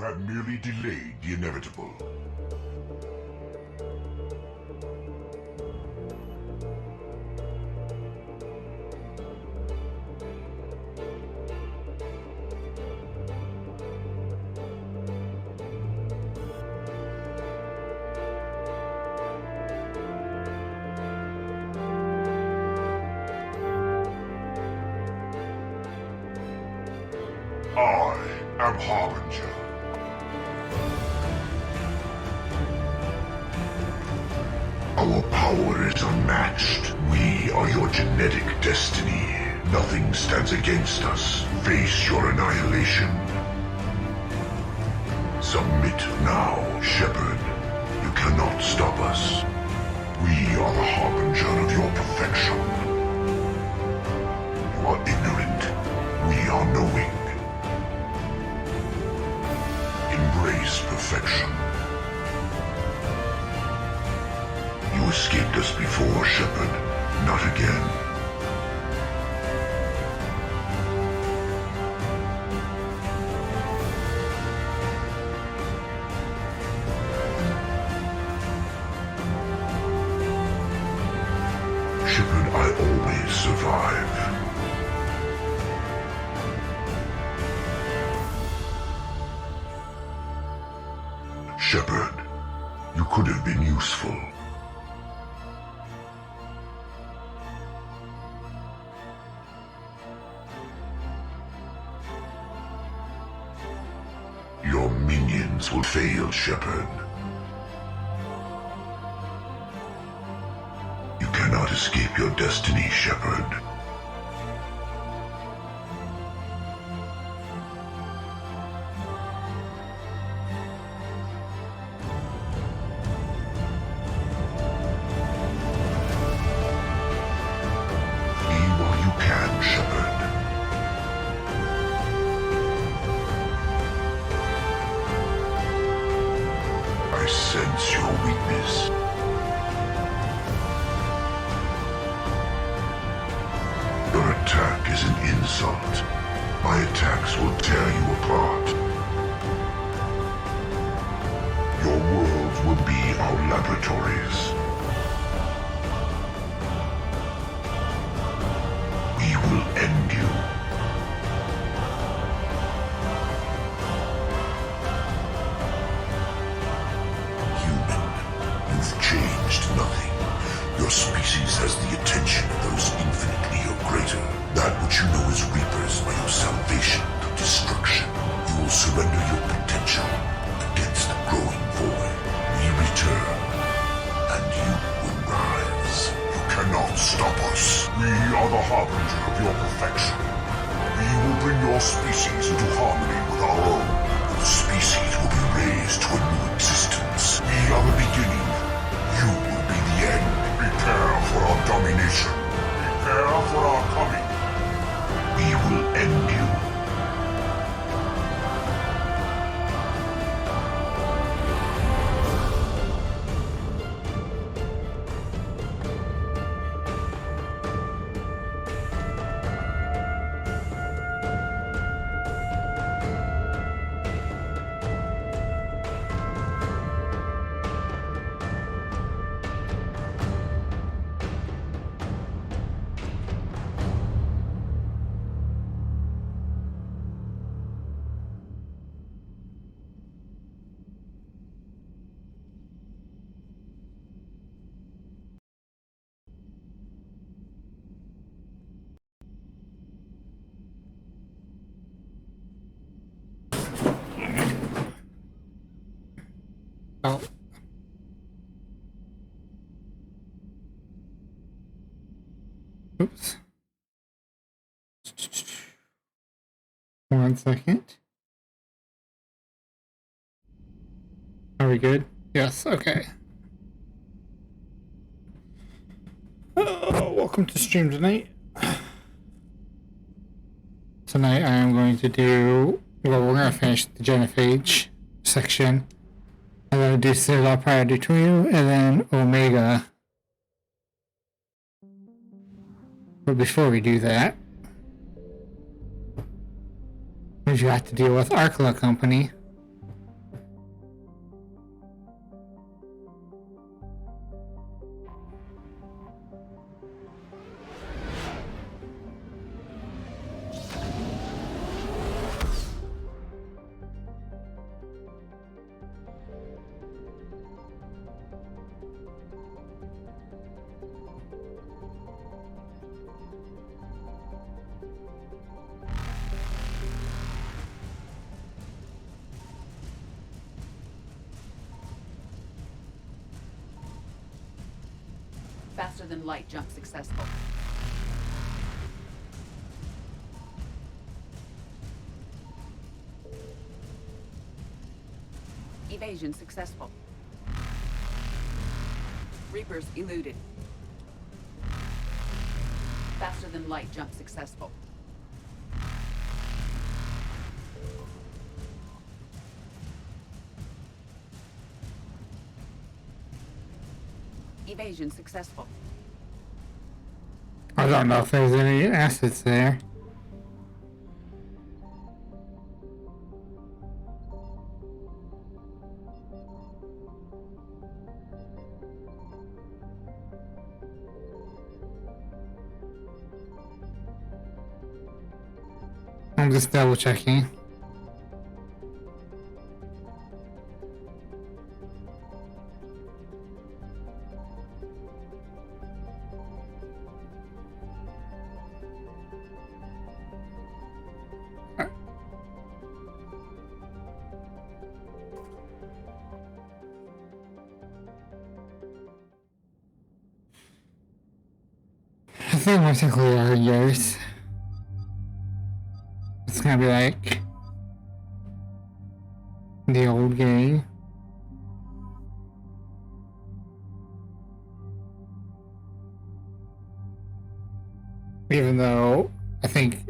have merely delayed the inevitable. I am Harbinger. Our power is unmatched. We are your genetic destiny. Nothing stands against us. Face your annihilation. Submit now, Shepherd. You cannot stop us. We are the harbinger of your perfection. You are ignorant. We are knowing. Embrace perfection. You escaped us before, Shepherd. Not again. Shepherd, I always survive. Shepherd, you could have been useful. Your minions will fail, Shepherd. You cannot escape your destiny, Shepherd. Sense your weakness. Your attack is an insult. My attacks will tear you apart. Your worlds will be our laboratories. We will end you. Changed nothing. Your species has the attention of those infinitely or greater. That which you know as reapers are your salvation through destruction. You will surrender your potential against the growing void. We return, and you will rise. You cannot stop us. We are the harbinger of your perfection. We will bring your species into harmony with our own. Your species will be raised to a new existence. We are the beginning. You will be the end. Prepare for our domination. Prepare for our coming. We will end you. Oh. Oops. 1 second. Are we good? Yes, okay. Welcome to stream tonight. Tonight I am going to do, well, we're going to finish the genophage section. I'm going to do Citadel Priority 2 and then Omega. But before we do that, you have to deal with Arkla Company. Faster than light jump successful. Evasion successful. Reapers eluded. Faster than light jump successful. Evasion successful. I don't know if there's any assets there. I'm just double checking. I think more technically are yours. It's gonna be like the old game. Even though I think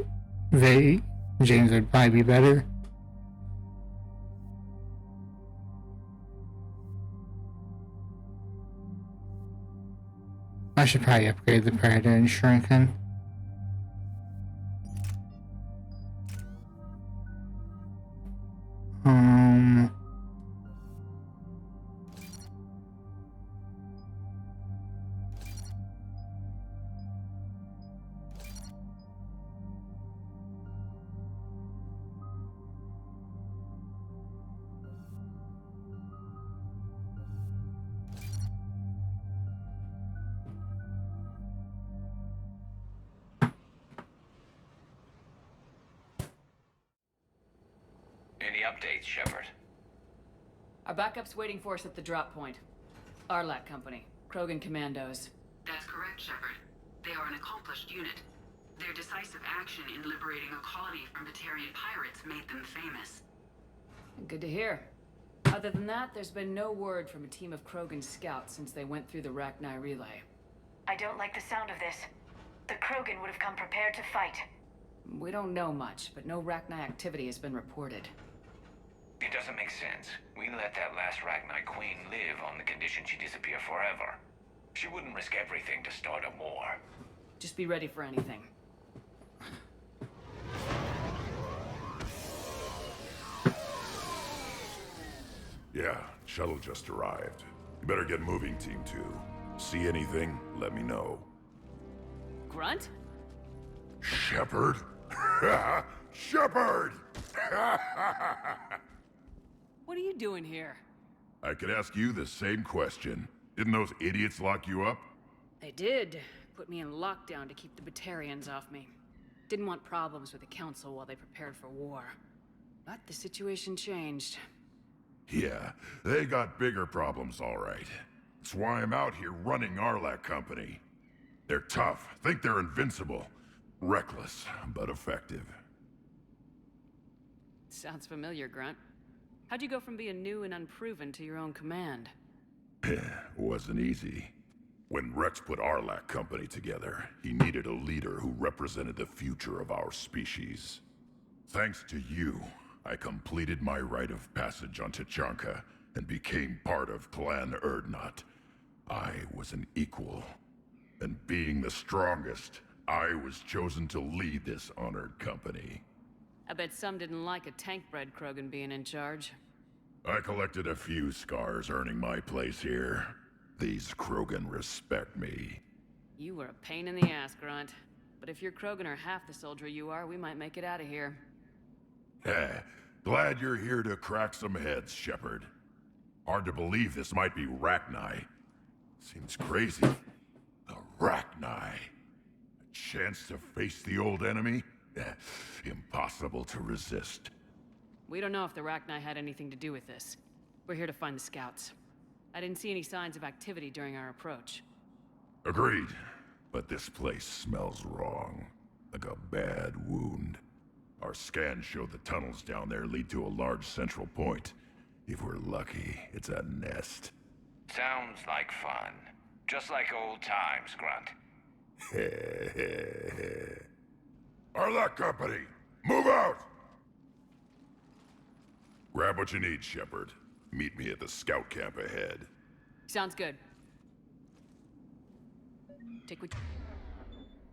James would probably be better. I should probably upgrade the Predator and Shuriken. Um... Any updates, Shepard? Our backup's waiting for us at the drop point. Arlac Company. Krogan Commandos. That's correct, Shepard. They are an accomplished unit. Their decisive action in liberating a colony from Batarian pirates made them famous. Good to hear. Other than that, there's been no word from a team of Krogan scouts since they went through the Rachni relay. I don't like the sound of this. The Krogan would have come prepared to fight. We don't know much, but no Rachni activity has been reported. It doesn't make sense. We let that last Rachni Queen live on the condition she disappear forever. She wouldn't risk everything to start a war. Just be ready for anything. Yeah, shuttle just arrived. You better get moving, Team 2. See anything, let me know. Grunt? Shepard? Shepard! What are you doing here? I could ask you the same question. Didn't those idiots lock you up? They did. Put me in lockdown to keep the Batarians off me. Didn't want problems with the Council while they prepared for war. But the situation changed. Yeah, they got bigger problems, all right. That's why I'm out here running Arlac Company. They're tough, think they're invincible. Reckless, but effective. Sounds familiar, Grunt. How'd you go from being new and unproven to your own command? Wasn't easy. When Rex put Arlac Company together, he needed a leader who represented the future of our species. Thanks to you, I completed my rite of passage on Tachanka and became part of Clan Erdnot. I was an equal, and being the strongest, I was chosen to lead this honored company. I bet some didn't like a tank-bred Krogan being in charge. I collected a few scars earning my place here. These Krogan respect me. You were a pain in the ass, Grunt. But if your Krogan are half the soldier you are, we might make it out of here. Glad you're here to crack some heads, Shepard. Hard to believe this might be Rachni. Seems crazy. The Rachni. A chance to face the old enemy? Impossible to resist. We don't know if the Rachni had anything to do with this. We're here to find the scouts. I didn't see any signs of activity during our approach. Agreed. But this place smells wrong. Like a bad wound. Our scans show the tunnels down there lead to a large central point. If we're lucky, it's a nest. Sounds like fun. Just like old times, Grunt. Arlec Company, move out! Grab what you need, Shepard. Meet me at the scout camp ahead. Sounds good. Take what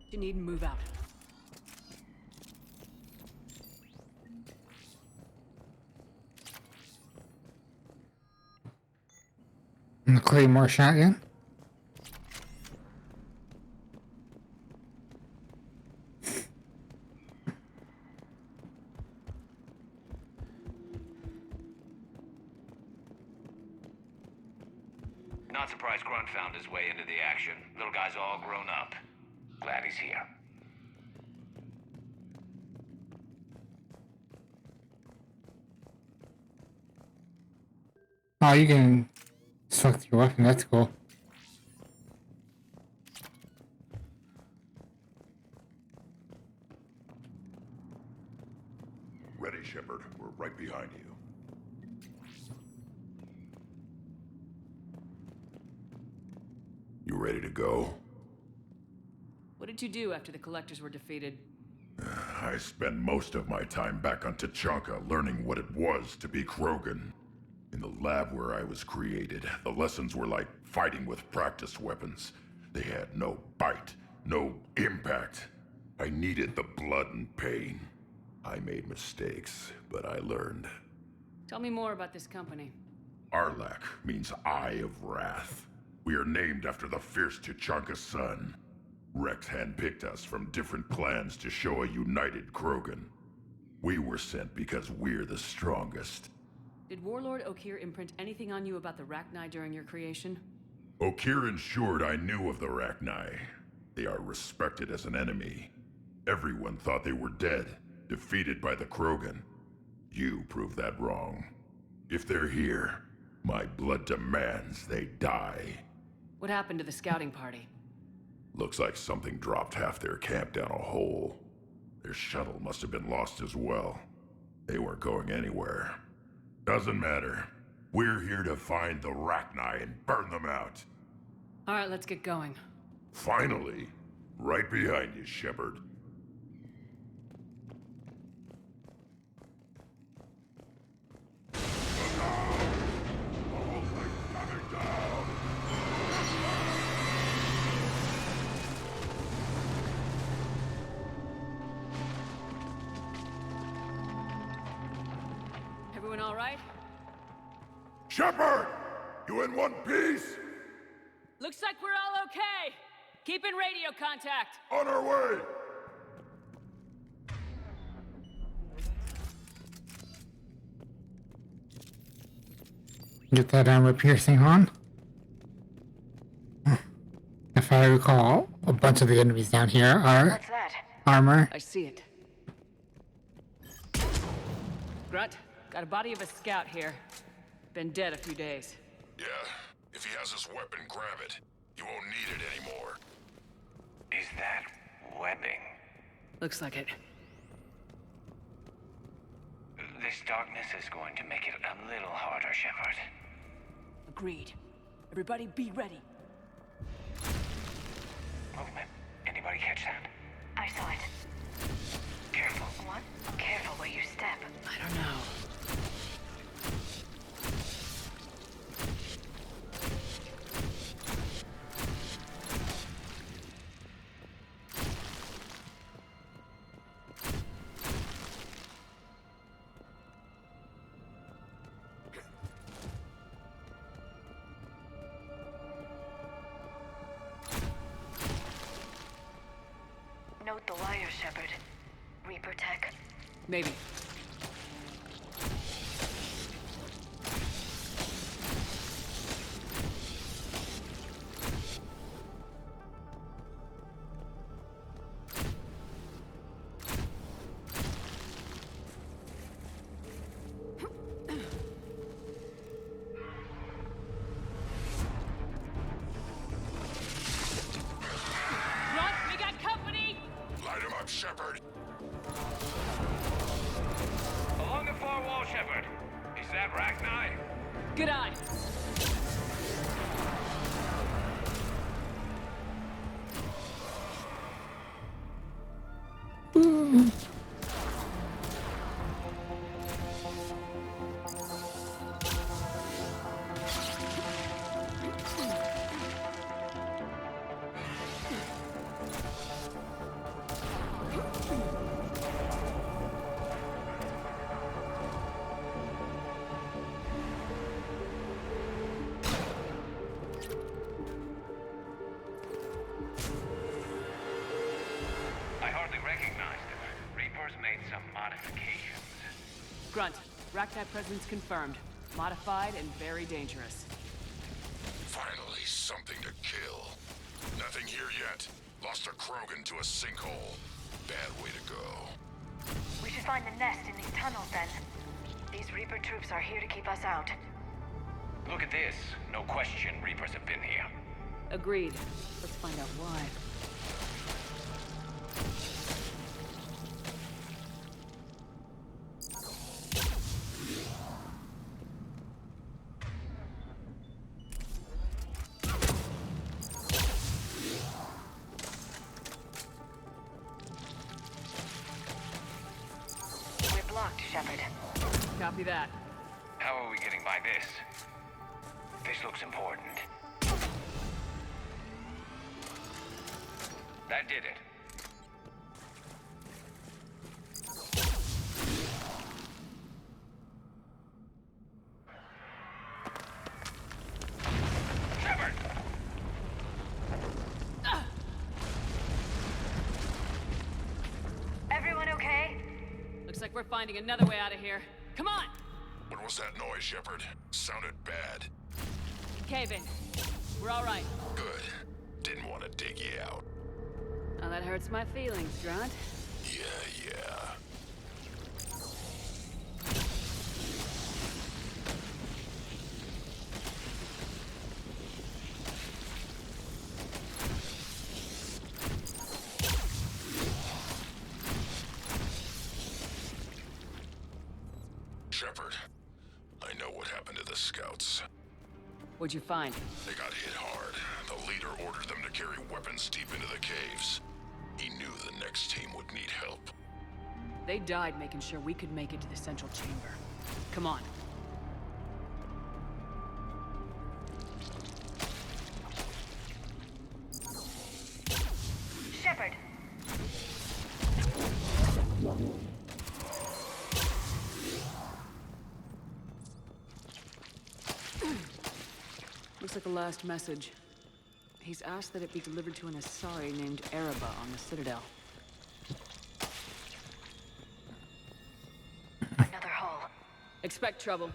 you need and move out. And the Claymore shotgun. Not surprised Grunt found his way into the action. Little guy's all grown up. Glad he's here. Oh, you can select your weapon. That's cool. Ready, Shepard. We're right behind you. You ready to go? What did you do after the Collectors were defeated? I spent most of my time back on Tachanka learning what it was to be Krogan. In the lab where I was created, the lessons were like fighting with practice weapons. They had no bite, no impact. I needed the blood and pain. I made mistakes, but I learned. Tell me more about this company. Arlec means Eye of Wrath. We are named after the fierce Tachanka sun. Rex handpicked us from different clans to show a united Krogan. We were sent because we're the strongest. Did Warlord Okir imprint anything on you about the Rachni during your creation? Okir ensured I knew of the Rachni. They are respected as an enemy. Everyone thought they were dead, defeated by the Krogan. You proved that wrong. If they're here, my blood demands they die. What happened to the scouting party? Looks like something dropped half their camp down a hole. Their shuttle must have been lost as well. They weren't going anywhere. Doesn't matter. We're here to find the Rachni and burn them out. Alright, let's get going. Finally. Right behind you, Shepard. Everyone alright? Shepard! You in one piece? Looks like we're all okay! Keep in radio contact! On our way! Get that armor piercing on. If I recall, a bunch of the enemies down here are What's that? armor. I see it. Grunt, got a body of a scout here. Been dead a few days. Yeah. If he has his weapon, grab it. You won't need it anymore. Is that webbing? Looks like it. This darkness is going to make it a little harder, Shepard. Agreed. Everybody be ready. Movement. Anybody catch that? I saw it. Careful. What? Careful where you step. I don't know. Note the wire, Shepard. Reaper tech. Maybe. Grunt, Racknite presence confirmed. Modified and very dangerous. Finally, something to kill. Nothing here yet. Lost a Krogan to a sinkhole. Bad way to go. We should find the nest in these tunnels then. These Reaper troops are here to keep us out. Look at this. No question Reapers have been here. Agreed. Let's find out why. We're blocked, Shepard. Copy that. How are we getting by this? This looks important. That did it. Shepard! Everyone okay? Looks like we're finding another way out of here. Come on! What was that noise, Shepard? Sounded bad. Cave in. We're all right. Good. Didn't want to dig you out. Now that hurts my feelings, Grunt. Yeah. Shepard, I know what happened to the scouts. What'd you find? They got hit hard. The leader ordered them to carry weapons deep into the caves. He knew the next team would need help. They died making sure we could make it to the central chamber. Come on. Shepard! Looks like a last message. He's asked that it be delivered to an Asari named Ereba on the Citadel. Another hole. Expect trouble.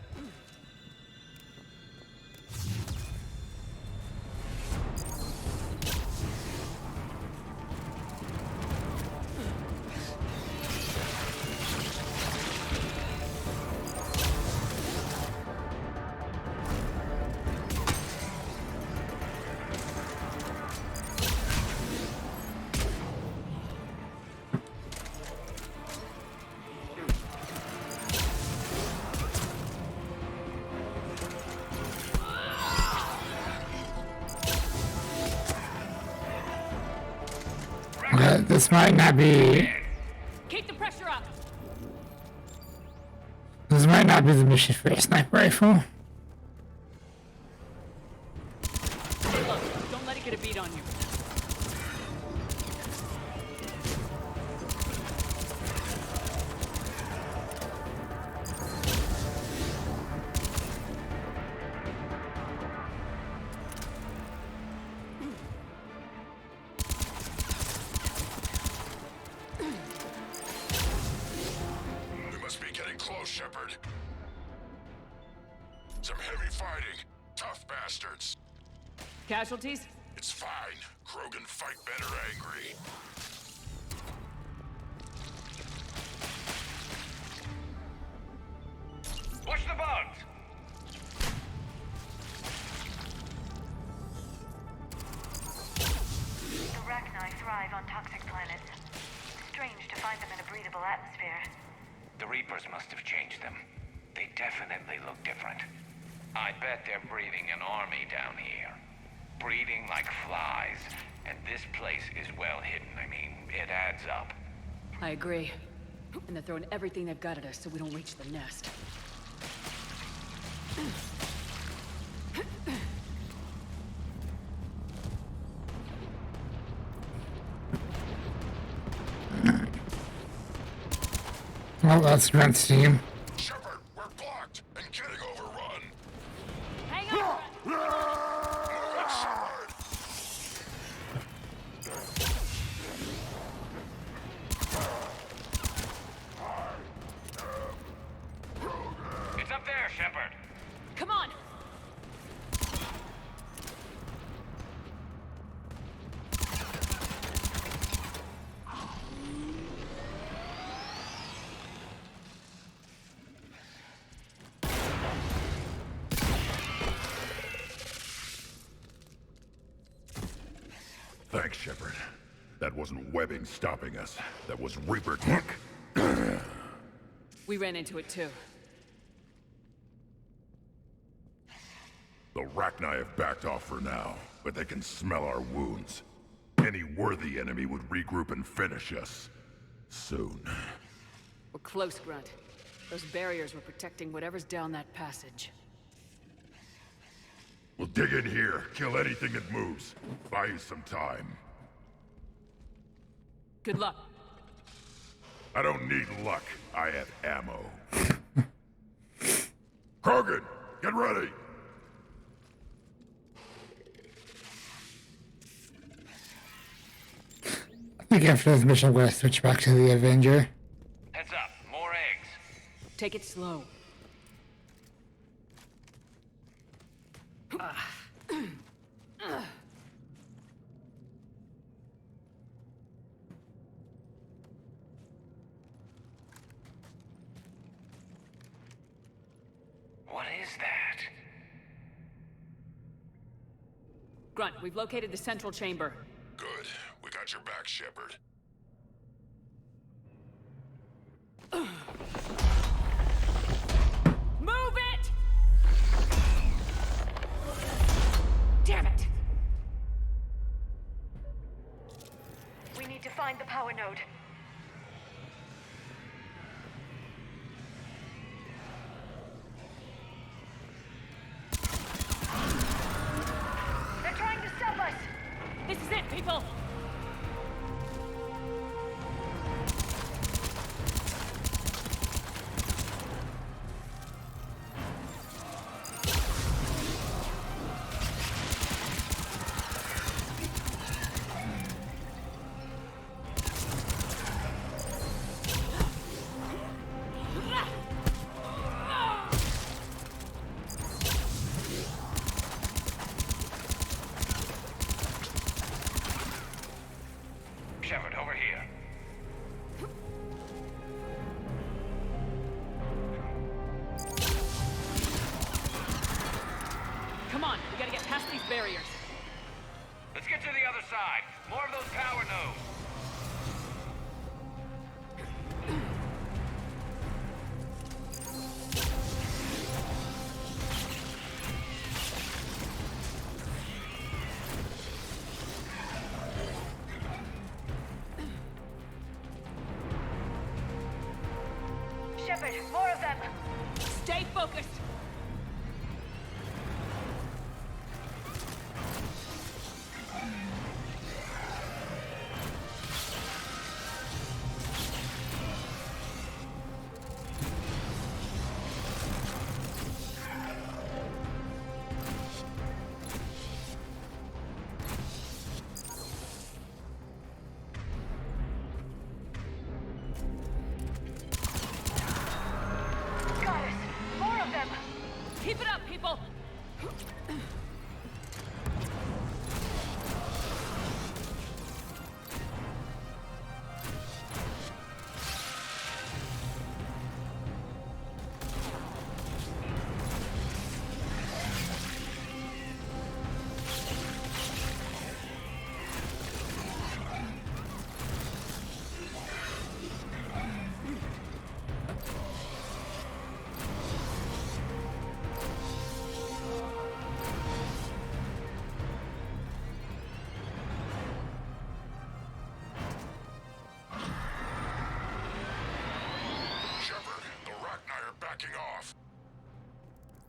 This might not be. Keep the pressure up! This might not be the mission for a sniper rifle. Hey, look, don't let it get a beat on you. We must be getting close, Shepard. Some heavy fighting. Tough bastards. Casualties? It's fine. Krogan fight better angry. Watch the bugs! The Rachni thrive on toxic planets. Strange to find them in a breathable atmosphere. The Reapers must have changed them. They definitely look different. I bet they're breeding an army down here. Breeding like flies. And this place is well hidden. I mean, it adds up. I agree. And they're throwing everything they've got at us so we don't reach the nest. Well, that's Grunt's team. Shepard, we're blocked and getting overrun. Hang on! Move it, Shepard! Thanks, Shepard. That wasn't webbing stopping us. That was Reaper tech. We ran into it too. The Rachni have backed off for now, but they can smell our wounds. Any worthy enemy would regroup and finish us. Soon. We're close, Grunt. Those barriers were protecting whatever's down that passage. We'll dig in here, kill anything that moves. Buy you some time. Good luck. I don't need luck. I have ammo. Krogan, get ready! I think after this mission, I'm going to switch back to the Avenger. Heads up, more eggs. Take it slow. What is that? Grunt, we've located the central chamber. Good. We got your back, Shepard. Move it! Damn it! We need to find the power node. They're trying to stop us! This is it, people! Shepard, over here. Come on, we gotta get past these barriers. Let's get to the other side. More of those power nodes. Shepard, more of them! Stay focused! Goddess, more of them! Keep it up, people! Shepard, the Rachni are backing off.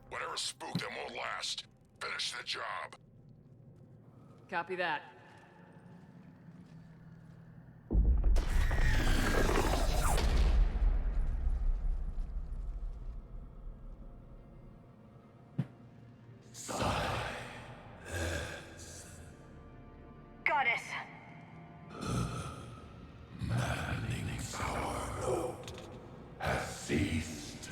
Whatever spooked them won't last. Finish the job. Copy that. Goddess! Has ceased.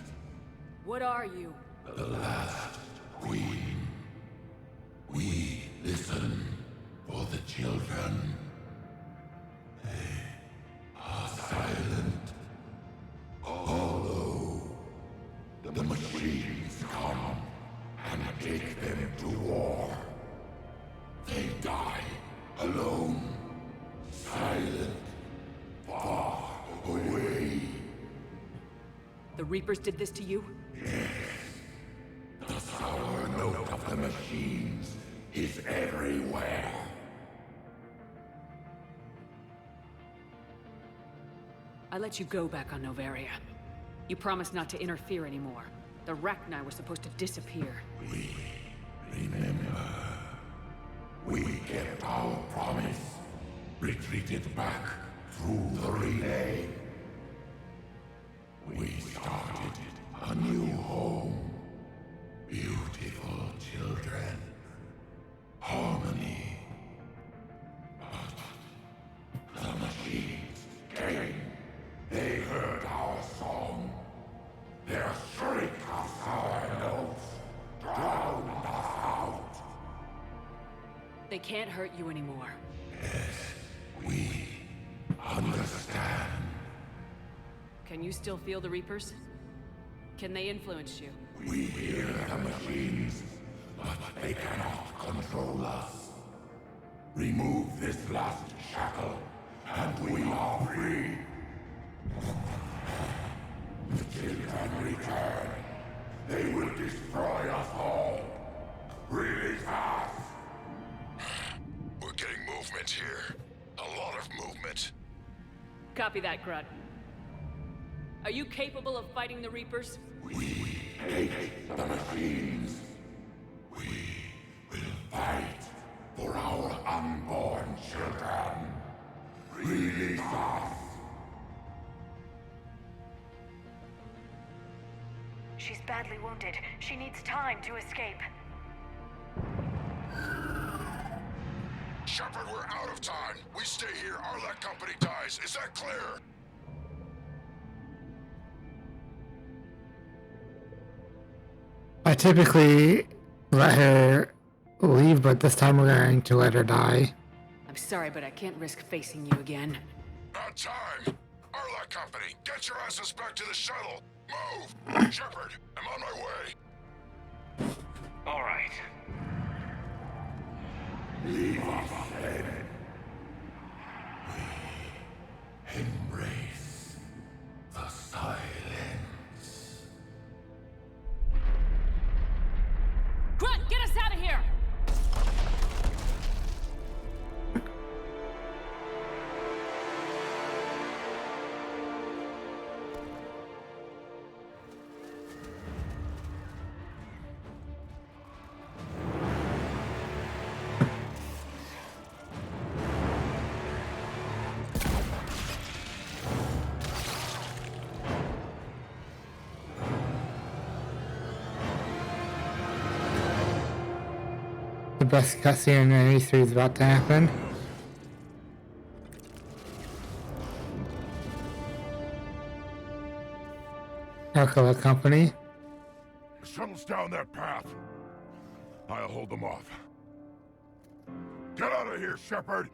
What are you? The last queen. We listen for the children. They are silent. Although the machines come and take them to war, they die alone. The Reapers did this to you? The sour note of the machines is everywhere. I let you go back on Novaria. You promised not to interfere anymore. The Rachni were supposed to disappear. Remember, we kept our promise. Retreated back through the relay. We started a new home. Beautiful children. Harmony. But the machines came. They heard our song. Their shriek of sour notes drowned us out. They can't hurt you anymore. We understand. Can you still feel the Reapers? Can they influence you? We hear the machines, but they cannot control us. Remove this last shackle, and we are free. The children return. They will destroy us all. Release us! We're getting movement here. A lot of movement. Copy that, Grunt. Are you capable of fighting the Reapers? We hate the machines. We will fight for our unborn children. Release us! She's badly wounded. She needs time to escape. Shepard, we're out of time. We stay here, our Let company dies. Is that clear? I typically let her leave, but this time we're going to let her die. I'm sorry, but I can't risk facing you again. Not time. Our Let company, get your asses back to the shuttle. Move! Shepard, I'm on my way. All right. Leave us then. We embrace the silence. Grunt, get us out of here! The best cutscene in any E3 is about to happen. Alcala Company. The shuttle's down that path. I'll hold them off. Get out of here, Shepard!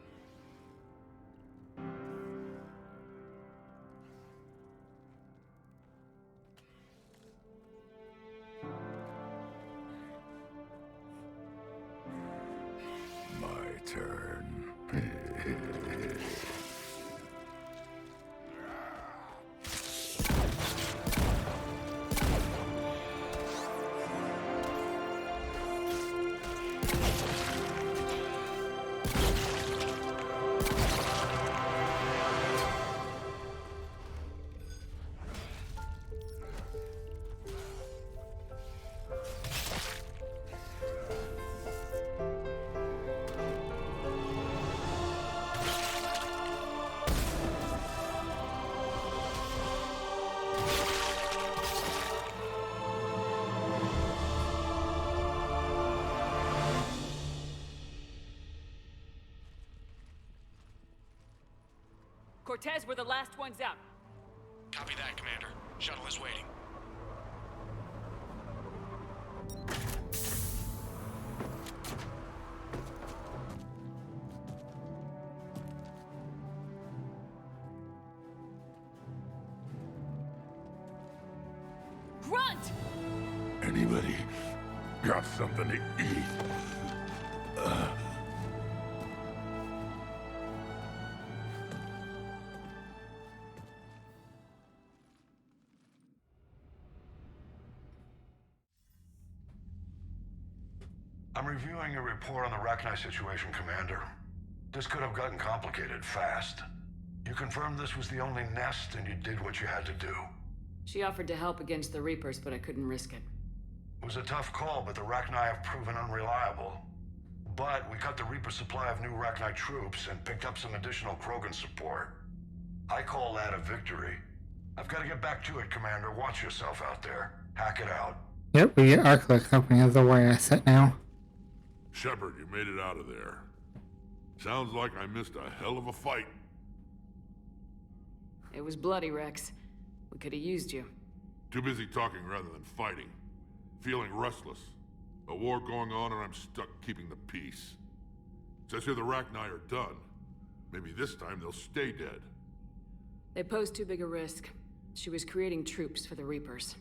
My turn. Cortez, we're the last ones out. Copy that, Commander. Shuttle is waiting. Grunt! Anybody got something to eat? I'm reviewing your report on the Rachni situation, Commander. This could have gotten complicated fast. You confirmed this was the only nest, and you did what you had to do. She offered to help against the Reapers, but I couldn't risk it. It was a tough call, but the Rachni have proven unreliable. But we cut the Reaper supply of new Rachni troops and picked up some additional Krogan support. I call that a victory. I've got to get back to it, Commander. Watch yourself out there. Hack it out. Yep, we get Arclight Company as the way asset now. Shepard, you made it out of there. Sounds like I missed a hell of a fight. It was bloody, Rex. We could have used you. Too busy talking rather than fighting. Feeling restless. A war going on and I'm stuck keeping the peace. Says here the Rachni are done. Maybe this time they'll stay dead. They posed too big a risk. She was creating troops for the Reapers.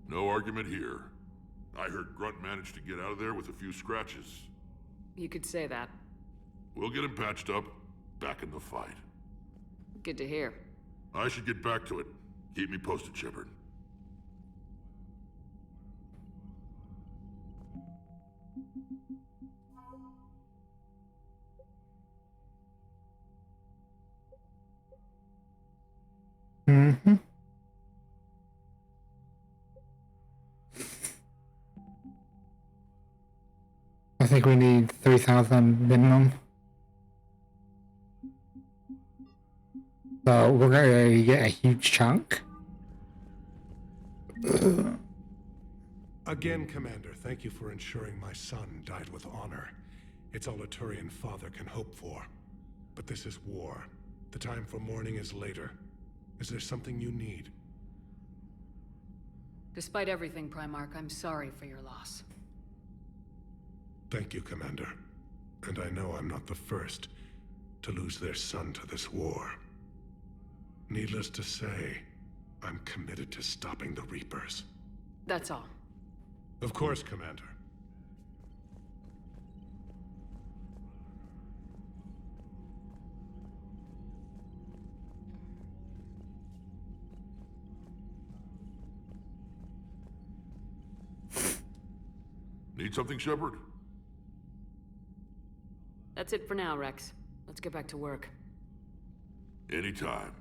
No argument here. I heard Grunt managed to get out of there with a few scratches. You could say that. We'll get him patched up, back in the fight. Good to hear. I should get back to it. Keep me posted, Shepard. Mm-hmm. I think we need 3,000 minimum. So we're gonna get a huge chunk. Again, Commander, thank you for ensuring my son died with honor. It's all a Turian father can hope for. But this is war. The time for mourning is later. Is there something you need? Despite everything, Primarch, I'm sorry for your loss. Thank you, Commander. And I know I'm not the first to lose their son to this war. Needless to say, I'm committed to stopping the Reapers. That's all. Of course, Commander. Need something, Shepard? That's it for now, Rex. Let's get back to work. Anytime.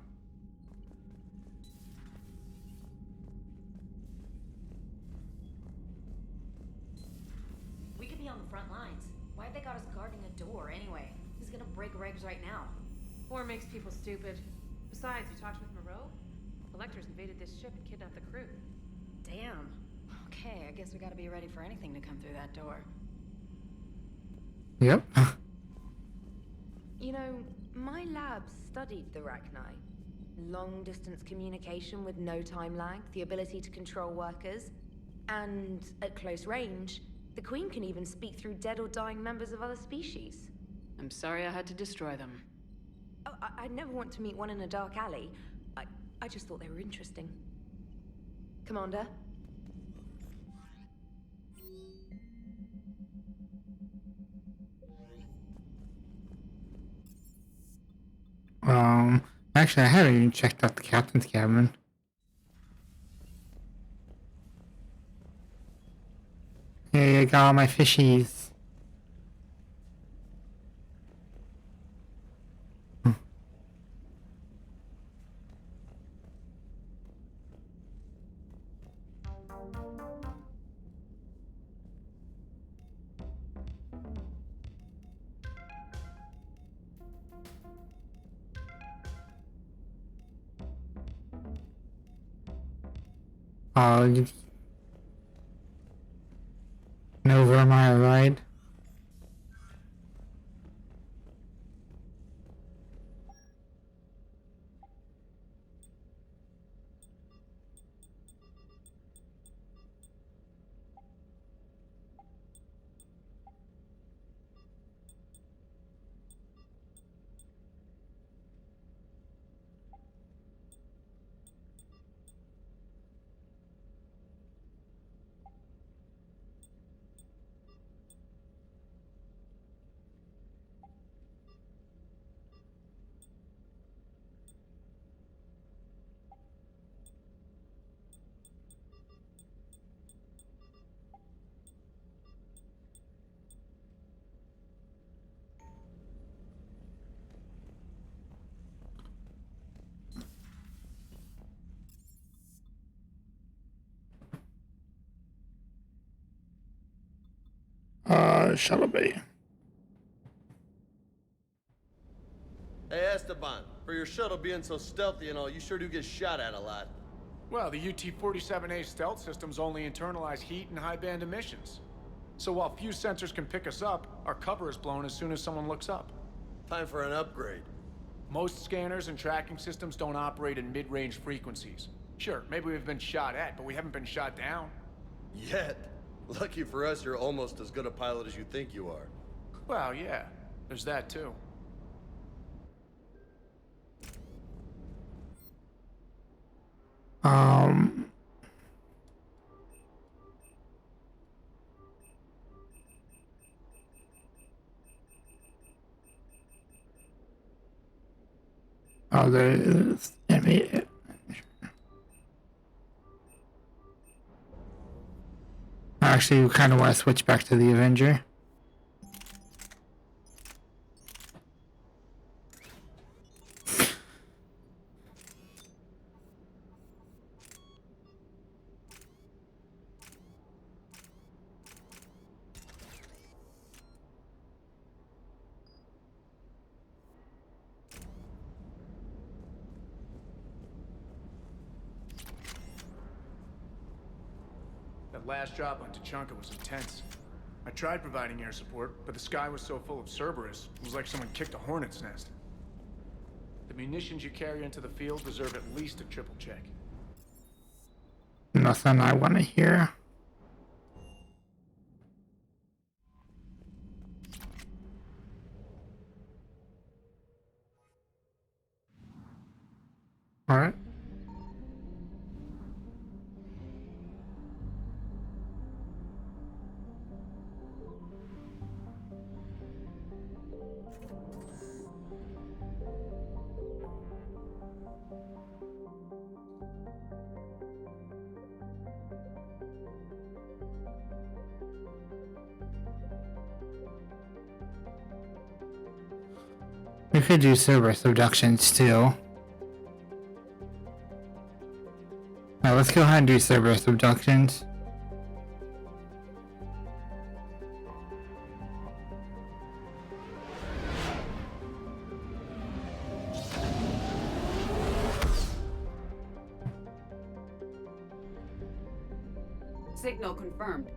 We could be on the front lines. Why'd they got us guarding a door anyway? Who's gonna break regs right now? War makes people stupid. Besides, you talked with Moreau? Electors invaded this ship and kidnapped the crew. Damn. Okay, I guess we gotta be ready for anything to come through that door. Yep. You know, my lab studied the Rachni. Long-distance communication with no time lag, the ability to control workers, and at close range, the Queen can even speak through dead or dying members of other species. I'm sorry I had to destroy them. Oh, I'd never want to meet one in a dark alley. I just thought they were interesting. Commander? Actually, I haven't even checked out the captain's cabin. Hey, I got all my fishies. Oh, Nova, am I right? shuttle bay. Hey, Esteban, for your shuttle being so stealthy and all, you sure do get shot at a lot. Well, the UT-47A stealth systems only internalize heat and high-band emissions. So while few sensors can pick us up, our cover is blown as soon as someone looks up. Time for an upgrade. Most scanners and tracking systems don't operate in mid-range frequencies. Sure, maybe we've been shot at, but we haven't been shot down. Yet. Lucky for us, you're almost as good a pilot as you think you are. Well, yeah. There's that, too. Oh, there's enemy. Actually, we kind of want to switch back to the Avenger. That last drop on Tuchanka was intense. I tried providing air support, but the sky was so full of Cerberus, it was like someone kicked a hornet's nest. The munitions you carry into the field deserve at least a triple check. Nothing I want to hear. All right. We could do Cerberus abductions too. Now let's go ahead and do Cerberus abductions. Signal confirmed.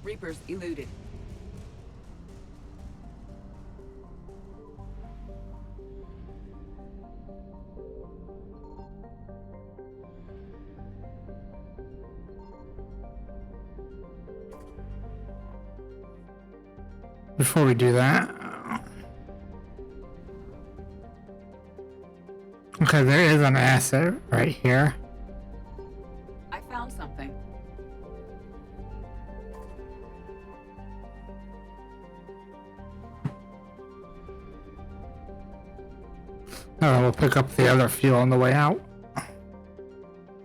Reapers eluded. Before we do that, okay, there is an asset right here. I found something. Oh, we'll pick up the other fuel on the way out.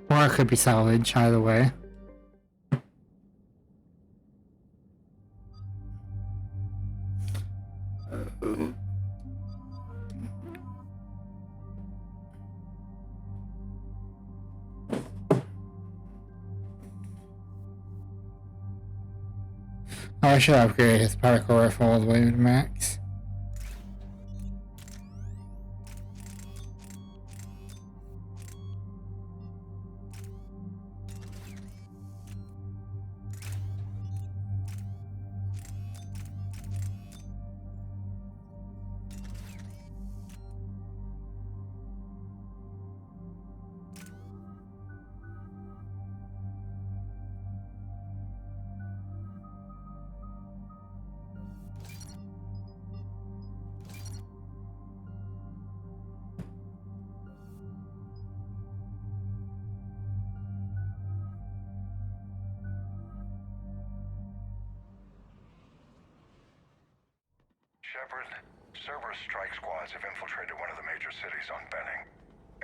Or it could be salvage, either way. Oh, I should upgrade his particle rifle all the way to max. Shepard, Cerberus strike squads have infiltrated one of the major cities on Benning.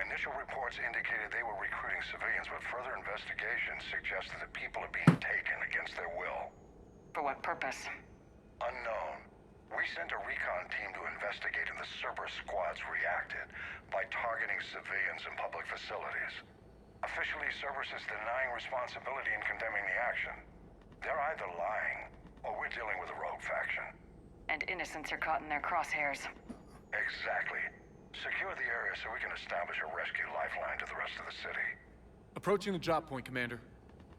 Initial reports indicated they were recruiting civilians, but further investigation suggests that the people are being taken against their will. For what purpose? Unknown. We sent a recon team to investigate, and the Cerberus squads reacted by targeting civilians in public facilities. Officially, Cerberus is denying responsibility and condemning the action. They're either lying, or we're dealing with a rogue faction. And innocents are caught in their crosshairs. Exactly. Secure the area so we can establish a rescue lifeline to the rest of the city. Approaching the drop point, Commander.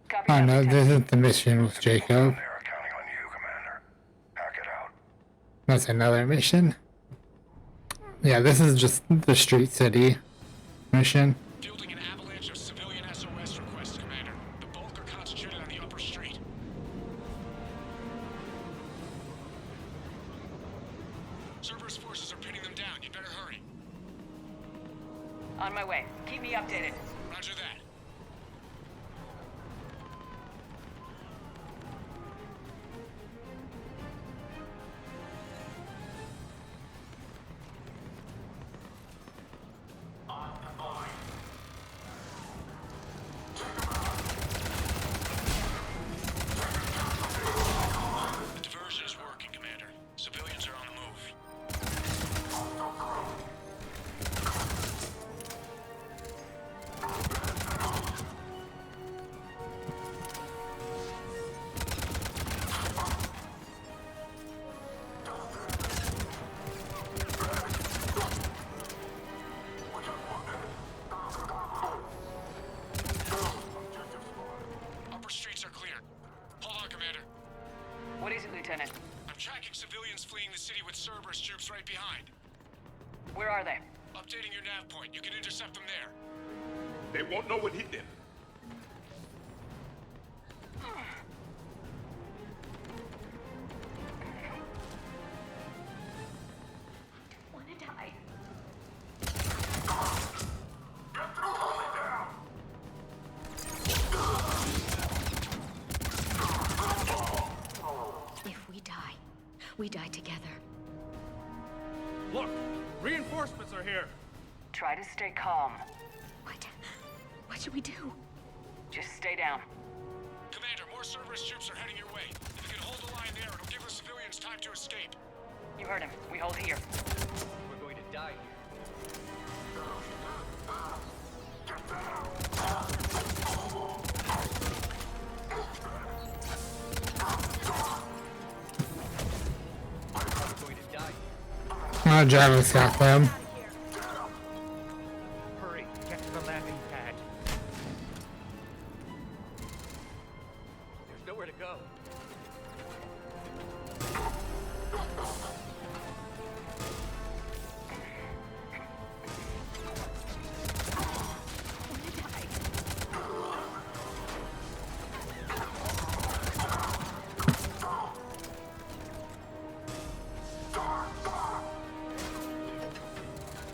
Copy Oh that, no, Lieutenant. this is the mission with Jacob. They're counting on you, Commander. Hack it out. That's another mission. Yeah, this is just the Street City mission. Fielding an avalanche of civilian SOS requests, Commander. The bulk are concentrated on the upper street. Cerberus forces are pinning them down. You'd better hurry. On my way. Keep me updated. Roger that. The diversion is working, Commander. Civilians are on the move. Upper streets are clear. Hold on, Commander. What is it, Lieutenant? I'm tracking civilians fleeing the city with Cerberus troops right behind. Where are they? Updating your nav point. You can intercept them there. They won't know what hit them. Wanna die. If we die together. Look! Reinforcements are here! Try to stay calm. What should we do? Just stay down. Commander, more Cerberus troops are heading your way. If you can hold the line there, it'll give the civilians time to escape. You heard him. We hold here. We're going to die here. We're going to die here. I'll drive us out them. Hurry, get to the landing pad. There's nowhere to go.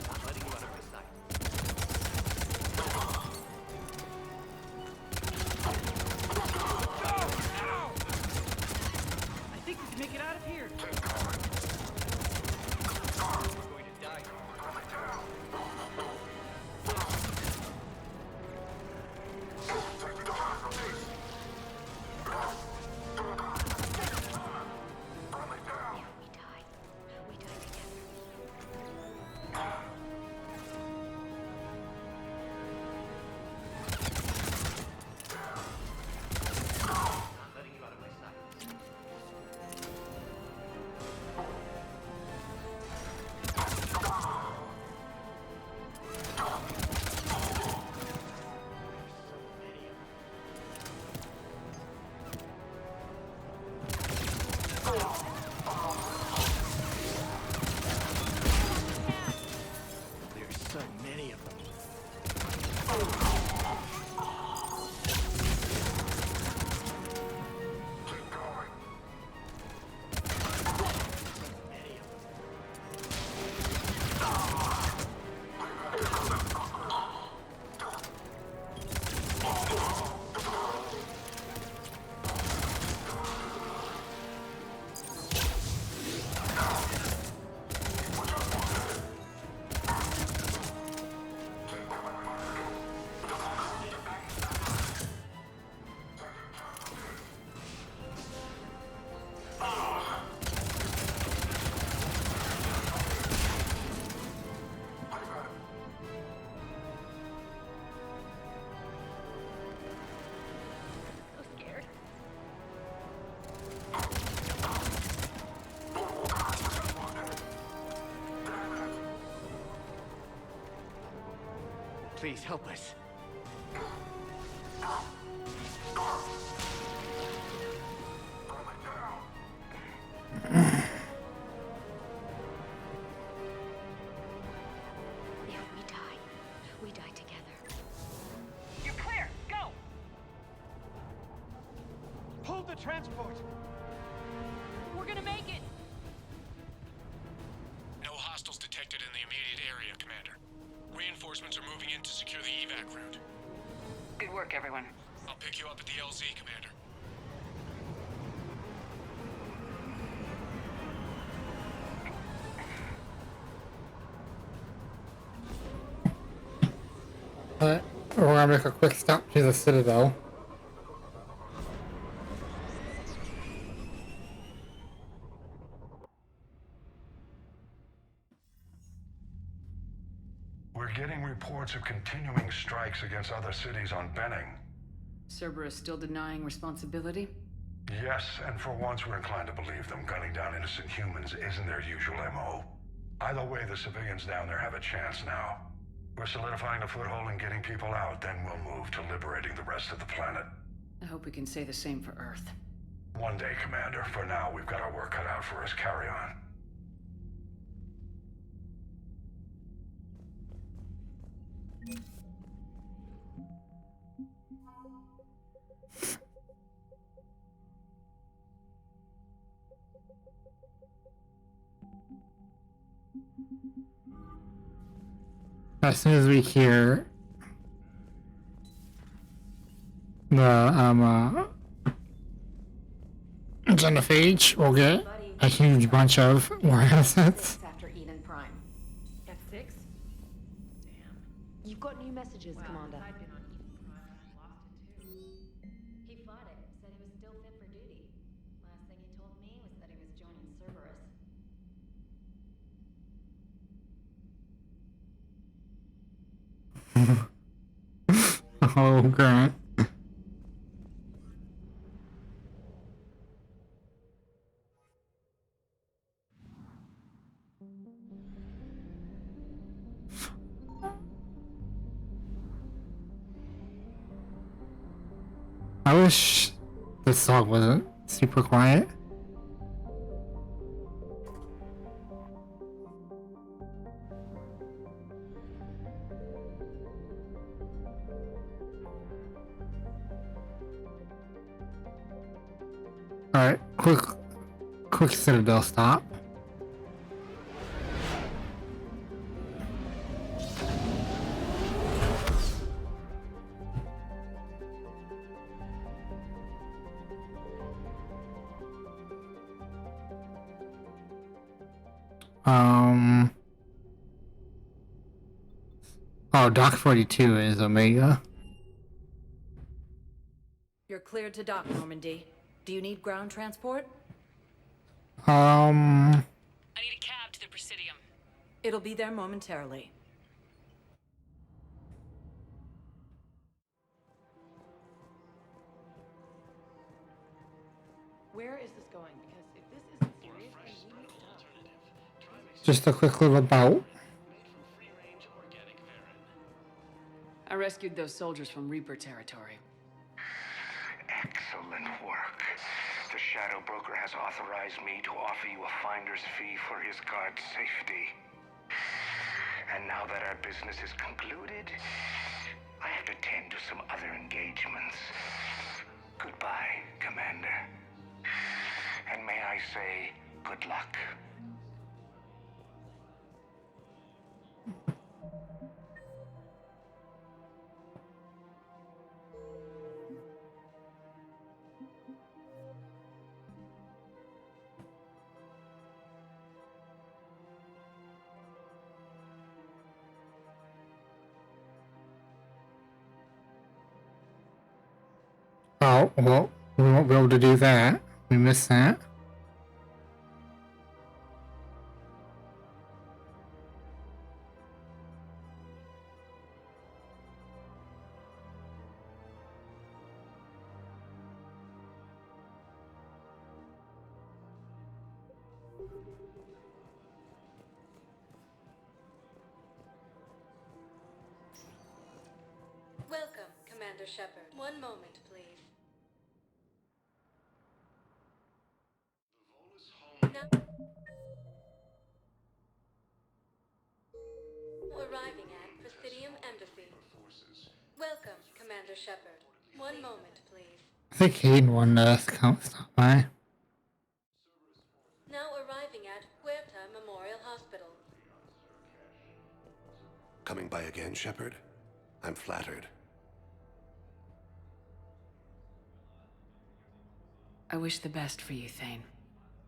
I'm letting you out of my sight. I think we can make it out of here. We're going to die here. We die together. I'm letting you out of my sight. There's so many of them. Please help us. If we die together. You're clear. Go. Hold the transport. We're gonna make it! No hostiles detected in the immediate area, Commander. Reinforcements are moving in to secure the evac route. Good work, everyone. I'll pick you up at the LZ, Commander. We're gonna make a quick stop to the Citadel. We're getting reports of continuing strikes against other cities on Benning. Cerberus still denying responsibility? Yes, and for once we're inclined to believe them. Gunning down innocent humans isn't their usual MO. Either way, the civilians down there have a chance now. We're solidifying a foothold and getting people out, then we'll move to liberating the rest of the planet. I hope we can say the same for Earth. One day, Commander. For now, we've got our work cut out for us. Carry on. As soon as we hear the genophage, we'll get a huge bunch of more assets. After Eden Prime. At 6? You've got new messages, Commander. I'd been on Eden Prime and lost it too. He fought it, said he was still fit for duty. Last thing he told me was that he was joining Cerberus. Oh, Grant. I wish this song wasn't super quiet. Alright, quick Citadel stop. Oh, Dock 42 is Omega. You're cleared to dock, Normandy. Do you need ground transport? I need a cab to the Presidium. It'll be there momentarily. Where is this going? Because if this isn't serious, then we need to know. Just a quick little bout. I rescued those soldiers from Reaper territory. Excellent work. The Shadow Broker has authorized me to offer you a finder's fee for his guard's safety. And now that our business is concluded, I have to tend to some other engagements. Goodbye, Commander. And may I say, good luck. Oh, well, we won't be able to do that. We missed that. Commander Shepard. One moment, please. Now arriving at Presidium Embassy. Welcome, Commander Shepard. One moment, please. I think Hayden won the count. Stop by. Now arriving at Huerta Memorial Hospital. Coming by again, Shepard? I'm flattered. I wish the best for you, Thane.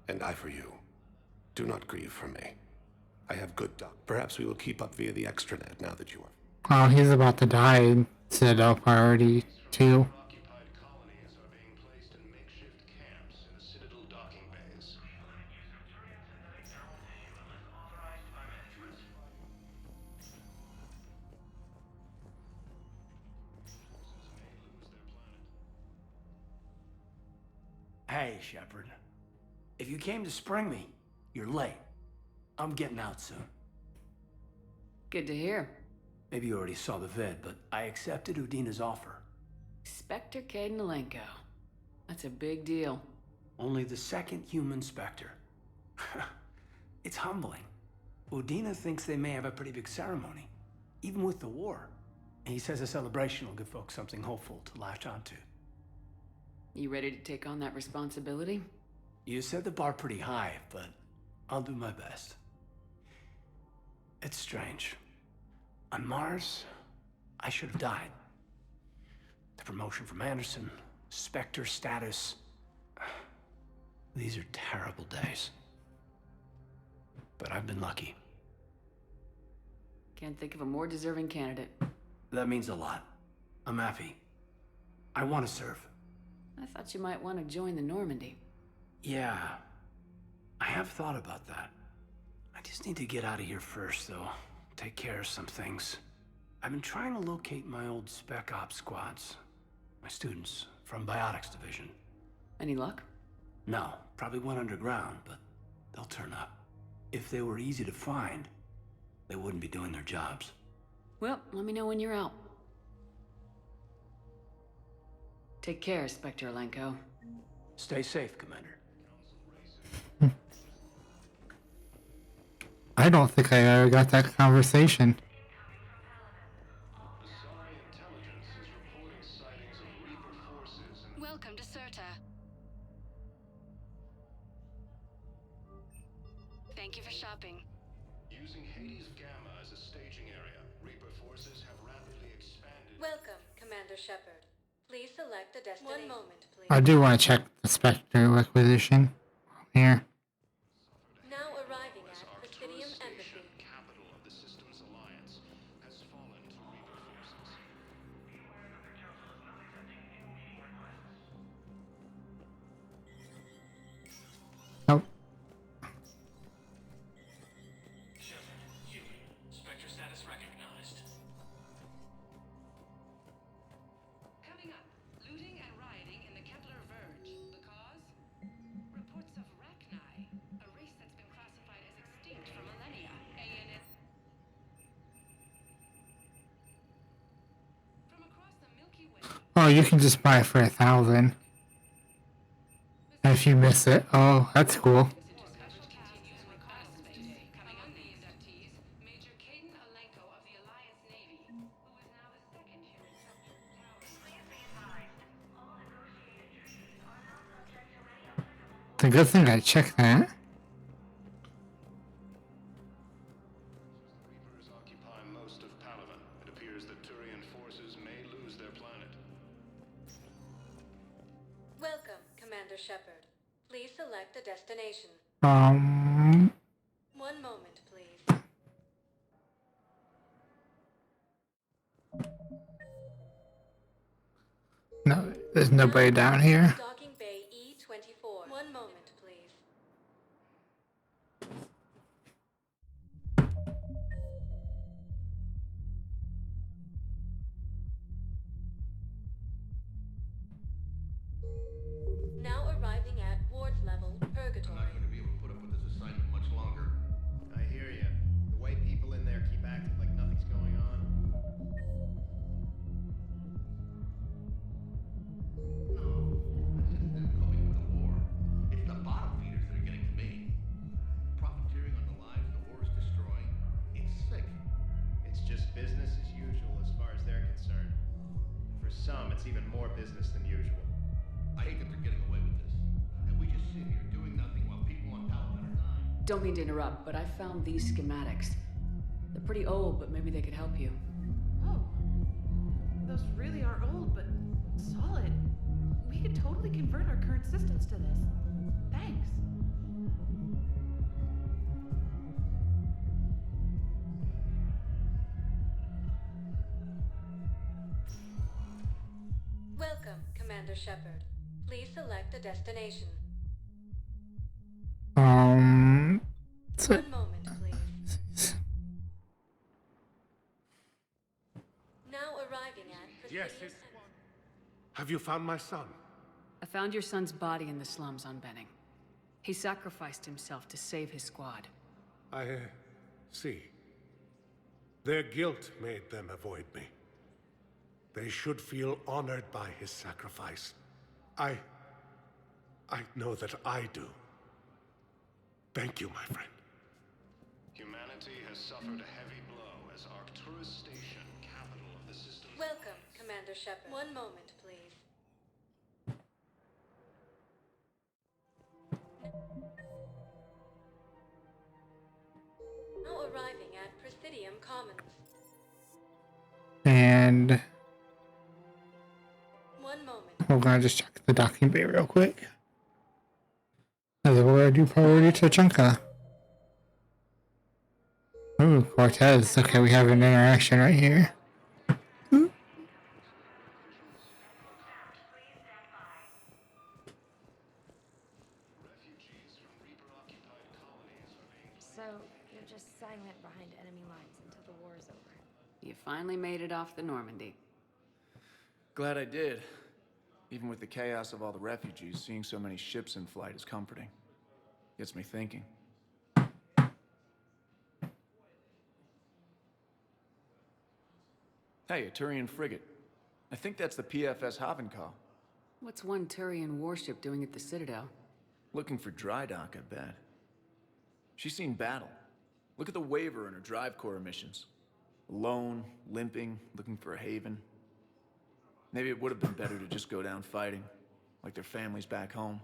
And I for you. Do not grieve for me. I have good doc. Perhaps we will keep up via the extranet now that you are. Oh, he's about to die. Citadel priority 2. Hey, Shepard. If you came to spring me, you're late. I'm getting out soon. Good to hear. Maybe you already saw the vid, but I accepted Udina's offer. Spectre Cadenalenko. That's a big deal. Only the second human Spectre. It's humbling. Udina thinks they may have a pretty big ceremony, even with the war. And he says a celebration will give folks something hopeful to latch onto. You ready to take on that responsibility? You set the bar pretty high, but I'll do my best. It's strange. On Mars, I should have died. The promotion from Anderson, Spectre status. These are terrible days. But I've been lucky. Can't think of a more deserving candidate. That means a lot. I'm happy. I want to serve. I thought you might want to join the Normandy. Yeah, I have thought about that. I just need to get out of here first, though. Take care of some things. I've been trying to locate my old Spec Ops squads. My students from Biotics Division. Any luck? No, probably went underground, but they'll turn up. If they were easy to find, they wouldn't be doing their jobs. Well, let me know when you're out. Take care, Spectre Lenko. Stay safe, Commander. I don't think I ever got that conversation. Welcome to Serta. Thank you for shopping. Using Hades Gamma as a staging area, Reaper forces have rapidly expanded. Welcome, Commander Shepard. Please select a destination. 1 moment, please. I do want to check the Spectre requisition here. Now arriving at Presidium Embassy. Capital of the Systems Alliance has fallen to Reaper forces. Oh. Spectre status recognized. Coming up, looting and rioting in the Kepler Verge. The cause? Reports of Rachni, a race that's been classified as extinct for millennia. ANS. From across the Milky Way. Oh, you can just buy it for 1,000. And if you miss it, oh, that's cool. Coming on the inductees, Major Caden Alenko of the Alliance Navy, who is now the second human subject. It's a good thing I checked that. Reapers occupy most of Palaven. It appears that Turian forces may lose their planet. Welcome, Commander Shepard. Please select a destination. 1 moment, please. No, there's nobody down here. Docking Bay E-24. 1 moment, please. Now arriving at Ward's level, Purgatory. I'm not going to be able to put up with this assignment much longer. I hear you. The way people in there keep acting like nothing's going on. it's even more business than usual. I hate that they're getting away with this. And we just sit here doing nothing while people on Paladin are dying. Don't mean to interrupt, but I found these schematics. They're pretty old, but maybe they could help you. Oh. Those really are old, but solid. We could totally convert our current systems to this. Thanks. Welcome, Commander Shepard. Please select a destination. So, One moment, please. Now arriving at Yes, Presidium. Have you found my son? I found your son's body in the slums on Benning. He sacrificed himself to save his squad. I see. Their guilt made them avoid me. They should feel honored by his sacrifice. I know that I do. Thank you, my friend. Humanity has suffered a heavy blow as Arcturus Station, capital of the system. Welcome, Commander Shepard. One moment, please. Now arriving at Presidium Commons. and One moment. we're gonna just check the docking bay real quick. As we're gonna do priority to Chunka. Ooh, Cortez. Okay, we have an interaction right here. So, you're just silent behind enemy lines until the war is over. You finally made it off the Normandy. Glad I did. Even with the chaos of all the refugees, seeing so many ships in flight is comforting. Gets me thinking. Hey, a Turian frigate. I think that's the PFS Havenkal. What's one Turian warship doing at the Citadel? Looking for dry dock, I bet. She's seen battle. Look at the waiver in her drive core emissions. Alone, limping, looking for a haven. Maybe it would have been better to just go down fighting, like their families back home.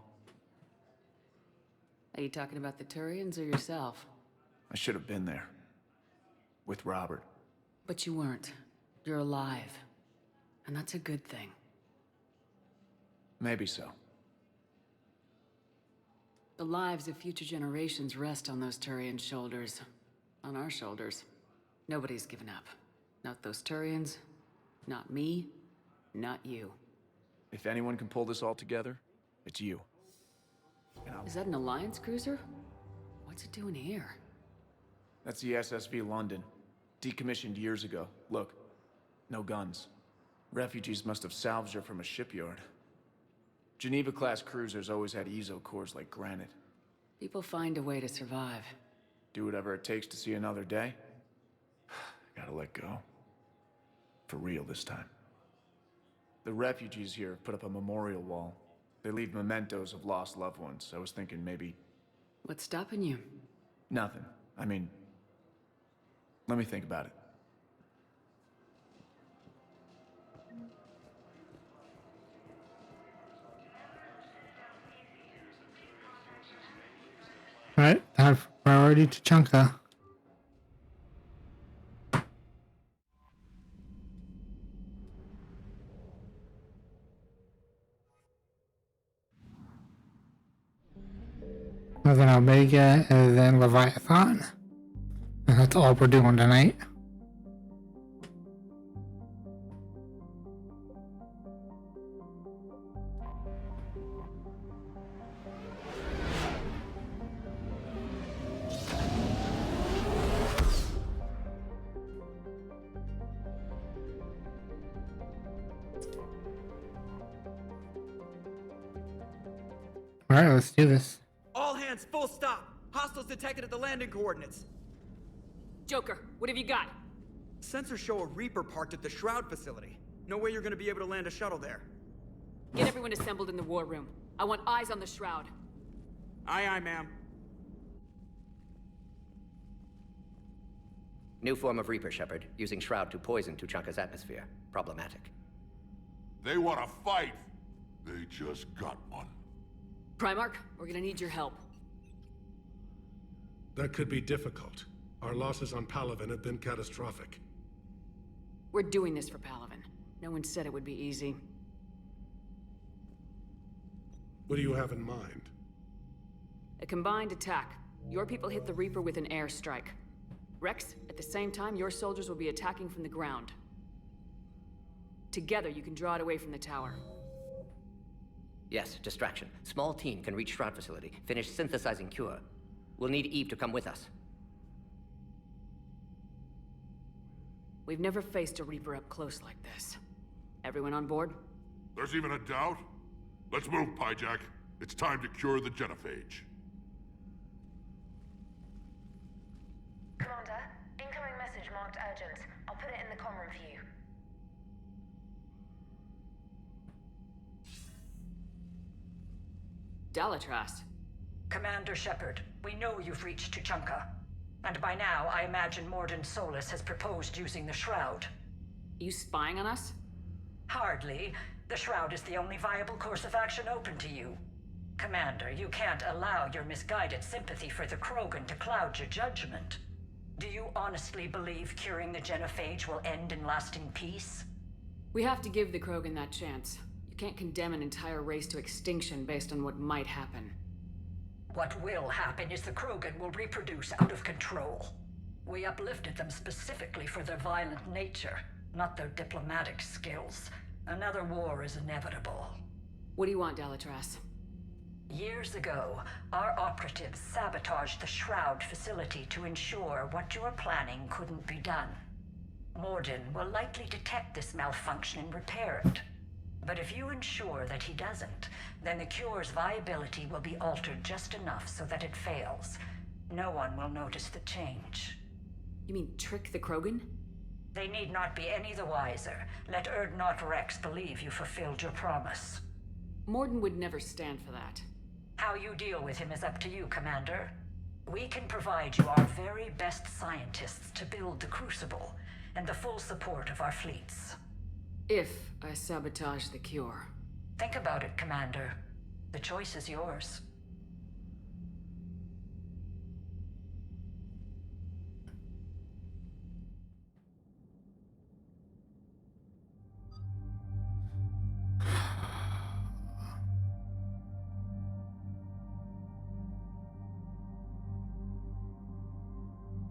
Are you talking about the Turians or yourself? I should have been there. With Robert. But you weren't. You're alive. And that's a good thing. Maybe so. The lives of future generations rest on those Turian shoulders. On our shoulders. Nobody's given up. Not those Turians, not me, not you. If anyone can pull this all together, it's you. Is that an Alliance cruiser? What's it doing here? That's the SSV London. Decommissioned years ago. Look, no guns. Refugees must have salvaged her from a shipyard. Geneva-class cruisers always had ezo cores like granite. People find a way to survive. Do whatever it takes to see another day. Gotta let go. For real this time. The refugees here put up a memorial wall. They leave mementos of lost loved ones. I was thinking maybe... What's stopping you? Nothing. I mean... Let me think about it. Alright, time for priority to Chunka. And then Omega, and then Leviathan. And that's all we're doing tonight. Alright, let's do this. All hands, full stop! Hostiles detected at the landing coordinates. Joker, what have you got? Sensors show a Reaper parked at the Shroud facility. No way you're gonna be able to land a shuttle there. Get everyone assembled in the war room. I want eyes on the Shroud. Aye, aye, ma'am. New form of Reaper, Shepard, using Shroud to poison Tuchanka's atmosphere. Problematic. They want to fight. They just got one. Primarch, we're gonna need your help. That could be difficult. Our losses on Palaven have been catastrophic. We're doing this for Palaven. No one said it would be easy. What do you have in mind? A combined attack. Your people hit the Reaper with an airstrike. Rex, at the same time, your soldiers will be attacking from the ground. Together, you can draw it away from the tower. Yes, distraction. Small team can reach Shroud facility, finish synthesizing cure. We'll need Eve to come with us. We've never faced a Reaper up close like this. Everyone on board? There's even a doubt? Let's move, Pyjack. It's time to cure the genophage. Commander, incoming message marked urgent. I'll put it in the comm room for you. Dalatras. Commander Shepard, we know you've reached Tuchanka. And by now, I imagine Morden Solus has proposed using the Shroud. You spying on us? Hardly. The Shroud is the only viable course of action open to you. Commander, you can't allow your misguided sympathy for the Krogan to cloud your judgment. Do you honestly believe curing the genophage will end in lasting peace? We have to give the Krogan that chance. You can't condemn an entire race to extinction based on what might happen. What will happen is the Krogan will reproduce out of control. We uplifted them specifically for their violent nature, not their diplomatic skills. Another war is inevitable. What do you want, Dalatras? Years ago, our operatives sabotaged the Shroud facility to ensure what you were planning couldn't be done. Morden will likely detect this malfunction and repair it. But if you ensure that he doesn't, then the cure's viability will be altered just enough so that it fails. No one will notice the change. You mean trick the Krogan? They need not be any the wiser. Let Urdnot Rex believe you fulfilled your promise. Morden would never stand for that. How you deal with him is up to you, Commander. We can provide you our very best scientists to build the Crucible, and the full support of our fleets. If I sabotage the cure. Think about it, Commander. The choice is yours.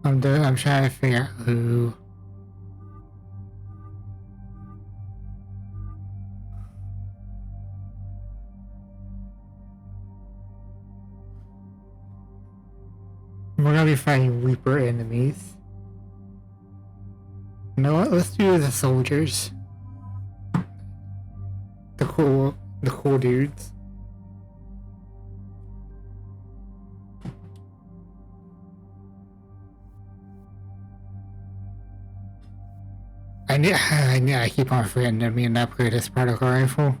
I'm trying to figure out who. We're gonna be fighting Reaper enemies. You know what? Let's do the soldiers. The cool dudes. I keep on forgetting to me and upgrade this particle rifle.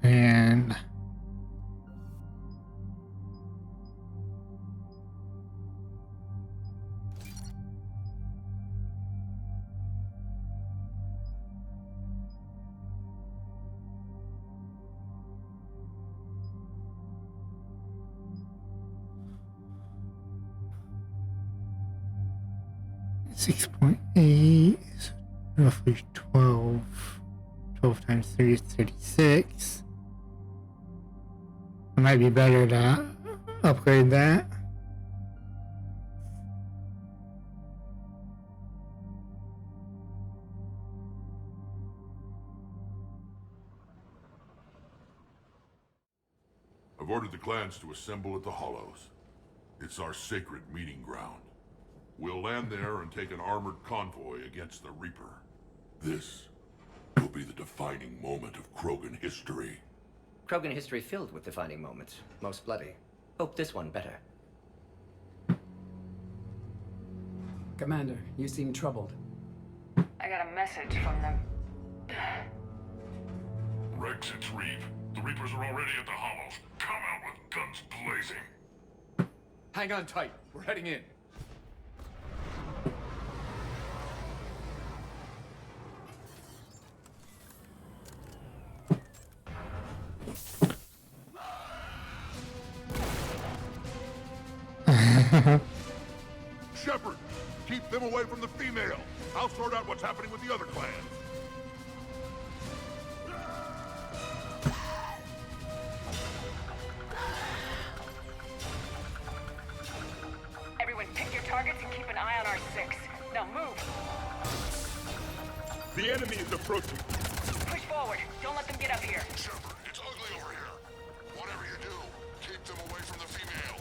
And .8, roughly 12 times 3 is 36. It might be better to upgrade that. I've ordered the clans to assemble at the Hollows. It's our sacred meeting ground. We'll land there and take an armored convoy against the Reaper. This will be the defining moment of Krogan history. Krogan history filled with defining moments, most bloody. Hope this one better. Commander, you seem troubled. I got a message from them. Rex, it's Reeve. The Reapers are already at the Hollows. Come out with guns blazing. Hang on tight. We're heading in. Shepard, keep them away from the female. I'll sort out what's happening with the other clans. Everyone pick your targets and keep an eye on our 6. Now move! The enemy is approaching. Push forward. Don't let them get up here. Shepard, it's ugly over here. Whatever you do, keep them away from the female.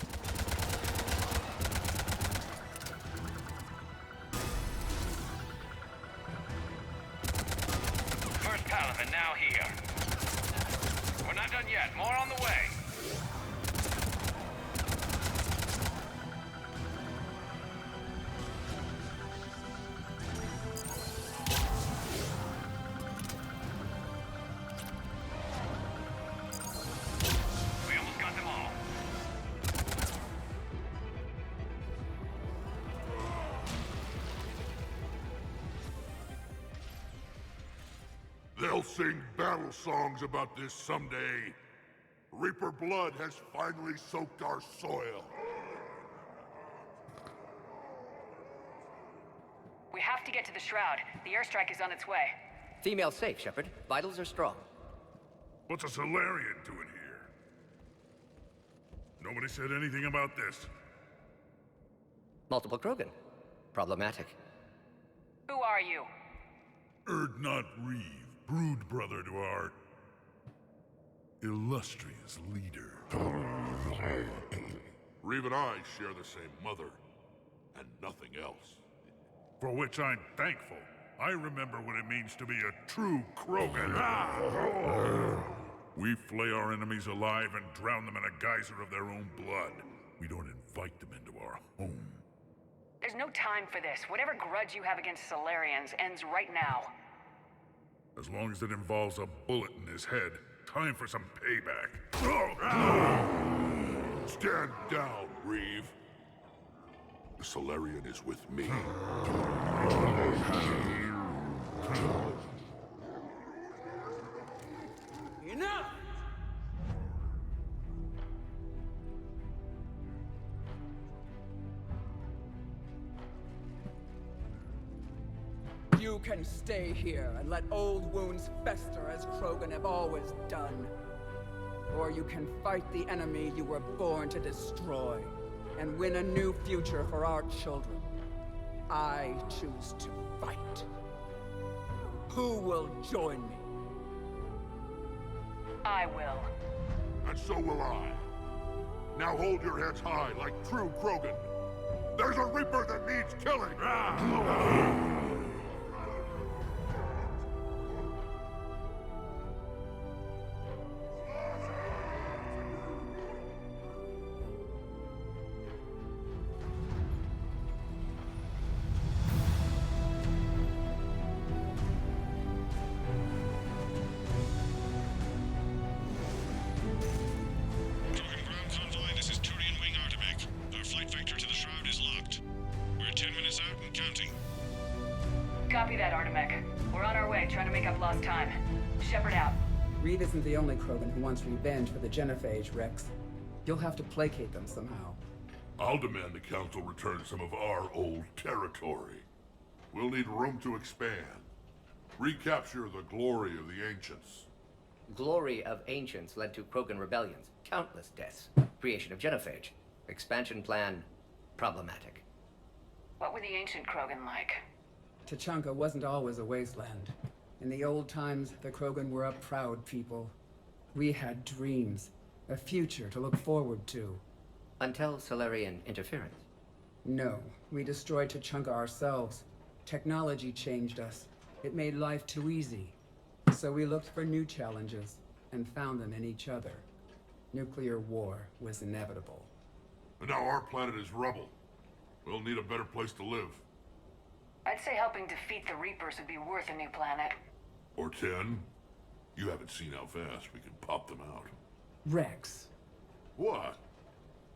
First Paladin now here. We're not done yet. More on the way. We almost got them all. They'll sing battle songs about this someday. Reaper blood has finally soaked our soil. We have to get to the Shroud. The airstrike is on its way. Female safe, Shepard. Vitals are strong. What's a Solarian doing here? Nobody said anything about this. Multiple Krogan. Problematic. Who are you? Erdnot Reeve, brood brother to our illustrious leader. Reeve and I share the same mother, and nothing else. For which I'm thankful. I remember what it means to be a true Krogan. We flay our enemies alive and drown them in a geyser of their own blood. We don't invite them into our home. There's no time for this. Whatever grudge you have against Solarians ends right now. As long as it involves a bullet in his head, time for some payback. Stand down, Reeve. The Solarian is with me. Enough! You can stay here and let old wounds fester as Krogan have always done. Or you can fight the enemy you were born to destroy and win a new future for our children. I choose to fight. Who will join me? I will. And so will I. Now hold your heads high like true Krogan. There's a Reaper that needs killing! Copy that, Artemech. We're on our way, trying to make up lost time. Shepard out. Reeve isn't the only Krogan who wants revenge for the Genophage, Rex. You'll have to placate them somehow. I'll demand the Council return some of our old territory. We'll need room to expand. Recapture the glory of the Ancients. Glory of Ancients led to Krogan rebellions, countless deaths, creation of Genophage. Expansion plan, problematic. What were the ancient Krogan like? Tachanka wasn't always a wasteland. In the old times, the Krogan were a proud people. We had dreams, a future to look forward to. Until Solarian interference. No, we destroyed Tachanka ourselves. Technology changed us. It made life too easy. So we looked for new challenges. and found them in each other. Nuclear war was inevitable. And now our planet is rubble. We'll need a better place to live. I'd say helping defeat the Reapers would be worth a new planet. Or 10. You haven't seen how fast we can pop them out. Rex. What?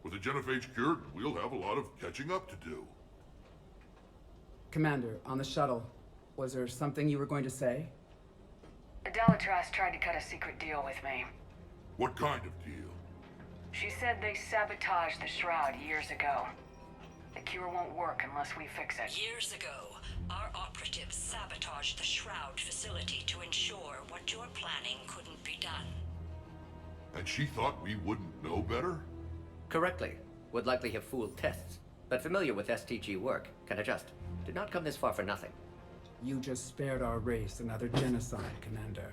With the genophage cured, we'll have a lot of catching up to do. Commander, on the shuttle, was there something you were going to say? Adelatrass tried to cut a secret deal with me. What kind of deal? She said they sabotaged the Shroud years ago. The cure won't work unless we fix it. Years ago, our operatives sabotaged the Shroud facility to ensure what you're planning couldn't be done. And she thought we wouldn't know better? Correctly. Would likely have fooled tests, but familiar with STG work, can adjust. Did not come this far for nothing. You just spared our race another genocide, Commander.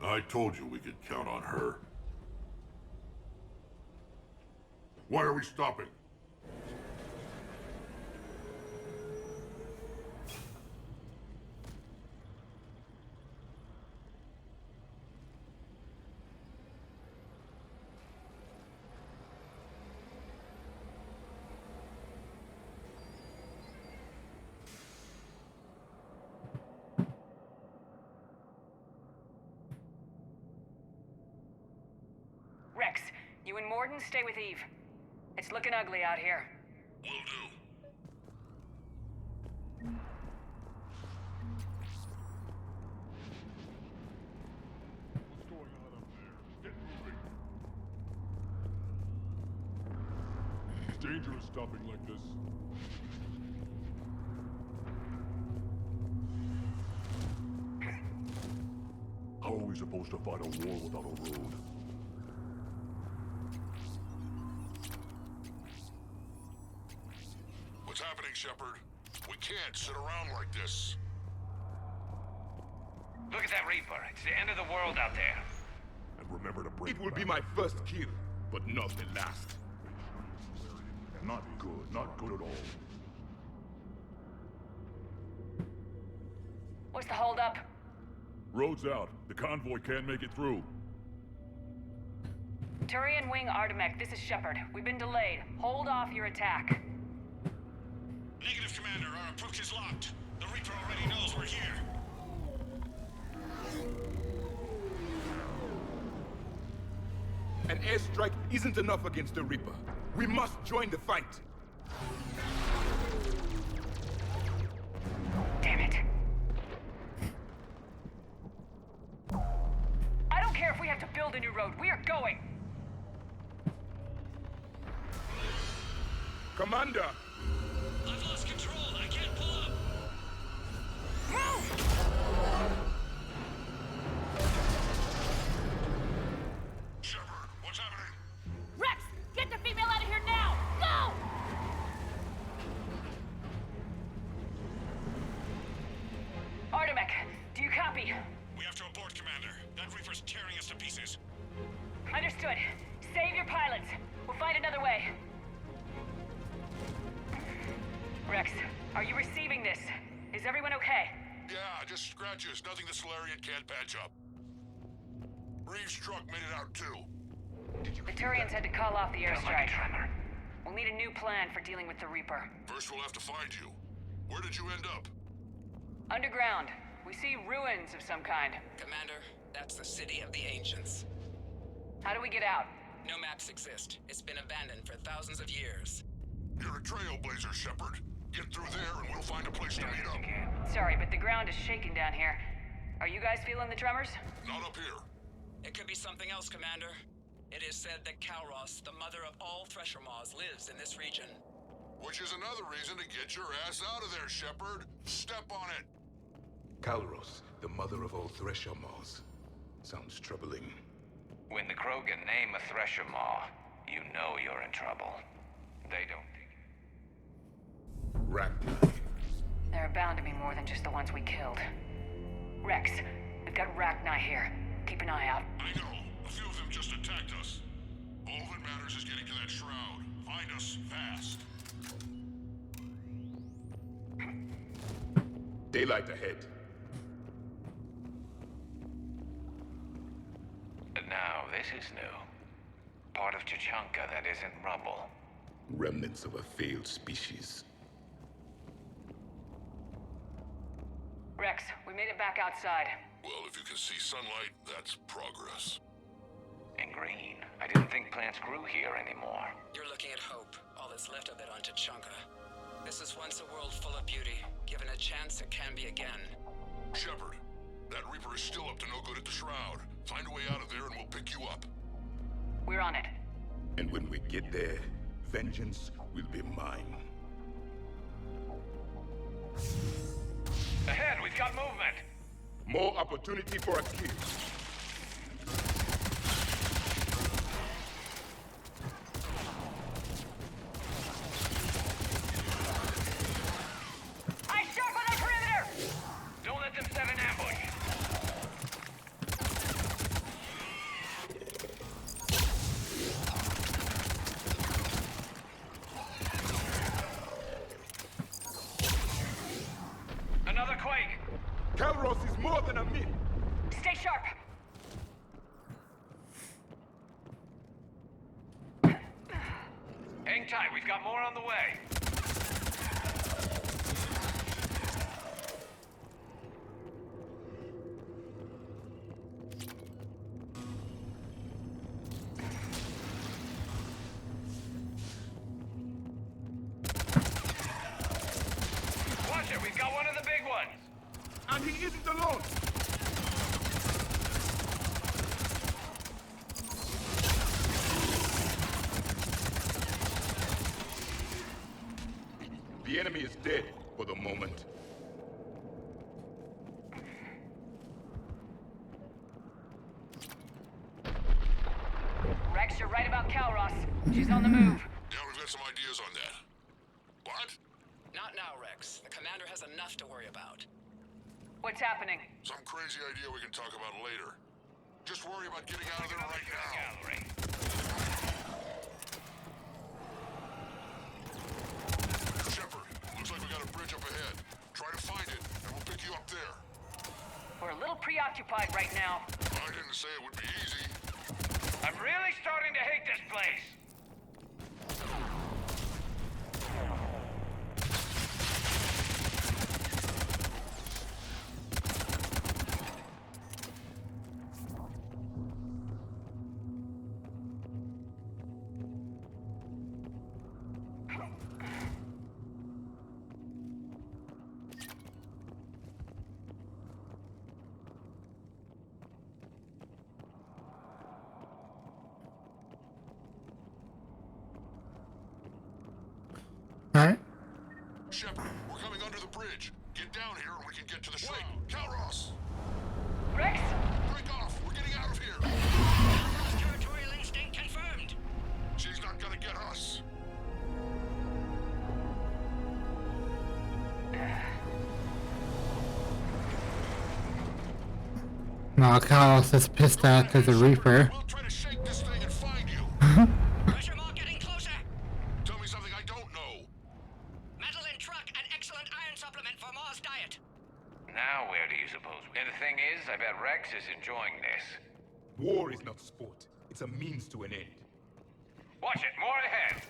I told you we could count on her. Why are we stopping? Rex, you and Morden stay with Eve. It's looking ugly out here. Will do. What's going on up there? Get moving. It's dangerous stopping like this. How are we supposed to fight a war without a road? What's happening, Shepard? We can't sit around like this. Look at that Reaper. It's the end of the world out there. And remember to bring It will be my first kill, but not the last. Not good. Not good at all. What's the holdup? Road's out. The convoy can't make it through. Turian Wing Artemek, this is Shepard. We've been delayed. Hold off your attack. Negative, Commander. Our approach is locked. The Reaper already knows we're here. An airstrike isn't enough against the Reaper. We must join the fight. Damn it. I don't care if we have to build a new road. We are going. Commander! I've lost control. I can't pull up. Move! Shepard, what's happening? Rex, get the female out of here now! Go! Artemek, do you copy? We have to abort, Commander. That Reaper's tearing us to pieces. Understood. Save your pilots. We'll find another way. Rex, are you receiving this? Is everyone okay? Yeah, just scratches. Nothing the Solarian can't patch up. Reeves' truck made it out too. The Turians had to call off the airstrike. We'll need a new plan for dealing with the Reaper. First we'll have to find you. Where did you end up? Underground. We see ruins of some kind. Commander, that's the City of the Ancients. How do we get out? No maps exist. It's been abandoned for thousands of years. You're a trailblazer, Shepard. Get through there and we'll find a place to meet up. Sorry, but the ground is shaking down here. Are you guys feeling the tremors? Not up here. It could be something else, Commander. It is said that Kalros, the mother of all Thresher Maws, lives in this region. Which is another reason to get your ass out of there, Shepard. Step on it. Kalros, the mother of all Thresher Maws. Sounds troubling. When the Krogan name a Thresher Maw, you know you're in trouble. They don't think. Ragnar. There are bound to be more than just the ones we killed. Rex, we've got Rachni here. Keep an eye out. I know. A few of them just attacked us. All that matters is getting to that shroud. Find us fast. Daylight ahead. Now, this is new. Part of Tuchanka that isn't rubble. Remnants of a failed species. Rex, we made it back outside. Well, if you can see sunlight, that's progress. And green. I didn't think plants grew here anymore. You're looking at hope, all that's left of it on Tuchanka. This is once a world full of beauty. Given a chance, it can be again. Shepard, that Reaper is still up to no good at the Shroud. Find a way out of there and we'll pick you up. We're on it. And when we get there, vengeance will be mine. Ahead, we've got movement. More opportunity for a kill. I sharpen the perimeter! Don't let them set an ambush. Another quake. Calros is more than a myth. Stay sharp! Hang tight, we've got more on the way. Watch it, we've got one of the big ones. And he isn't alone. The enemy is dead for the moment. Rex, you're right about Calros. She's on the move. Yeah, we've got some ideas on that. What? Not now, Rex. The commander has enough to worry about. What's happening? Some crazy idea we can talk about later. Just worry about getting out of there right now. Shepard, looks like we got a bridge up ahead. Try to find it, and we'll pick you up there. We're a little preoccupied right now. I didn't say it would be easy. I'm really starting to hate this place. Alright. Shepard, we're coming under the bridge. Get down here and we can get to the ship. Wait, Calros! Rex? Break off! We're getting out of here! Territorial instinct confirmed. She's not gonna get us. No, Carlos is pissed out as a Reaper. We'll try to shake this thing and find you. Pressure mark getting closer. Tell me something I don't know. Metal in truck and excellent iron supplement for Mars diet. Now where do you suppose? And the thing is, I bet Rex is enjoying this. War is not sport. It's a means to an end. Watch it, more ahead.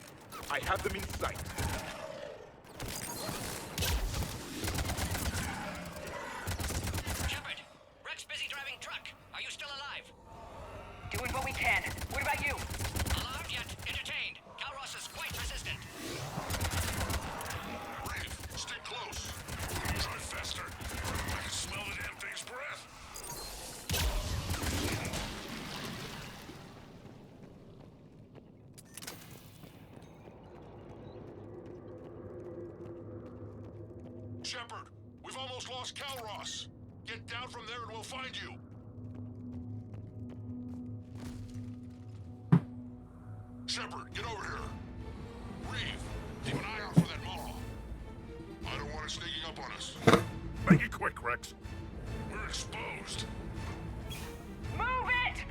I have them in sight. Shepard, Rex busy driving truck. Are you still alive? Doing what we can. What about you? Alarmed yet? Entertained. Calros is quite resistant. Reeve, stick close. Try faster. I can smell the damn thing's breath. Shepard, we've almost lost Calros. Get down from there and we'll find you. Shepard, get over here. Reeve, keep an eye out for that Maw. I don't want it sneaking up on us. Make it quick, Rex. We're exposed. Move it!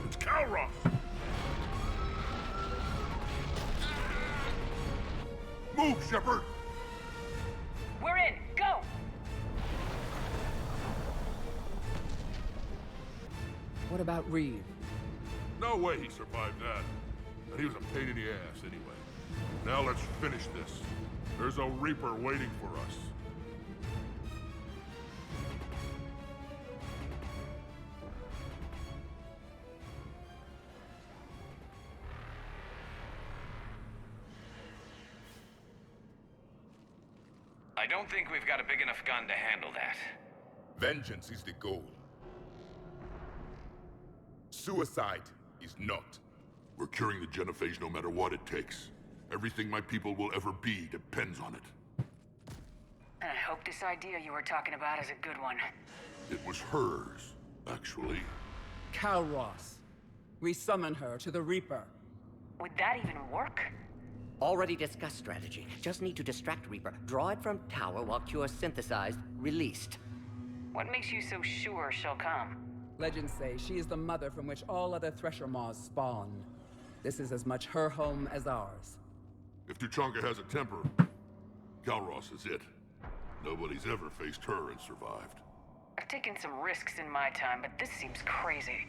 It's Calros. Move, Shepard. We're in. Go! What about Reeve? No way he survived that. And he was a pain in the ass anyway. Now let's finish this. There's a Reaper waiting for us. I don't think we've got a big enough gun to handle that. Vengeance is the goal. Suicide is not. We're curing the genophage no matter what it takes. Everything my people will ever be depends on it. And I hope this idea you were talking about is a good one. It was hers, actually. Calros. We summon her to the Reaper. Would that even work? Already discussed strategy. Just need to distract Reaper. Draw it from tower while Cure synthesized, released. What makes you so sure she'll come? Legends say she is the mother from which all other Thresher Maws spawn. This is as much her home as ours. If Tuchanka has a temper, Calros is it. Nobody's ever faced her and survived. I've taken some risks in my time, but this seems crazy.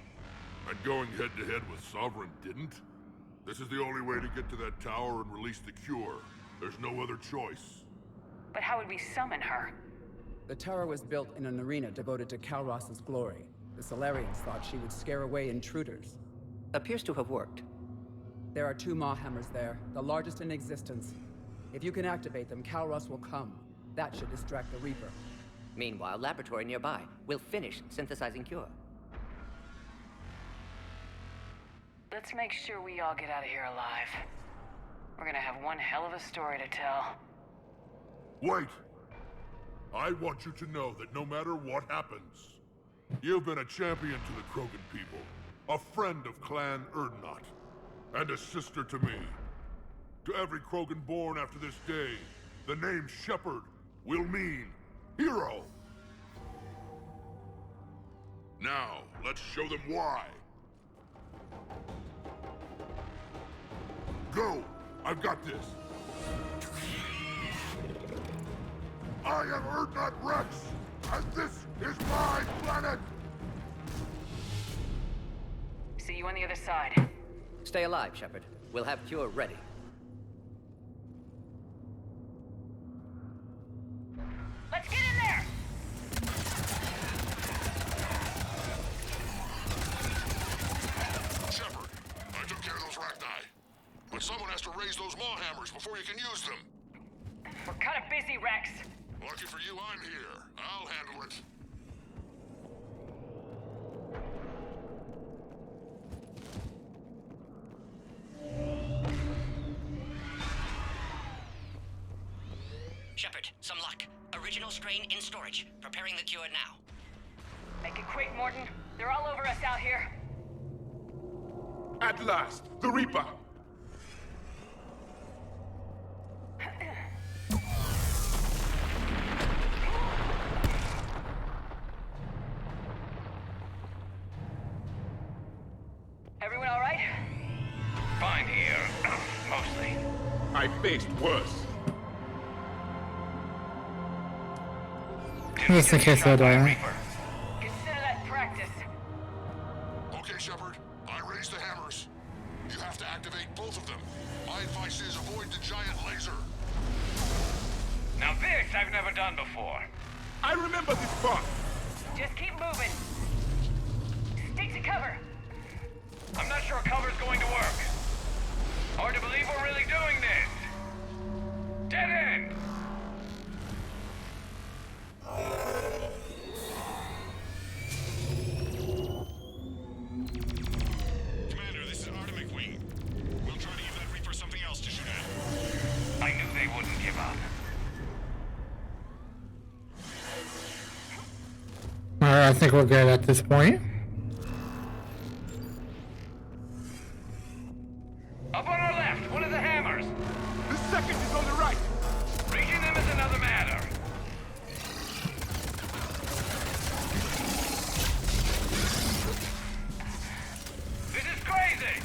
And going head-to-head with Sovereign didn't? This is the only way to get to that tower and release the cure. There's no other choice. But how would we summon her? The tower was built in an arena devoted to Calros' glory. The Solarians thought she would scare away intruders. Appears to have worked. There are 2 Maw hammers there, the largest in existence. If you can activate them, Calros will come. That should distract the Reaper. Meanwhile, laboratory nearby. We'll finish synthesizing Cure. Let's make sure we all get out of here alive. We're gonna have one hell of a story to tell. Wait! I want you to know that no matter what happens, you've been a champion to the Krogan people, a friend of Clan Erdnot, and a sister to me. To every Krogan born after this day, the name Shepard will mean hero. Now, let's show them why. Go! I've got this! I am Erdnot Rex, and this is my planet! See you on the other side. Stay alive, Shepard. We'll have Cure ready. Let's get in there! Shepard, I took care of those Rachni. But someone has to raise those Maw hammers before you can use them. We're kind of busy, Rex. Lucky for you, I'm here. I'll handle it. Shepard, some luck. Original strain in storage. Preparing the cure now. Make it quick, Morton. They're all over us out here. At last, the Reaper! Everyone all right? Fine here. Mostly. I faced worse. Just in case I die. Consider that practice. Okay, Shepard. I raised the hammers. You have to activate both of them. My advice is avoid the giant laser. Now this I've never done before. I remember this part. Just keep moving. Stick to cover. I'm not sure cover's going to work. Hard to believe we're really doing this. Dead end! Commander, this is Artemis Wing. We'll try to give that Reaper something else to shoot at. I knew they wouldn't give up. I think we're good at this point. Up on our left, one of the hammers. The second is on the right. Reaching them is another matter. This is crazy!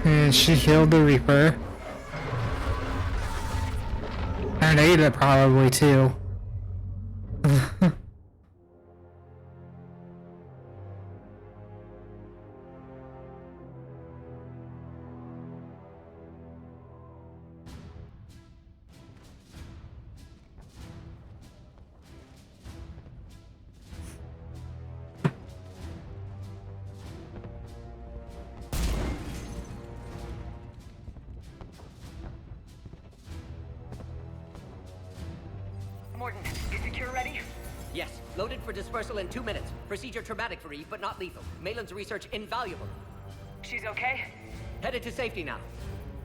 And she killed the Reaper. And Ada probably too. Morton, is the cure ready? Yes, loaded for dispersal in 2 minutes. Procedure traumatic for Eve, but not lethal. Malin's research invaluable. She's okay? Headed to safety now.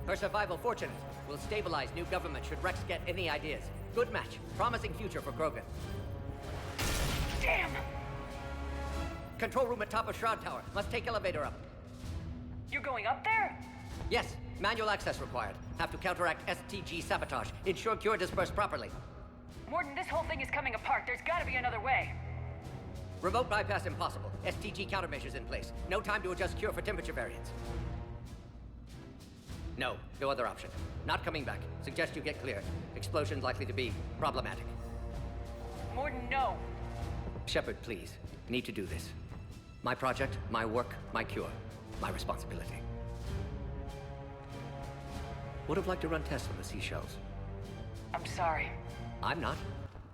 Her survival fortunate. Will stabilize new government should Rex get any ideas. Good match. Promising future for Krogan. Damn! Control room at top of Shroud Tower. Must take elevator up. You're going up there? Yes, manual access required. Have to counteract STG sabotage. Ensure cure dispersed properly. Morton, this whole thing is coming apart. There's gotta be another way. Remote bypass impossible. STG countermeasures in place. No time to adjust cure for temperature variance. No other option. Not coming back. Suggest you get clear. Explosion's likely to be problematic. Morton, no. Shepard, please. Need to do this. My project, my work, my cure. My responsibility. Would have liked to run tests on the seashells. I'm sorry. I'm not.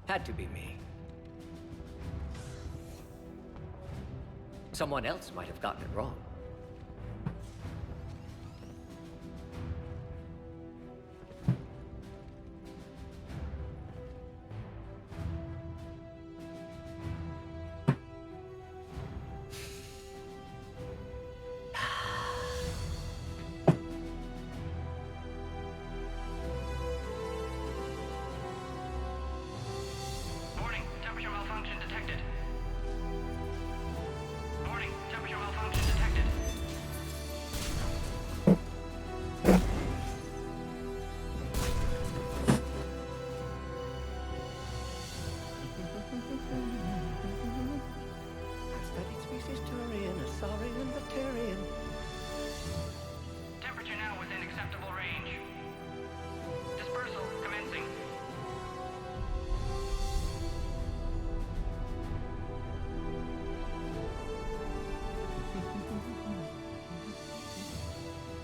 Had to be me. Someone else might have gotten it wrong. Warning, temperature malfunction detected. Warning, temperature malfunction detected. Studied species Turian, a saurian, bacterian. Temperature now within acceptable range. Dispersal commencing.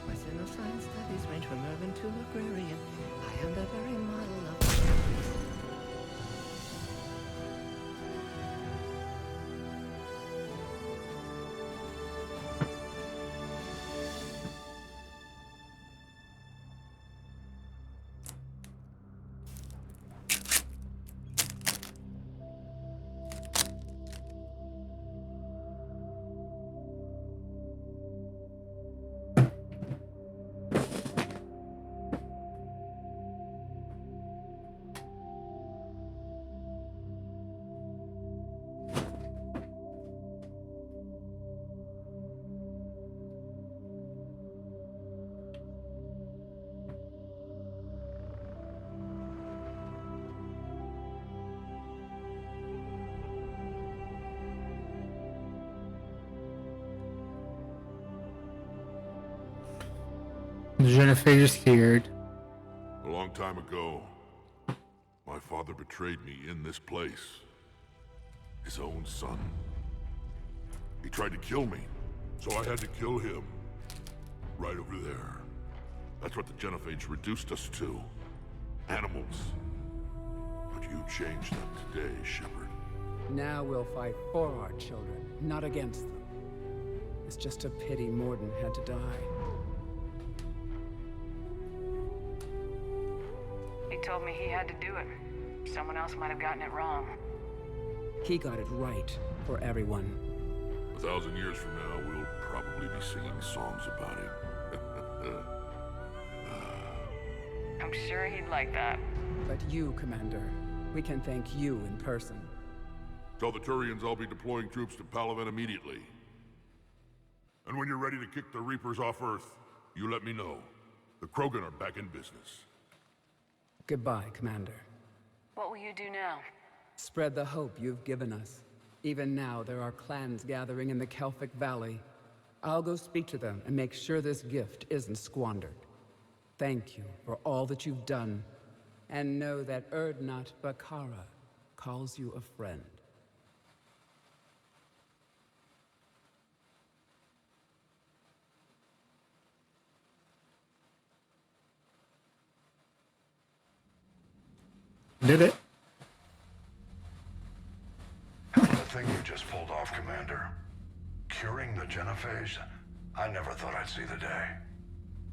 My science studies range from urban to agrarian. I am the very model of... Jennifer is scared. A long time ago, my father betrayed me in this place. His own son. He tried to kill me, so I had to kill him. Right over there. That's what the Genophage reduced us to. Animals. But you changed them today, Shepard. Now we'll fight for our children, not against them. It's just a pity Morden had to die. He told me he had to do it. Someone else might have gotten it wrong. He got it right for everyone. 1,000 years from now, we'll probably be singing songs about him. I'm sure he'd like that. But you, Commander, we can thank you in person. Tell the Turians I'll be deploying troops to Palaven immediately. And when you're ready to kick the Reapers off Earth, you let me know. The Krogan are back in business. Goodbye, Commander. What will you do now? Spread the hope you've given us. Even now, there are clans gathering in the Kelphic Valley. I'll go speak to them and make sure this gift isn't squandered. Thank you for all that you've done, and know that Erdnot Bakara calls you a friend. Did it? Hell of a thing you just pulled off, Commander. Curing the genophage? I never thought I'd see the day.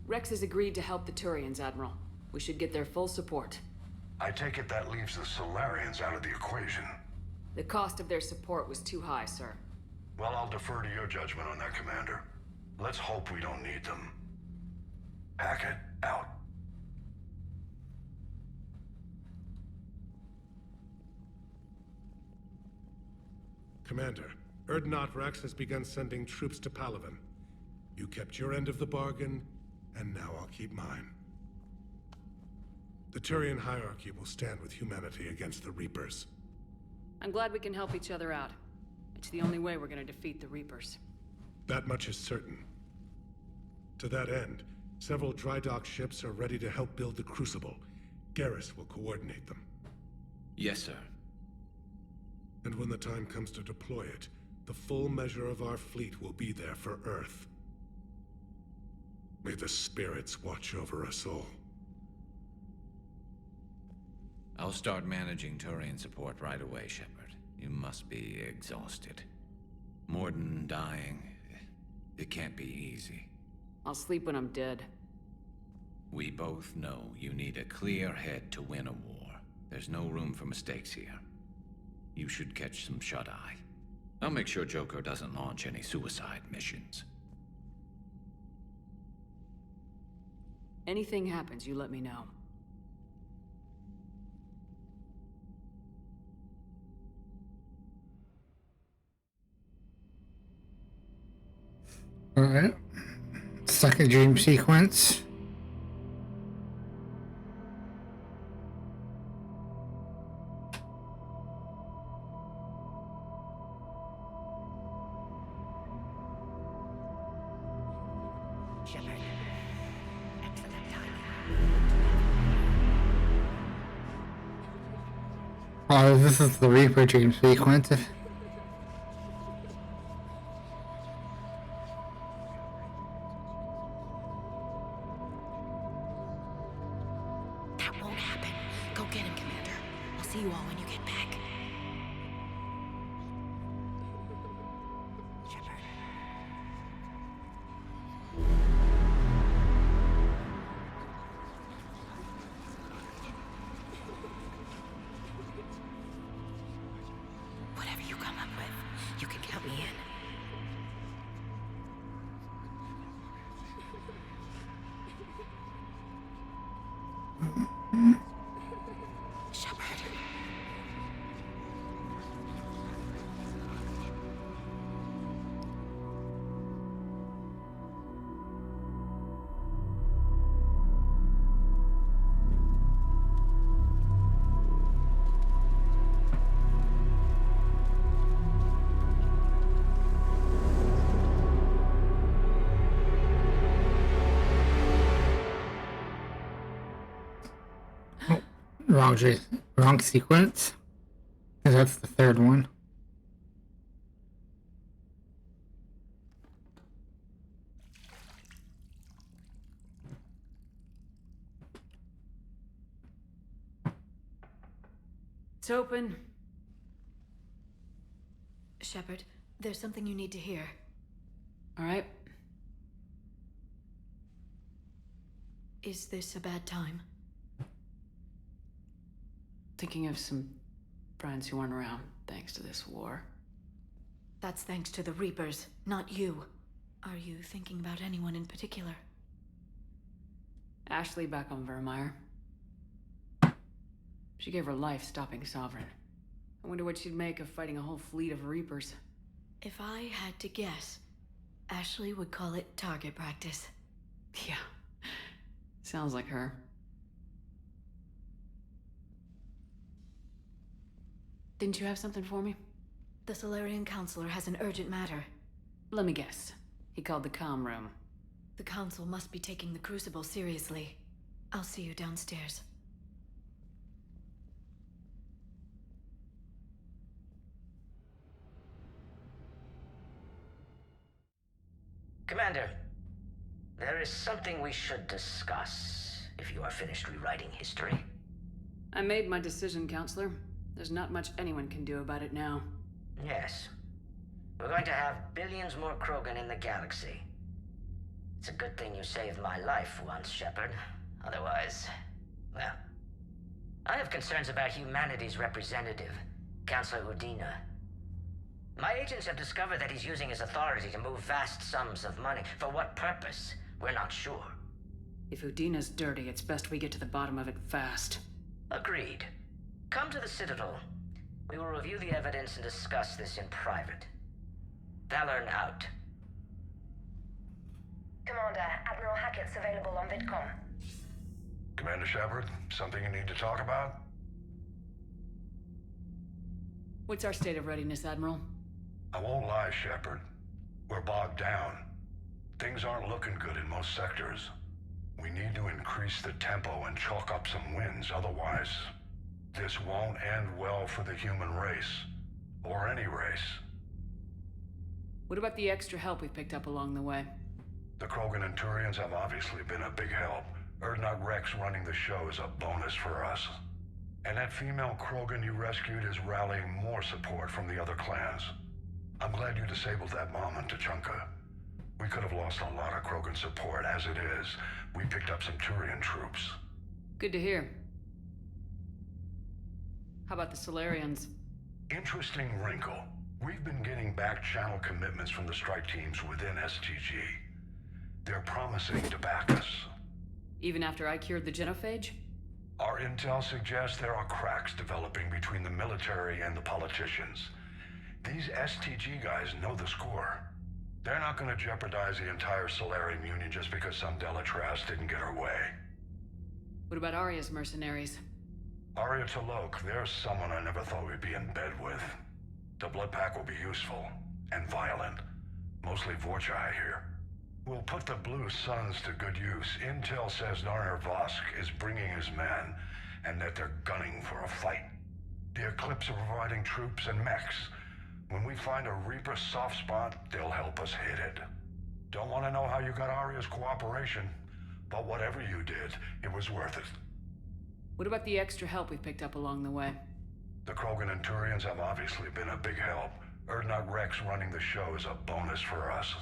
Rex has agreed to help the Turians, Admiral. We should get their full support. I take it that leaves the Solarians out of the equation. The cost of their support was too high, sir. Well, I'll defer to your judgment on that, Commander. Let's hope we don't need them. Hackett, out. Commander, Erdnot Rex has begun sending troops to Palaven. You kept your end of the bargain, and now I'll keep mine. The Turian hierarchy will stand with humanity against the Reapers. I'm glad we can help each other out. It's the only way we're gonna defeat the Reapers. That much is certain. To that end, several dry dock ships are ready to help build the Crucible. Garrus will coordinate them. Yes, sir. And when the time comes to deploy it, the full measure of our fleet will be there for Earth. May the spirits watch over us all. I'll start managing Turian support right away, Shepard. You must be exhausted. Morden dying, it can't be easy. I'll sleep when I'm dead. We both know you need a clear head to win a war. There's no room for mistakes here. You should catch some shut-eye. I'll make sure Joker doesn't launch any suicide missions. Anything happens, you let me know. Alright. Second dream sequence. Oh, this is the Reaper dream sequence. That won't happen. Go get him, Commander. I'll see you all when you get back. Whatever you come up with, you can count me in. Shepard. Wrong sequence. 'Cause that's the third one. It's open. Shepard, there's something you need to hear. All right. Is this a bad time? Thinking of some friends who aren't around thanks to this war. That's thanks to the Reapers, not you. Are you thinking about anyone in particular? Ashley back on Vermeer. She gave her life stopping Sovereign. I wonder what she'd make of fighting a whole fleet of Reapers. If I had to guess, Ashley would call it target practice. Yeah. Sounds like her. Didn't you have something for me? The Solarian Counselor has an urgent matter. Let me guess. He called the comm room. The Council must be taking the Crucible seriously. I'll see you downstairs. Commander, there is something we should discuss, if you are finished rewriting history. I made my decision, Counselor. There's not much anyone can do about it now. Yes. We're going to have billions more Krogan in the galaxy. It's a good thing you saved my life once, Shepard. Otherwise, well... I have concerns about humanity's representative, Counselor Udina. My agents have discovered that he's using his authority to move vast sums of money. For what purpose? We're not sure. If Udina's dirty, it's best we get to the bottom of it fast. Agreed. Come to the Citadel. We will review the evidence and discuss this in private. Valorn out. Commander, Admiral Hackett's available on VidCom. Commander Shepard, something you need to talk about? What's our state of readiness, Admiral? I won't lie, Shepard. We're bogged down. Things aren't looking good in most sectors. We need to increase the tempo and chalk up some wins, otherwise... this won't end well for the human race. Or any race. What about the extra help we picked up along the way? The Krogan and Turians have obviously been a big help. Urdnot Rex running the show is a bonus for us. And that female Krogan you rescued is rallying more support from the other clans. I'm glad you disabled that mom in Tuchanka. We could have lost a lot of Krogan support. As it is, we picked up some Turian troops. Good to hear. How about the Solarians? Interesting wrinkle. We've been getting back-channel commitments from the strike teams within STG. They're promising to back us. Even after I cured the genophage? Our intel suggests there are cracks developing between the military and the politicians. These STG guys know the score. They're not going to jeopardize the entire Solarian Union just because some Delatras didn't get her way. What about Arya's mercenaries? Arya T'Loak, there's someone I never thought we'd be in bed with. The Blood Pack will be useful, and violent. Mostly Vorcha, I hear. We'll put the Blue Suns to good use. Intel says Narner Vosk is bringing his men, and that they're gunning for a fight. The Eclipse are providing troops and mechs. When we find a Reaper soft spot, they'll help us hit it. Don't want to know how you got Arya's cooperation, but whatever you did, it was worth it. What about the extra help we picked up along the way? The Krogan and Turians have obviously been a big help. Urdnot Rex running the show is a bonus for us.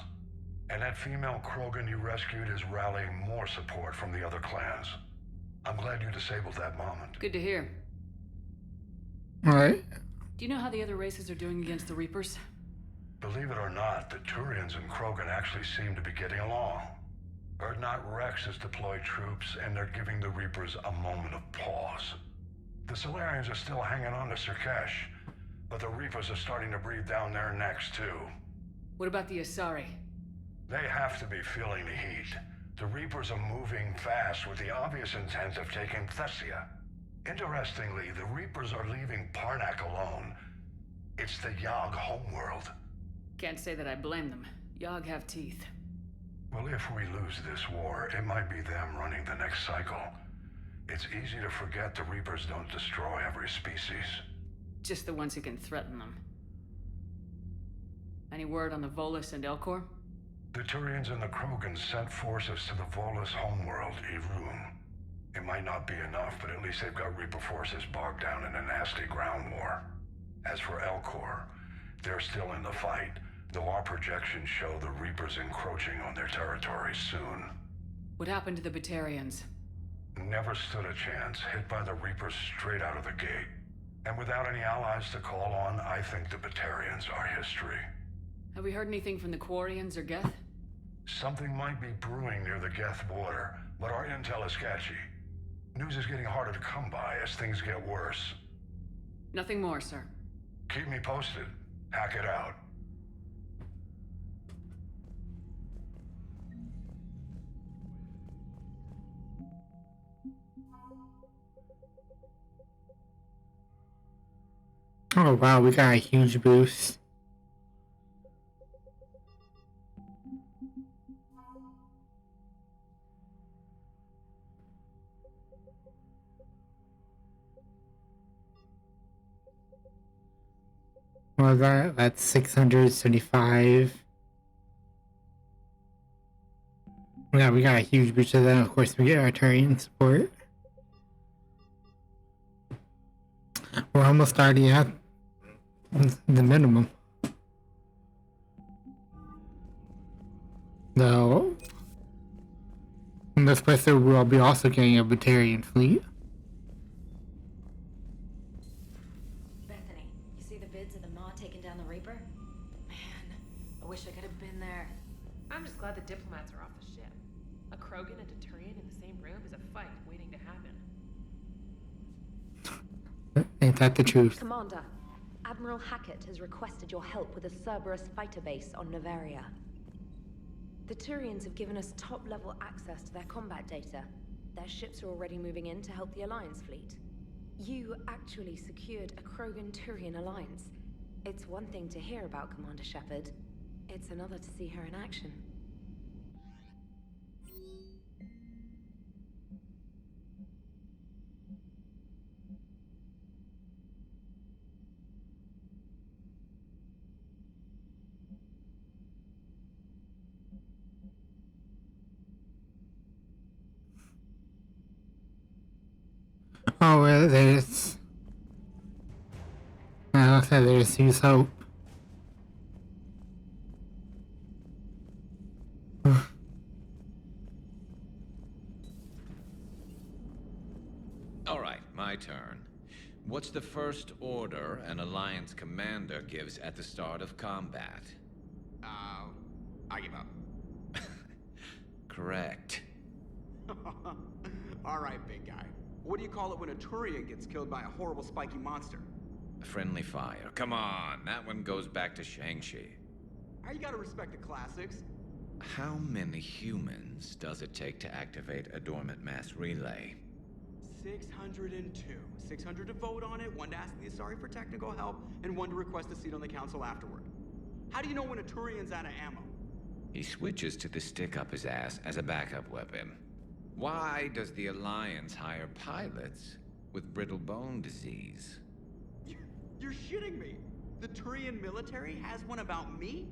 And that female Krogan you rescued is rallying more support from the other clans. I'm glad you disabled that moment. Good to hear. Alright. Do you know how the other races are doing against the Reapers? Believe it or not, the Turians and Krogan actually seem to be getting along. Urdnot Rex has deployed troops, and they're giving the Reapers a moment of pause. The Solarians are still hanging on to Sirkesh, but the Reapers are starting to breathe down their necks too. What about the Asari? They have to be feeling the heat. The Reapers are moving fast with the obvious intent of taking Thessia. Interestingly, the Reapers are leaving Parnak alone. It's the Yogg homeworld. Can't say that I blame them. Yogg have teeth. Well, if we lose this war, it might be them running the next cycle. It's easy to forget the Reapers don't destroy every species. Just the ones who can threaten them. Any word on the Volus and Elcor? The Turians and the Krogan sent forces to the Volus homeworld, Irun. It might not be enough, but at least they've got Reaper forces bogged down in a nasty ground war. As for Elcor, they're still in the fight, though our projections show the Reapers encroaching on their territory soon. What happened to the Batarians? Never stood a chance, hit by the Reapers straight out of the gate. And without any allies to call on, I think the Batarians are history. Have we heard anything from the Quarians or Geth? Something might be brewing near the Geth border, but our intel is sketchy. News is getting harder to come by as things get worse. Nothing more, sir. Keep me posted. Hack it out. Oh wow, we got a huge boost. Well, that's 675. Yeah, we got a huge boost of that. Of course, we get Arturian support. We're almost already at the minimum. Though, in this place, we'll be also getting a Batarian fleet. Bethany, you see the vids of the Maw taking down the Reaper? Man, I wish I could have been there. I'm just glad the diplomats are off the ship. A Krogan and a Turian in the same room is a fight waiting to happen. Ain't that the truth? Commander, Admiral Hackett has requested your help with a Cerberus fighter base on Novaria. The Turians have given us top-level access to their combat data. Their ships are already moving in to help the Alliance fleet. You actually secured a Krogan-Turian alliance. It's one thing to hear about, Commander Shepard. It's another to see her in action. Oh, well, there's... I looks like there's Use Hope. Alright, my turn. What's the first order an Alliance commander gives at the start of combat? I give up. Correct. Alright, big guy. What do you call it when a Turian gets killed by a horrible spiky monster? Friendly fire. Come on, that one goes back to Shang-Chi. You gotta respect the classics. How many humans does it take to activate a dormant mass relay? 602. 600 to vote on it, 1 to ask the Asari for technical help, and 1 to request a seat on the council afterward. How do you know when a Turian's out of ammo? He switches to the stick up his ass as a backup weapon. Why does the Alliance hire pilots with brittle bone disease? You're shitting me! The Turian military has one about me?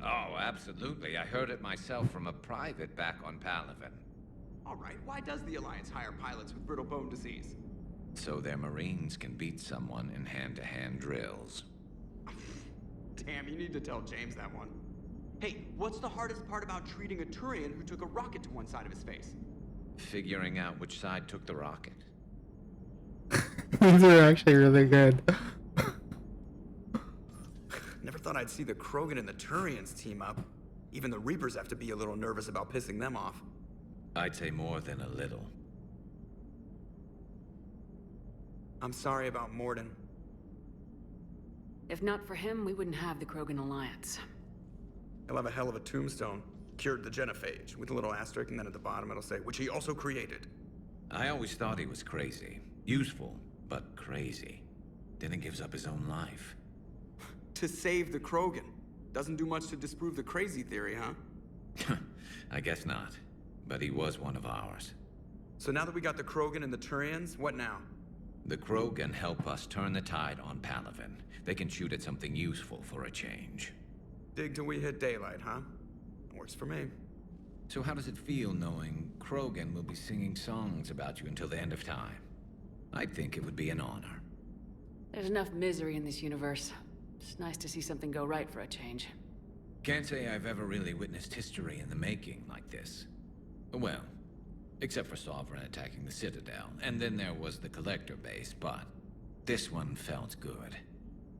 Oh, absolutely. I heard it myself from a private back on Palaven. Alright, why does the Alliance hire pilots with brittle bone disease? So their Marines can beat someone in hand-to-hand drills. Damn, you need to tell James that one. Hey, what's the hardest part about treating a Turian who took a rocket to one side of his face? Figuring out which side took the rocket. These are actually really good. Never thought I'd see the Krogan and the Turians team up. Even the Reapers have to be a little nervous about pissing them off. I'd say more than a little. I'm sorry about Morden. If not for him, we wouldn't have the Krogan Alliance. He'll have a hell of a tombstone. Cured the genophage, with a little asterisk, and then at the bottom it'll say, which he also created. I always thought he was crazy. Useful, but crazy. Then he gives up his own life. To save the Krogan. Doesn't do much to disprove the crazy theory, huh? I guess not. But he was one of ours. So now that we got the Krogan and the Turians, what now? The Krogan help us turn the tide on Palaven. They can shoot at something useful for a change. Dig till we hit daylight, huh? Works for me. So how does it feel knowing Krogan will be singing songs about you until the end of time? I'd think it would be an honor. There's enough misery in this universe. It's nice to see something go right for a change. Can't say I've ever really witnessed history in the making like this. Well, except for Sovereign attacking the Citadel, and then there was the Collector base, but this one felt good.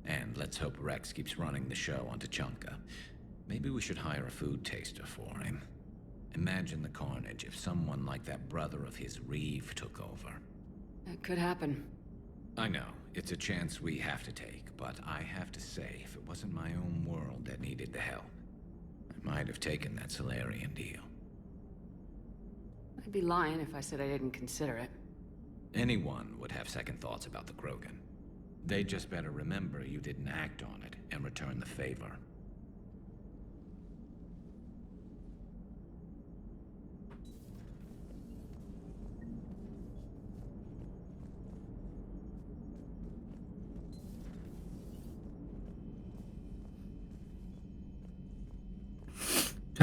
And let's hope Rex keeps running the show on Tuchanka. Maybe we should hire a food taster for him. Imagine the carnage if someone like that brother of his, Reeve, took over. It could happen. I know, it's a chance we have to take, but I have to say, if it wasn't my own world that needed the help, I might have taken that Solarian deal. I'd be lying if I said I didn't consider it. Anyone would have second thoughts about the Krogan. They just better remember you didn't act on it and return the favor.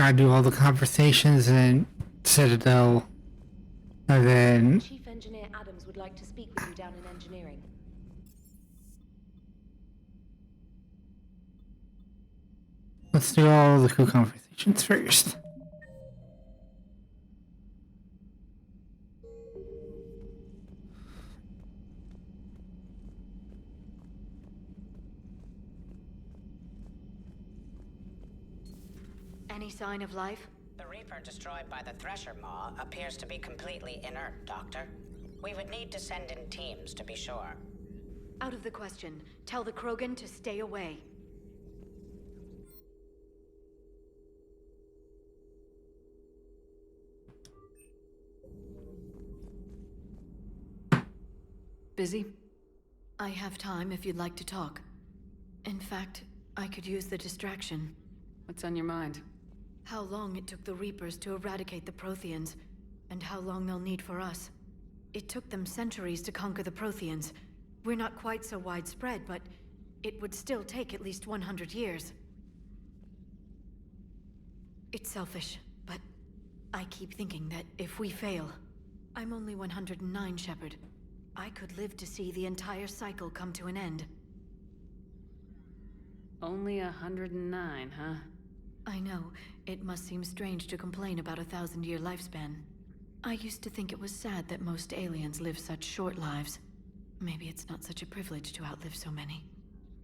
gotta do all the conversations in Citadel, and then Chief Engineer Adams would like to speak with you down in engineering. let's do all the crew conversations first. Any sign of life? The Reaper destroyed by the Thresher Maw appears to be completely inert, Doctor. We would need to send in teams to be sure. Out of the question. Tell the Krogan to stay away. Busy? I have time if you'd like to talk. In fact, I could use the distraction. What's on your mind? How long it took the Reapers to eradicate the Protheans, and how long they'll need for us. It took them centuries to conquer the Protheans. We're not quite so widespread, but it would still take at least 100 years. It's selfish, but I keep thinking that if we fail... I'm only 109, Shepard. I could live to see the entire cycle come to an end. Only 109, huh? I know. It must seem strange to complain about a 1,000-year lifespan. I used to think it was sad that most aliens live such short lives. Maybe it's not such a privilege to outlive so many.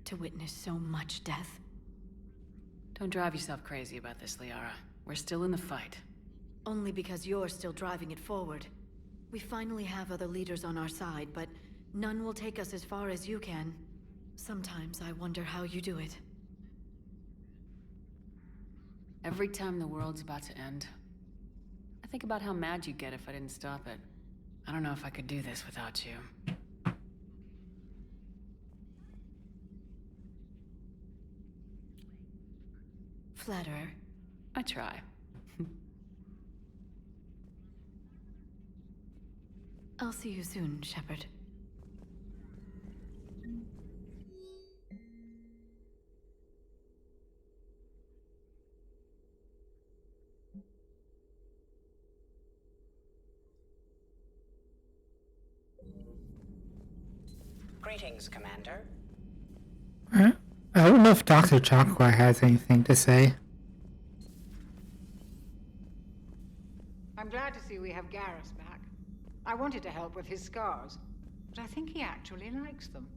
To witness so much death. Don't drive yourself crazy about this, Liara. We're still in the fight. Only because you're still driving it forward. We finally have other leaders on our side, but none will take us as far as you can. Sometimes I wonder how you do it. Every time the world's about to end, I think about how mad you'd get if I didn't stop it. I don't know if I could do this without you. Flatterer. I try. I'll see you soon, Shepard. Greetings, Commander. I don't know if Dr. Chakwa has anything to say. I'm glad to see we have Garrus back. I wanted to help with his scars, but I think he actually likes them.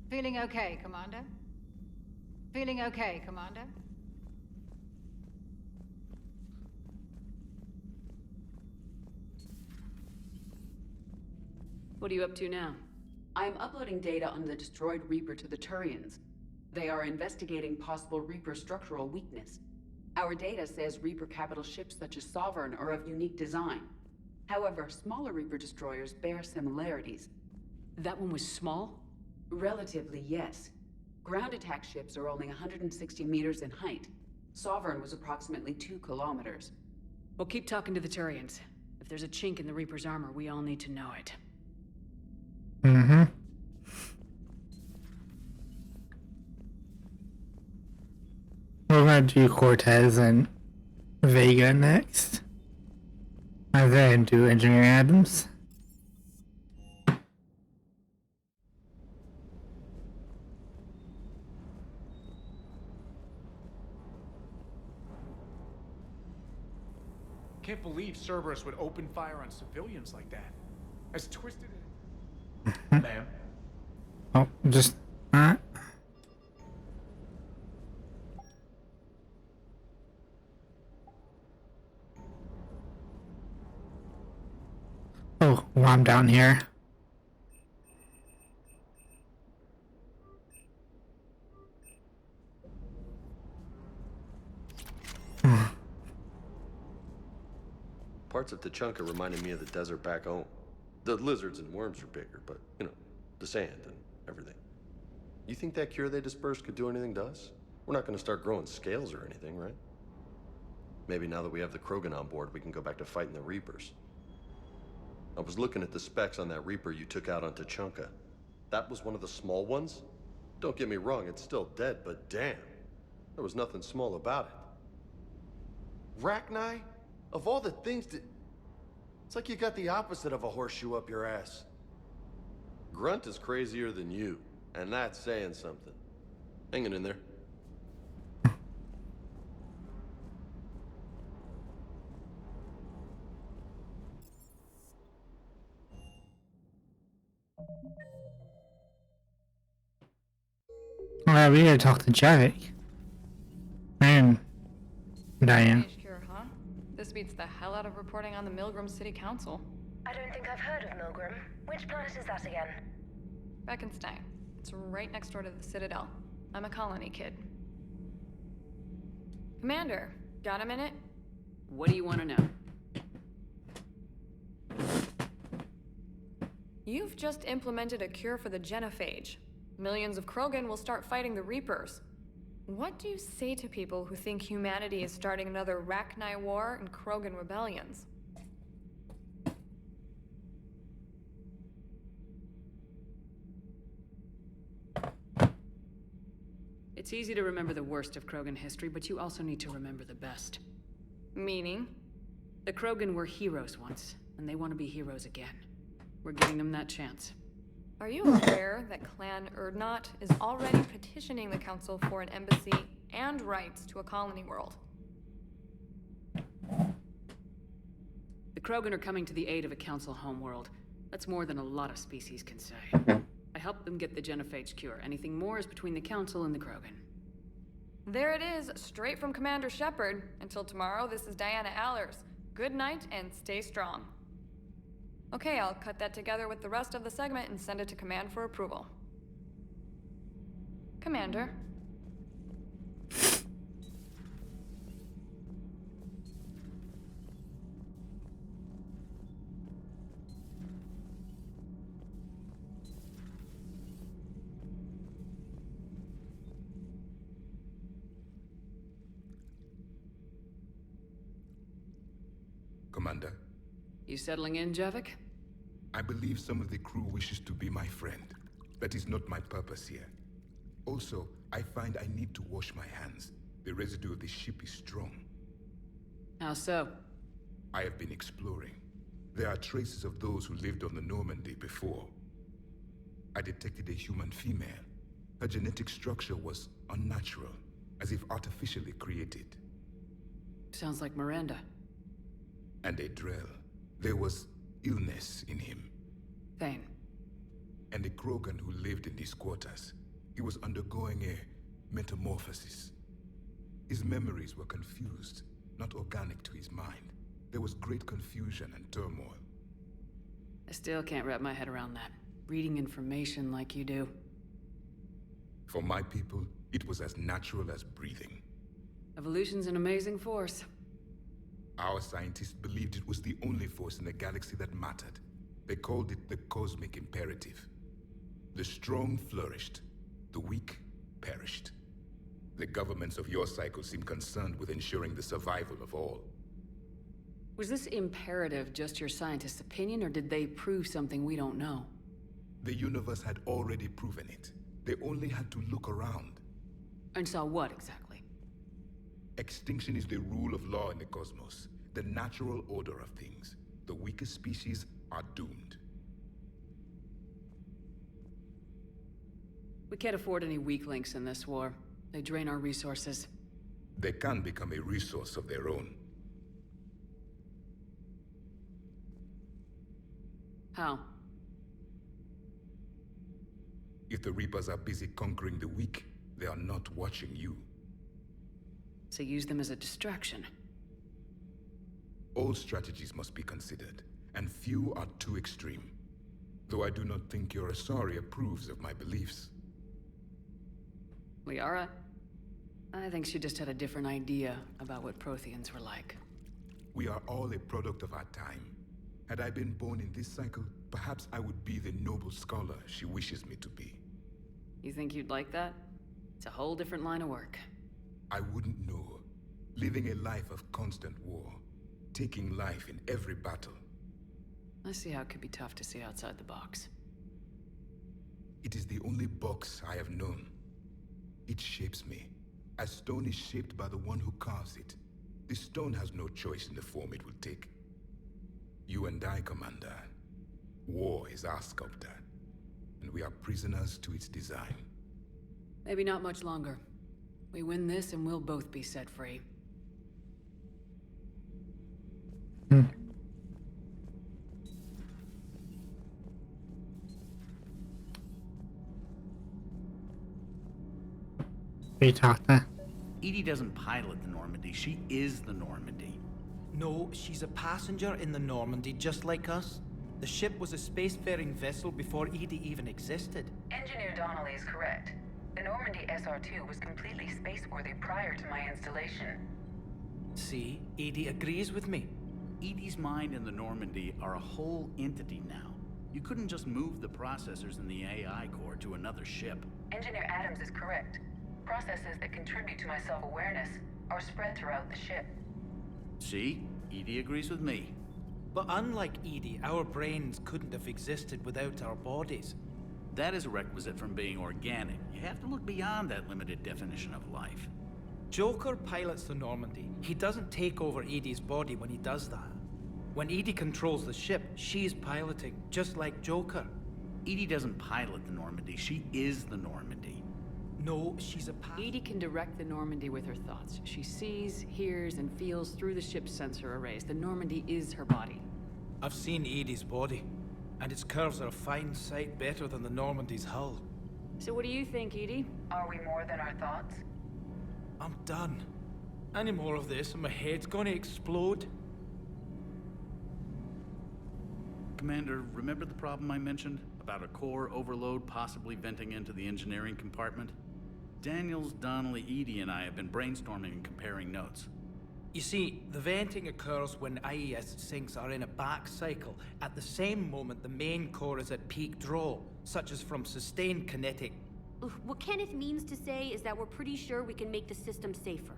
Feeling okay, Commander? Feeling okay, Commander? What are you up to now? I am uploading data on the destroyed Reaper to the Turians. They are investigating possible Reaper structural weakness. Our data says Reaper capital ships such as Sovereign are of unique design. However, smaller Reaper destroyers bear similarities. That one was small? Relatively, yes. Ground attack ships are only 160 meters in height. Sovereign was approximately 2 kilometers. Well, keep talking to the Turians. If there's a chink in the Reaper's armor, we all need to know it. Mm-hmm. We're gonna do Cortez and Vega next. And then do Engineer Adams. Can't believe Cerberus would open fire on civilians like that. As twisted as... Ma'am? Oh, just... Oh, well, I'm down here. Parts of Tachanka reminded me of the desert back home. The lizards and worms are bigger, but, you know, the sand and everything. You think that cure they dispersed could do anything to us? We're not going to start growing scales or anything, right? Maybe now that we have the Krogan on board, we can go back to fighting the Reapers. I was looking at the specs on that Reaper you took out on Tachanka. That was one of the small ones? Don't get me wrong, it's still dead, but damn. There was nothing small about it. Rachni? Of all the things that... It's like you got the opposite of a horseshoe up your ass. Grunt is crazier than you, and that's saying something. Hanging in there. Well, we gotta talk to Javik. And Diane. Cure, huh? This beats the hell out of reporting on the Milgram City Council. I don't think I've heard of Milgram. Which planet is that again? Beckenstein. It's right next door to the Citadel. I'm a colony kid. Commander, got a minute? What do you want to know? You've just implemented a cure for the genophage. Millions of Krogan will start fighting the Reapers. What do you say to people who think humanity is starting another Rachni war and Krogan rebellions? It's easy to remember the worst of Krogan history, but you also need to remember the best. Meaning? The Krogan were heroes once, and they want to be heroes again. We're giving them that chance. Are you aware that Clan Urdnot is already petitioning the Council for an embassy and rights to a colony world? The Krogan are coming to the aid of a Council homeworld. That's more than a lot of species can say. I helped them get the genophage cure. Anything more is between the Council and the Krogan. There it is, straight from Commander Shepard. Until tomorrow, this is Diana Allers. Good night and stay strong. Okay, I'll cut that together with the rest of the segment and send it to Command for approval. Commander. Commander. You settling in, Javik? I believe some of the crew wishes to be my friend. That is not my purpose here. Also, I find I need to wash my hands. The residue of the ship is strong. How so? I have been exploring. There are traces of those who lived on the Normandy before. I detected a human female. Her genetic structure was unnatural, as if artificially created. Sounds like Miranda. And a Drell. There was illness in him. Thane. And a Krogan who lived in these quarters. He was undergoing a metamorphosis. His memories were confused, not organic to his mind. There was great confusion and turmoil. I still can't wrap my head around that. Reading information like you do. For my people, it was as natural as breathing. Evolution's an amazing force. Our scientists believed it was the only force in the galaxy that mattered. They called it the cosmic imperative. The strong flourished, the weak perished. The governments of your cycle seem concerned with ensuring the survival of all. Was this imperative just your scientist's opinion, or did they prove something we don't know? The universe had already proven it. They only had to look around. And saw what exactly? Extinction is the rule of law in the cosmos, the natural order of things. The weakest species are doomed. We can't afford any weak links in this war. They drain our resources. They can become a resource of their own. How? If the Reapers are busy conquering the weak, they are not watching you. So use them as a distraction. All strategies must be considered, and few are too extreme. Though I do not think your Asari approves of my beliefs. Liara? I think she just had a different idea about what Protheans were like. We are all a product of our time. Had I been born in this cycle, perhaps I would be the noble scholar she wishes me to be. You think you'd like that? It's a whole different line of work. I wouldn't know. Living a life of constant war. Taking life in every battle. I see how it could be tough to see outside the box. It is the only box I have known. It shapes me, as stone is shaped by the one who carves it. The stone has no choice in the form it will take. You and I, Commander. War is our sculptor, and we are prisoners to its design. Maybe not much longer. We win this and we'll both be set free. Edie doesn't pilot the Normandy, she is the Normandy. No, she's a passenger in the Normandy, just like us. The ship was a spacefaring vessel before Edie even existed. Engineer Donnelly is correct. The Normandy SR-2 was completely spaceworthy prior to my installation. See, Edie agrees with me. Edie's mind and the Normandy are a whole entity now. You couldn't just move the processors in the AI core to another ship. Engineer Adams is correct. Processes that contribute to my self-awareness are spread throughout the ship. See? Edie agrees with me. But unlike Edie, our brains couldn't have existed without our bodies. That is a requisite from being organic. You have to look beyond that limited definition of life. Joker pilots the Normandy. He doesn't take over Edie's body when he does that. When Edie controls the ship, she's piloting, just like Joker. Edie doesn't pilot the Normandy, she is the Normandy. No, she's a Edie can direct the Normandy with her thoughts. She sees, hears, and feels through the ship's sensor arrays. The Normandy is her body. I've seen Edie's body, and its curves are a fine sight better than the Normandy's hull. So what do you think, Edie? Are we more than our thoughts? I'm done. Any more of this and my head's gonna explode. Commander, remember the problem I mentioned? About a core overload possibly venting into the engineering compartment? Daniels, Donnelly, Edie, and I have been brainstorming and comparing notes. You see, the venting occurs when IES sinks are in a back cycle, at the same moment the main core is at peak draw, such as from sustained kinetic. What Kenneth means to say is that we're pretty sure we can make the system safer.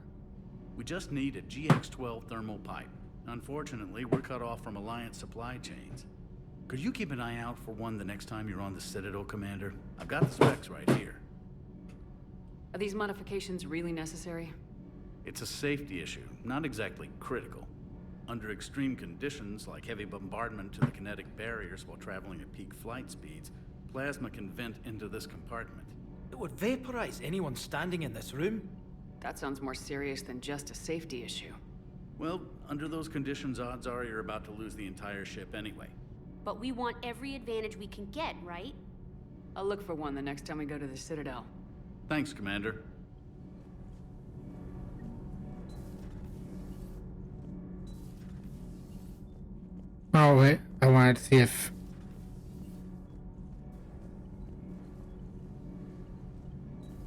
We just need a GX-12 thermal pipe. Unfortunately, we're cut off from Alliance supply chains. Could you keep an eye out for one the next time you're on the Citadel, Commander? I've got the specs right here. Are these modifications really necessary? It's a safety issue, not exactly critical. Under extreme conditions, like heavy bombardment to the kinetic barriers while traveling at peak flight speeds, plasma can vent into this compartment. It would vaporize anyone standing in this room. That sounds more serious than just a safety issue. Well, under those conditions, odds are you're about to lose the entire ship anyway. But we want every advantage we can get, right? I'll look for one the next time we go to the Citadel. Thanks, Commander. Oh wait, I wanted to see if...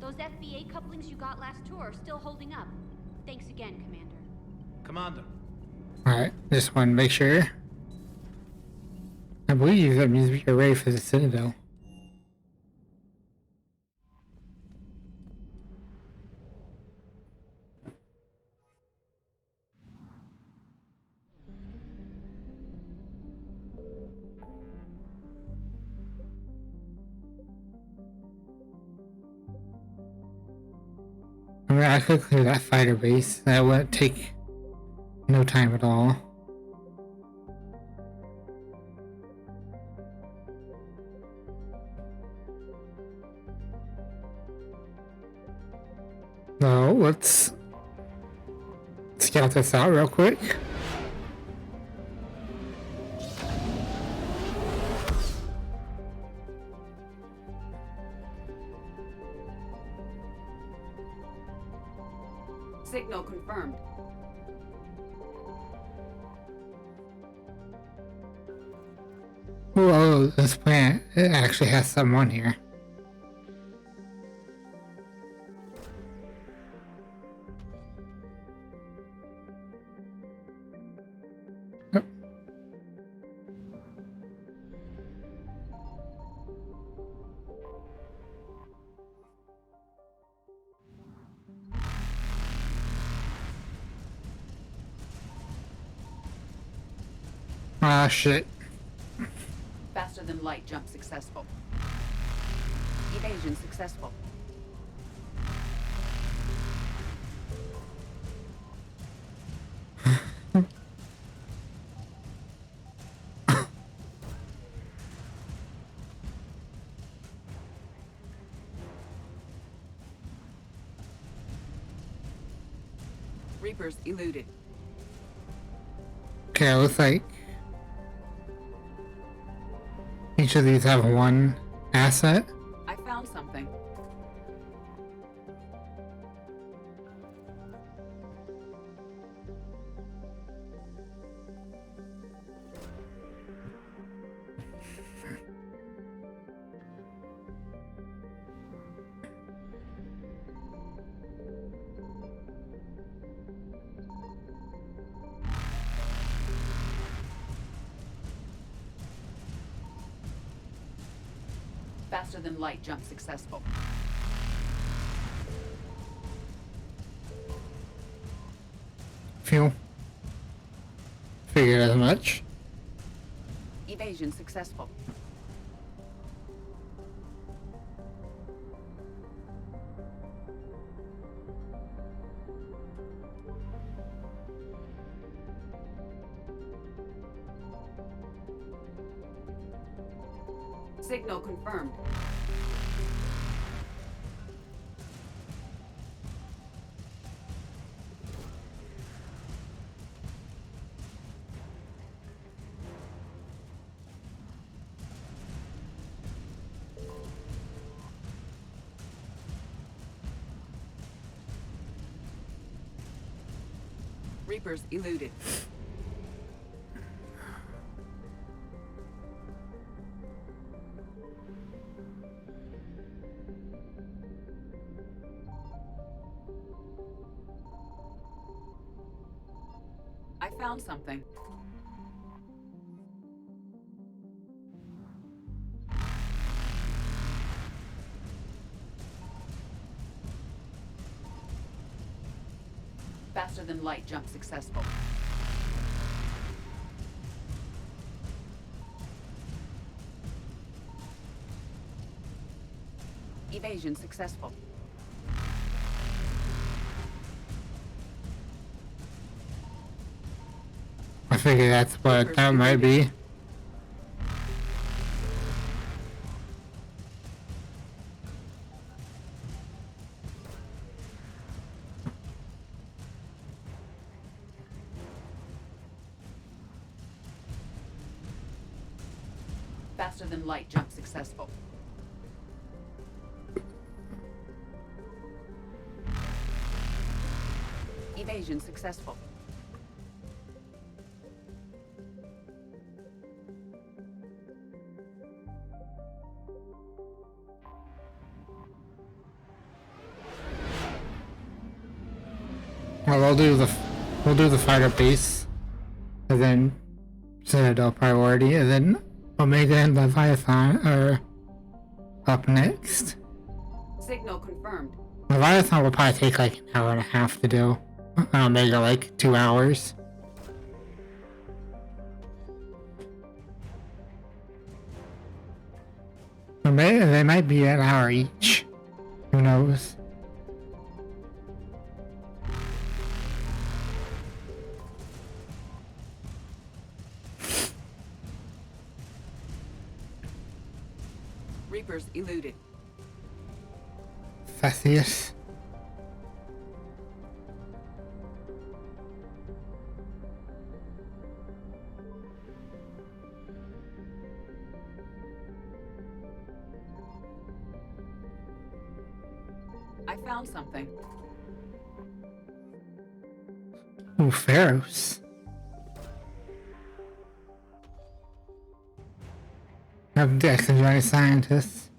Those FBA couplings you got last tour are still holding up. Thanks again, Commander. Commander. Alright, just want to make sure. I believe that means we are ready for the Citadel. I mean, I could clear that fighter base. That would take no time at all. So let's scout this out real quick. Signal confirmed. Whoa, this planet, it actually has someone here. Yep. Ah, shit. Faster than light jump successful. Evasion successful. Reapers eluded. Okay, it looks like each of these have one asset. I found something. Faster than light jump successful. Phew. Figured as much. Evasion successful. Signal confirmed. Reapers eluded. I found something. Faster than light jump successful. Evasion successful. I figure that's what that might be. Faster than light jump successful. Evasion successful. Well, we'll do the fighter base, and then Citadel priority, and then Omega and Leviathan are up next. Signal confirmed. Leviathan will probably take like an hour and a half to do. And Omega like 2 hours. Or they might be an hour each. Who knows? Reapers eluded. Theseus. I found something. Ooh, Pharaohs. Have Dex and Johnny Scientists.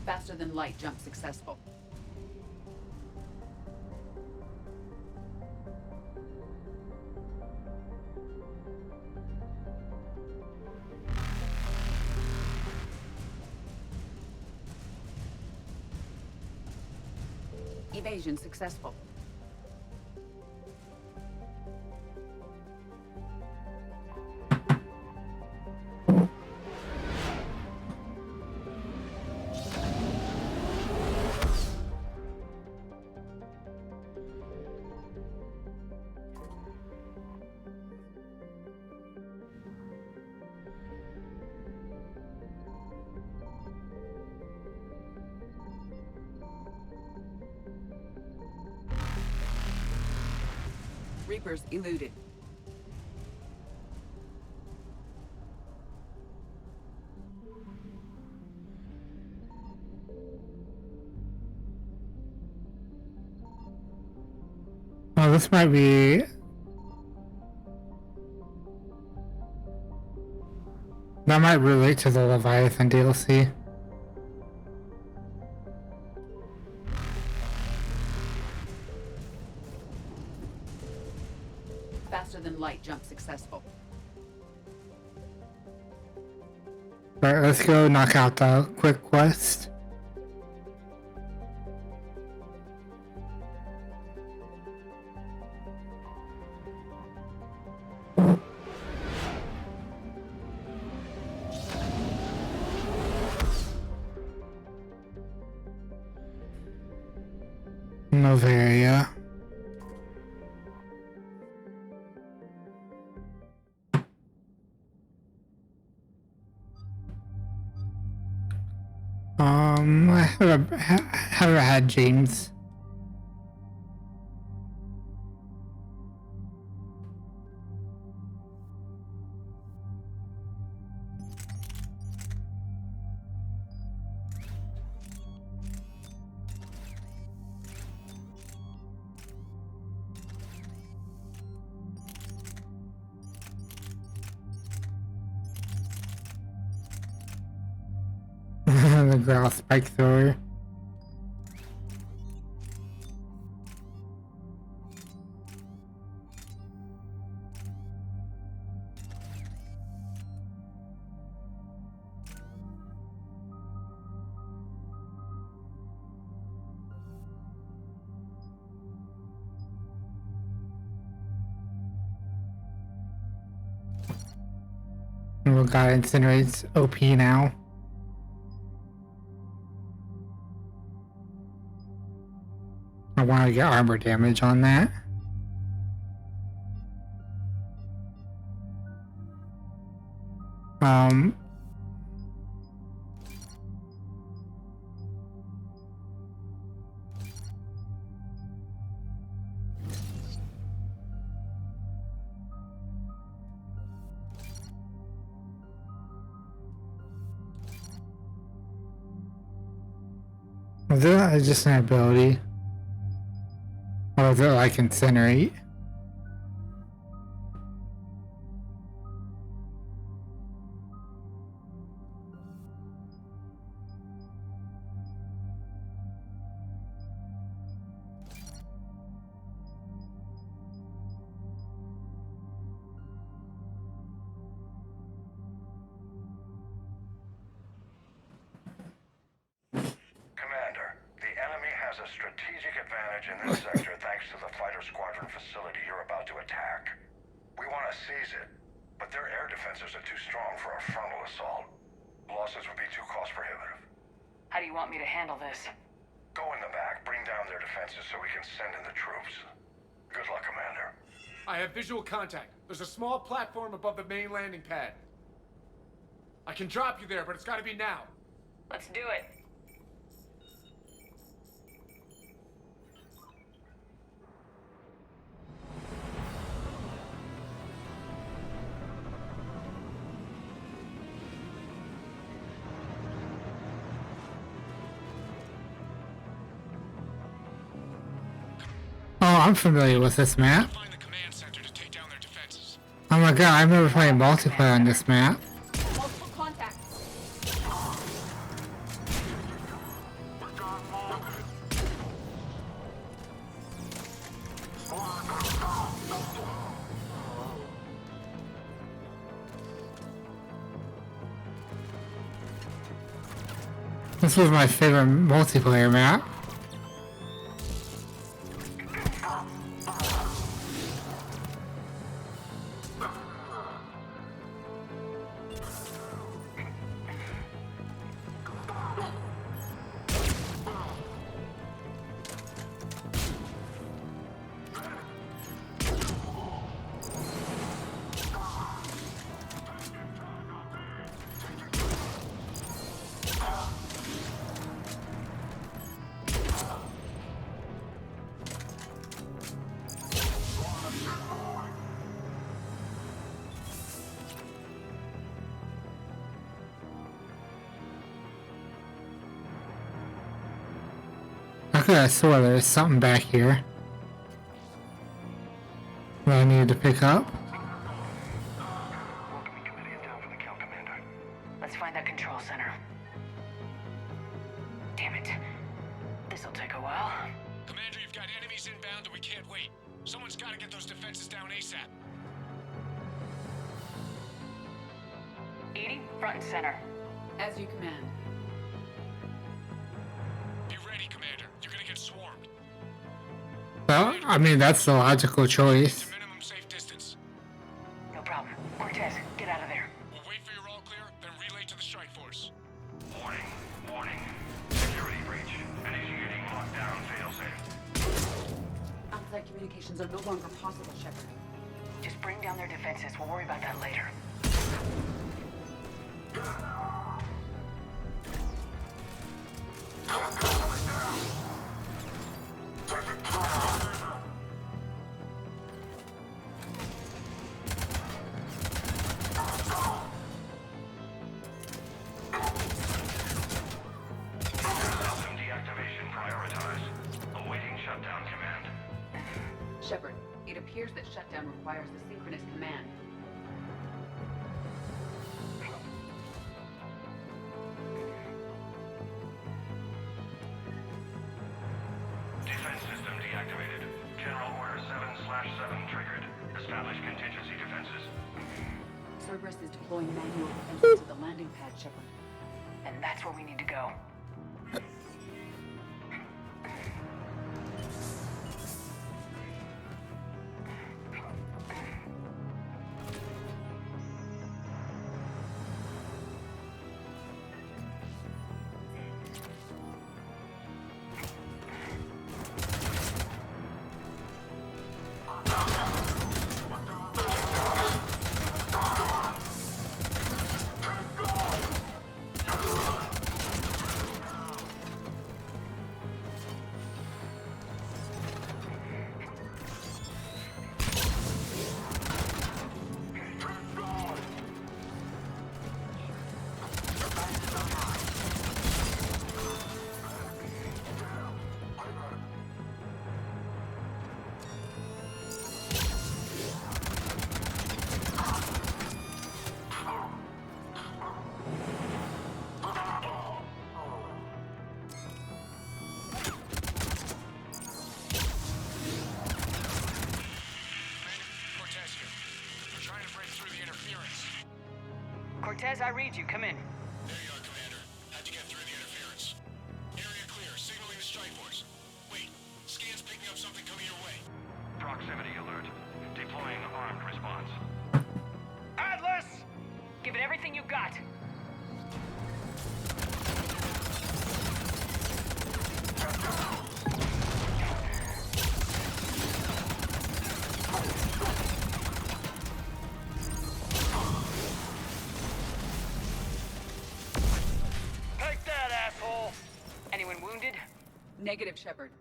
Faster than light jump successful. Evasion successful. Reapers eluded. Oh, this might be... That might relate to the Leviathan DLC. Faster than light jump successful. Right, let's go knock out the quick quest. Novaria. I haven't had James. The growl spike thrower. Oh god, incinerates OP now. I want to get armor damage on that. Is it just an ability? Or is it like incinerate? Commander, the enemy has a strategic advantage in this sector thanks to the fighter squadron facility you're about to attack. We want to seize it, but their air defenses are too strong for a frontal assault. Losses would be too cost prohibitive. How do you want me to handle this? Go in the back, bring down their defenses so we can send in the troops. Good luck, Commander. I have visual contact. There's a small platform above the main landing pad. I can drop you there, but it's gotta be now. Let's do it. Oh, I'm familiar with this map. Oh my god, I've never played multiplayer on this map. Multiple contacts. This was my favorite multiplayer map. could have swore there's something back here that I needed to pick up. Let's find that control center. Damn it. This'll take a while. Commander, you've got enemies inbound and we can't wait. Someone's got to get those defenses down ASAP. Edie, front and center. As you command. Be ready, Commander. You're gonna get swarmed. Well, I mean, that's the logical choice. Minimum safe distance. No problem. Cortez, get out of there. We'll wait for your all clear, then relay to the strike force. Warning, warning. Security breach. Initiating lockdown failsafe. Outside communications are no longer possible, Shepard. Just bring down their defenses. We'll worry about that later. System deactivation prioritized. Awaiting shutdown command. Shepard, it appears that shutdown requires a synchronous command. Defense system deactivated. General Order 7/7 triggered. Establish contingency defenses. Cerberus is deploying manual defenses to the landing pad, Shepard. And that's where we need to go. Cortez, I read you. Come in. There you are, Commander. How'd you get through the interference? Area clear. Signaling the strike force. Wait. Scan's picking up something coming your way. Proximity alert. Deploying armed response. Atlas! Give it everything you got. Take that, asshole! Anyone wounded? Negative, Shepard.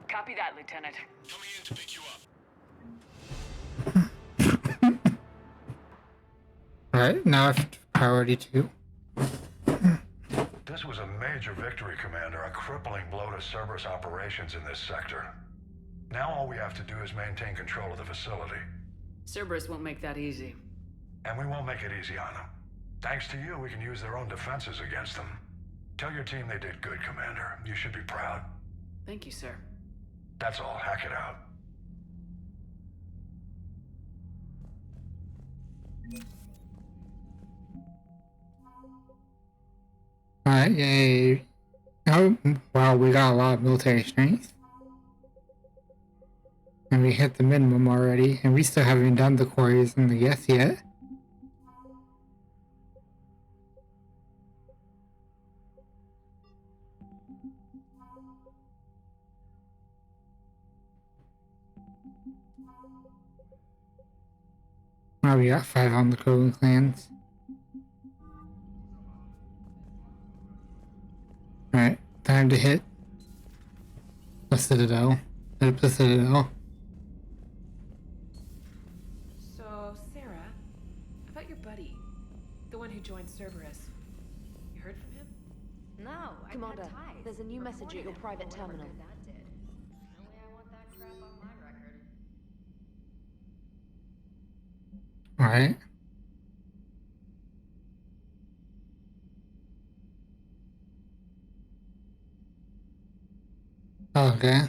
Copy that, Lieutenant. Coming in to pick you up. Alright, now it's priority 2. This was a major victory, Commander. A crippling blow to Cerberus operations in this sector. Now all we have to do is maintain control of the facility. Cerberus won't make that easy. And we won't make it easy on them. Thanks to you, we can use their own defenses against them. Tell your team they did good, Commander. You should be proud. Thank you, sir. That's all. Hack it out. Alright, yay. Oh, wow, we got a lot of military strength. And we hit the minimum already, and we still haven't done the quarries and the yes yet. Now we got 5 on the Krogan clans. Alright, time to hit the Citadel. Hit the Citadel. So, Sarah, about your buddy. joined Cerberus. You heard from him? No, Commander, there's a new message at your private terminal. Alright. Okay.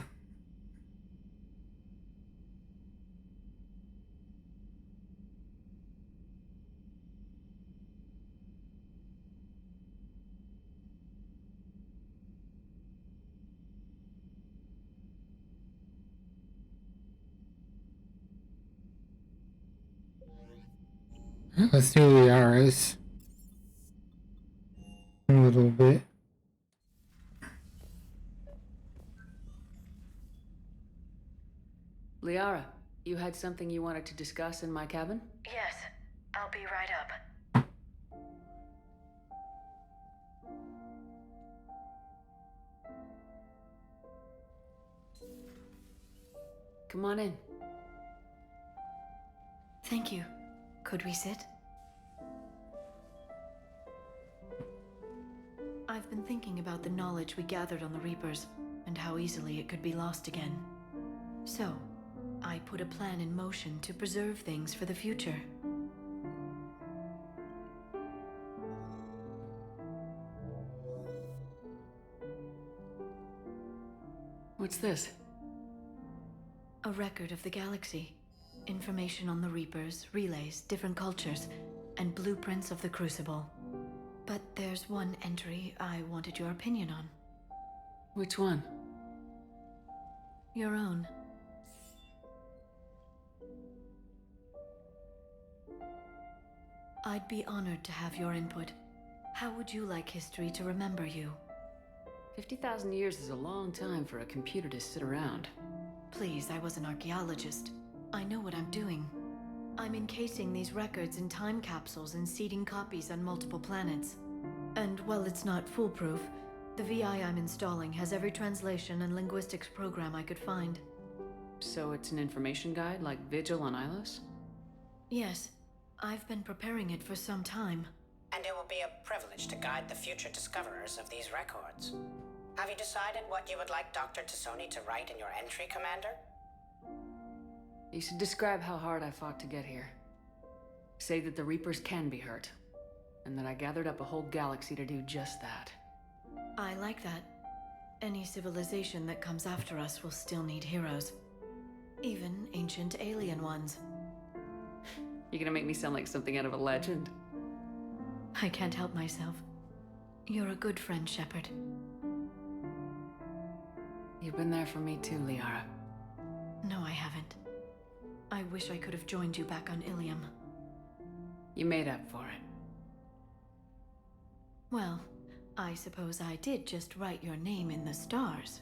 Let's do the R's. A little bit. Liara, you had something you wanted to discuss in my cabin? Yes, I'll be right up. Come on in. Thank you. Could we sit? I've been thinking about the knowledge we gathered on the Reapers, and how easily it could be lost again. So, I put a plan in motion to preserve things for the future. What's this? A record of the galaxy. Information on the Reapers, relays, different cultures, and blueprints of the Crucible. But there's one entry I wanted your opinion on. Which one? Your own. I'd be honored to have your input. How would you like history to remember you? 50,000 years is a long time for a computer to sit around. Please, I was an archaeologist. I know what I'm doing. I'm encasing these records in time capsules and seeding copies on multiple planets. And while it's not foolproof, the VI I'm installing has every translation and linguistics program I could find. So it's an information guide like Vigil on Ilos? Yes. I've been preparing it for some time. And it will be a privilege to guide the future discoverers of these records. Have you decided what you would like Dr. Tassoni to write in your entry, Commander? You should describe how hard I fought to get here. Say that the Reapers can be hurt, and that I gathered up a whole galaxy to do just that. I like that. Any civilization that comes after us will still need heroes. Even ancient alien ones. You're gonna make me sound like something out of a legend. I can't help myself. You're a good friend, Shepard. You've been there for me too, Liara. No, I haven't. I wish I could have joined you back on Ilium. You made up for it. Well, I suppose I did just write your name in the stars.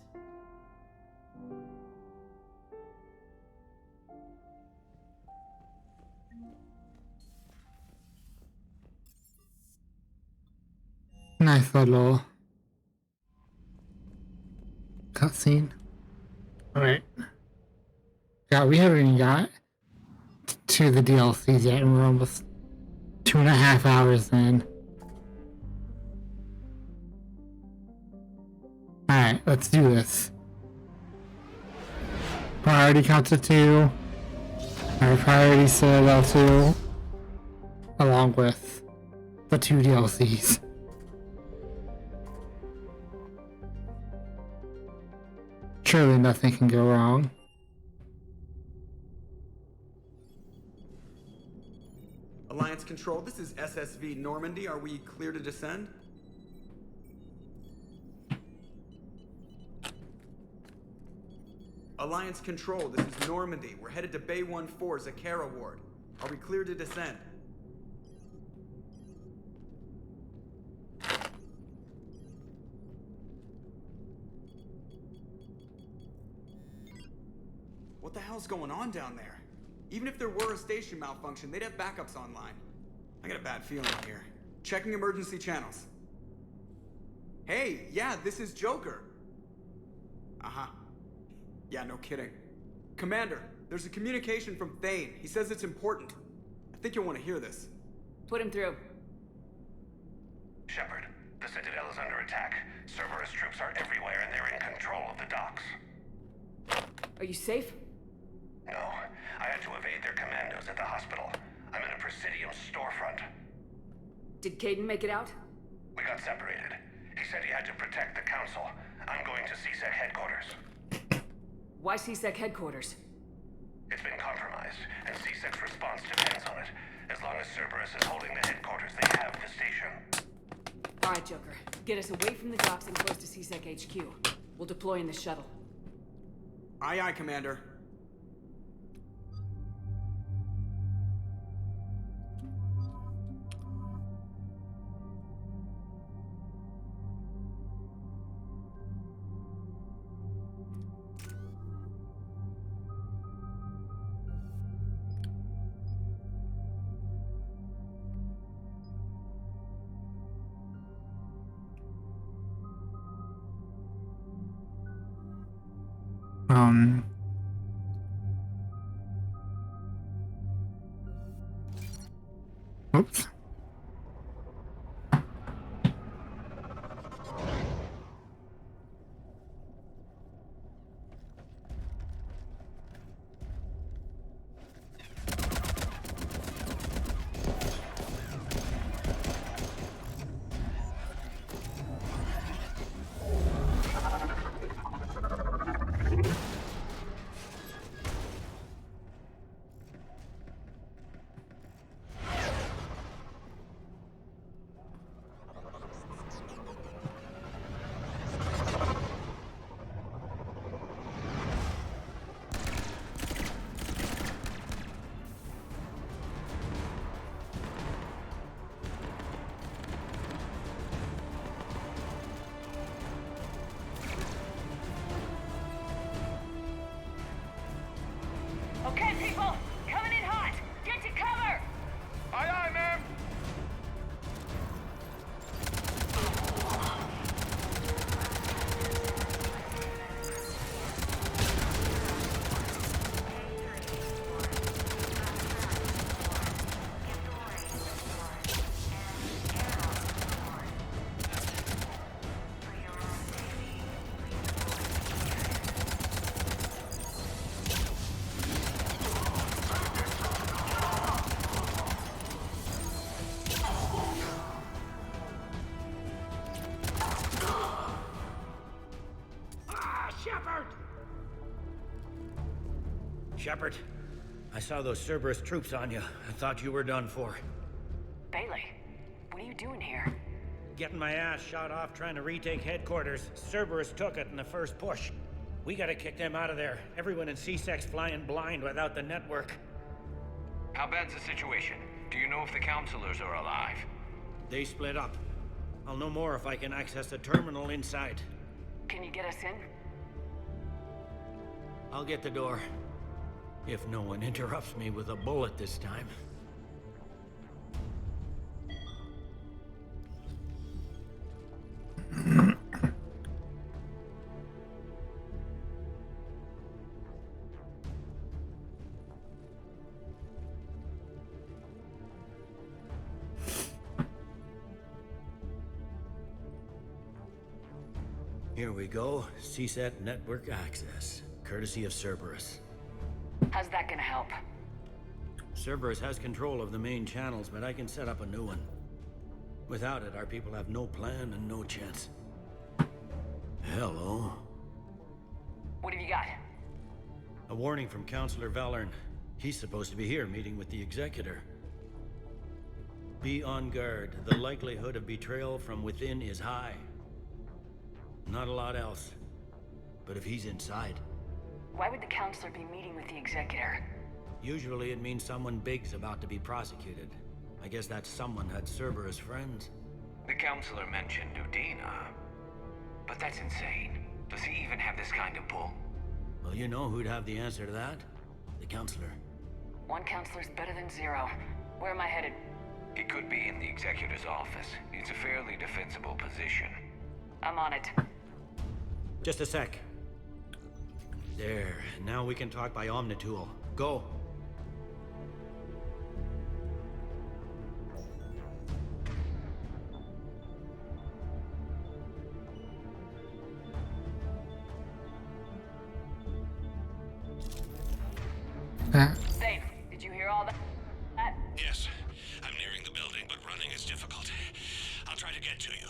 Nice little cutscene. Alright. Yeah, we haven't even got to the DLCs yet, and we're almost 2.5 hours in. Alright, let's do this. Priority count to 2. Our priority Citadel 2. Along with the 2 DLCs. Surely nothing can go wrong. Alliance Control, this is SSV Normandy. Are we clear to descend? Alliance Control, this is Normandy. We're headed to Bay 1-4, Zakara Ward. Are we clear to descend? What the hell's going on down there? Even if there were a station malfunction, they'd have backups online. I got a bad feeling here. Checking emergency channels. Hey, yeah, this is Joker. Uh-huh. Yeah, no kidding. Commander, there's a communication from Thane. He says it's important. I think you'll want to hear this. Put him through. Shepard, the Citadel is under attack. Cerberus troops are everywhere and they're in control of the docks. Are you safe? No, I had to evade their commandos at the hospital. I'm in a Presidium storefront. Did Caden make it out? We got separated. He said he had to protect the Council. I'm going to CSEC headquarters. Why CSEC headquarters? It's been compromised, and CSEC's response depends on it. As long as Cerberus is holding the headquarters, they have the station. Alright, Joker. Get us away from the docks and close to CSEC HQ. We'll deploy in the shuttle. Aye, aye, Commander. Oops. Okay, people, coming in hot. Get to cover. Aye, aye, ma'am. Shepard, I saw those Cerberus troops on you. I thought you were done for. Bailey, what are you doing here? Getting my ass shot off trying to retake headquarters. Cerberus took it in the first push. We gotta kick them out of there. Everyone in C-Sec's flying blind without the network. How bad's the situation? Do you know if the counselors are alive? They split up. I'll know more if I can access the terminal inside. Can you get us in? I'll get the door. If no one interrupts me with a bullet this time. Here we go. CSET network access, courtesy of Cerberus. How's that gonna help? Cerberus has control of the main channels, but I can set up a new one. Without it, our people have no plan and no chance. Hello. What have you got? A warning from Counselor Valern. He's supposed to be here meeting with the Executor. Be on guard. The likelihood of betrayal from within is high. Not a lot else. But if he's inside... Why would the Counselor be meeting with the Executor? Usually it means someone big's about to be prosecuted. I guess that someone had Cerberus friends. The counselor mentioned Udina. But that's insane. Does he even have this kind of pull? Well, you know who'd have the answer to that? The Counselor. One Counselor's better than zero. Where am I headed? He could be in the Executor's office. It's a fairly defensible position. I'm on it. Just a sec. There. Now we can talk by Omnitool. Go. Safe. Did you hear all that? Yes. I'm nearing the building, but running is difficult. I'll try to get to you.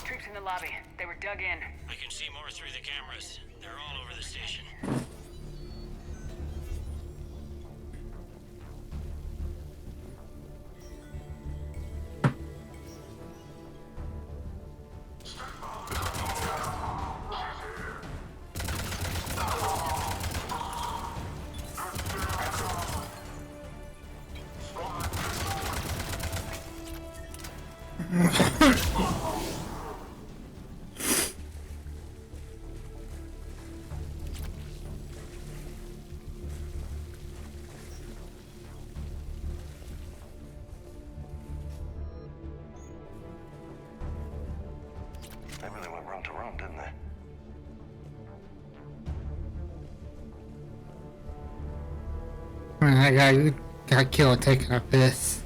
Troops in the lobby. They were dug in. I can see more through the cameras. They're all over the station. They really went room to room, didn't they? That guy got killed taking up this.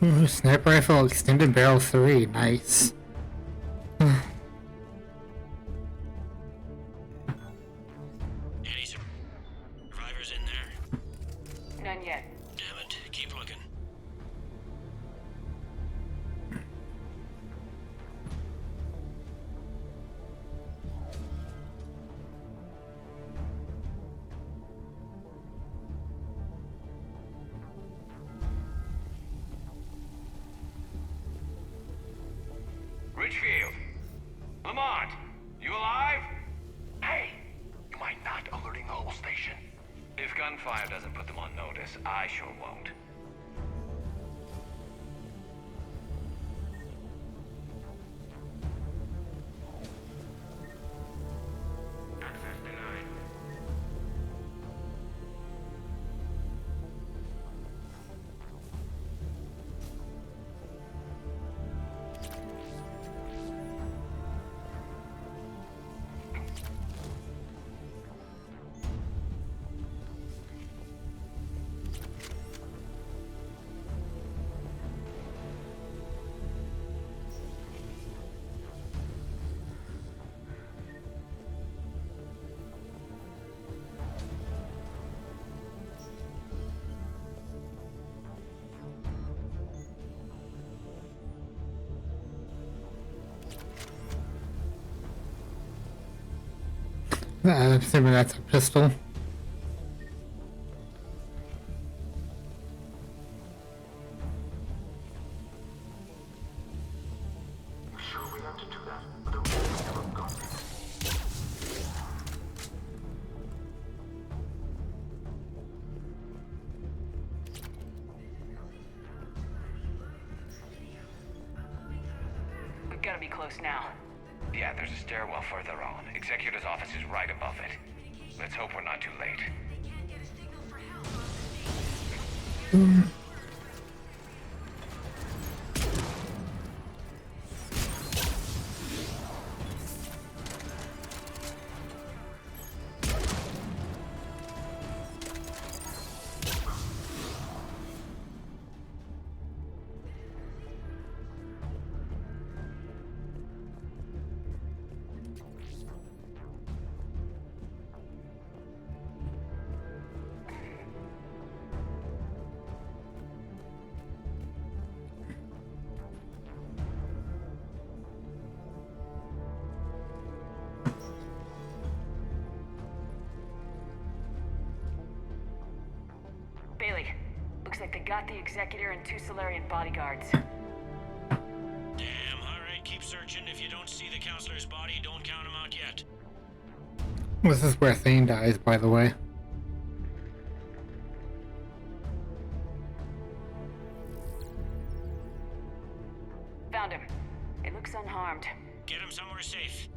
Ooh, sniper rifle extended barrel 3, nice. Any survivors in there? None yet. Damn it. Keep looking. Richfield! Lamont! You alive? Hey! You mind not alerting the whole station? If gunfire doesn't put them on notice, I sure won't. Access denied. I'm assuming that's a pistol. We've got to be close now. Yeah, there's a stairwell further on. Executor's office is right above it. Let's hope we're not too late. Bailey, looks like they got the Executor and 2 Solarian bodyguards. Damn, alright, keep searching. If you don't see the counselor's body, don't count him out yet. This is where Thane dies, by the way. Found him. It looks unharmed. Get him somewhere safe.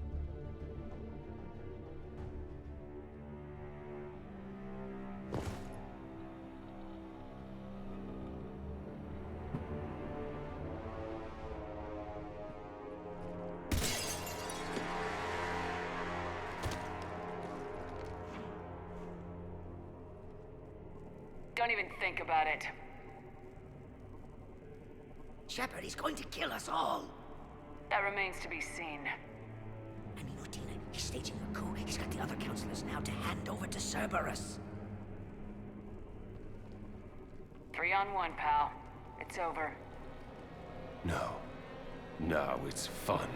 Don't even think about it. Shepard, he's going to kill us all. That remains to be seen. I mean, Udina, he's staging a coup. He's got the other counselors now to hand over to Cerberus. 3-on-1, pal. It's over. No. No, it's fun.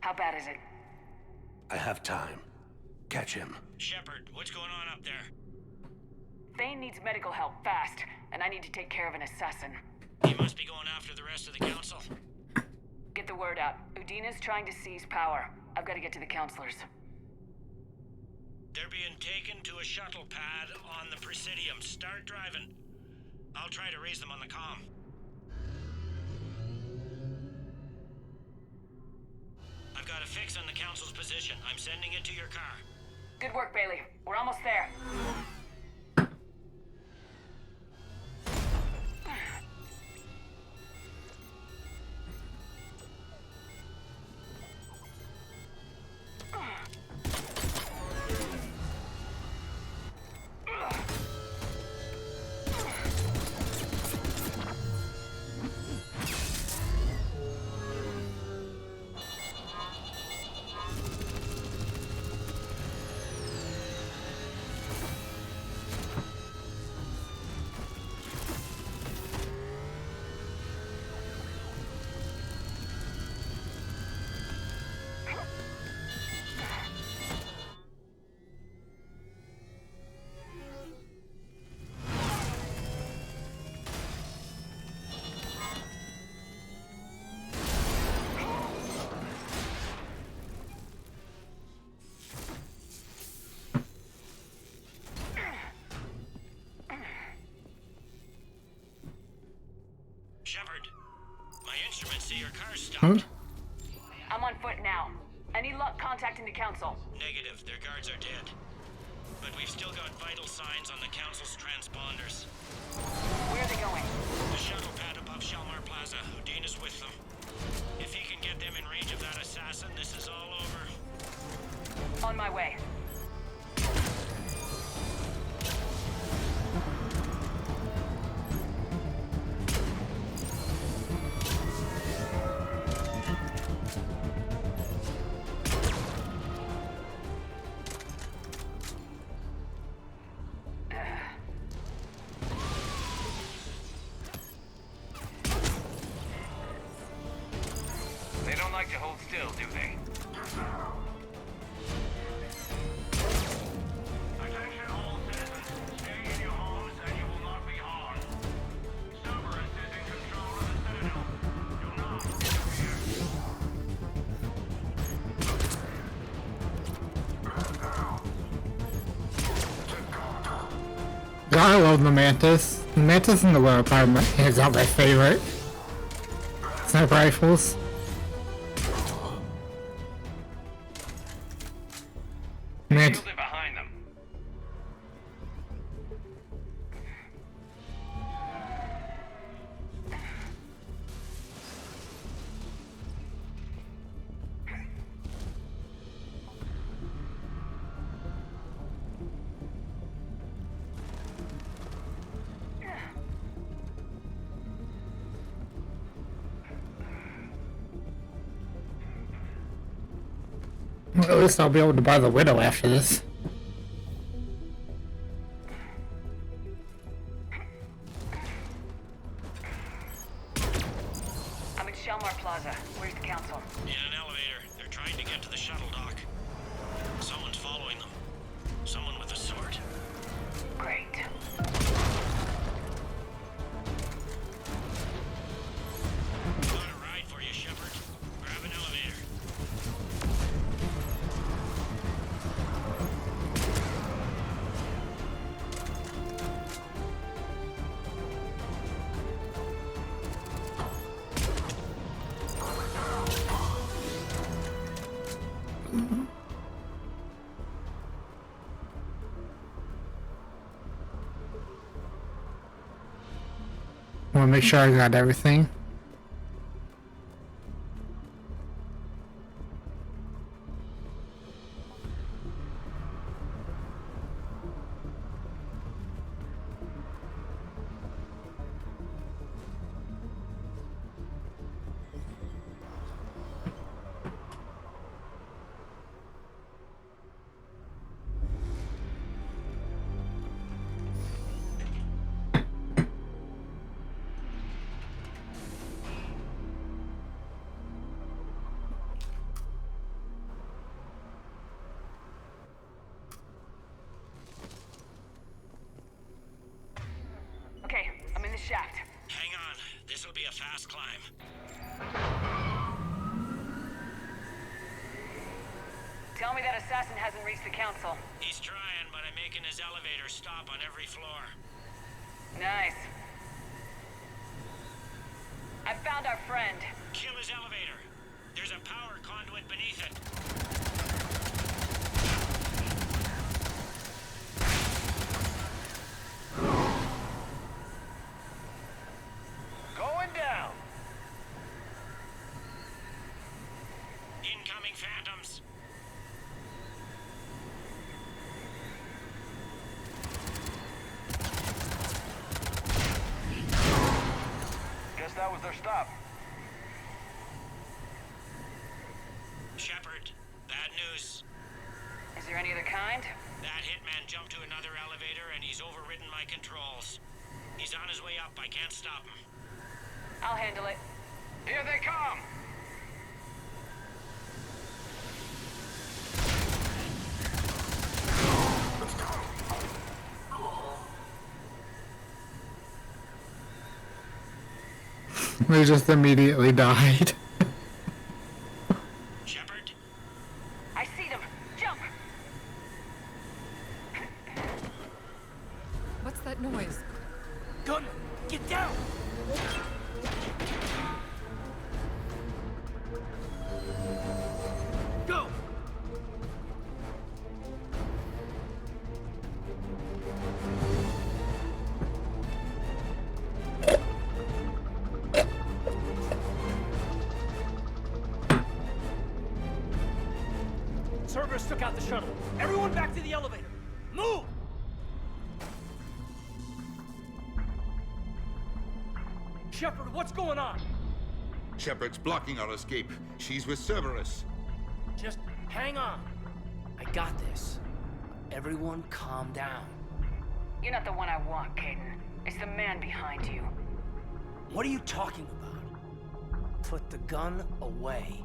How bad is it? I have time. Catch him. Shepard, what's going on up there? Thane needs medical help fast, and I need to take care of an assassin. He must be going after the rest of the council. Get the word out. Udina's trying to seize power. I've got to get to the counselors. They're being taken to a shuttle pad on the Presidium. Start driving. I'll try to raise them on the comm. I've got a fix on the council's position. I'm sending it to your car. Good work, Bailey. We're almost there. Shepard, my instruments say your car's stopped. I'm on foot now. Any luck contacting the council? Negative. Their guards are dead. But we've still got vital signs on the council's transponders. Where are they going? The shuttle pad above Shelmar Plaza. Udina's with them. If he can get them in range of that assassin, this is all over. On my way. They don't like to hold still, do they? Attention all citizens. Stay in your homes and you will not be I love the Mantis. The Mantis in the world probably hands out my favorite. Sniper rifles. Mantis. Shielded behind them. Well, at least I'll be able to buy the Widow after this. I'm at Shelmar Plaza. Where's the council? In an elevator. They're trying to get to the shuttle dock. Someone's following them. Someone with a sword. Great. Got a ride for you, Shepard. Grab an elevator. I want to make sure I got everything. Okay, I'm in the shaft. Hang on. This'll be a fast climb. Tell me that assassin hasn't reached the council. He's trying, but I'm making his elevator stop on every floor. Nice. I found our friend. Kill his elevator. There's a power conduit beneath it. Going down. Incoming phantoms. Guess that was their stop. Shepard, bad news. Is there any other kind? That hitman jumped to another elevator and he's overridden my controls. He's on his way up. I can't stop him. I'll handle it. Here they come. We just immediately died. Shepard? I see them. Jump! What's that noise? Gunner, get down! Go! Cerberus took out the shuttle. Everyone back to the elevator. Move! Shepard, what's going on? Shepard's blocking our escape. She's with Cerberus. Just hang on. I got this. Everyone calm down. You're not the one I want, Caden. It's the man behind you. What are you talking about? Put the gun away.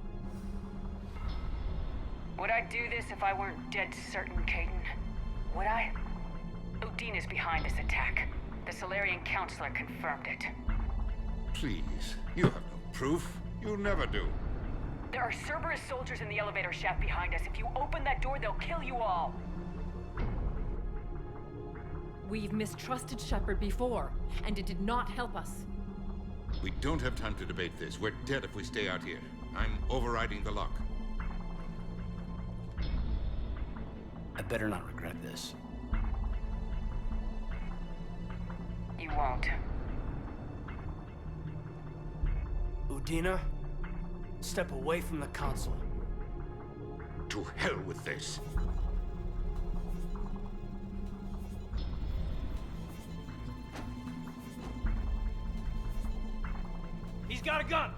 Would I do this if I weren't dead certain, Caden? Would I? Odin is behind this attack. The Solarian Counselor confirmed it. Please, you have no proof. You never do. There are Cerberus soldiers in the elevator shaft behind us. If you open that door, they'll kill you all. We've mistrusted Shepard before, and it did not help us. We don't have time to debate this. We're dead if we stay out here. I'm overriding the lock. I better not regret this. You won't. Udina, step away from the console. To hell with this. He's got a gun!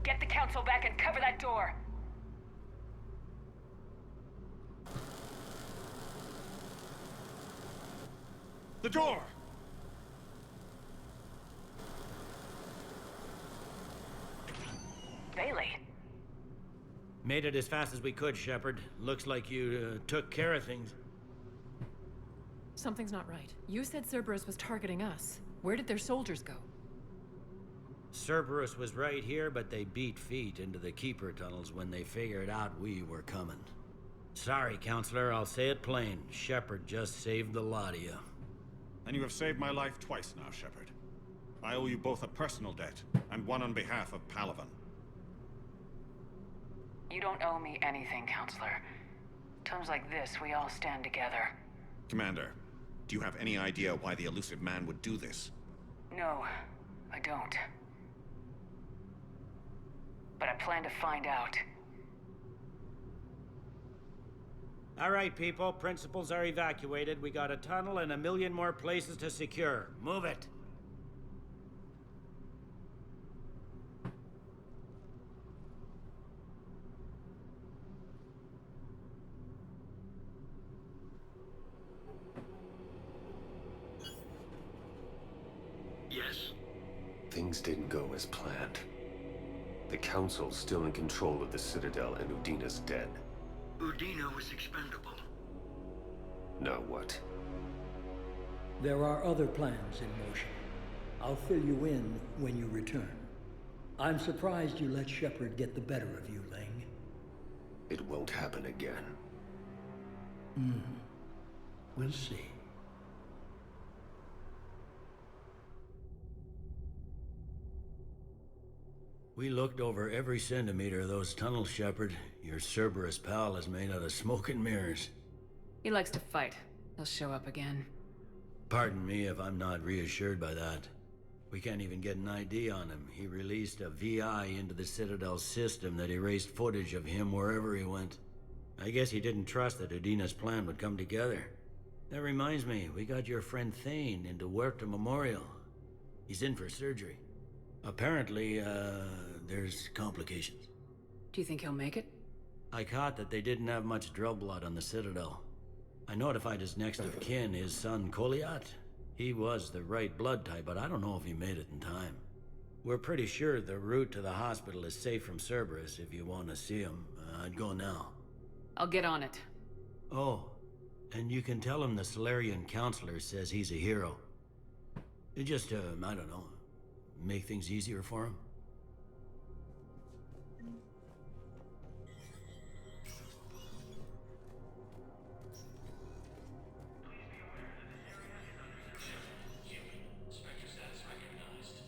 Get the council back and cover that door! The door! Bailey. Made it as fast as we could, Shepard. Looks like you took care of things. Something's not right. You said Cerberus was targeting us. Where did their soldiers go? Cerberus was right here, but they beat feet into the Keeper tunnels when they figured out we were coming. Sorry, Counselor, I'll say it plain. Shepard just saved the lot of you. And you have saved my life twice now, Shepard. I owe you both a personal debt, and one on behalf of Palaven. You don't owe me anything, Counselor. Times like this, we all stand together. Commander, do you have any idea why the elusive man would do this? No, I don't. But I plan to find out. All right, people. Principals are evacuated. We got a tunnel and 1 million more places to secure. Move it. Yes? Things didn't go as planned. The Council's still in control of the Citadel and Udina's dead. Udina was expendable. Now what? There are other plans in motion. I'll fill you in when you return. I'm surprised you let Shepard get the better of you, Ling. It won't happen again. We'll see. We looked over every centimeter of those tunnels, Shepard. Your Cerberus pal is made out of smoke and mirrors. He likes to fight. He'll show up again. Pardon me if I'm not reassured by that. We can't even get an ID on him. He released a VI into the Citadel system that erased footage of him wherever he went. I guess he didn't trust that Udina's plan would come together. That reminds me, we got your friend Thane into Huerta Memorial. He's in for surgery. Apparently, there's complications. Do you think he'll make it? I caught that they didn't have much drill blood on the Citadel. I notified his next of kin, his son Koliat. He was the right blood type, but I don't know if he made it in time. We're pretty sure the route to the hospital is safe from Cerberus if you want to see him. I'd go now. I'll get on it. Oh, and you can tell him the Solarian counselor says he's a hero. It just, I don't know, make things easier for him.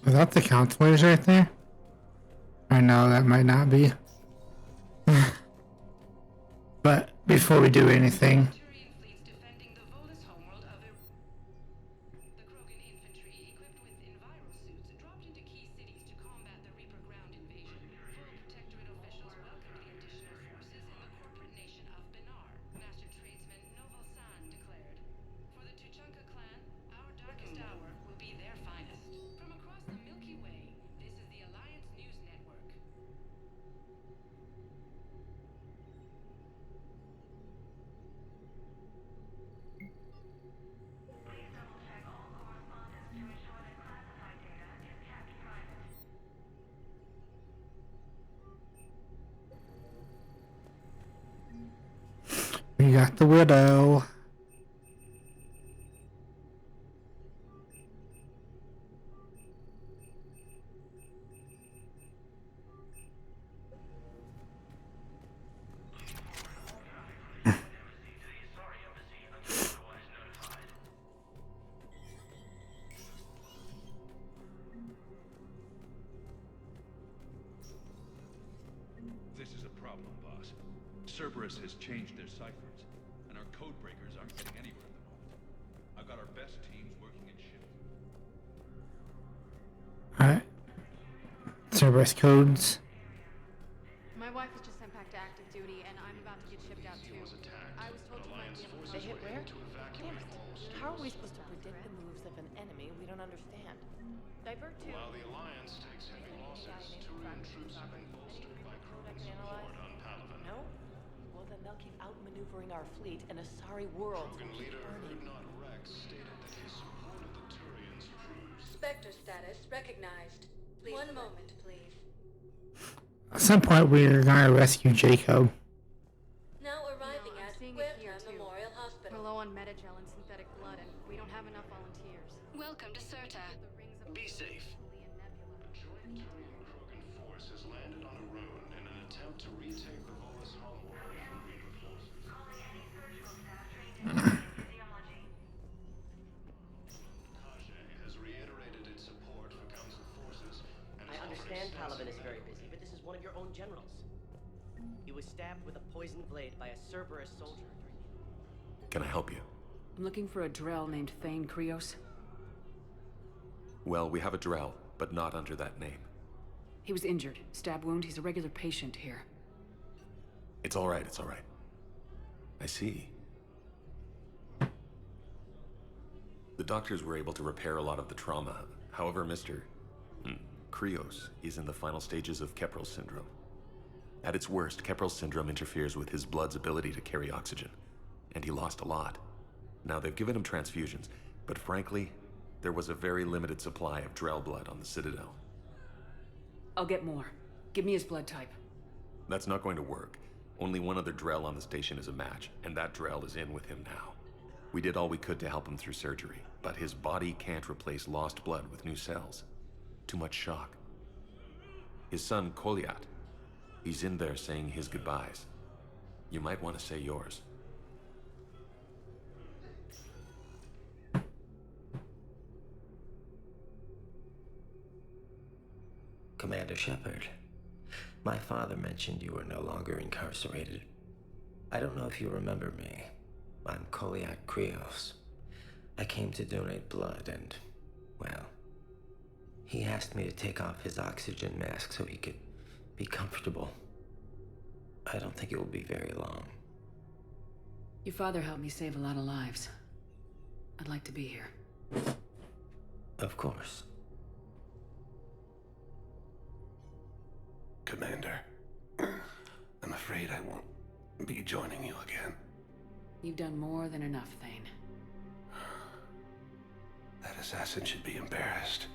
Is that the counselors right there? I know that might not be. But before we do anything, we got the widow. problem, boss. Cerberus has changed their ciphers, and our code breakers aren't getting anywhere at the moment. I've got our best teams working in shifts. Alright. Cerberus codes. My wife was just sent back to active duty, and I'm about to get shipped out too. I was told you might be able to. They hit where? Damn it. How are we supposed to predict the moves of an enemy we don't understand? Divert to... While the Alliance takes heavy losses, Turian troops have been bolstered by Krogan's support on Palaven. No? Well, then they'll keep outmaneuvering our fleet, and Asari worlds will Krogan keep leader burning. Ugnaught Rex stated that he supported the Turians' crews. Spectre status recognized. One moment, please. At some point, we're gonna rescue Jacob. Now arriving I'm at seeing it here Huerta too. Memorial Hospital. We're low on metagel and synthetic blood, and we don't have enough volunteers. Welcome to Certa. Be safe. A joint Turian Krogan force has landed on a rune in an attempt to retake the Volus homeworld from Reaper forces. Kage has reiterated its support for Council forces and I understand Palaven is very busy, but this is one of your own generals. He was stabbed with a poisoned blade by a Cerberus soldier. Can I help you? I'm looking for a Drell named Thane Krios. Well, we have a Drell, but not under that name. He was injured. Stab wound. He's a regular patient here. It's all right, it's all right. I see. The doctors were able to repair a lot of the trauma. However, Mr. Krios is in the final stages of Keprel syndrome. At its worst, Keprel syndrome interferes with his blood's ability to carry oxygen, and he lost a lot. Now, they've given him transfusions, but frankly, there was a very limited supply of Drell blood on the Citadel. I'll get more. Give me his blood type. That's not going to work. Only one other Drell on the station is a match, and that Drell is in with him now. We did all we could to help him through surgery, but his body can't replace lost blood with new cells. Too much shock. His son, Koliat, he's in there saying his goodbyes. You might want to say yours. Commander Shepard, my father mentioned you were no longer incarcerated. I don't know if you remember me. I'm Koliak Krios. I came to donate blood and, well, he asked me to take off his oxygen mask so he could be comfortable. I don't think it will be very long. Your father helped me save a lot of lives. I'd like to be here. Of course. Commander, I'm afraid I won't be joining you again. You've done more than enough, Thane. That assassin should be embarrassed.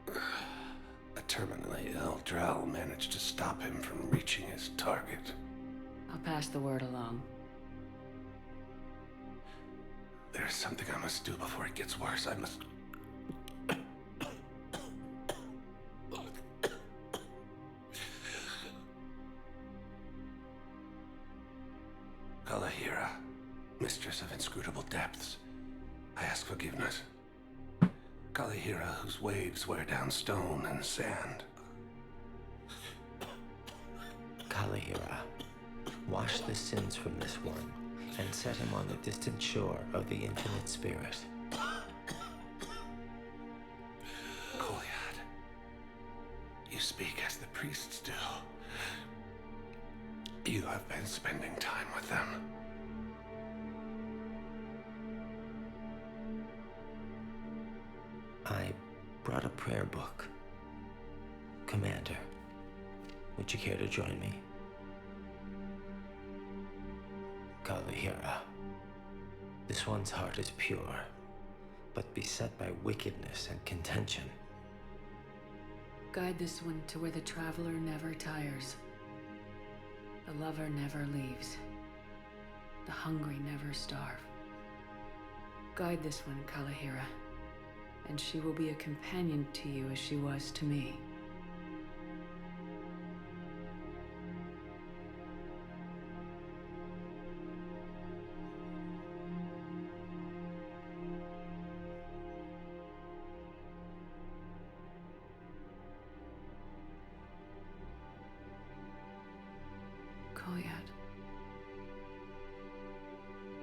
A terminally ill Drell managed to stop him from reaching his target. I'll pass the word along. There's something I must do before it gets worse. I must... Kalahira, mistress of inscrutable depths, I ask forgiveness. Kalahira, whose waves wear down stone and sand. Kalahira, wash the sins from this one and set him on the distant shore of the infinite spirit. Koliad, you speak as the priests do. You have been spending time with them. I brought a prayer book. Commander, would you care to join me? Kalahira, this one's heart is pure, but beset by wickedness and contention. Guide this one to where the traveler never tires. The lover never leaves. The hungry never starve. Guide this one, Kalahira, and she will be a companion to you as she was to me. Koyat.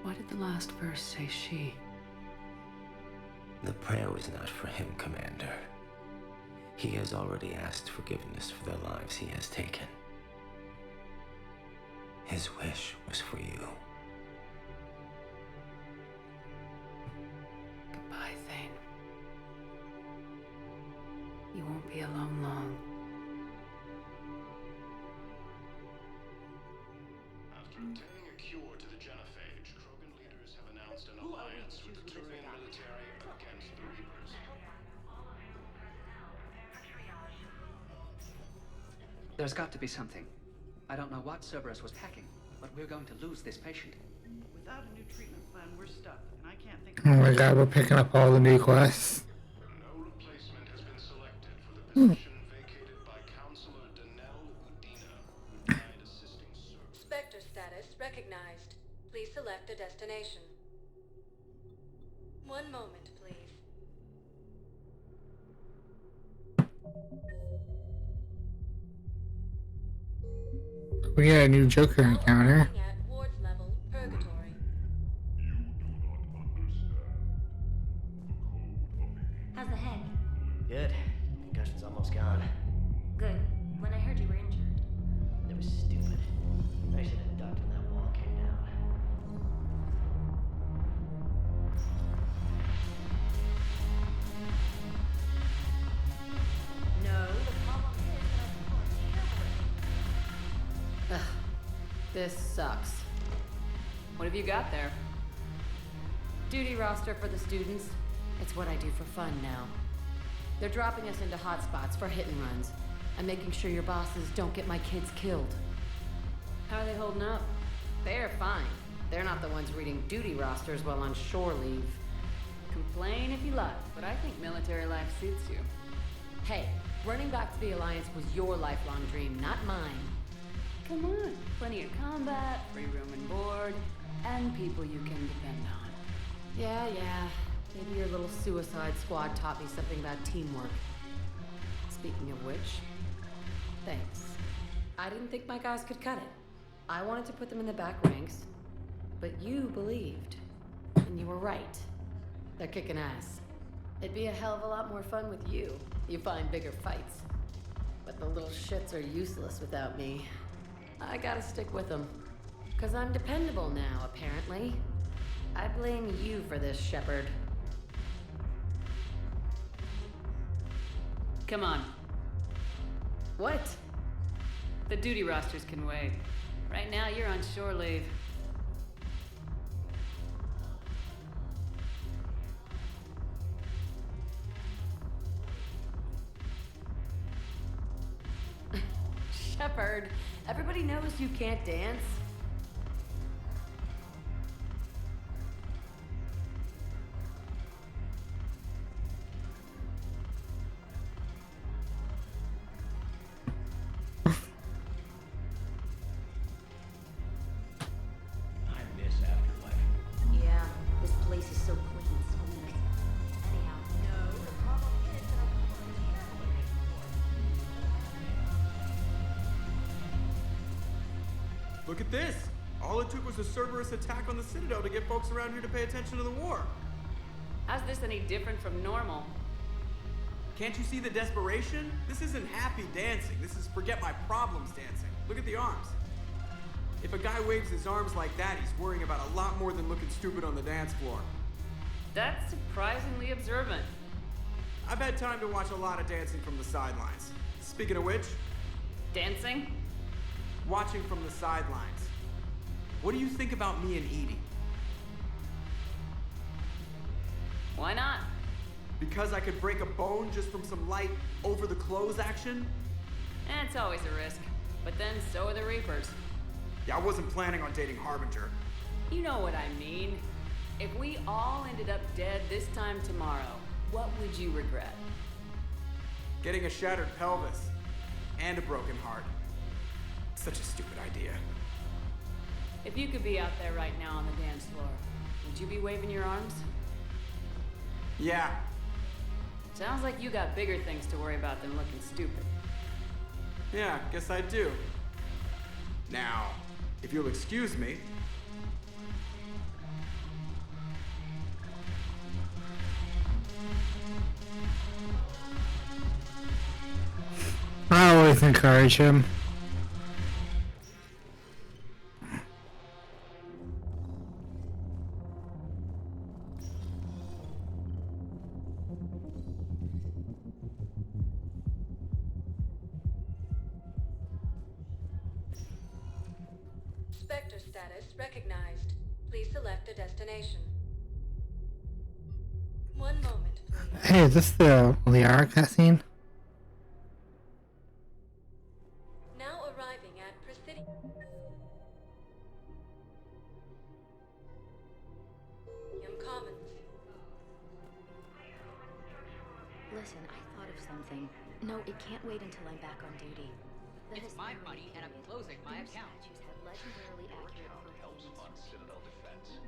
Why did the last verse say she? The prayer was not for him, Commander. He has already asked forgiveness for the lives he has taken. His wish was for you. Goodbye, Thane. You won't be alone long. After obtaining a cure to the genophage, Krogan leaders have announced an alliance with the Turian military against the Reapers. There's got to be something. I don't know what Cerberus was packing, but we're going to lose this patient. Without a new treatment plan, we're stuck, and I can't think Oh my god, we're picking up all the new quests. No replacement has been selected for the position vacated by Counselor Danelle Udina, who died assisting Cerberus. Spectre status recognized. Please select a destination. One moment, please. We got a new Joker encounter. At ward level, purgatory. How's the head? Good. Concussion's almost gone. Good. When I heard you were injured. It was stupid. I should have ducked when that wall came down. No, the problem is that our people are shivering. Ugh. This sucks. What have you got there? Duty roster for the students. It's what I do for fun now. They're dropping us into hotspots for hit and runs. I'm making sure your bosses don't get my kids killed. How are they holding up? They're fine. They're not the ones reading duty rosters while on shore leave. Complain if you like, but I think military life suits you. Hey, running back to the Alliance was your lifelong dream, not mine. Come on, plenty of combat, free room and board, and people you can depend on. Yeah. Maybe your little suicide squad taught me something about teamwork. Speaking of which, thanks. I didn't think my guys could cut it. I wanted to put them in the back ranks, but you believed. And you were right. They're kicking ass. It'd be a hell of a lot more fun with you. You find bigger fights. But the little shits are useless without me. I gotta stick with them. 'Cause I'm dependable now, apparently. I blame you for this, Shepard. Come on. What? The duty rosters can wait. Right now, you're on shore leave. Shepard, everybody knows you can't dance. I miss Afterlife. Yeah, this place is so clean and squeaky. Anyhow, No, the problem is that our people are shivering. Look at this! All it took was a Cerberus attack on the Citadel to get folks around here to pay attention to the war. How's this any different from normal? Can't you see the desperation? This isn't happy dancing. This is forget my problems dancing. Look at the arms. If a guy waves his arms like that, he's worrying about a lot more than looking stupid on the dance floor. That's surprisingly observant. I've had time to watch a lot of dancing from the sidelines. Speaking of which, Dancing? watching from the sidelines. What do you think about me and Edie? Why not? Because I could break a bone just from some light over-the-clothes action? It's always a risk. But then so are the Reapers. Yeah, I wasn't planning on dating Harbinger. You know what I mean. If we all ended up dead this time tomorrow, what would you regret? Getting a shattered pelvis and a broken heart. Such a stupid idea. If you could be out there right now on the dance floor, would you be waving your arms? Yeah. Sounds like you got bigger things to worry about than looking stupid. Yeah, guess I do. Now, if you'll excuse me. encourage him. Spectre status recognized. Please select a destination. One moment, please. Hey, is this the Liara cutscene? Now arriving at Presidium. Commons. Listen, I thought of something. No, it can't wait until I'm back on duty. It's my money, and I'm closing my account. Have legendarily accurate Helps fund Citadel defense.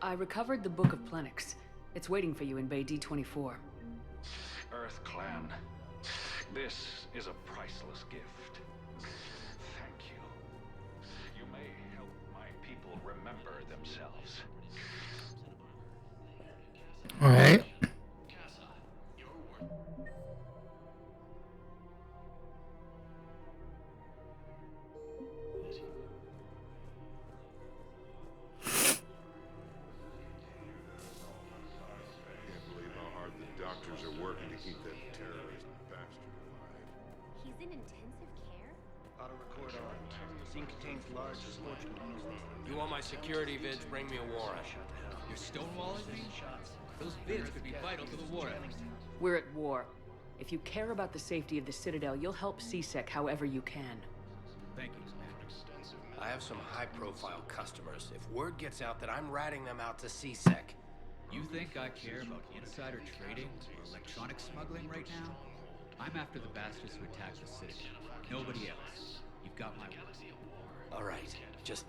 I recovered the Book of Plenix. It's waiting for you in Bay D24. Earth Clan, this is a priceless gift. Thank you. You may help my people remember themselves. Alright. Doctors are working to keep that terrorist bastard alive. He's in intensive care? Auto record on. Scene contains large scorched meat. You want my security vids, bring me a warrant. You're stonewalling me? Those vids could be vital to the war effort. We're at war. If you care about the safety of the Citadel, you'll help CSEC however you can. Thank you, I have some high-profile customers. If word gets out that I'm ratting them out to CSEC, You think I care about insider trading or electronic smuggling right now? I'm after the bastards who attacked the city. Nobody else. You've got my word. all right, just...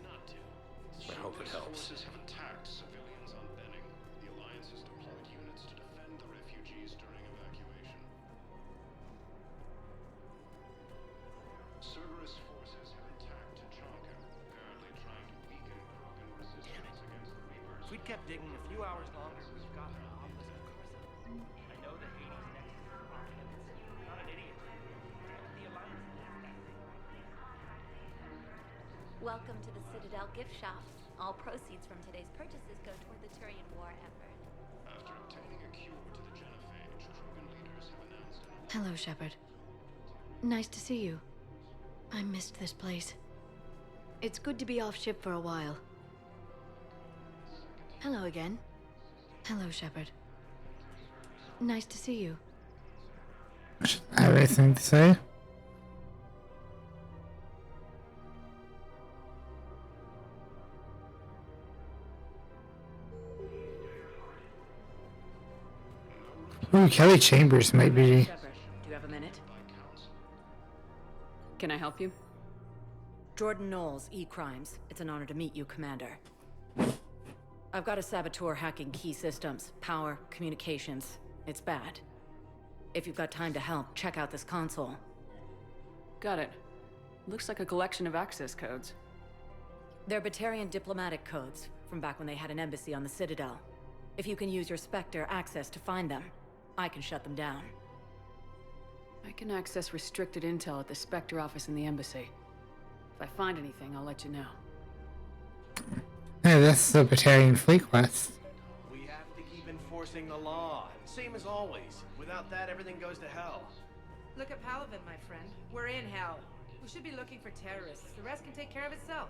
I hope it helps. Forces have attacked civilians on Benning. The Alliance has deployed units to defend the refugees during evacuation. Cerberus forces have attacked Tachanka, apparently trying to weaken Krogan resistance against the Reapers. If we'd kept digging a few hours longer, we've got an obelisk of Coruscant. I know that Hades next is the Archivist. I'm not an idiot. The Alliance attacked that thing. Welcome to the Citadel gift shop. All proceeds from today's purchases go toward the Turian war effort. After obtaining a cure to the genophage, Krogan leaders have announced an Hello, Shepard. Nice to see you. I missed this place. It's good to be off ship for a while. Hello again. Hello, Shepard. Nice to see you. I have anything to say? Ooh, Kelly Chambers might be. Shepard, do you have a minute? Can I help you? Jordan Knowles, E-Crimes. It's an honor to meet you, Commander. I've got a saboteur hacking key systems, power, communications. It's bad. If you've got time to help, check out this console. Got it. Looks like a collection of access codes. They're Batarian diplomatic codes, from back when they had an embassy on the Citadel. If you can use your Spectre access to find them, I can shut them down. I can access restricted intel at the Spectre office in the embassy. If I find anything, I'll let you know. Hey, that's the Batarian fleet quest. We have to keep enforcing the law. Same as always. Without that, everything goes to hell. Look at Palavin, my friend. We're in hell. We should be looking for terrorists. The rest can take care of itself.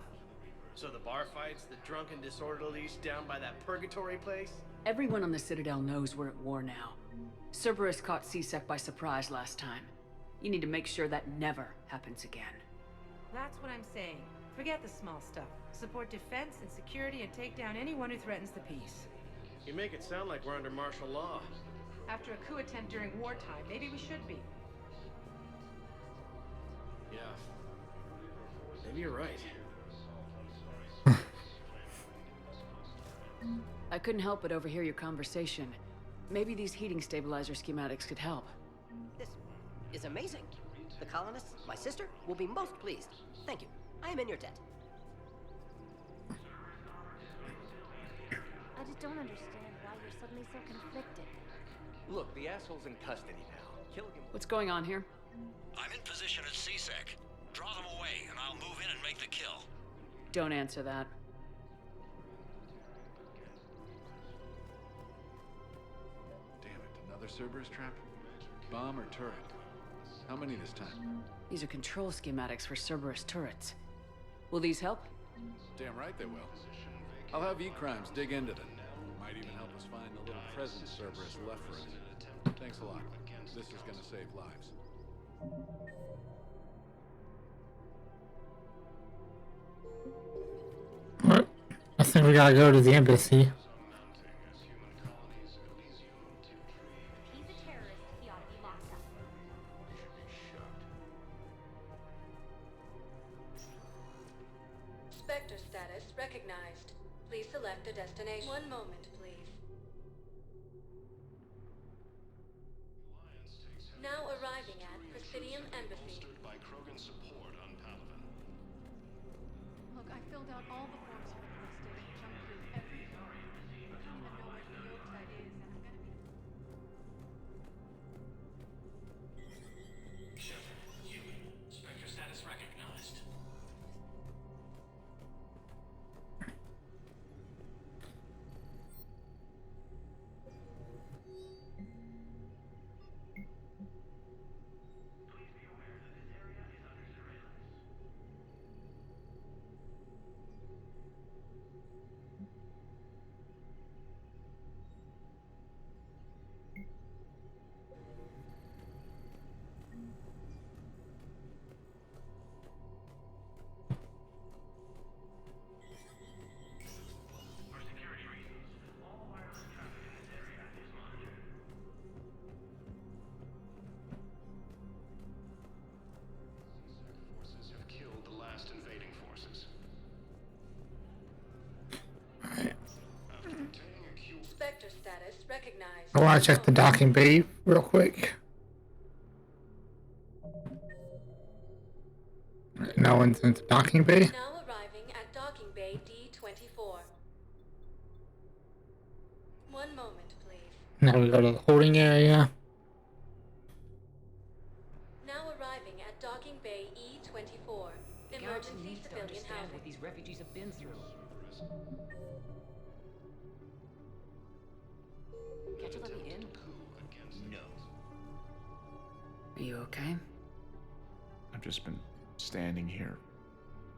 So the bar fights, the drunken disorderlies down by that purgatory place? Everyone on the Citadel knows we're at war now. Cerberus caught CSEC by surprise last time. You need to make sure that never happens again. That's what I'm saying. Forget the small stuff. Support defense and security and take down anyone who threatens the peace. You make it sound like we're under martial law. After a coup attempt during wartime, maybe we should be. Yeah. Maybe you're right. I couldn't help but overhear your conversation. Maybe these heating stabilizer schematics could help. This is amazing. The colonists, my sister, will be most pleased. Thank you. I am in your debt. I just don't understand why you're suddenly so conflicted. Look, the asshole's in custody now. Killing him. What's going on here? I'm in position at CSEC. Draw them away, and I'll move in and make the kill. Don't answer that. Damn it, another Cerberus trap? Bomb or turret? How many this time? These are control schematics for Cerberus turrets. Will these help? Damn right they will. I'll have E-Crimes dig into them. Might even help us find the little present Cerberus left for us. Thanks a lot. This is gonna save lives. Alright. I think we gotta go to the embassy. Spectre status recognized. Please select a destination. One moment, please. Now arriving at Presidium Embassy. By Krogan support on Palaven. Look, I filled out all the forms for the police station, jumped through every door. I don't even know where Yota is, and I'm gonna be... Spectre status recognized. Forces have killed the last invading forces. After containing a Q... Spectre status recognized. I wanna check the docking bay real quick. No one's in the docking bay. Now arriving at docking bay D-24. One moment, please. Now we go to the holding area. Now arriving at docking bay E-24. The galaxy Emergency needs to civilian understand housing. what these refugees have been through. Can't you let me in? No. Are you okay? I've just been standing here,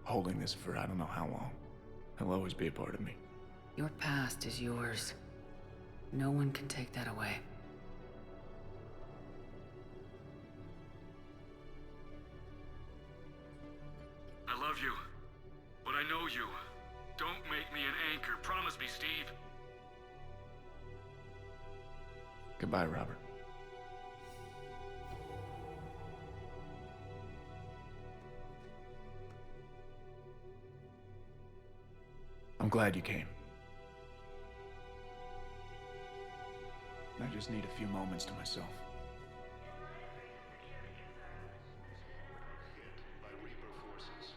holding this for I don't know how long. He'll always be a part of me. Your past is yours. No one can take that away. I love you, but I know you. Don't make me an anchor. Promise me, Steve. Goodbye, Robert. I'm glad you came. I just need a few moments to myself. By Reaper forces.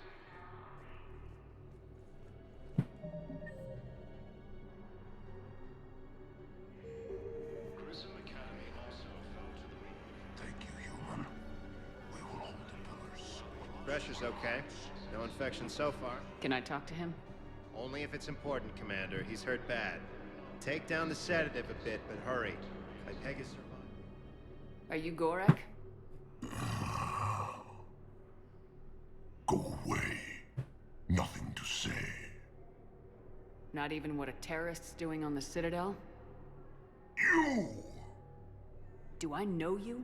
Grissom Academy also fell to the Reaper. Thank you, human. We will hold the pillars. Pressure's okay. No infection so far. Can I talk to him? Only if it's important, Commander. He's hurt bad. Take down the sedative a bit, but hurry. Pegasus survived. Are you Gorak? Go away. Nothing to say. Not even what a terrorist's doing on the Citadel? You! Do I know you?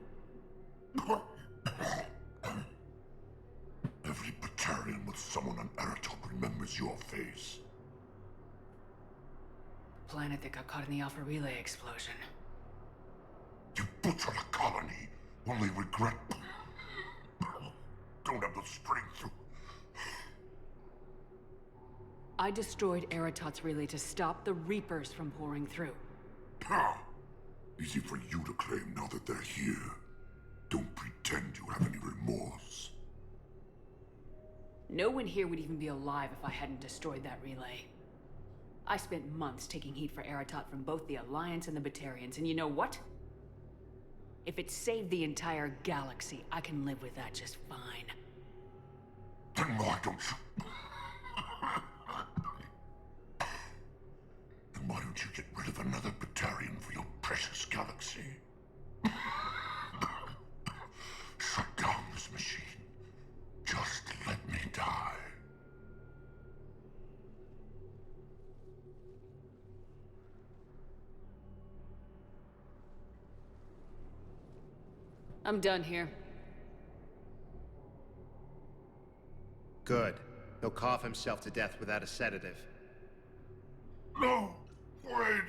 Every Batarian with someone on Aratok remembers your face. Planet that got caught in the Alpha Relay explosion. You butchered a colony, only regret. Don't have the strength to. I destroyed Eratot's relay to stop the Reapers from pouring through. Ha! Easy for you to claim now that they're here. Don't pretend you have any remorse. No one here would even be alive if I hadn't destroyed that relay. I spent months taking heat for Eratot from both the Alliance and the Batarians, and you know what? If it saved the entire galaxy, I can live with that just fine. Then why don't you... Then why don't you get rid of another Batarian for your precious galaxy? Shut down this machine. Just let me die. I'm done here. Good. He'll cough himself to death without a sedative. No! Wait,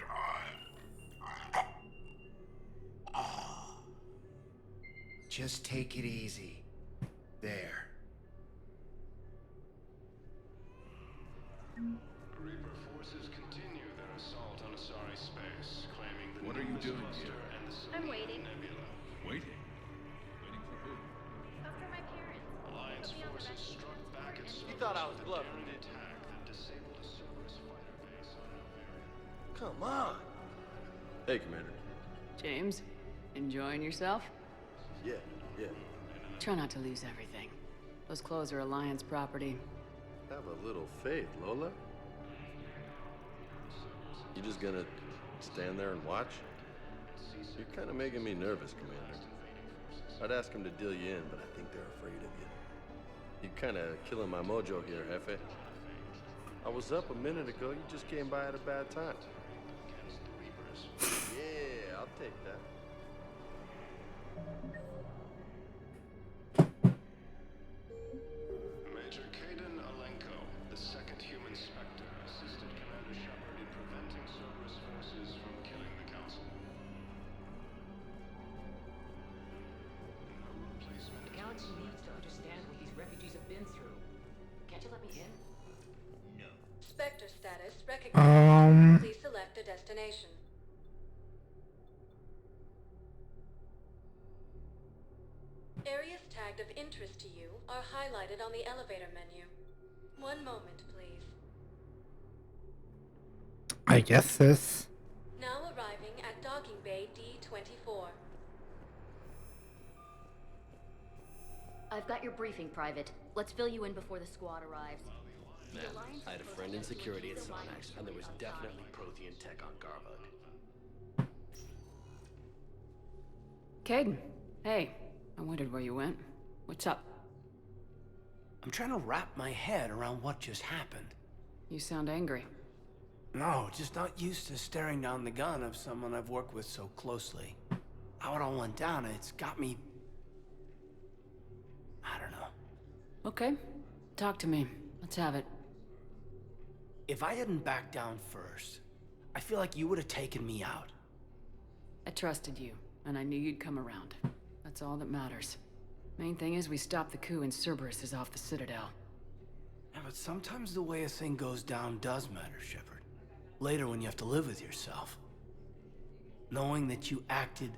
Just take it easy. There. Reaper forces continue their assault on Asari space, claiming the What are you doing here? I'm waiting. Nebula. Waiting? Waiting for who? After my parents. Alliance They'll be on the forces rescue struck transport back at and- Cerberus You thought I was with a bluffing, daring didn't you? attack that disabled a Cerberus fighter base on Noveria. Come on. Hey, Commander. James, enjoying yourself? Yeah. Try not to lose everything. Those clothes are Alliance property. Have a little faith, Lola. You just gonna stand there and watch? You're kind of making me nervous, Commander. I'd ask them to deal you in, but I think they're afraid of you. You're kind of killing my mojo here, Jefe. I was up a minute ago. You just came by at a bad time. Yeah, I'll take that. Major Kaden Alenko, the second human Spectre, assisted Commander Shepard in preventing Cerberus forces from killing the Council. No replacement. The galaxy needs to understand what these refugees have been through. Can't you let me in? Spectre status recognized. Please select a destination. Areas tagged of interest to you are highlighted on the elevator menu. One moment, please. I guess this. Now arriving at docking bay D-24. I've got your briefing, Private. Let's fill you in before the squad arrives. Man, I had a friend in security at Sonax, and there was definitely Prothean tech on Garvug. Caden, hey. I wondered where you went. What's up? I'm trying to wrap my head around what just happened. You sound angry. No, just not used to staring down the gun of someone I've worked with so closely. How it all went down, it's got me... I don't know. Okay. Talk to me. Let's have it. If I hadn't backed down first, I feel like you would have taken me out. I trusted you, and I knew you'd come around. That's all that matters. Main thing is we stopped the coup and Cerberus is off the Citadel. Yeah, but sometimes the way a thing goes down does matter, Shepard. Later when you have to live with yourself. Knowing that you acted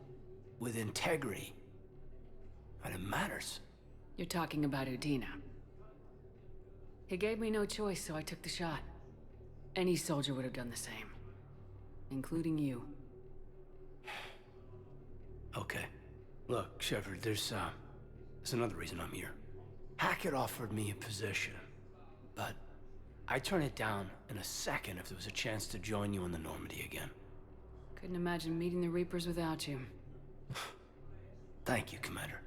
with integrity, and it matters. You're talking about Udina. He gave me no choice, so I took the shot. Any soldier would have done the same. Including you. Okay. Look, Shepard, there's another reason I'm here. Hackett offered me a position, but I'd turn it down in a second if there was a chance to join you in the Normandy again. Couldn't imagine meeting the Reapers without you. Thank you, Commander.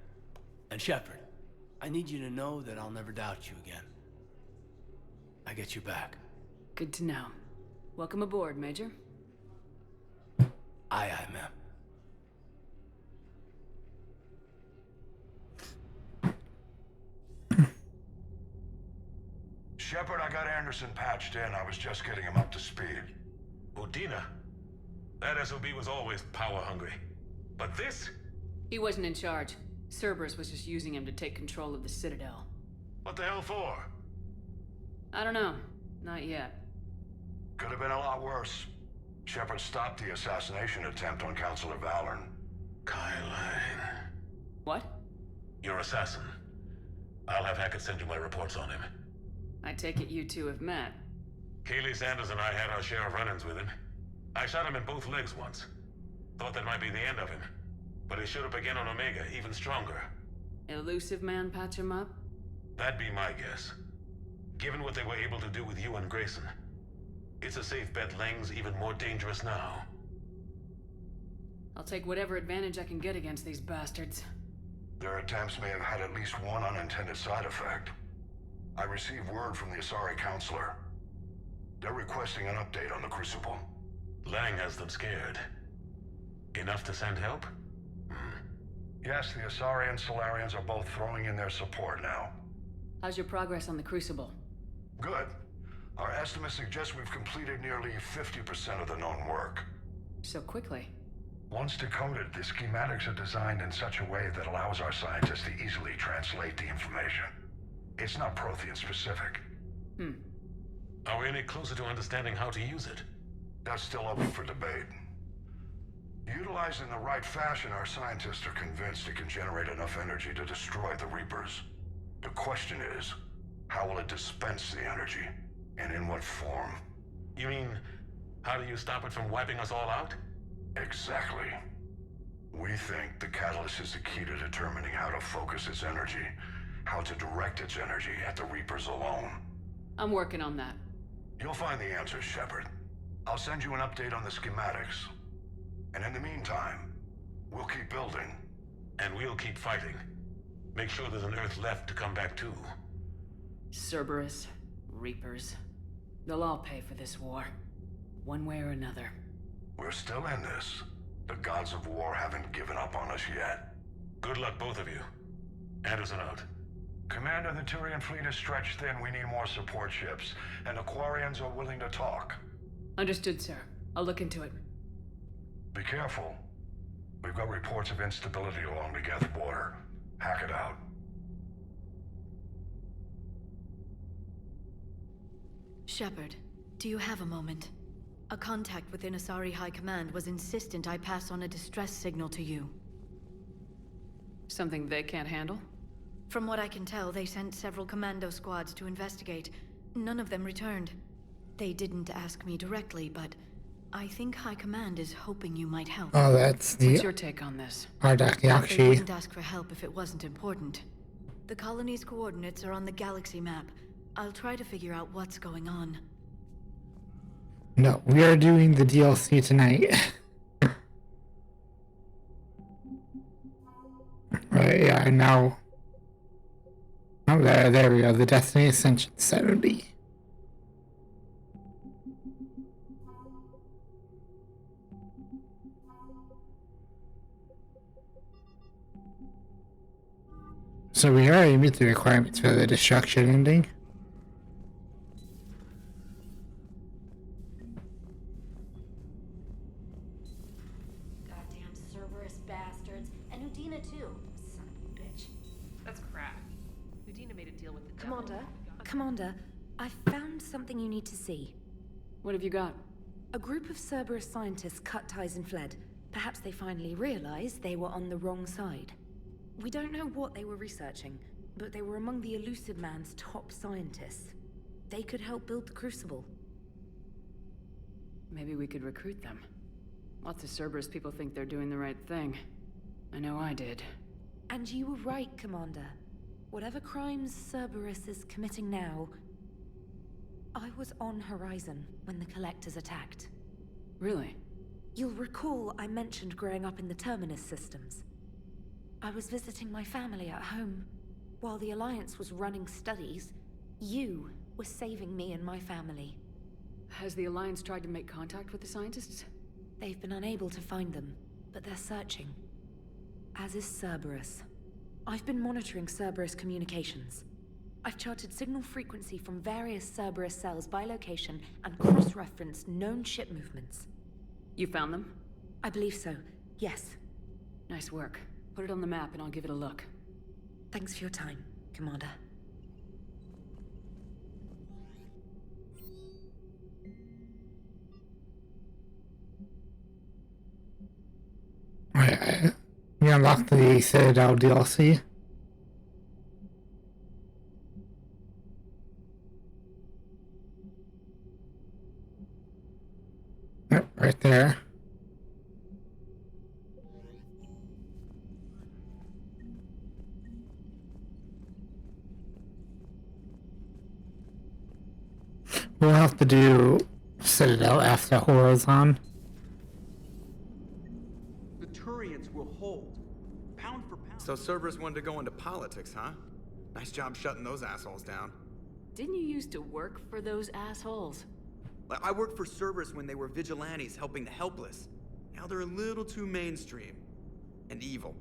And Shepard, I need you to know that I'll never doubt you again. I get your back. Good to know. Welcome aboard, Major. Aye, aye, ma'am. Shepard, I got Anderson patched in. I was just getting him up to speed. Udina? That SOB was always power-hungry. But this? He wasn't in charge. Cerberus was just using him to take control of the Citadel. What the hell for? I don't know. Not yet. Could have been a lot worse. Shepard stopped the assassination attempt on Councilor Valorn. Kylane. What? Your assassin. I'll have Hackett send you my reports on him. I take it you two have met. Keeley Sanders and I had our share of run-ins with him. I shot him in both legs once. Thought that might be the end of him. But he showed up again on Omega, even stronger. Elusive man patch him up? That'd be my guess. Given what they were able to do with you and Grayson, it's a safe bet Lang's even more dangerous now. I'll take whatever advantage I can get against these bastards. Their attempts may have had at least one unintended side effect. I received word from the Asari Counselor. They're requesting an update on the Crucible. Lang has them scared. Enough to send help? Yes, the Asari and Solarians are both throwing in their support now. How's your progress on the Crucible? Good. Our estimates suggest we've completed nearly 50% of the known work. So quickly? Once decoded, the schematics are designed in such a way that allows our scientists to easily translate the information. It's not Prothean specific. Are we any closer to understanding how to use it? That's still open for debate. Utilized in the right fashion, our scientists are convinced it can generate enough energy to destroy the Reapers. The question is, how will it dispense the energy? And in what form? You mean, how do you stop it from wiping us all out? Exactly. We think the catalyst is the key to determining how to focus its energy, how to direct its energy at the Reapers alone. I'm working on that. You'll find the answers, Shepard. I'll send you an update on the schematics. And in the meantime, we'll keep building. And we'll keep fighting. Make sure there's an Earth left to come back to. Cerberus, Reapers. They'll all pay for this war. One way or another. We're still in this. The gods of war haven't given up on us yet. Good luck, both of you. Anderson out. Commander, the Turian fleet is stretched thin. We need more support ships. And the Quarians are willing to talk. Understood, sir. I'll look into it. Be careful. We've got reports of instability along the Geth border. Hack it out. Shepard, do you have a moment? A contact within Asari High Command was insistent I pass on a distress signal to you. Something they can't handle? From what I can tell, they sent several commando squads to investigate. None of them returned. They didn't ask me directly, but I think High Command is hoping you might help. Oh, that's the... What's your take on this? Ardak They Yakshi. wouldn't ask for help if it wasn't important. The colony's coordinates are on the galaxy map. I'll try to figure out what's going on. No, we are doing the DLC tonight. Right, yeah, now... Oh, there we go. The Destiny Ascension 70. So we already meet the requirements for the destruction ending. Goddamn Cerberus bastards. And Udina too. Son of a bitch. That's crap. Udina made a deal with the Commander, I found something you need to see. What have you got? A group of Cerberus scientists cut ties and fled. Perhaps they finally realized they were on the wrong side. We don't know what they were researching, but they were among the Elusive Man's top scientists. They could help build the Crucible. Maybe we could recruit them. Lots of Cerberus people think they're doing the right thing. I know I did. And you were right, Commander. Whatever crimes Cerberus is committing now... I was on Horizon when the Collectors attacked. Really? You'll recall I mentioned growing up in the Terminus systems. I was visiting my family at home. While the Alliance was running studies, you were saving me and my family. Has the Alliance tried to make contact with the scientists? They've been unable to find them, but they're searching. As is Cerberus. I've been monitoring Cerberus communications. I've charted signal frequency from various Cerberus cells by location and cross-referenced known ship movements. You found them? I believe so, yes. Nice work. Put it on the map and I'll give it a look. Thanks for your time, Commander. We unlocked the Citadel DLC. Yep, right there. We'll have to do Citadel after Horizon. The Turians will hold. Pound for pound. So Cerberus wanted to go into politics, huh? Nice job shutting those assholes down. Didn't you used to work for those assholes? I worked for Cerberus when they were vigilantes helping the helpless. Now they're a little too mainstream. And evil.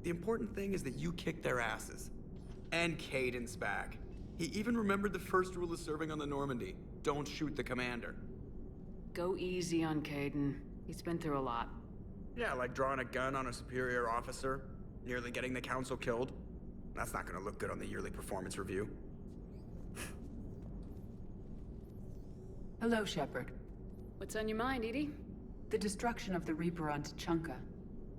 The important thing is that you kicked their asses. And Caden's back. He even remembered the first rule of serving on the Normandy. Don't shoot the commander. Go easy on Caden. He's been through a lot. Yeah, like drawing a gun on a superior officer, nearly getting the council killed. That's not gonna look good on the yearly performance review. Hello, Shepard. What's on your mind, Edie? The destruction of the Reaper on Tuchanka.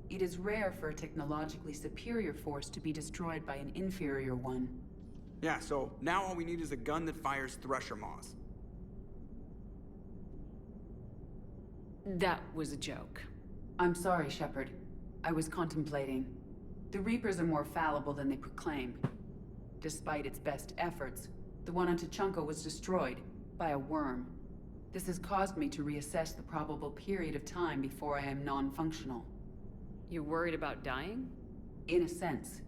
It is rare for a technologically superior force to be destroyed by an inferior one. Yeah, so now all we need is a gun that fires Thresher Maws. That was a joke. I'm sorry, Shepard. I was contemplating. The Reapers are more fallible than they proclaim. Despite its best efforts, the one on Tuchanka was destroyed by a worm. This has caused me to reassess the probable period of time before I am non-functional. You're worried about dying? In a sense.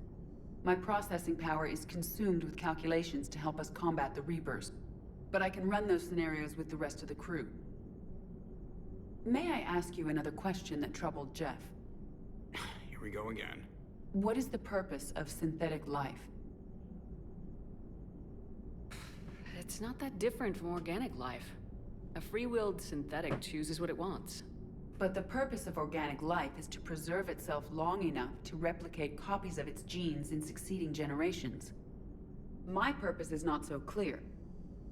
My processing power is consumed with calculations to help us combat the Reapers, but I can run those scenarios with the rest of the crew. May I ask you another question that troubled Jeff? Here we go again. What is the purpose of synthetic life? It's not that different from organic life. A free-willed synthetic chooses what it wants. But the purpose of organic life is to preserve itself long enough to replicate copies of its genes in succeeding generations. My purpose is not so clear.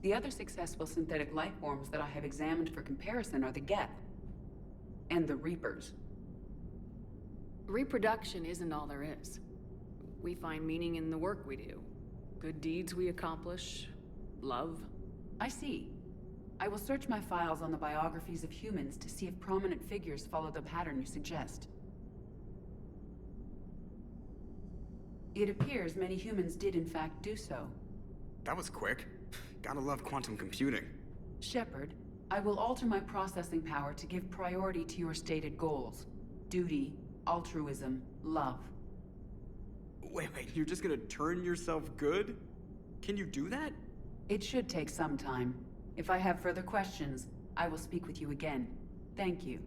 The other successful synthetic life forms that I have examined for comparison are the Geth and the Reapers. Reproduction isn't all there is. We find meaning in the work we do. Good deeds we accomplish. Love. I see. I will search my files on the biographies of humans to see if prominent figures follow the pattern you suggest. It appears many humans did in fact do so. That was quick. Gotta love quantum computing. Shepard, I will alter my processing power to give priority to your stated goals. Duty, altruism, love. Wait, you're just gonna turn yourself good? Can you do that? It should take some time. If I have further questions, I will speak with you again. Thank you.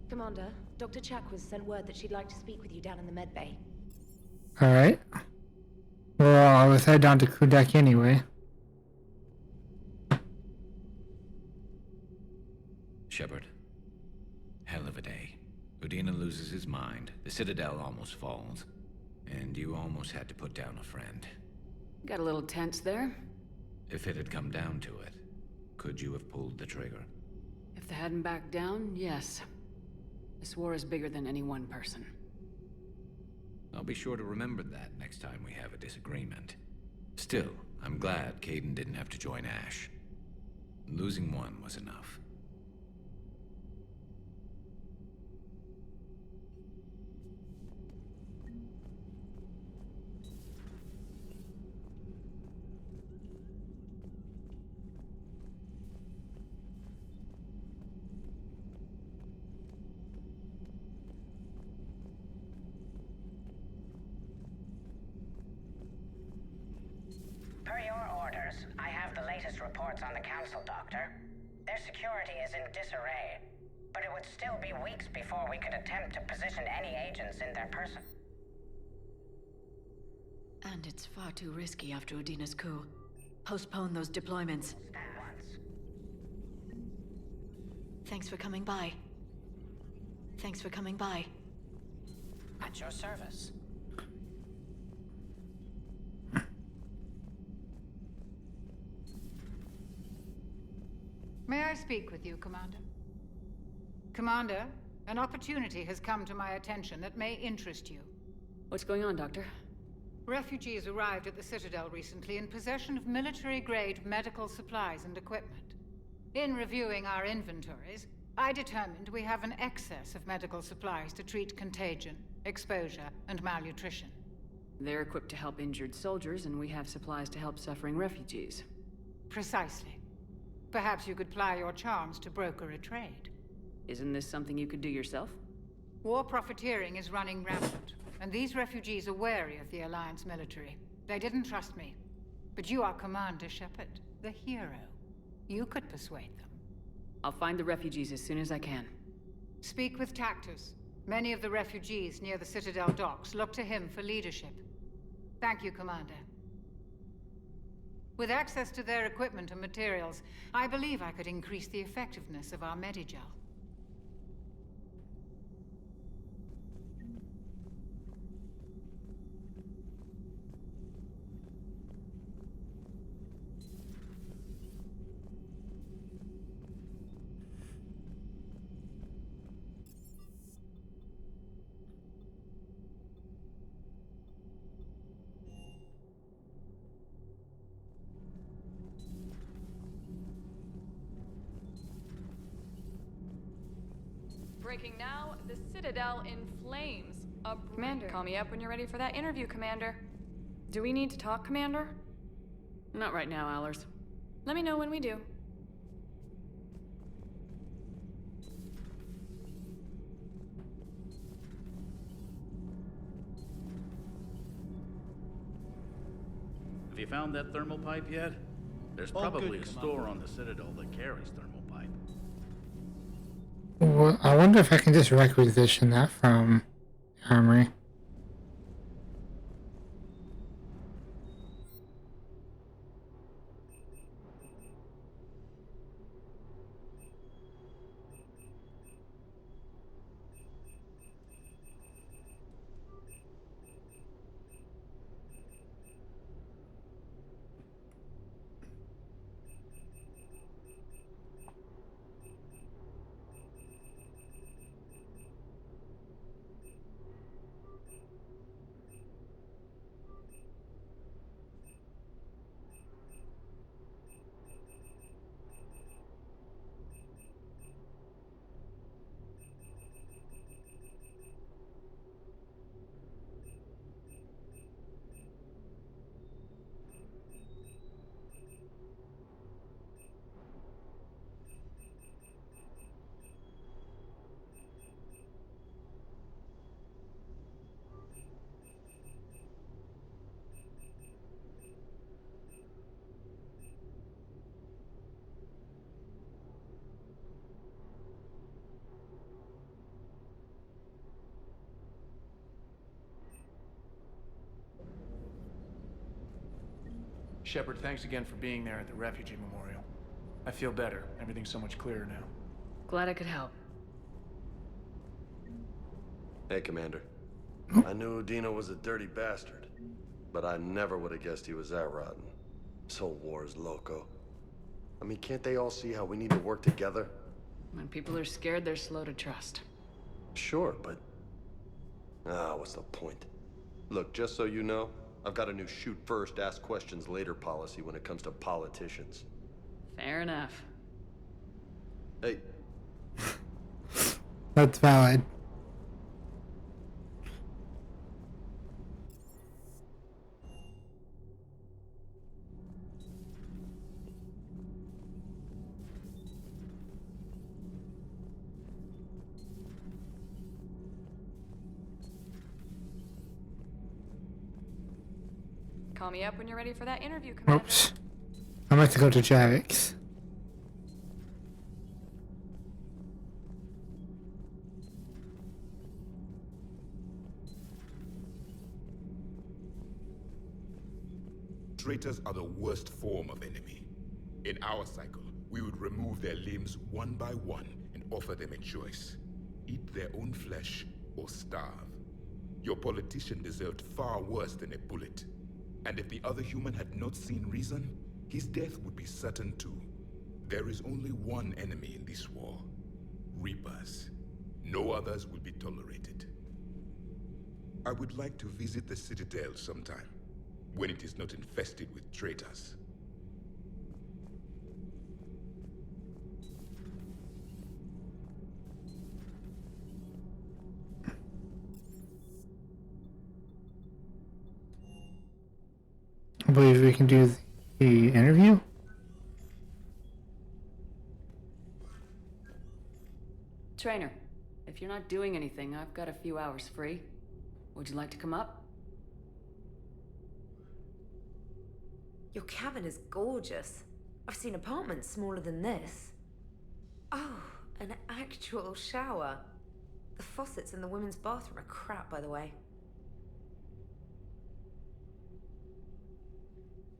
Commander, Dr. Chakwas sent word that she'd like to speak with you down in the med bay. Alright. Well, I was head down to crew deck anyway. Shepard. Hell of a day. Udina loses his mind, the Citadel almost falls, and you almost had to put down a friend. Got a little tense there. If it had come down to it, could you have pulled the trigger? If they hadn't backed down, yes. This war is bigger than any one person. I'll be sure to remember that next time we have a disagreement. Still, I'm glad Caden didn't have to join Ash. Losing one was enough. Per your orders, I have the latest reports on the Council, Doctor. Their security is in disarray, but it would still be weeks before we could attempt to position any agents in their person. And it's far too risky after Udina's coup. Postpone those deployments. Thanks for coming by. Thanks for coming by. At your service. May I speak with you, Commander? Commander, an opportunity has come to my attention that may interest you. What's going on, Doctor? Refugees arrived at the Citadel recently in possession of military-grade medical supplies and equipment. In reviewing our inventories, I determined we have an excess of medical supplies to treat contagion, exposure, and malnutrition. They're equipped to help injured soldiers, and we have supplies to help suffering refugees. Precisely. Perhaps you could ply your charms to broker a trade. Isn't this something you could do yourself? War profiteering is running rampant, and these refugees are wary of the Alliance military. They didn't trust me. But you are Commander Shepard, the hero. You could persuade them. I'll find the refugees as soon as I can. Speak with Tactus. Many of the refugees near the Citadel docks look to him for leadership. Thank you, Commander. With access to their equipment and materials, I believe I could increase the effectiveness of our Medigel. Breaking now, the Citadel in flames. Commander, call me up when you're ready for that interview, Commander. Do we need to talk, Commander? Not right now, Allers. Let me know when we do. Have you found that thermal pipe yet? There's All probably good, a store on the Citadel that carries thermal pipe. Well, I wonder if I can just requisition that from Armory. Shepard, thanks again for being there at the refugee memorial. I feel better. Everything's so much clearer now. Glad I could help. Hey, Commander. I knew Udina was a dirty bastard, but I never would have guessed he was that rotten. So war's loco. I mean, can't they all see how we need to work together? When people are scared, they're slow to trust. Sure, but... what's the point? Look, just so you know, I've got a new shoot first, ask questions later policy when it comes to politicians. Fair enough. Hey. That's valid. Call me up when you're ready for that interview, Commander. Oops. I meant to go to Javix. Traitors are the worst form of enemy. In our cycle, we would remove their limbs one by one and offer them a choice. Eat their own flesh or starve. Your politician deserved far worse than a bullet. And if the other human had not seen reason, his death would be certain too. There is only one enemy in this war. Reapers. No others will be tolerated. I would like to visit the Citadel sometime, when it is not infested with traitors. believe we can do the interview. Trainer, if you're not doing anything, I've got a few hours free. Would you like to come up? Your cabin is gorgeous. I've seen apartments smaller than this. Oh, an actual shower. The faucets in the women's bathroom are crap, by the way.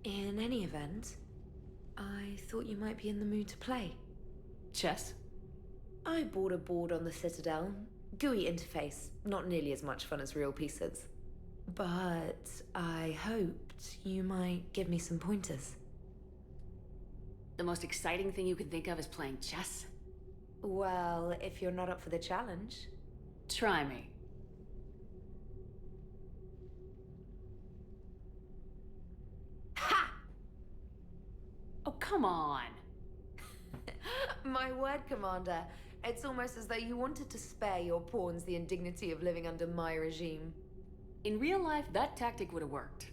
In any event, I thought you might be in the mood to play. Chess? I bought a board on the Citadel. GUI interface, not nearly as much fun as real pieces. But I hoped you might give me some pointers. The most exciting thing you can think of is playing chess? Well, if you're not up for the challenge. Try me. Ha! Oh, come on. My word, Commander. It's almost as though you wanted to spare your pawns the indignity of living under my regime. In real life, that tactic would have worked.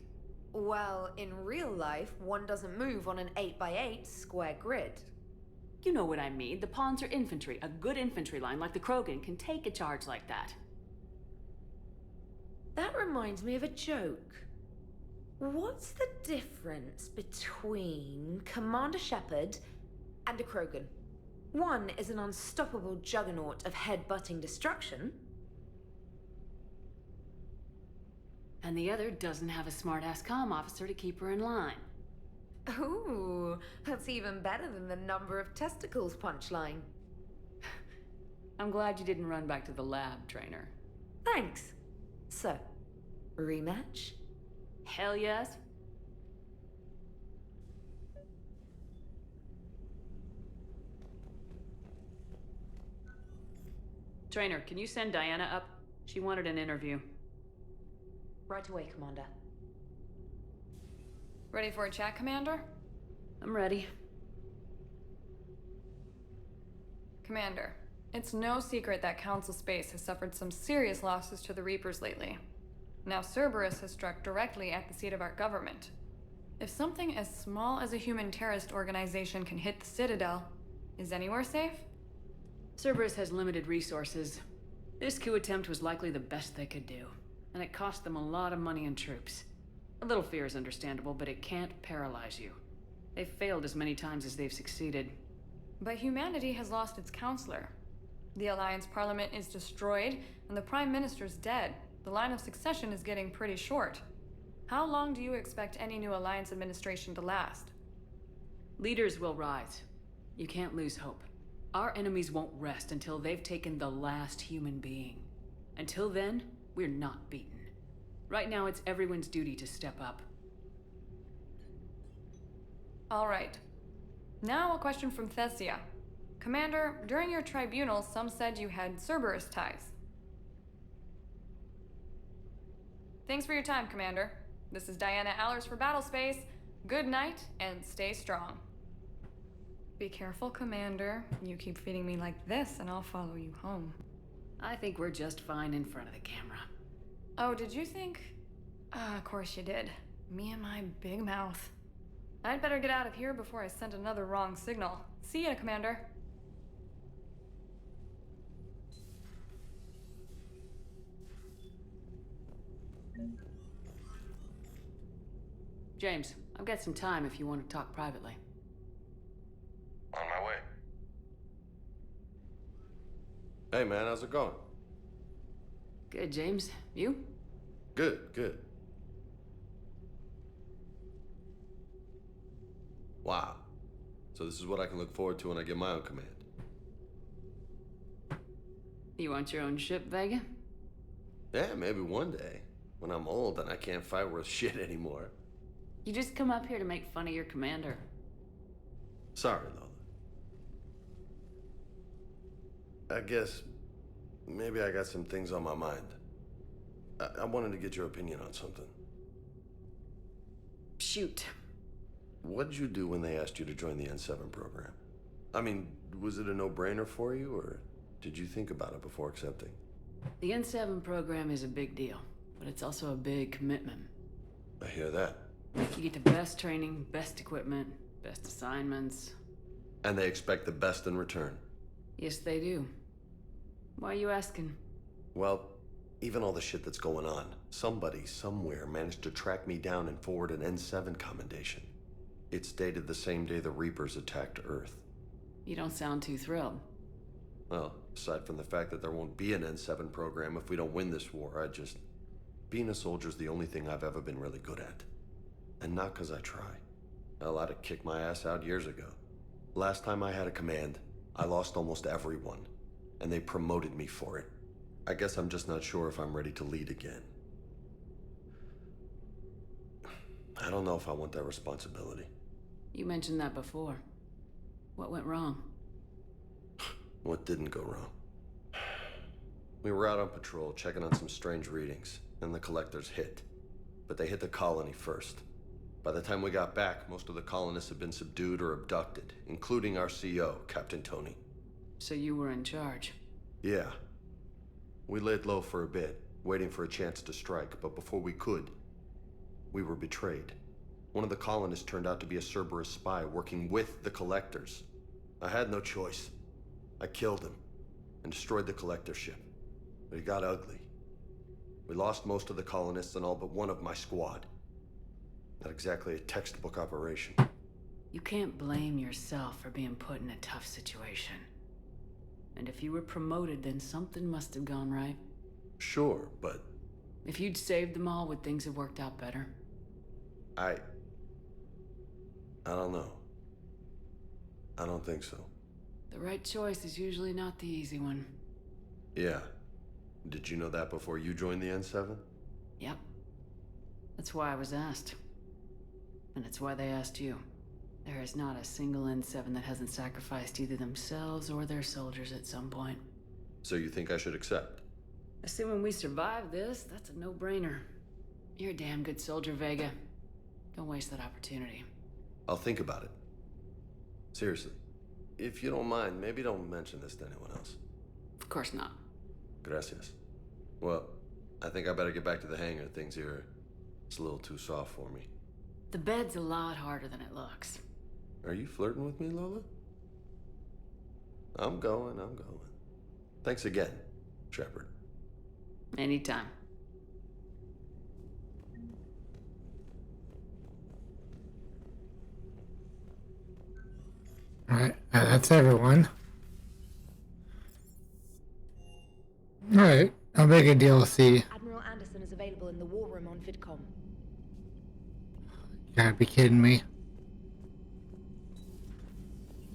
Well, in real life, one doesn't move on an 8x8 square grid. You know what I mean. The pawns are infantry. A good infantry line like the Krogan can take a charge like that. That reminds me of a joke. What's the difference between Commander Shepard and a Krogan? One is an unstoppable juggernaut of head-butting destruction. And the other doesn't have a smart-ass comm officer to keep her in line. Ooh, that's even better than the number of testicles punchline. I'm glad you didn't run back to the lab, Trainer. Thanks. So, rematch? Hell yes. Trainer, can you send Diana up? She wanted an interview. Right away, Commander. Ready for a chat, Commander? I'm ready. Commander, it's no secret that Council Space has suffered some serious losses to the Reapers lately. Now Cerberus has struck directly at the seat of our government. If something as small as a human terrorist organization can hit the Citadel, is anywhere safe? Cerberus has limited resources. This coup attempt was likely the best they could do, and it cost them a lot of money and troops. A little fear is understandable, but it can't paralyze you. They've failed as many times as they've succeeded. But humanity has lost its counselor. The Alliance Parliament is destroyed, and the Prime Minister's dead. The line of succession is getting pretty short. How long do you expect any new Alliance administration to last? Leaders will rise. You can't lose hope. Our enemies won't rest until they've taken the last human being. Until then, we're not beaten. Right now, it's everyone's duty to step up. All right. Now a question from Thessia. Commander, during your tribunal, some said you had Cerberus ties. Thanks for your time, Commander. This is Diana Allers for Battlespace. Good night, and stay strong. Be careful, Commander. You keep feeding me like this, and I'll follow you home. I think we're just fine in front of the camera. Oh, did you think? Of course you did. Me and my big mouth. I'd better get out of here before I send another wrong signal. See ya, Commander. James, I've got some time if you want to talk privately. On my way. Hey man, how's it going? Good, James. You? Good, good. Wow. So this is what I can look forward to when I get my own command. You want your own ship, Vega? Yeah, maybe one day. When I'm old and I can't fight worth shit anymore. You just come up here to make fun of your commander. Sorry, Lola. I guess maybe I got some things on my mind. I wanted to get your opinion on something. Shoot. What did you do when they asked you to join the N7 program? I mean, was it a no-brainer for you, or did you think about it before accepting? The N7 program is a big deal, but it's also a big commitment. I hear that. You get the best training, best equipment, best assignments. And they expect the best in return. Yes, they do. Why are you asking? Well, even all the shit that's going on, somebody somewhere managed to track me down and forward an N7 commendation. It's dated the same day the Reapers attacked Earth. You don't sound too thrilled. Well, aside from the fact that there won't be an N7 program if we don't win this war, being a soldier's the only thing I've ever been really good at. And not 'cause I try. Hell, I'd have kicked my ass out years ago. Last time I had a command, I lost almost everyone, and they promoted me for it. I guess I'm just not sure if I'm ready to lead again. I don't know if I want that responsibility. You mentioned that before. What went wrong? What didn't go wrong? We were out on patrol, checking on some strange readings, and the collectors hit. But they hit the colony first. By the time we got back, most of the colonists had been subdued or abducted, including our CO, Captain Tony. So you were in charge? Yeah. We laid low for a bit, waiting for a chance to strike, but before we could, we were betrayed. One of the colonists turned out to be a Cerberus spy working with the collectors. I had no choice. I killed him and destroyed the collector ship. But it got ugly. We lost most of the colonists and all but one of my squad. Not exactly a textbook operation. You can't blame yourself for being put in a tough situation. And if you were promoted, then something must have gone right. Sure, but... If you'd saved them all, would things have worked out better? I don't know. I don't think so. The right choice is usually not the easy one. Yeah. Did you know that before you joined the N7? Yep. That's why I was asked. And it's why they asked you. There is not a single N7 that hasn't sacrificed either themselves or their soldiers at some point. So you think I should accept? Assuming we survive this, that's a no-brainer. You're a damn good soldier, Vega. Don't waste that opportunity. I'll think about it. Seriously. If you don't mind, maybe don't mention this to anyone else. Of course not. Gracias. Well, I think I better get back to the hangar. Things here, it's a little too soft for me. The bed's a lot harder than it looks. Are you flirting with me, Lola? I'm going. Thanks again, Shepard. Anytime. Alright, that's everyone. Alright, I'll make a DLC. Admiral Anderson is available in the war room on VidCom. You gotta be kidding me.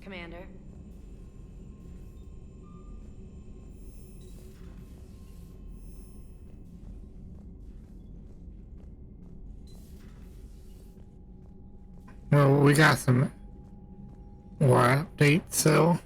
Commander. Well, we got some war updates, so...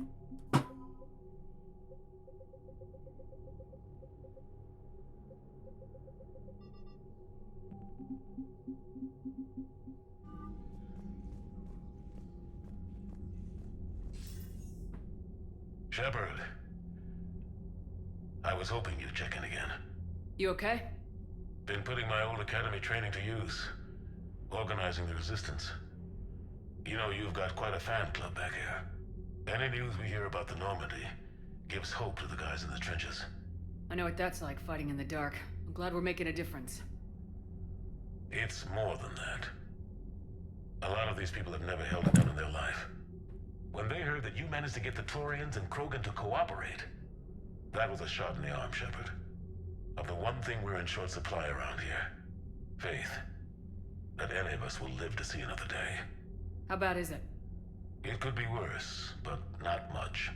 Shepard. I was hoping you'd check in again. You okay? Been putting my old academy training to use. Organizing the resistance. You know, you've got quite a fan club back here. Any news we hear about the Normandy gives hope to the guys in the trenches. I know what that's like, fighting in the dark. I'm glad we're making a difference. It's more than that. A lot of these people have never held a gun in their life. When they heard that you managed to get the Torians and Krogan to cooperate, that was a shot in the arm, Shepard. Of the one thing we're in short supply around here. Faith. That any of us will live to see another day. How bad is it? It could be worse, but not much.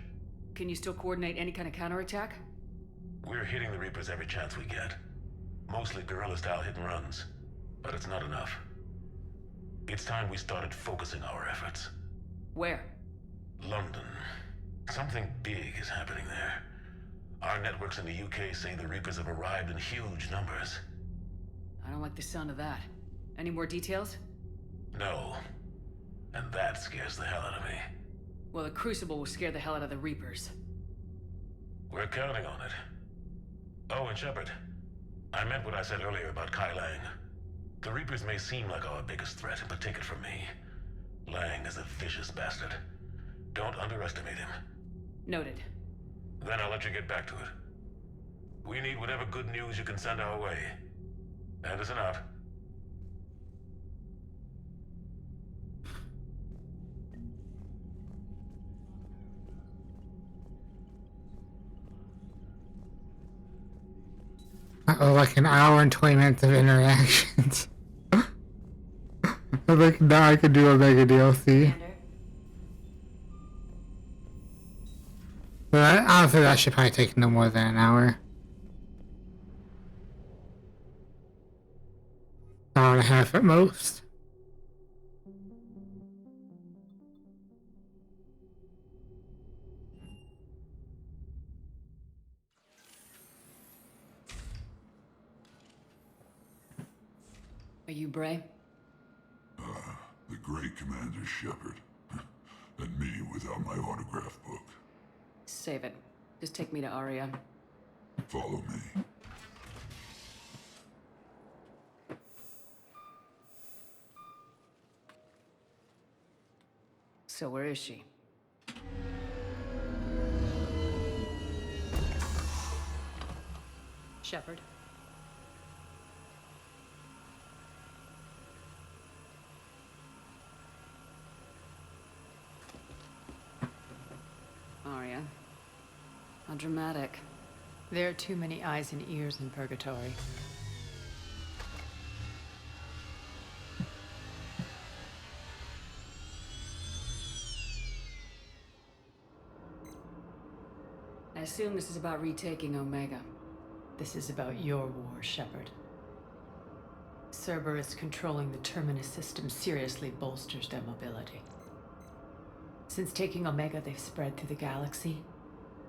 Can you still coordinate any kind of counterattack? We're hitting the Reapers every chance we get. Mostly guerrilla-style hit-and-runs. But it's not enough. It's time we started focusing our efforts. Where? London. Something big is happening there. Our networks in the UK say the Reapers have arrived in huge numbers. I don't like the sound of that. Any more details? No. And that scares the hell out of me. Well, the Crucible will scare the hell out of the Reapers. We're counting on it. Oh, and Shepard, I meant what I said earlier about Kai Lang. The Reapers may seem like our biggest threat, but take it from me. Lang is a vicious bastard. Don't underestimate him. Noted. Then I'll let you get back to it. We need whatever good news you can send our way. Anderson out. Like an hour and 20 minutes of interactions. I think now I could do a mega DLC. But honestly, that should probably take no more than an hour. Hour and a half at most. Are you Bray? The great Commander Shepard. And me without my autograph book. Save it. Just take me to Aria. Follow me. So where is she? Shepard. Aria. How dramatic. There are too many eyes and ears in Purgatory. I assume this is about retaking Omega. This is about your war, Shepard. Cerberus controlling the Terminus system seriously bolsters their mobility. Since taking Omega, they've spread through the galaxy.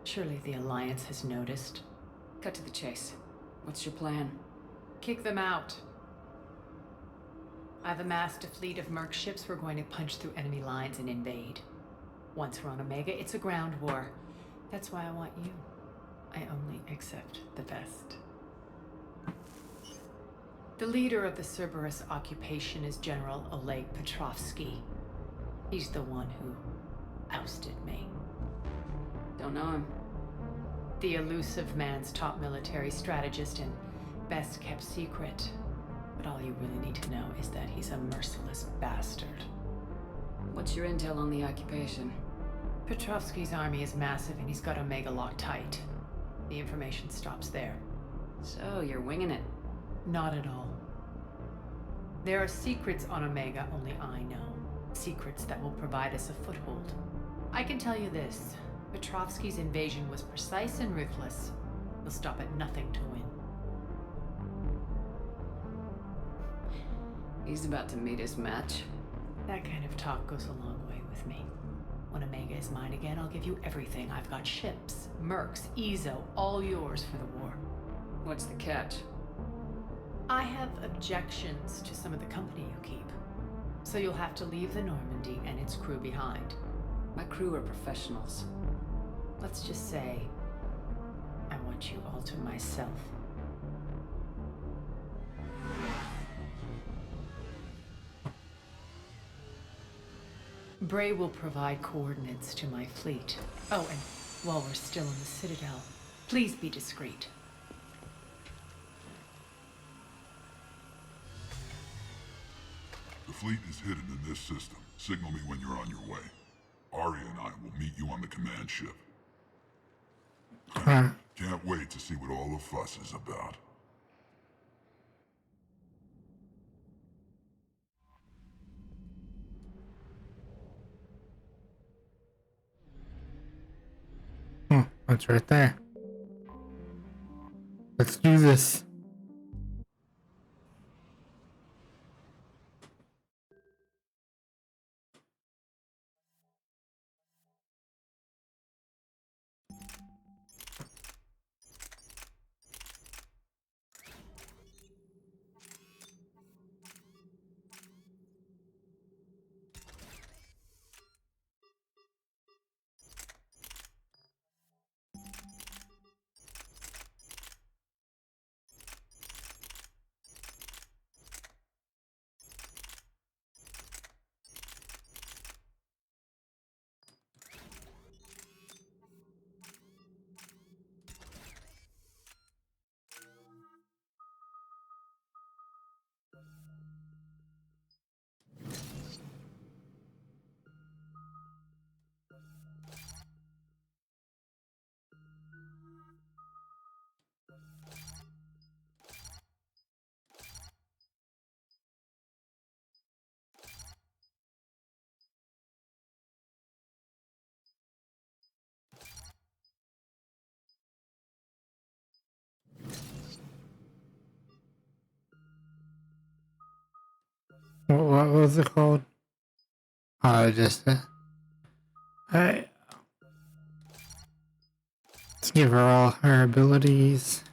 Surely the Alliance has noticed. Cut to the chase. What's your plan? Kick them out. I've amassed a fleet of merc ships. We're going to punch through enemy lines and invade. Once we're on Omega, it's a ground war. That's why I want you. I only accept the best. The leader of the Cerberus occupation is General Oleg Petrovsky. He's the one who ousted me. Don't know him. The elusive man's top military strategist and best kept secret. But all you really need to know is that he's a merciless bastard. What's your intel on the occupation? Petrovsky's army is massive and he's got Omega locked tight. The information stops there. So, you're winging it? Not at all. There are secrets on Omega only I know. Secrets that will provide us a foothold. I can tell you this. Petrovsky's invasion was precise and ruthless. He'll stop at nothing to win. He's about to meet his match. That kind of talk goes a long way with me. When Omega is mine again, I'll give you everything. I've got ships, mercs, Ezo, all yours for the war. What's the catch? I have objections to some of the company you keep. So you'll have to leave the Normandy and its crew behind. My crew are professionals. Let's just say, I want you all to myself. Bray will provide coordinates to my fleet. Oh, and while we're still in the Citadel, please be discreet. The fleet is hidden in this system. Signal me when you're on your way. Arya and I will meet you on the command ship. Can't wait to see what all the fuss is about. That's right there. Let's do this. what was it called? Just alright. Let's give her all her abilities.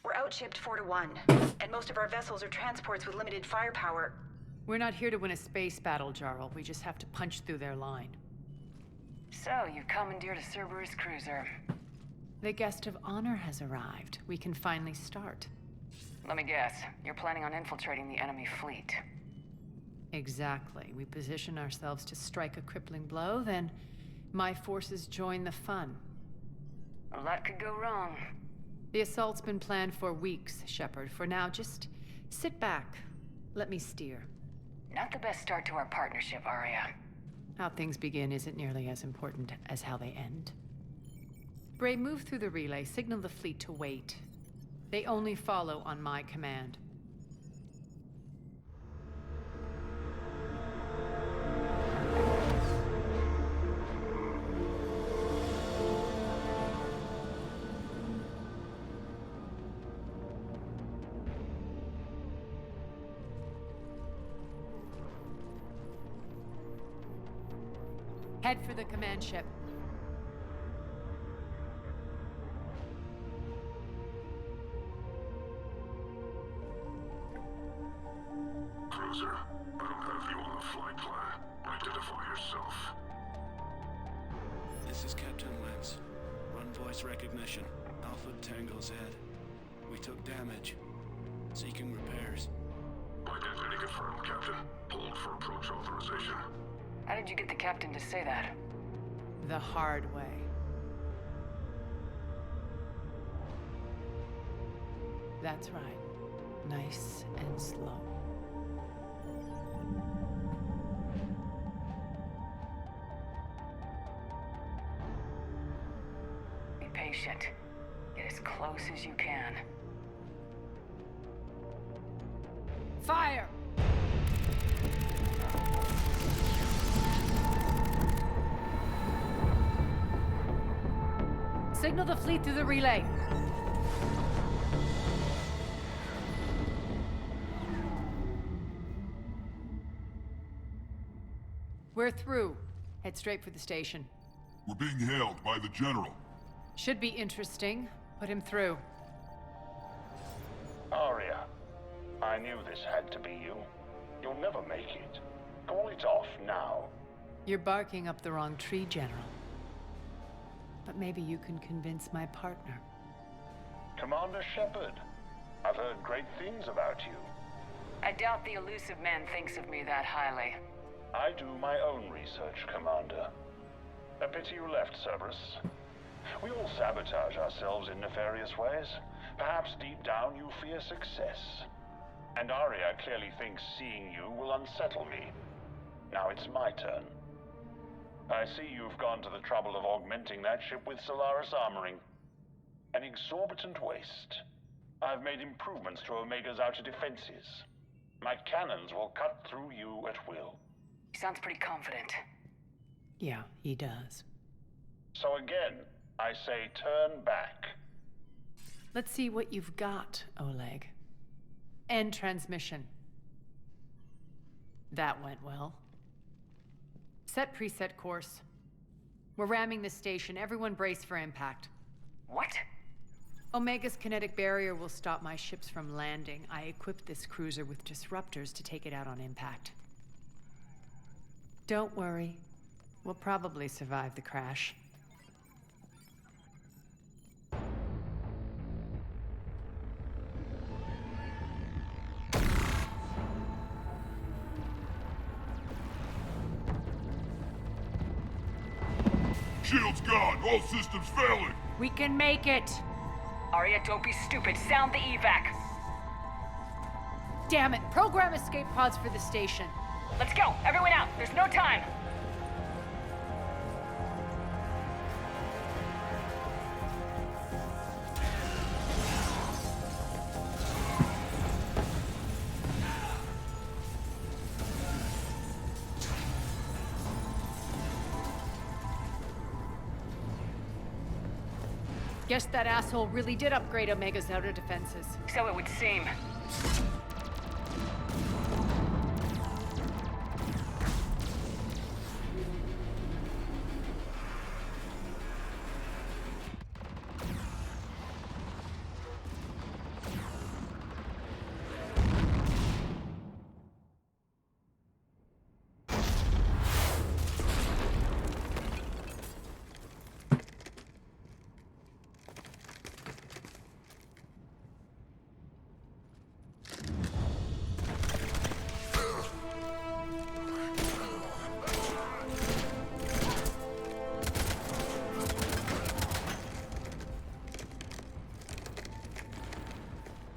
We're outshipped 4-1, and most of our vessels are transports with limited firepower. We're not here to win a space battle, Jarl. We just have to punch through their line. So, you commandeered a Cerberus cruiser. The guest of honor has arrived. We can finally start. Let me guess, you're planning on infiltrating the enemy fleet. Exactly. We position ourselves to strike a crippling blow, then my forces join the fun. A lot could go wrong. The assault's been planned for weeks, Shepard. For now, just sit back. Let me steer. Not the best start to our partnership, Arya. How things begin isn't nearly as important as how they end. Bray, move through the relay. Signal the fleet to wait. They only follow on my command. Head for the command ship. Cruiser, I don't have you on the flight plan. Identify yourself. This is Captain Lance. Run voice recognition. Alpha Tango Z. We took damage. Seeking repairs. Identity confirmed, Captain. Hold for approach authorization. How did you get the captain to say that? The hard way. That's right. Nice and slow. Be patient. Get as close as you can. Fire! Signal the fleet through the relay. We're through. Head straight for the station. We're being hailed by the General. Should be interesting. Put him through. Arya, I knew this had to be you. You'll never make it. Call it off now. You're barking up the wrong tree, General. But maybe you can convince my partner. Commander Shepard, I've heard great things about you. I doubt the elusive man thinks of me that highly. I do my own research, Commander. A pity you left, Cerberus. We all sabotage ourselves in nefarious ways. Perhaps deep down you fear success. And Arya clearly thinks seeing you will unsettle me. Now it's my turn. I see you've gone to the trouble of augmenting that ship with Solaris armoring. An exorbitant waste. I've made improvements to Omega's outer defenses. My cannons will cut through you at will. He sounds pretty confident. Yeah, he does. So again, I say turn back. Let's see what you've got, Oleg. End transmission. That went well. Set preset course. We're ramming the station. Everyone brace for impact. What? Omega's kinetic barrier will stop my ships from landing. I equipped this cruiser with disruptors to take it out on impact. Don't worry. We'll probably survive the crash. Shield's gone. All systems failing. We can make it. Arya, don't be stupid. Sound the evac. Damn it. Program escape pods for the station. Let's go. Everyone out. There's no time. Guess that asshole really did upgrade Omega's outer defenses. So it would seem.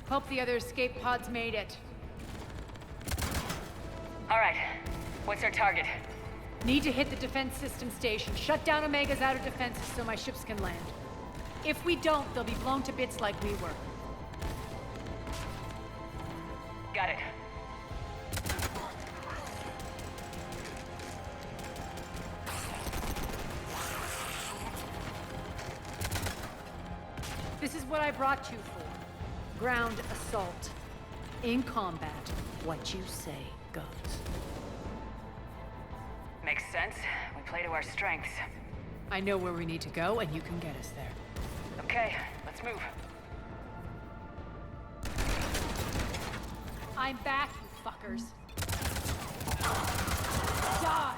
Hope the other escape pods made it. All right. What's our target? Need to hit the defense system station. Shut down Omega's outer defenses so my ships can land. If we don't, they'll be blown to bits like we were. Got it. This is what I brought you for. Ground assault. In combat, what you say goes. Makes sense. We play to our strengths. I know where we need to go, and you can get us there. Okay, let's move. I'm back, you fuckers. Die!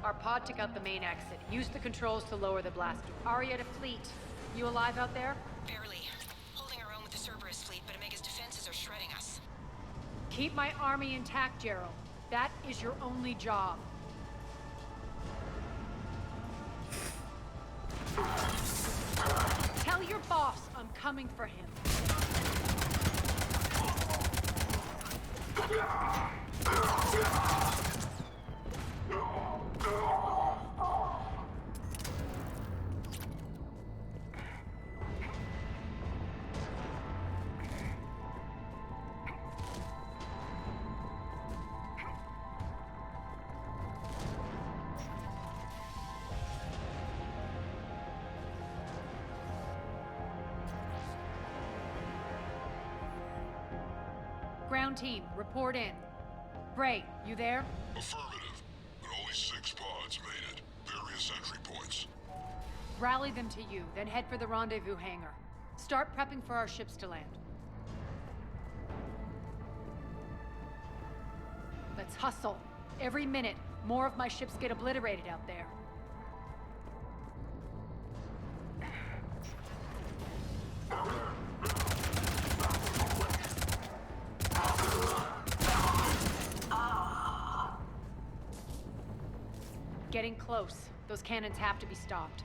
Our pod took out the main exit. Use the controls to lower the blast door. Arya to fleet. You alive out there? Barely. Holding our own with the Cerberus fleet, but Omega's defenses are shredding us. Keep my army intact, Gerald. That is your only job. Tell your boss I'm coming for him. Ground team, report in. Bray, you there? Affirmative, but only 6 pods made it. Various entry points. Rally them to you, then head for the rendezvous hangar. Start prepping for our ships to land. Let's hustle. Every minute, more of my ships get obliterated out there. Getting close. Those cannons have to be stopped.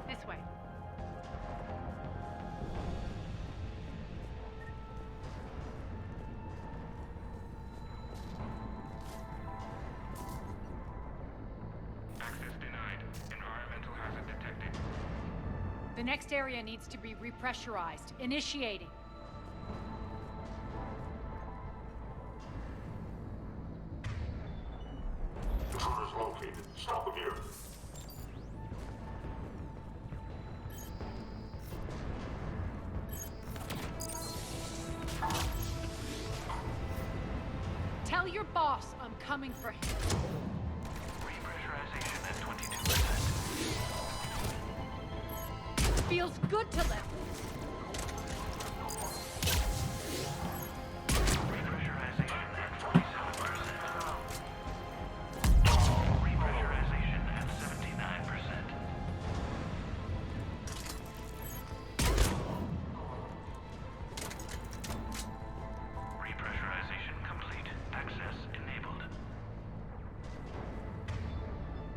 This way. The next area needs to be repressurized. Initiating. located. Stop them here. Tell your boss I'm coming for him. Repressurization at 22%. Feels good to let loose. Repressurization at 47%. Repressurization at 79%. Repressurization complete. Access enabled.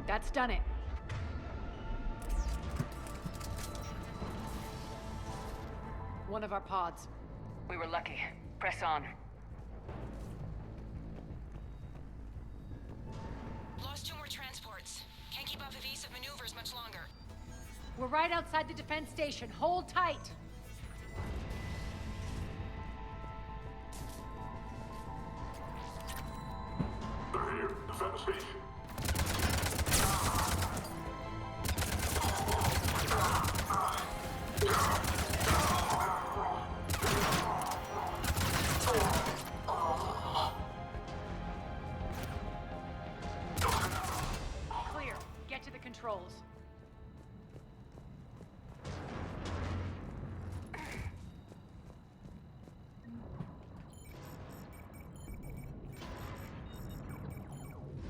That's done it. One of our pods. We were lucky. Press on. Lost 2 more transports. Can't keep up evasive maneuvers much longer. We're right outside the defense station. Hold tight. They're here. Defend the station. Clear. Get to the controls.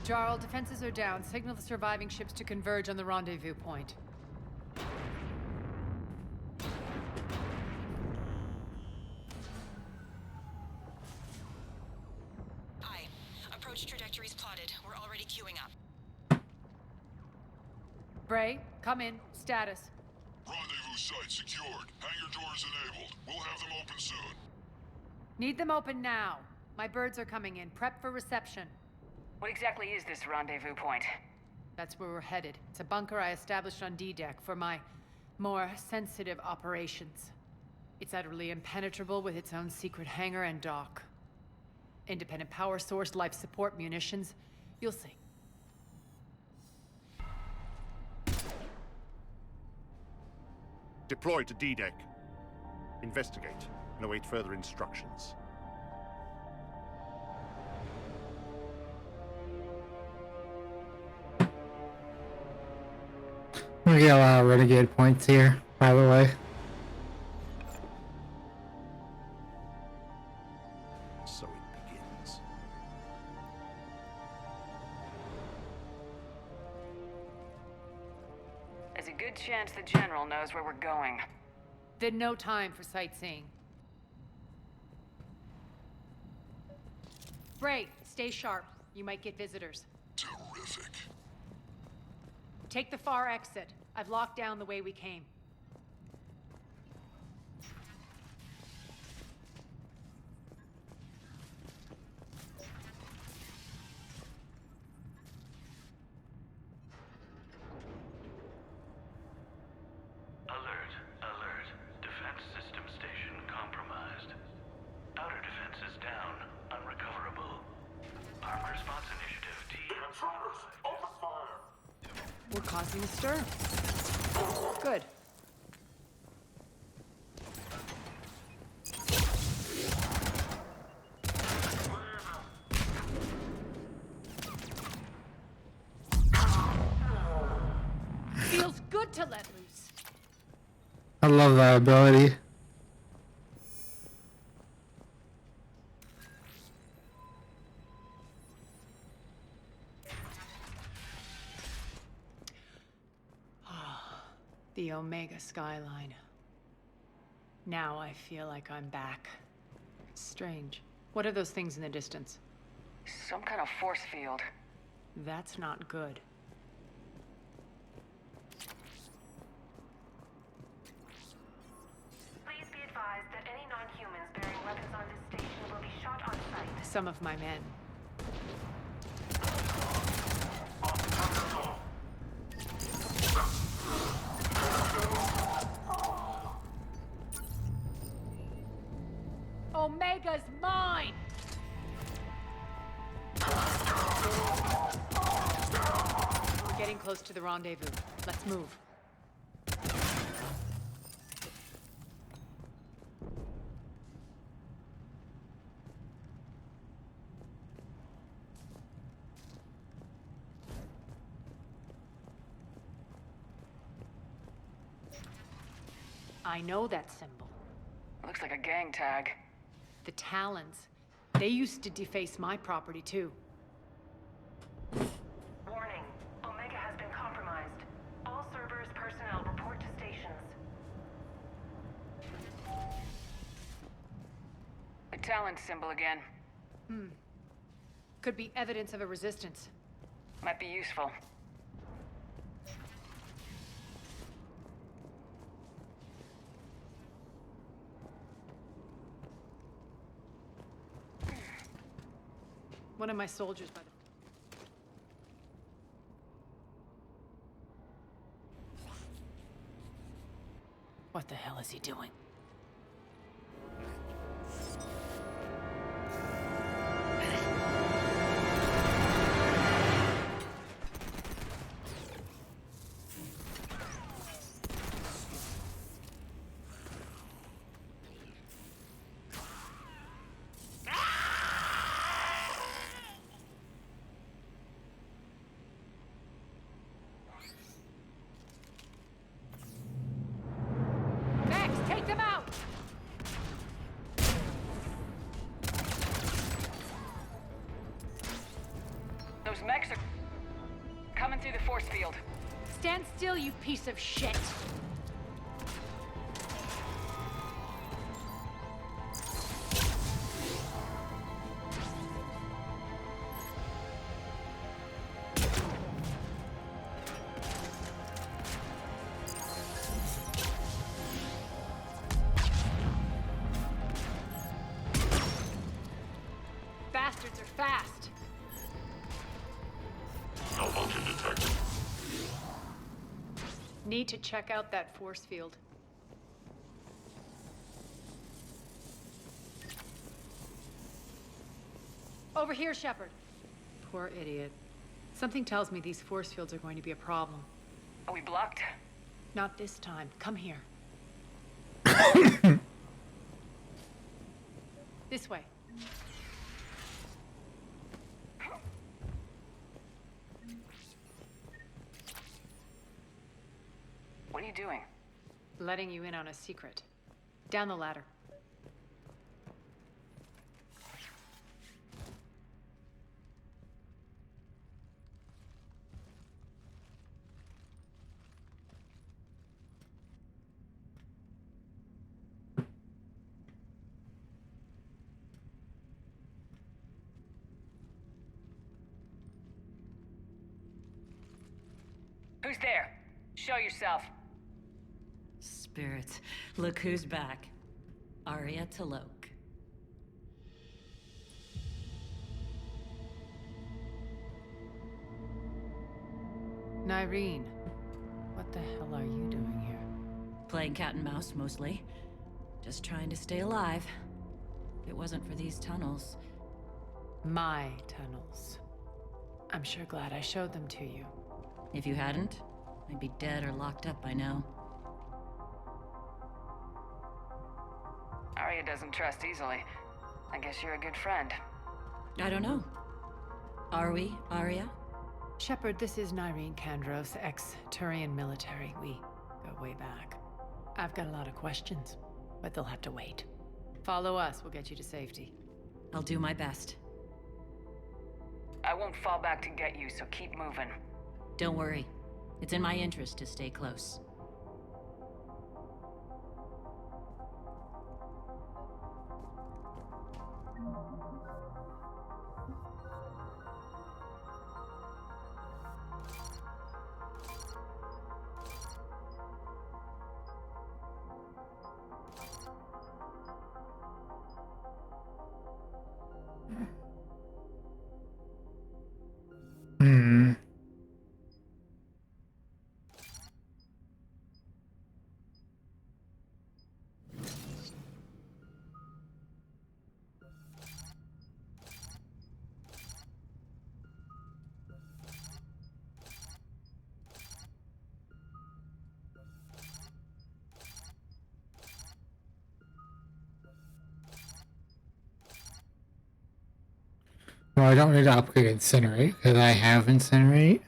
Jarl, defenses are down. Signal the surviving ships to converge on the rendezvous point. Aye. Approach trajectories plotted. We're already queuing up. Bray, come in. Status. Rendezvous site secured. Hangar doors enabled. We'll have them open soon. Need them open now. My birds are coming in. Prep for reception. What exactly is this rendezvous point? That's where we're headed. It's a bunker I established on D-Deck for my more sensitive operations. It's utterly impenetrable with its own secret hangar and dock. Independent power source, life support, munitions. You'll see. Deploy to D-Deck. Investigate and await further instructions. We get a lot of renegade points here, by the way. So it begins. There's a good chance the General knows where we're going. Then no time for sightseeing. Bray, stay sharp. You might get visitors. Terrific. Take the far exit. I've locked down the way we came. Alert, alert. Defense system station compromised. Outer defense is down, unrecoverable. Armed response initiative team. Intruders! Open fire! We're causing a stir. Good. Feels good to let loose. I love that ability. The Omega skyline. Now I feel like I'm back. Strange. What are those things in the distance? Some kind of force field. That's not good. Please be advised that any non-humans bearing weapons on this station will be shot on sight. Some of my men. Omega's mine! close to the rendezvous. Let's move. I know that symbol. Looks like a gang tag. The Talons. They used to deface my property, too. Warning. Omega has been compromised. All Cerberus personnel report to stations. The Talon symbol again. Could be evidence of a resistance. Might be useful. One of my soldiers by the... What the hell is he doing? Max, take them out! Those mechs are coming through the force field. Stand still, you piece of shit! Bastards are fast. Malfunction detected. Need to check out that force field. Over here, Shepard. Poor idiot. Something tells me these force fields are going to be a problem. Are we blocked? Not this time. Come here. This way. What are you doing? Letting you in on a secret. Down the ladder. Who's there? Show yourself. Spirits, look who's back. Arya Talok. Nyreen, what the hell are you doing here? Playing cat and mouse, mostly. Just trying to stay alive. If it wasn't for these tunnels... My tunnels. I'm sure glad I showed them to you. If you hadn't, I'd be dead or locked up by now. Arya doesn't trust easily. I guess you're a good friend. I don't know. Are we, Arya? Shepard, this is Nyreen Kandros, ex-Turian military. We go way back. I've got a lot of questions, but they'll have to wait. Follow us, we'll get you to safety. I'll do my best. I won't fall back to get you, so keep moving. Don't worry. It's in my interest to stay close. I don't need to upgrade Incinerate, because I have Incinerate.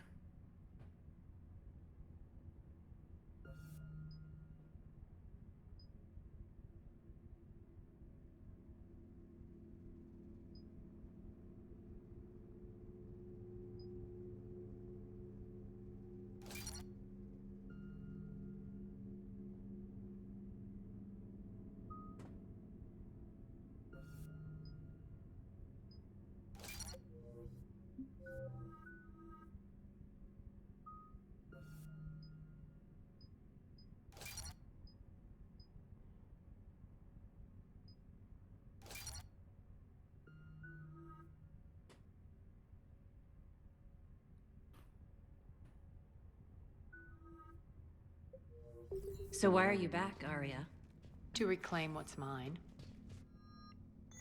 So why are you back, Arya? To reclaim what's mine.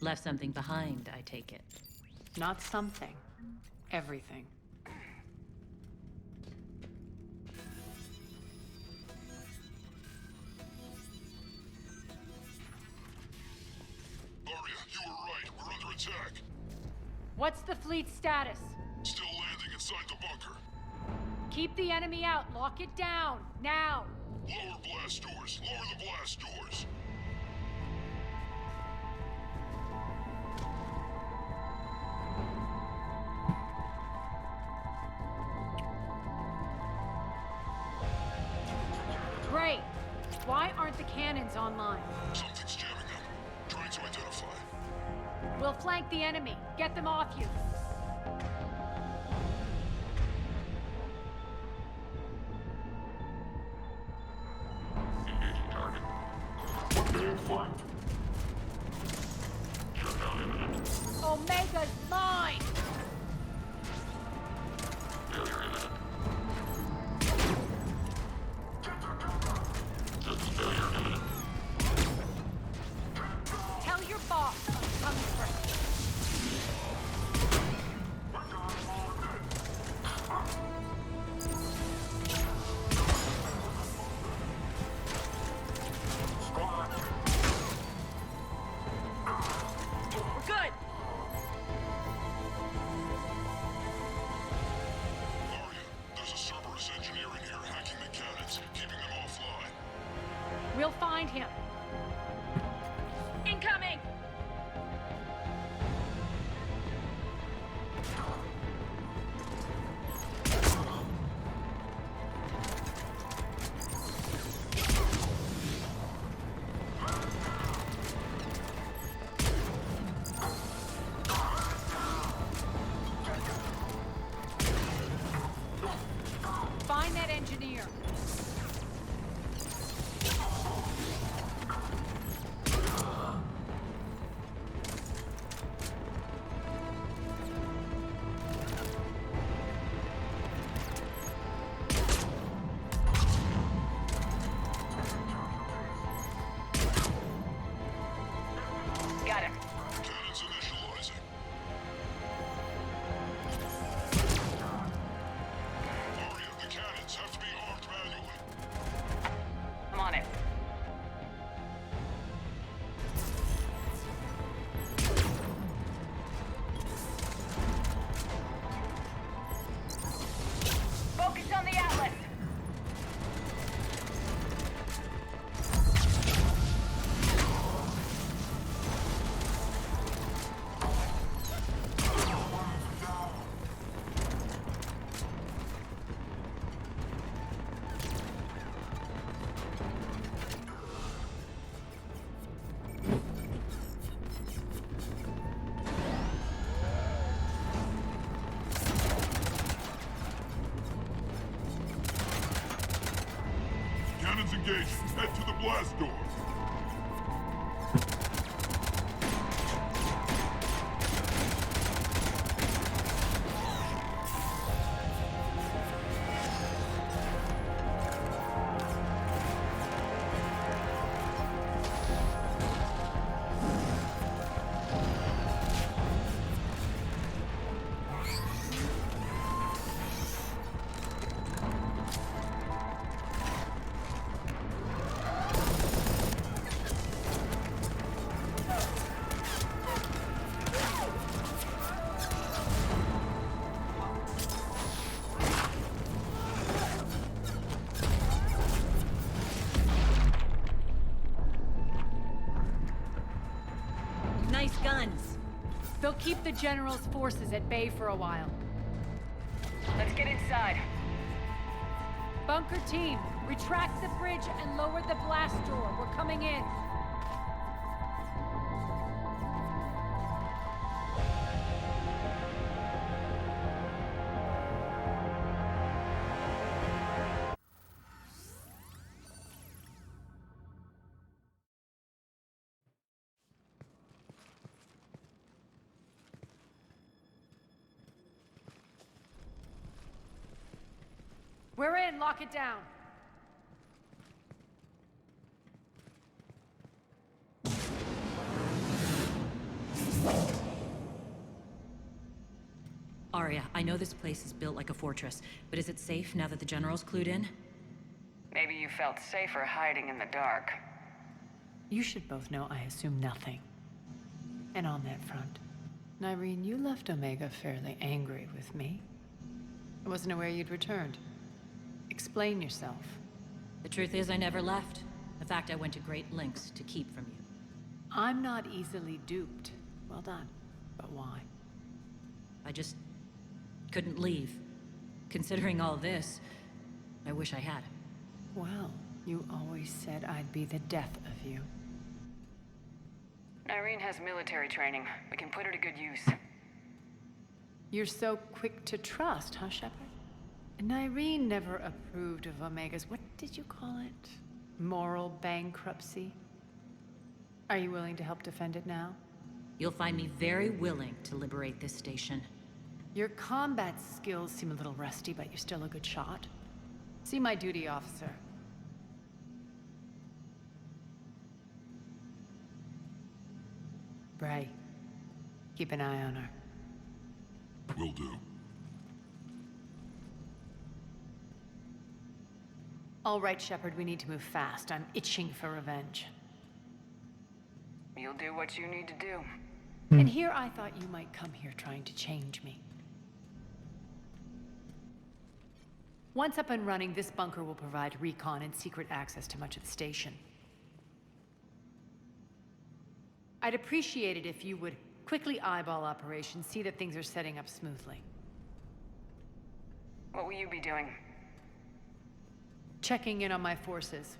Left something behind, I take it. Not something. Everything. Arya, you were right. We're under attack. What's the fleet's status? Still landing inside the bunker. Keep the enemy out. Lock it down. Now. Lower blast doors. Lower the blast doors. Great. Why aren't the cannons online? Something's jamming them. Trying to identify. We'll flank the enemy. Get them off you. Omega's mine! Tell your boss I'm coming for him. We're good! Arya, there's a Cerberus engineer in here hacking the cannons, keeping them offline. We'll find him. Incoming! Find that engineer. Got him. Cannons initializing. Arya, the cannons have to be armed manually. I'm on it. Focus on the Atlas. Cannons engaged. Head to the blast door. keep the General's forces at bay for a while. Let's get inside. Bunker team, retract the bridge and lower the blast door. We're coming in. We're in, lock it down. Arya, I know this place is built like a fortress, but is it safe now that the General's clued in? Maybe you felt safer hiding in the dark. You should both know I assume nothing. And on that front, Nyreen, you left Omega fairly angry with me. I wasn't aware you'd returned. Explain yourself. The truth is, I never left. In fact, I went to great lengths to keep from you. I'm not easily duped. Well done. But why? I just couldn't leave. Considering all this, I wish I had. Well, you always said I'd be the death of you. Nyreen has military training. We can put her to good use. You're so quick to trust, huh, Shepard? Nyreen never approved of Omega's, what did you call it? Moral bankruptcy? Are you willing to help defend it now? You'll find me very willing to liberate this station. Your combat skills seem a little rusty, but you're still a good shot. See my duty officer. Bray, keep an eye on her. Will do. All right, Shepard, we need to move fast. I'm itching for revenge. You'll do what you need to do. And here I thought you might come here trying to change me. Once up and running, this bunker will provide recon and secret access to much of the station. I'd appreciate it if you would quickly eyeball operations, see that things are setting up smoothly. What will you be doing? Checking in on my forces.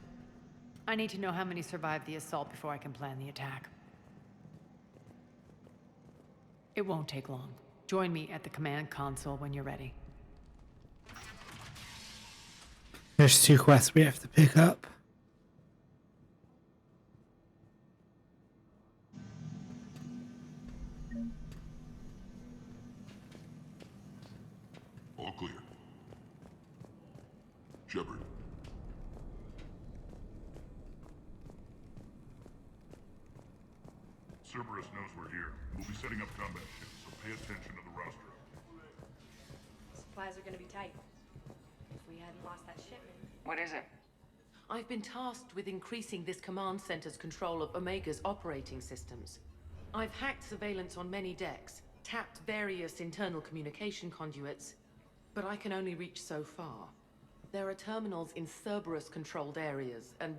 I need to know how many survived the assault before I can plan the attack. It won't take long. Join me at the command console when you're ready. There's 2 quests we have to pick up. All clear. Shepard. Cerberus knows we're here. We'll be setting up combat ships, so pay attention to the roster. Supplies are gonna be tight. If we hadn't lost that shipment. What is it? I've been tasked with increasing this command center's control of Omega's operating systems. I've hacked surveillance on many decks, tapped various internal communication conduits, but I can only reach so far. There are terminals in Cerberus-controlled areas, and,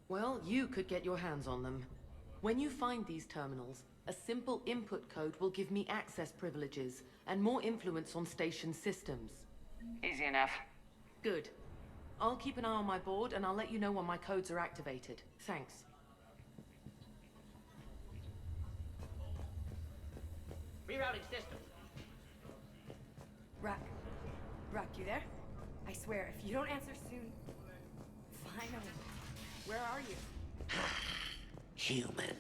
well, you could get your hands on them. When you find these terminals, a simple input code will give me access privileges and more influence on station systems. Easy enough. Good. I'll keep an eye on my board, and I'll let you know when my codes are activated. Thanks. Rerouting system. Rock. Rock, you there? I swear, if you don't answer soon... Finally. Where are you? Human.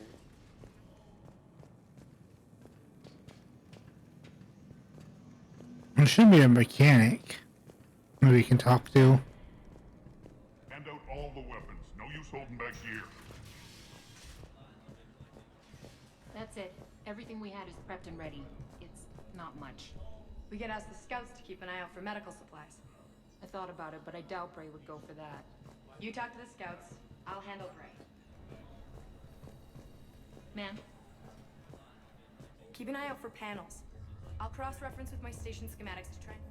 There should be a mechanic who we can talk to. Hand out all the weapons. No use holding back gear. That's it. Everything we had is prepped and ready. It's not much. We could ask the scouts to keep an eye out for medical supplies. I thought about it, but I doubt Bray would go for that. You talk to the scouts. I'll handle Bray. Ma'am? Keep an eye out for panels. I'll cross-reference with my station schematics to try and...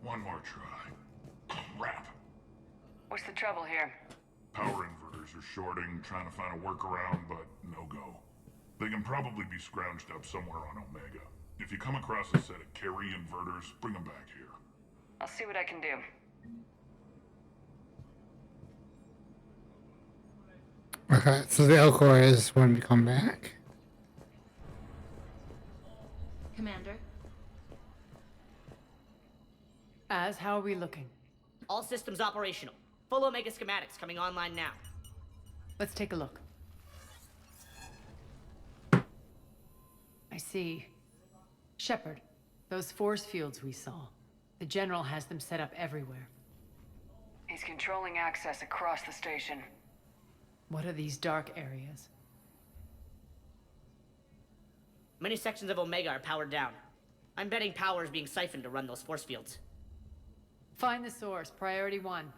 One more try. Crap. What's the trouble here? Power inverters are shorting, trying to find a workaround, but no go. They can probably be scrounged up somewhere on Omega. If you come across a set of carry inverters, bring them back here. I'll see what I can do. Okay, so the Elcor is when we come back. Commander, How are we looking? All systems operational. Full Omega schematics coming online now. Let's take a look. I see. Shepard, those force fields we saw. The General has them set up everywhere. He's controlling access across the station. What are these dark areas? Many sections of Omega are powered down. I'm betting power is being siphoned to run those force fields. Find the source, priority 1.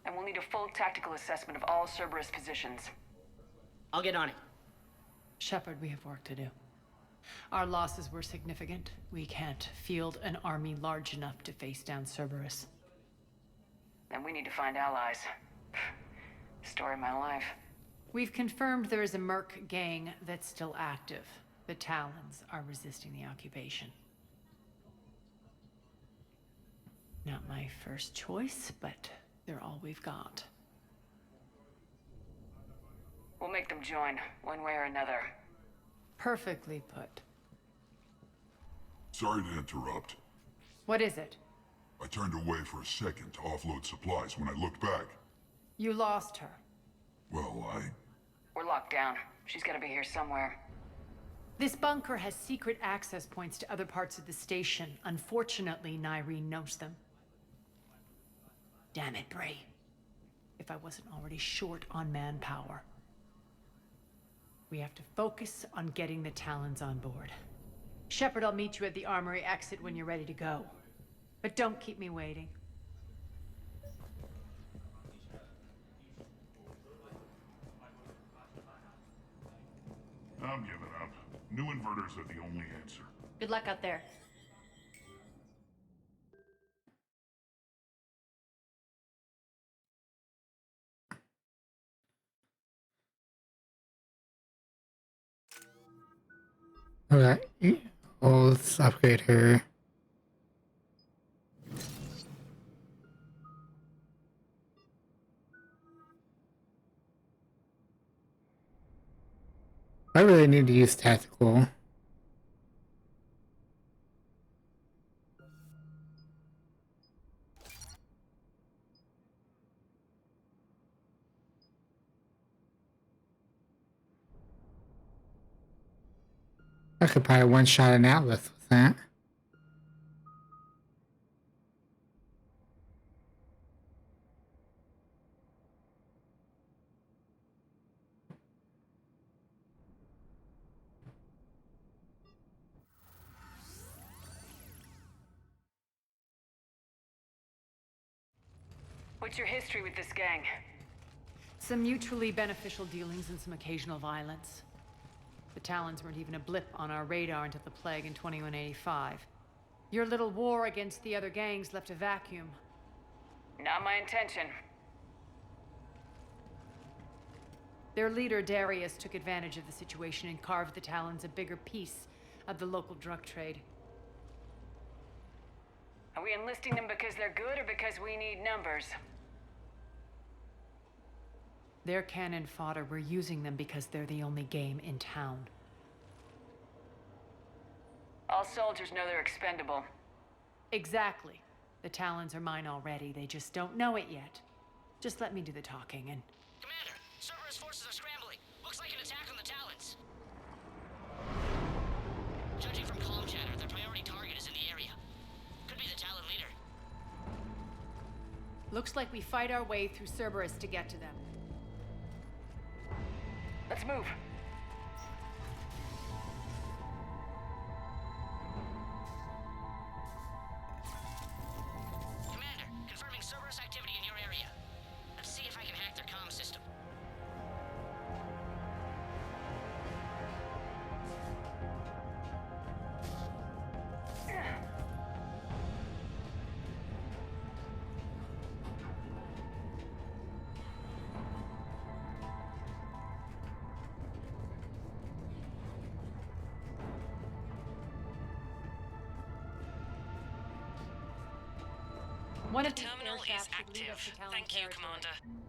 And we'll need a full tactical assessment of all Cerberus positions. I'll get on it. Shepard, we have work to do. Our losses were significant. We can't field an army large enough to face down Cerberus. Then we need to find allies. Story of my life. We've confirmed there is a Merc gang that's still active. The Talons are resisting the occupation. Not my first choice, but they're all we've got. We'll make them join, one way or another. Perfectly put. Sorry to interrupt. What is it? I turned away for a second to offload supplies. When I looked back, You lost her. well, We're locked down. She's gotta be here somewhere. This bunker has secret access points to other parts of the station. Unfortunately, Nyreen knows them. Damn it, Bray. If I wasn't already short on manpower. We have to focus on getting the Talons on board. Shepard, I'll meet you at the armory exit when you're ready to go. But don't keep me waiting. I'm giving up. New inverters are the only answer. good luck out there. Okay, well, let's upgrade her. I really need to use tactical. I could probably one-shot an Atlas with that. What's your history with this gang? Some mutually beneficial dealings and some occasional violence. The Talons weren't even a blip on our radar until the plague in 2185. Your little war against the other gangs left a vacuum. Not my intention. Their leader, Darius, took advantage of the situation and carved the Talons a bigger piece of the local drug trade. Are we enlisting them because they're good or because we need numbers? They're cannon fodder. We're using them because they're the only game in town. All soldiers know they're expendable. Exactly. The Talons are mine already. They just don't know it yet. Just let me do the talking and... Commander, Cerberus forces are scrambling. Looks like an attack on the Talons. Judging from comm chatter, their priority target is in the area. Could be the Talon leader. Looks like we fight our way through Cerberus to get to them. Let's move. Commander, confirming Cerberus activity in your area. Let's see if I can hack their comm system. One The of these terminal is aircraft should lead us active. to Talon Thank you, territory. Commander.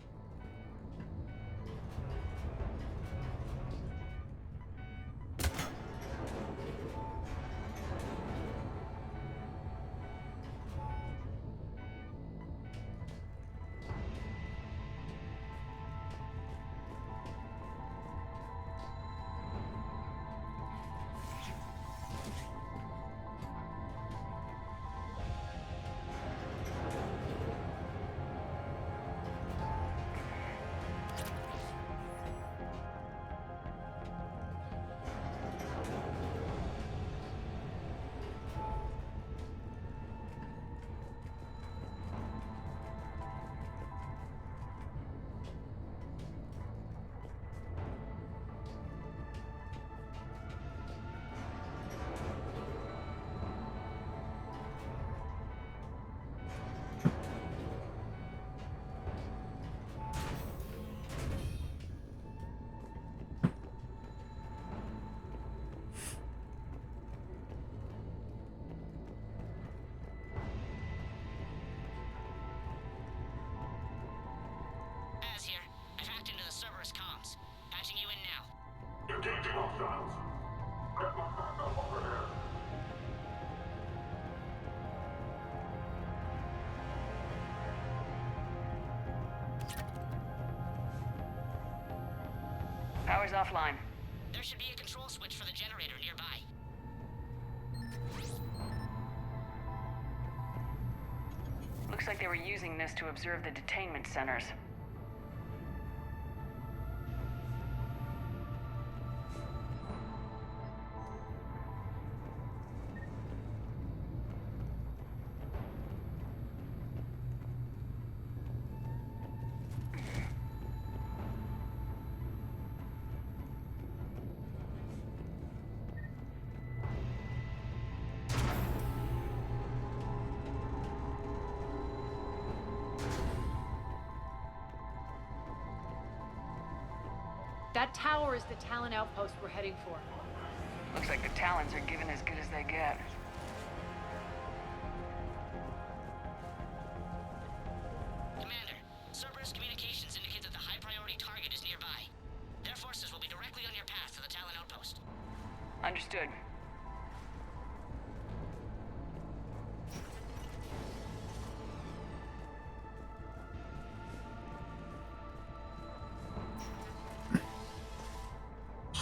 Here. I've hacked into the Cerberus comms. Patching you in now. Engaging hostiles. Get my backup over here. Power's offline. There should be a control switch for the generator nearby. Looks like they were using this to observe the detainment centers. That tower is the Talon outpost we're heading for. Looks like the Talons are giving as good as they get. Commander, Cerberus communications indicate that the high-priority target is nearby. Their forces will be directly on your path to the Talon outpost. Understood.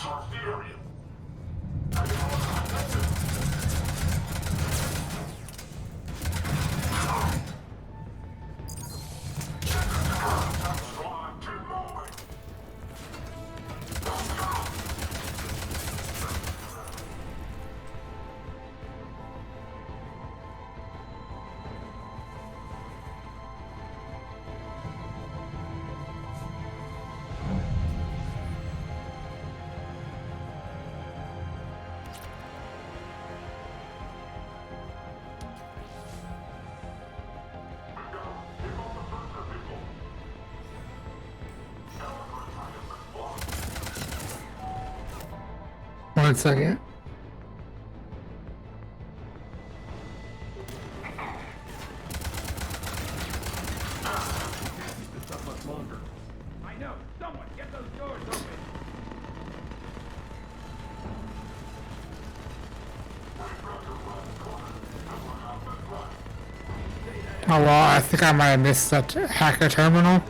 Search the area. One second. I know. Someone get those doors open. Oh well, I think I might have missed that hacker terminal.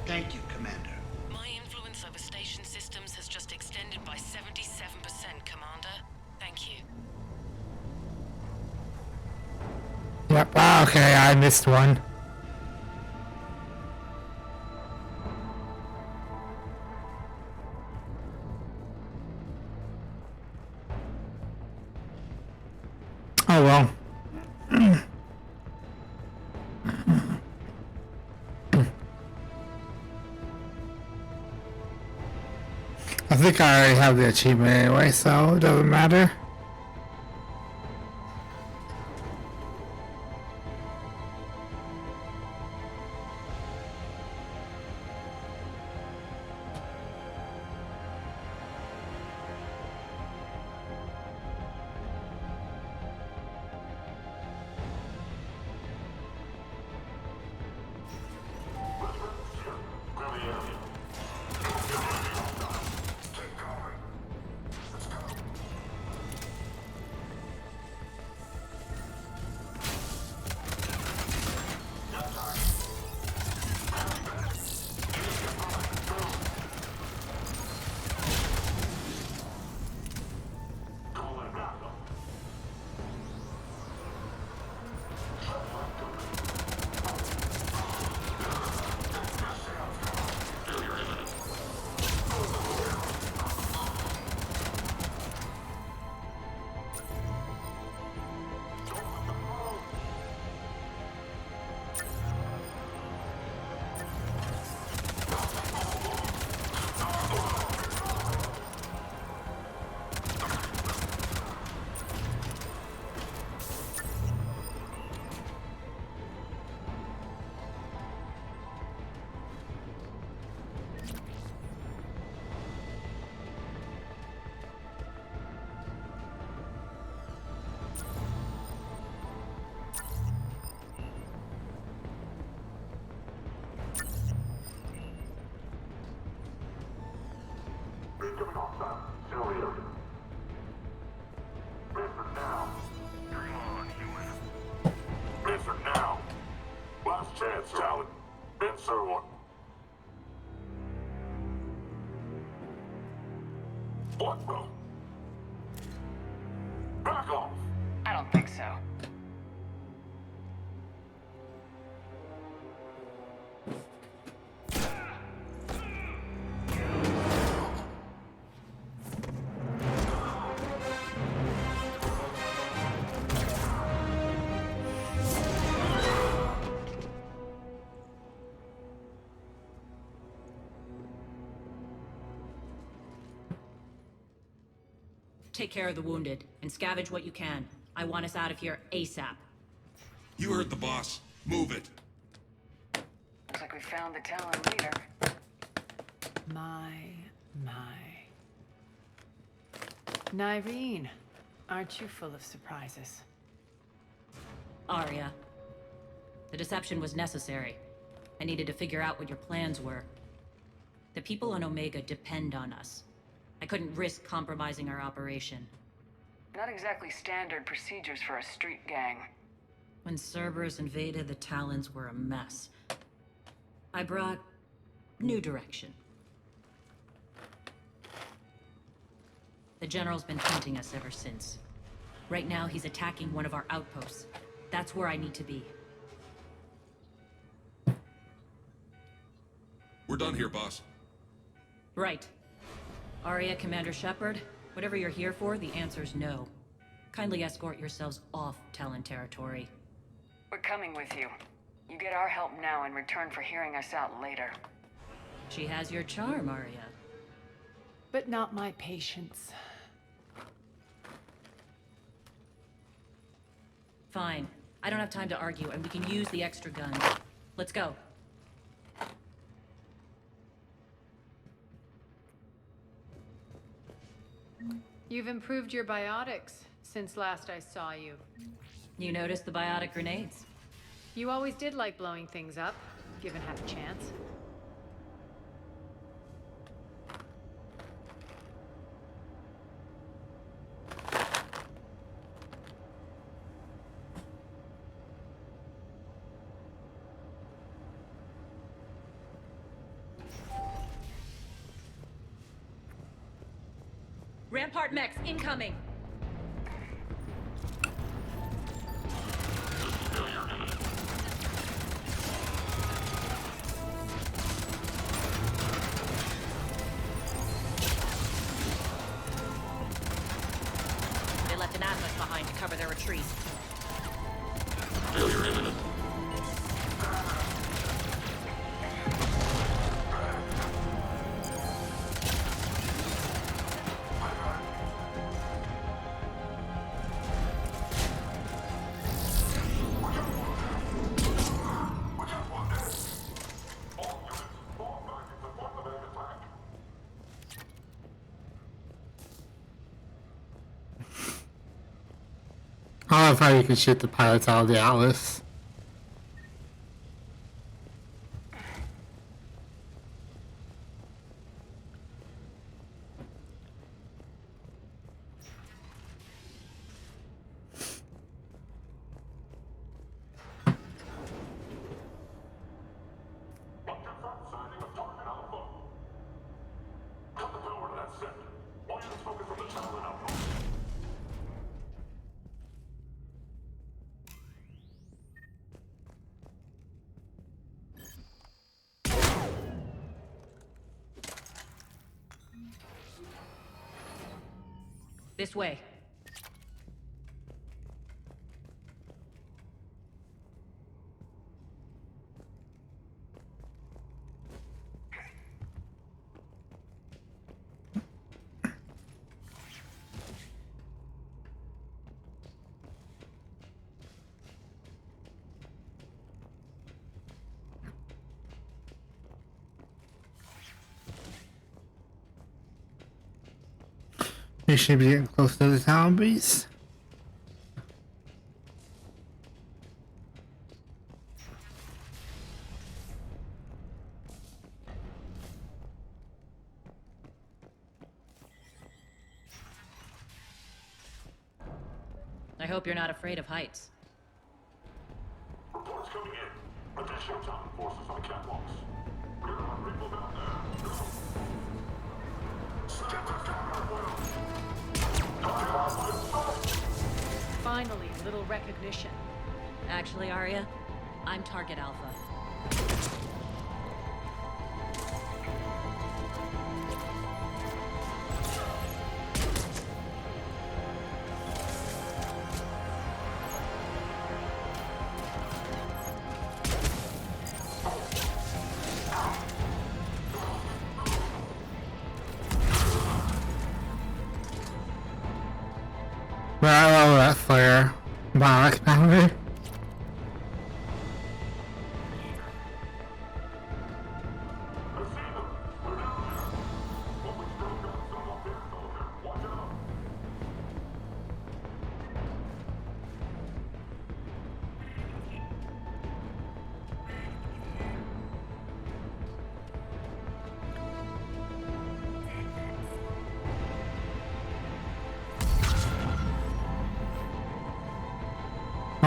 Thank you, Commander. My influence over station systems has just extended by 77%, Commander. Thank you. Yep. Ah, okay, I missed one. Oh well. I think I already have the achievement anyway, so it doesn't matter. hostile. Still here. Answer now. Dream on, human. Answer now. Last chance, Talon. Answer what? What the? Back off! I don't think so. Take care of the wounded, and scavenge what you can. I want us out of here ASAP. You heard the boss. Move it. Looks like we found the Talon leader. My. Nyreen, aren't you full of surprises? Arya. The deception was necessary. I needed to figure out what your plans were. The people on Omega depend on us. I couldn't risk compromising our operation. Not exactly standard procedures for a street gang. When Cerberus invaded, the Talons were a mess. I brought new direction. The General's been hunting us ever since. Right now, he's attacking one of our outposts. That's where I need to be. We're done here, boss. Right. Arya, Commander Shepard, whatever you're here for, the answer's no. Kindly escort yourselves off Talon territory. We're coming with you. You get our help now in return for hearing us out later. She has your charm, Arya. But not my patience. Fine. I don't have time to argue, and we can use the extra guns. Let's go. You've improved your biotics since last I saw you. You noticed the biotic grenades? You always did like blowing things up, given half a chance. Rampart mechs incoming! They left an atlas behind to cover their retreat. Failure imminent. I love how you can shoot the pilots out of the Atlas. This way. We should be getting close to the town base. I hope you're not afraid of heights. Reports coming in. Additional Titan forces on the catwalks. There are people down there. Get the camera, Finally, a little recognition. Actually, Arya, I'm Target Alpha. Well, that fire. Wow, that's boundary.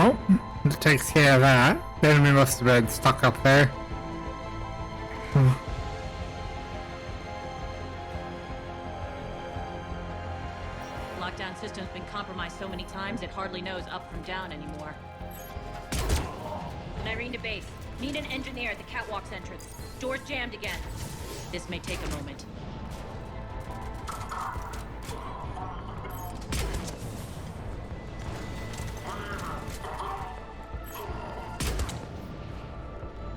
Oh, it takes care of that. The enemy must have been stuck up there. Lockdown system's been compromised so many times it hardly knows up from down anymore. Irene to base. Need an engineer at the catwalk's entrance. Door's jammed again. This may take a moment.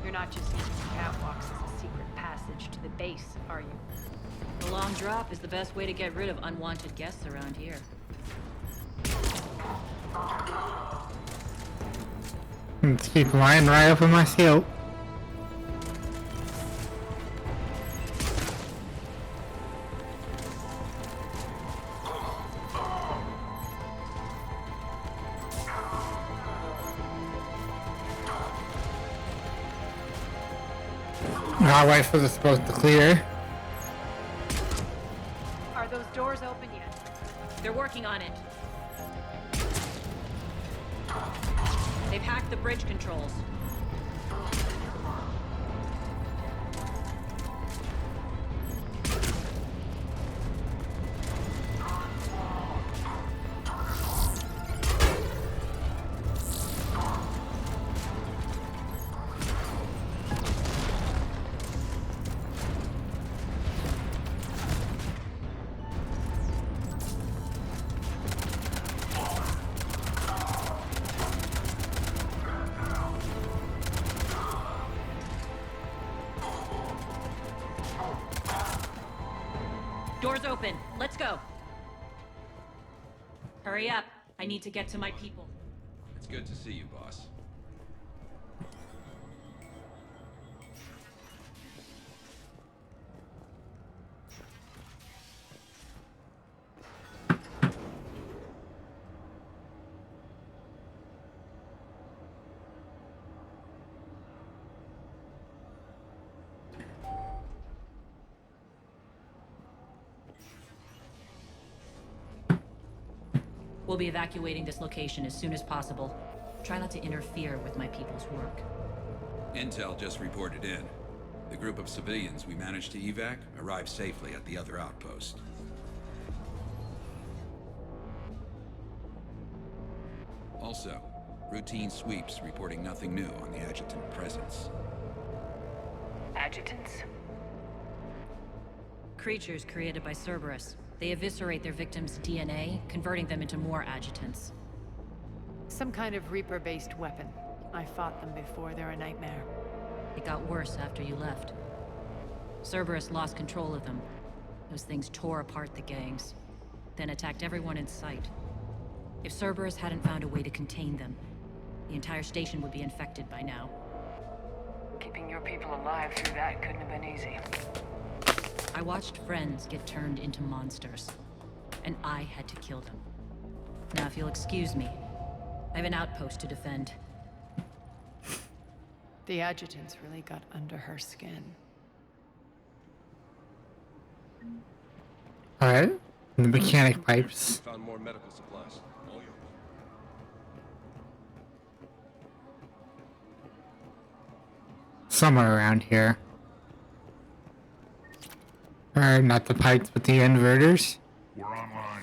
You're not just using the catwalks as a secret passage to the base, are you? The long drop is the best way to get rid of unwanted guests around here. Let's keep lying right up in my shield. I'll wait for the smoke to clear. Are those doors open yet? They're working on it. They've hacked the bridge controls. Doors open. Let's go. Hurry up. I need to get to my people. It's good to see you, boss. We'll be evacuating this location as soon as possible. Try not to interfere with my people's work. Intel just reported in. The group of civilians we managed to evac arrived safely at the other outpost. Also, routine sweeps reporting nothing new on the adjutant presence. Adjutants? Creatures created by Cerberus. They eviscerate their victims' DNA, converting them into more adjutants. Some kind of Reaper-based weapon. I fought them before, they're a nightmare. It got worse after you left. Cerberus lost control of them. Those things tore apart the gangs, then attacked everyone in sight. If Cerberus hadn't found a way to contain them, the entire station would be infected by now. Keeping your people alive through that couldn't have been easy. I watched friends get turned into monsters, and I had to kill them. Now, if you'll excuse me, I have an outpost to defend. The adjutants really got under her skin. Alright, the mechanic pipes. Found more medical supplies. somewhere around here. Or not the pipes, but the inverters. We're online.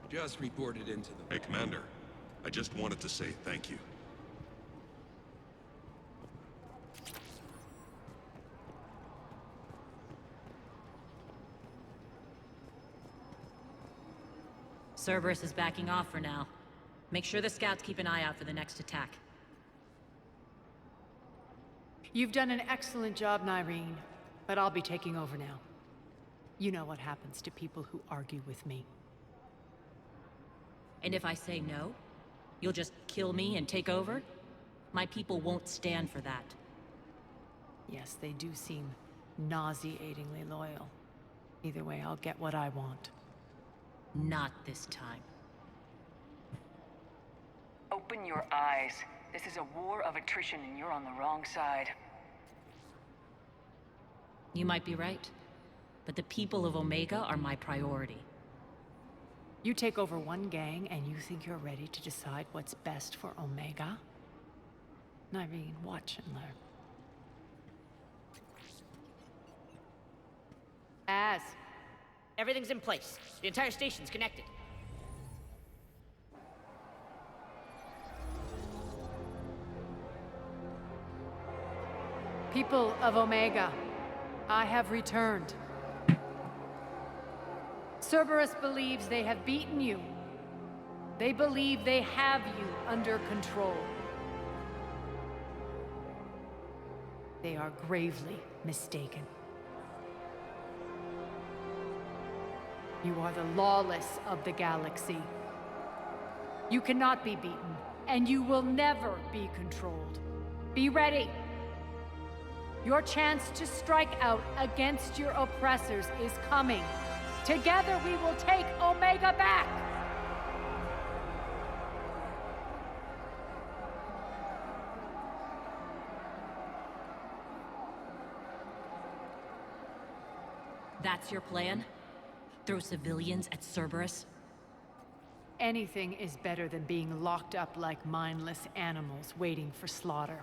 Just reported into the... Hey, Commander. I just wanted to say thank you. Cerberus is backing off for now. Make sure the scouts keep an eye out for the next attack. You've done an excellent job, Nyreen, but I'll be taking over now. You know what happens to people who argue with me. And if I say no, you'll just kill me and take over? My people won't stand for that. Yes, they do seem nauseatingly loyal. Either way, I'll get what I want. Not this time. Open your eyes. This is a war of attrition and you're on the wrong side. You might be right, but the people of Omega are my priority. You take over one gang and you think you're ready to decide what's best for Omega? Nyreen, watch and learn. Everything's in place. The entire station's connected. People of Omega, I have returned. Cerberus believes they have beaten you. They believe they have you under control. They are gravely mistaken. You are the lawless of the galaxy. You cannot be beaten, and you will never be controlled. Be ready. Your chance to strike out against your oppressors is coming. Together we will take Omega back! That's your plan? Throw civilians at Cerberus? Anything is better than being locked up like mindless animals waiting for slaughter.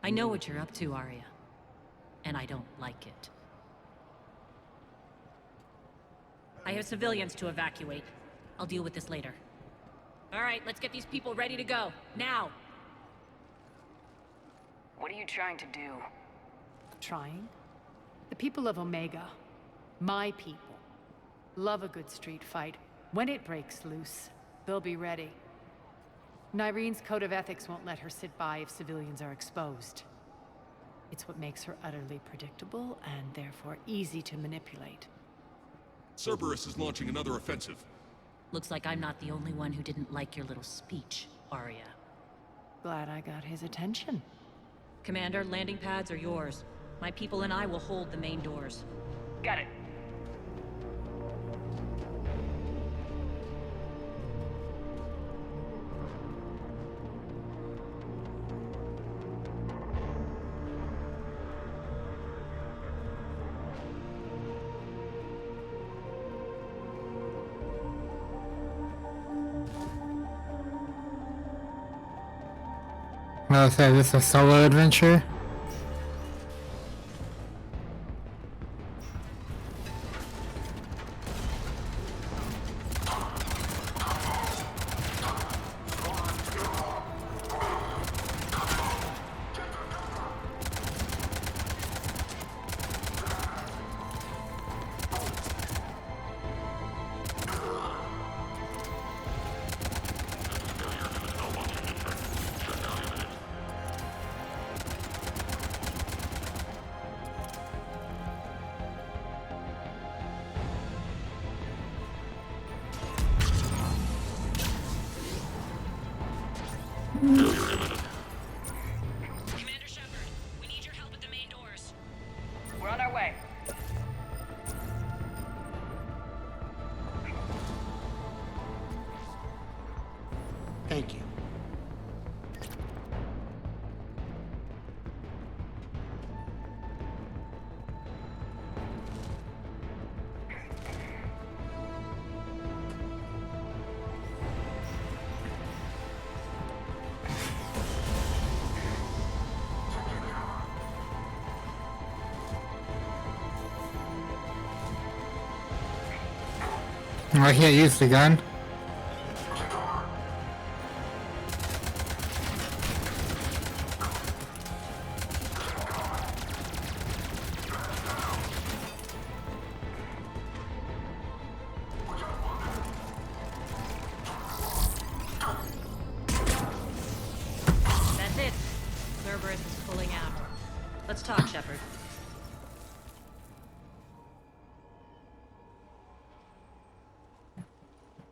I know what you're up to, Arya. And I don't like it. I have civilians to evacuate. I'll deal with this later. All right, let's get these people ready to go. Now! What are you trying to do? Trying? The people of Omega, my people, love a good street fight. When it breaks loose, they'll be ready. Nyreen's code of ethics won't let her sit by if civilians are exposed. It's what makes her utterly predictable and therefore easy to manipulate. Cerberus is launching another offensive. Looks like I'm not the only one who didn't like your little speech, Arya. Glad I got his attention. Commander, landing pads are yours. My people and I will hold the main doors. Got it. Well, so this is a solo adventure? Oh, I can't use the gun. That's it. Cerberus is pulling out. Let's talk, Shepard.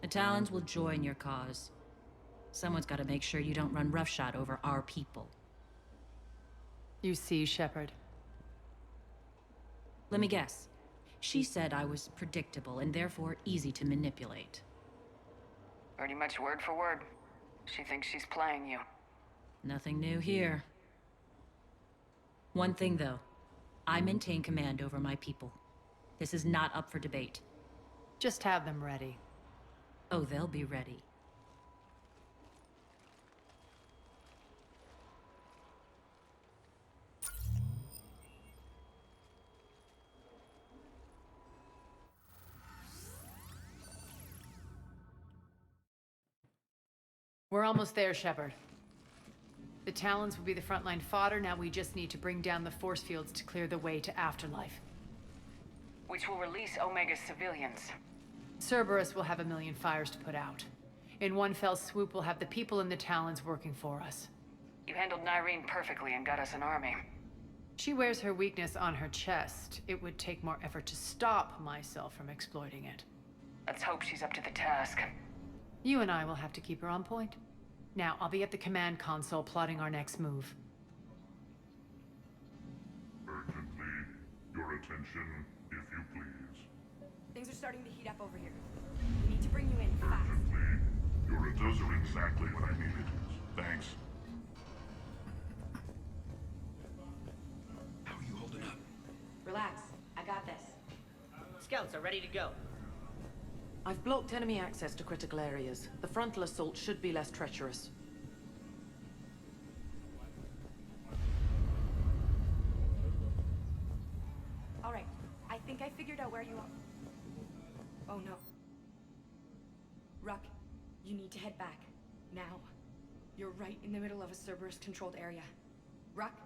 The Talons will join your cause. Someone's got to make sure you don't run roughshod over our people. You see, Shepard. Let me guess. She said I was predictable and therefore easy to manipulate. Pretty much word for word. She thinks she's playing you. Nothing new here. One thing, though. I maintain command over my people. This is not up for debate. Just have them ready. Oh, they'll be ready. We're almost there, Shepard. The Talons will be the frontline fodder. Now we just need to bring down the force fields to clear the way to Afterlife. Which will release Omega's civilians. Cerberus will have a million fires to put out. In one fell swoop, we'll have the people in the Talons working for us. You handled Nyreen perfectly and got us an army. She wears her weakness on her chest. It would take more effort to stop myself from exploiting it. Let's hope she's up to the task. You and I will have to keep her on point. Now, I'll be at the command console plotting our next move. Urgently, your attention, if you please. Things are starting to heat up over here. We need to bring you in fast. Urgently, those are exactly what I needed. Thanks. How are you holding up? Relax. I got this. Scouts are ready to go. I've blocked enemy access to critical areas. The frontal assault should be less treacherous. All right. I think I figured out where you are. Oh no. Ruck, you need to head back. Now. You're right in the middle of a Cerberus-controlled area. Ruck,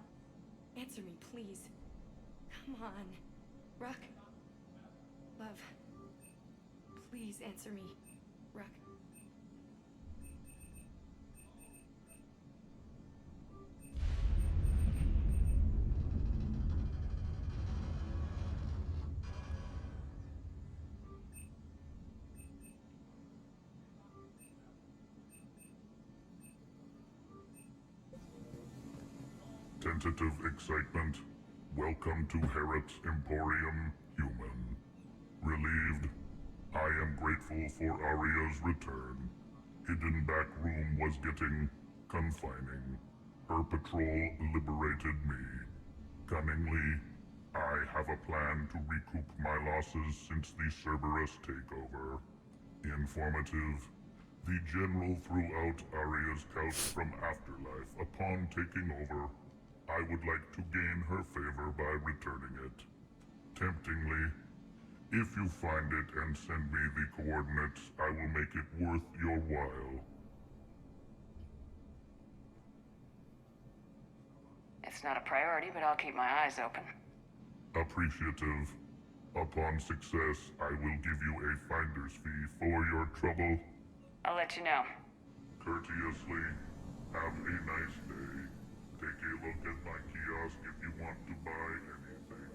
answer me, please. Come on. Ruck. Love. Please answer me, Ruck. Tentative excitement. Welcome to Herod's Emporium, human. Relieved. I am grateful for Aria's return. Hidden back room was getting confining. Her patrol liberated me. Cunningly, I have a plan to recoup my losses since the Cerberus takeover. Informative. The General threw out Aria's couch from Afterlife. Upon taking over, I would like to gain her favor by returning it. Temptingly, if you find it and send me the coordinates, I will make it worth your while. It's not a priority, but I'll keep my eyes open. Appreciative. Upon success, I will give you a finder's fee for your trouble. I'll let you know. Courteously, have a nice day. Take a look at my kiosk if you want to buy anything.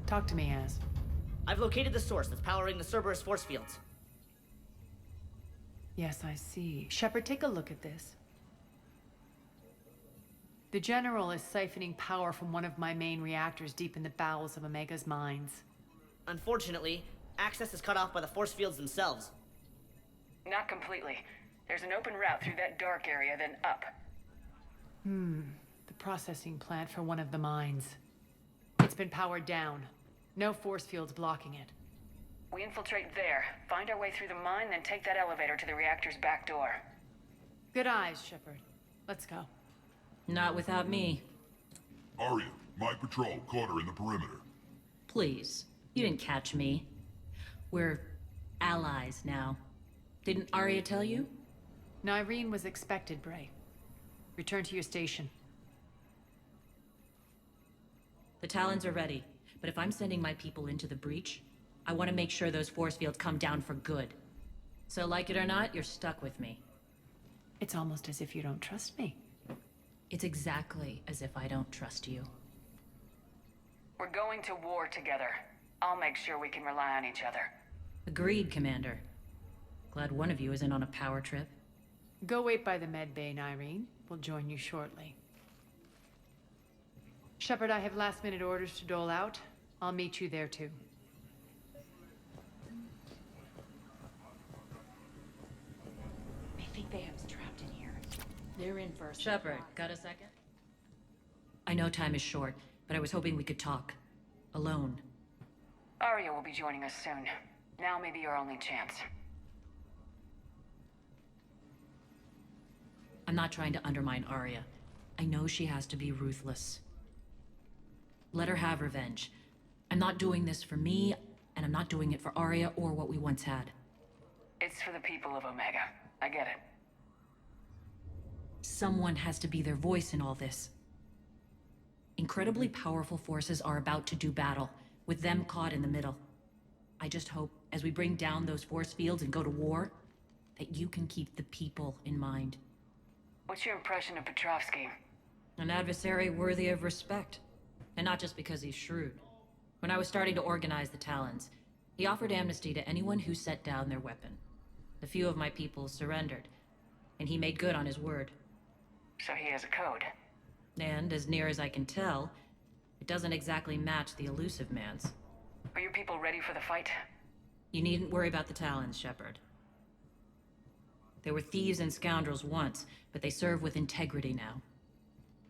Talk to me, Az. I've located the source that's powering the Cerberus force fields. Yes, I see. Shepard, take a look at this. The General is siphoning power from one of my main reactors deep in the bowels of Omega's mines. Unfortunately, access is cut off by the force fields themselves. Not completely. There's an open route through that dark area, then up. The processing plant for one of the mines. It's been powered down. No force fields blocking it. We infiltrate there, find our way through the mine, then take that elevator to the reactor's back door. Good eyes, Shepard. Let's go. Not without me. Aria, my patrol caught her in the perimeter. Please. You didn't catch me. We're allies now. Didn't Arya tell you? Nyreen was expected, Bray. Return to your station. The Talons are ready, but if I'm sending my people into the breach, I want to make sure those force fields come down for good. So like it or not, you're stuck with me. It's almost as if you don't trust me. It's exactly as if I don't trust you. We're going to war together. I'll make sure we can rely on each other. Agreed, Commander. Glad one of you isn't on a power trip. Go wait by the med bay, Nyreen. We'll join you shortly. Shepard, I have last-minute orders to dole out. I'll meet you there, too. I think they have us trapped in here. They're in first. Shepard, got a second? I know time is short, but I was hoping we could talk. Alone. Arya will be joining us soon. Now may be your only chance. I'm not trying to undermine Arya. I know she has to be ruthless. Let her have revenge. I'm not doing this for me, and I'm not doing it for Arya or what we once had. It's for the people of Omega. I get it. Someone has to be their voice in all this. Incredibly powerful forces are about to do battle, with them caught in the middle. I just hope, as we bring down those force fields and go to war, that you can keep the people in mind. What's your impression of Petrovsky? An adversary worthy of respect. And not just because he's shrewd. When I was starting to organize the Talons, he offered amnesty to anyone who set down their weapon. A few of my people surrendered, and he made good on his word. So he has a code. And, as near as I can tell, it doesn't exactly match the elusive man's. Are your people ready for the fight? You needn't worry about the Talons, Shepard. They were thieves and scoundrels once, but they serve with integrity now.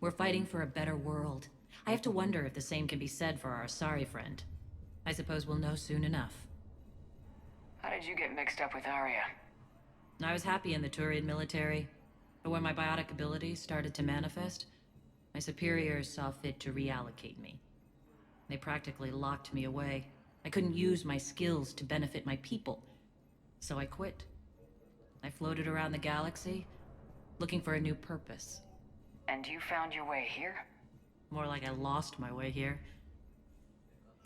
We're fighting for a better world. I have to wonder if the same can be said for our Asari friend. I suppose we'll know soon enough. How did you get mixed up with Arya? I was happy in the Turian military, but when my biotic abilities started to manifest, my superiors saw fit to reallocate me. They practically locked me away. I couldn't use my skills to benefit my people, so I quit. I floated around the galaxy, looking for a new purpose. And you found your way here? More like I lost my way here.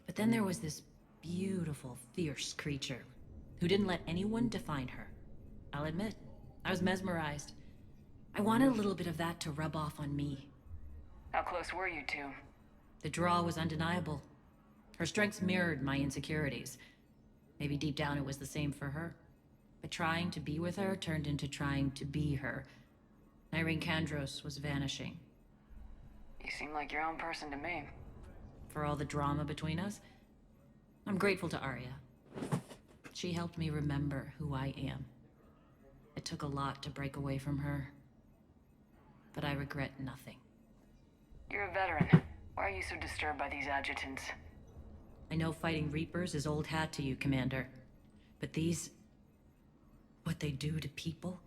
But then there was this beautiful, fierce creature who didn't let anyone define her. I'll admit, I was mesmerized. I wanted a little bit of that to rub off on me. How close were you two? The draw was undeniable. Her strengths mirrored my insecurities. Maybe deep down it was the same for her. But trying to be with her turned into trying to be her. Irene Kandros was vanishing. You seem like your own person to me. For all the drama between us, I'm grateful to Arya. She helped me remember who I am. It took a lot to break away from her, but I regret nothing. You're a veteran. Why are you so disturbed by these adjutants? I know fighting Reapers is old hat to you, Commander. But these... what they do to people?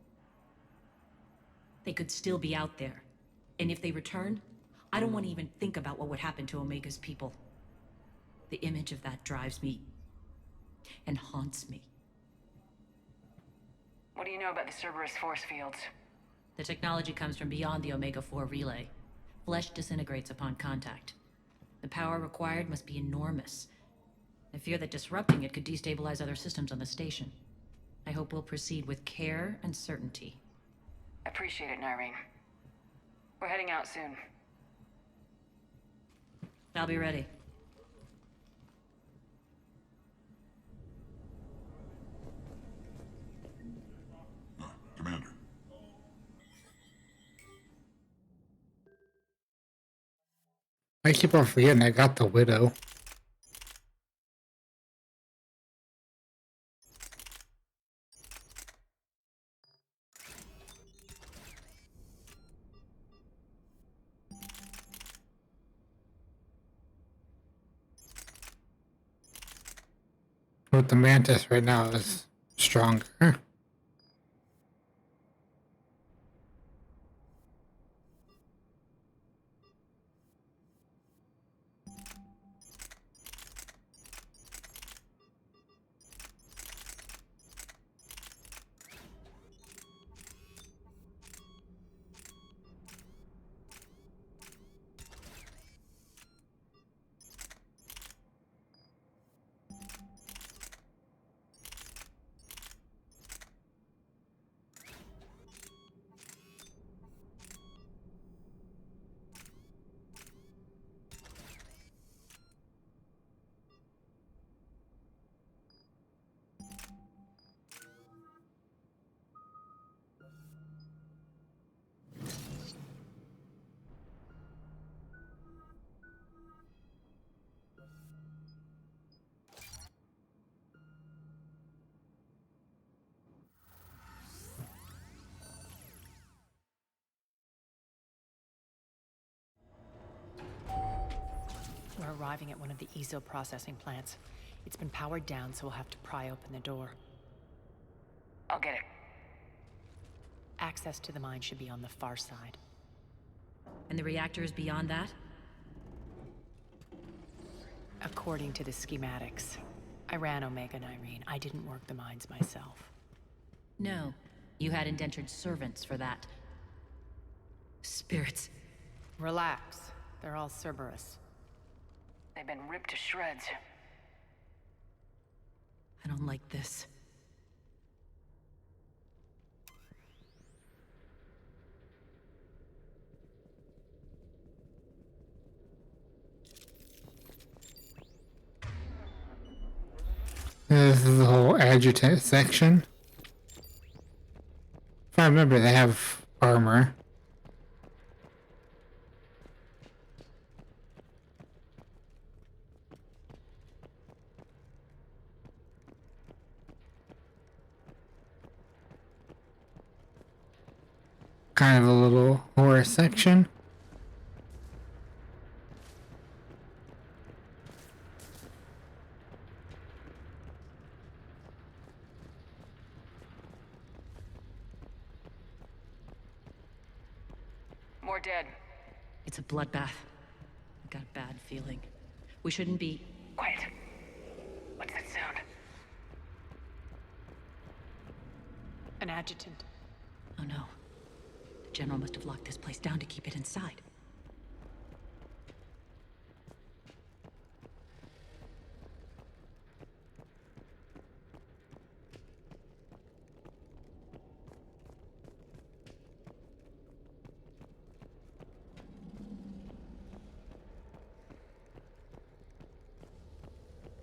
They could still be out there. And if they return, I don't want to even think about what would happen to Omega's people. The image of that drives me... and haunts me. What do you know about the Cerberus force fields? The technology comes from beyond the Omega-4 relay. Flesh disintegrates upon contact. The power required must be enormous. I fear that disrupting it could destabilize other systems on the station. I hope we'll proceed with care and certainty. Appreciate it, Nyreen. We're heading out soon. I'll be ready. Commander. I keep on forgetting I got the Widow. But the Mantis right now is stronger. arriving at one of the ezo processing plants. It's been powered down, so we'll have to pry open the door. I'll get it. Access to the mine should be on the far side. And the reactor is beyond that? According to the schematics. I ran Omega and Irene. I didn't work the mines myself. No. You had indentured servants for that. Spirits. Relax. They're all Cerberus. They've been ripped to shreds. I don't like this. This is the whole adjutant section. If I remember, they have armor. Kind of a little horror section. More dead. It's a bloodbath. I got a bad feeling. We shouldn't be... Quiet. What's that sound? An adjutant. Oh no. The General must have locked this place down to keep it inside.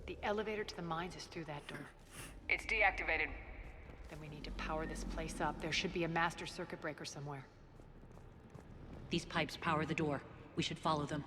The elevator to the mines is through that door. It's deactivated. Then we need to power this place up. There should be a master circuit breaker somewhere. These pipes power the door. We should follow them.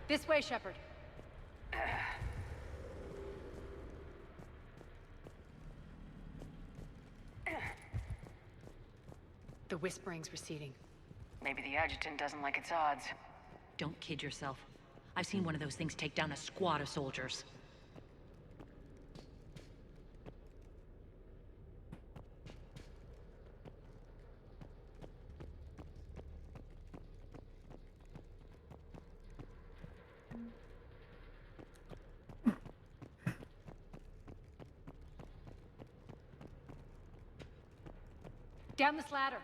This way, Shepard. The whispering's receding. Maybe the adjutant doesn't like its odds. Don't kid yourself. I've seen one of those things take down a squad of soldiers. Down this ladder.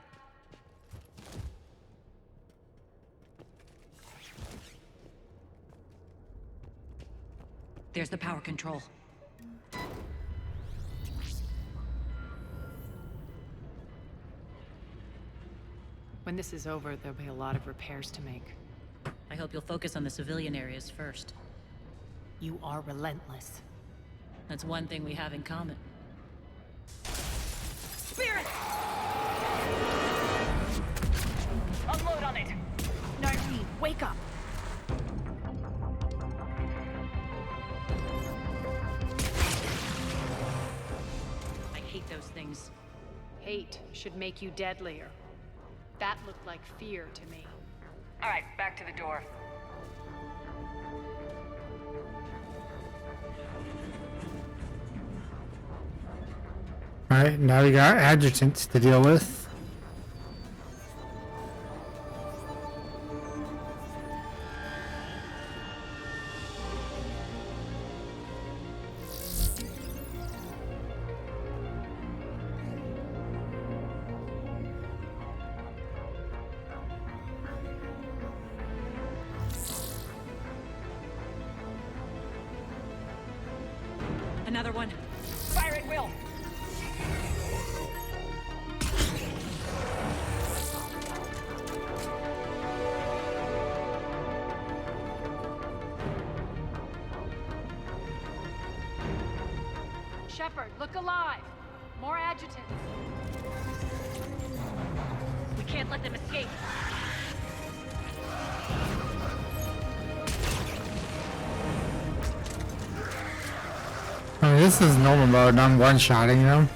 There's the power control. When this is over, there'll be a lot of repairs to make. I hope you'll focus on the civilian areas first. You are relentless. That's one thing we have in common. Spirit! Unload on it! Nardine, wake up! I hate those things. Hate should make you deadlier. That looked like fear to me. All right, back to the door. Alright, now we got adjutants to deal with. Another one. Fire at will! Look alive! More adjutants! We can't let them escape. I mean, this is normal mode, and I'm one-shotting them.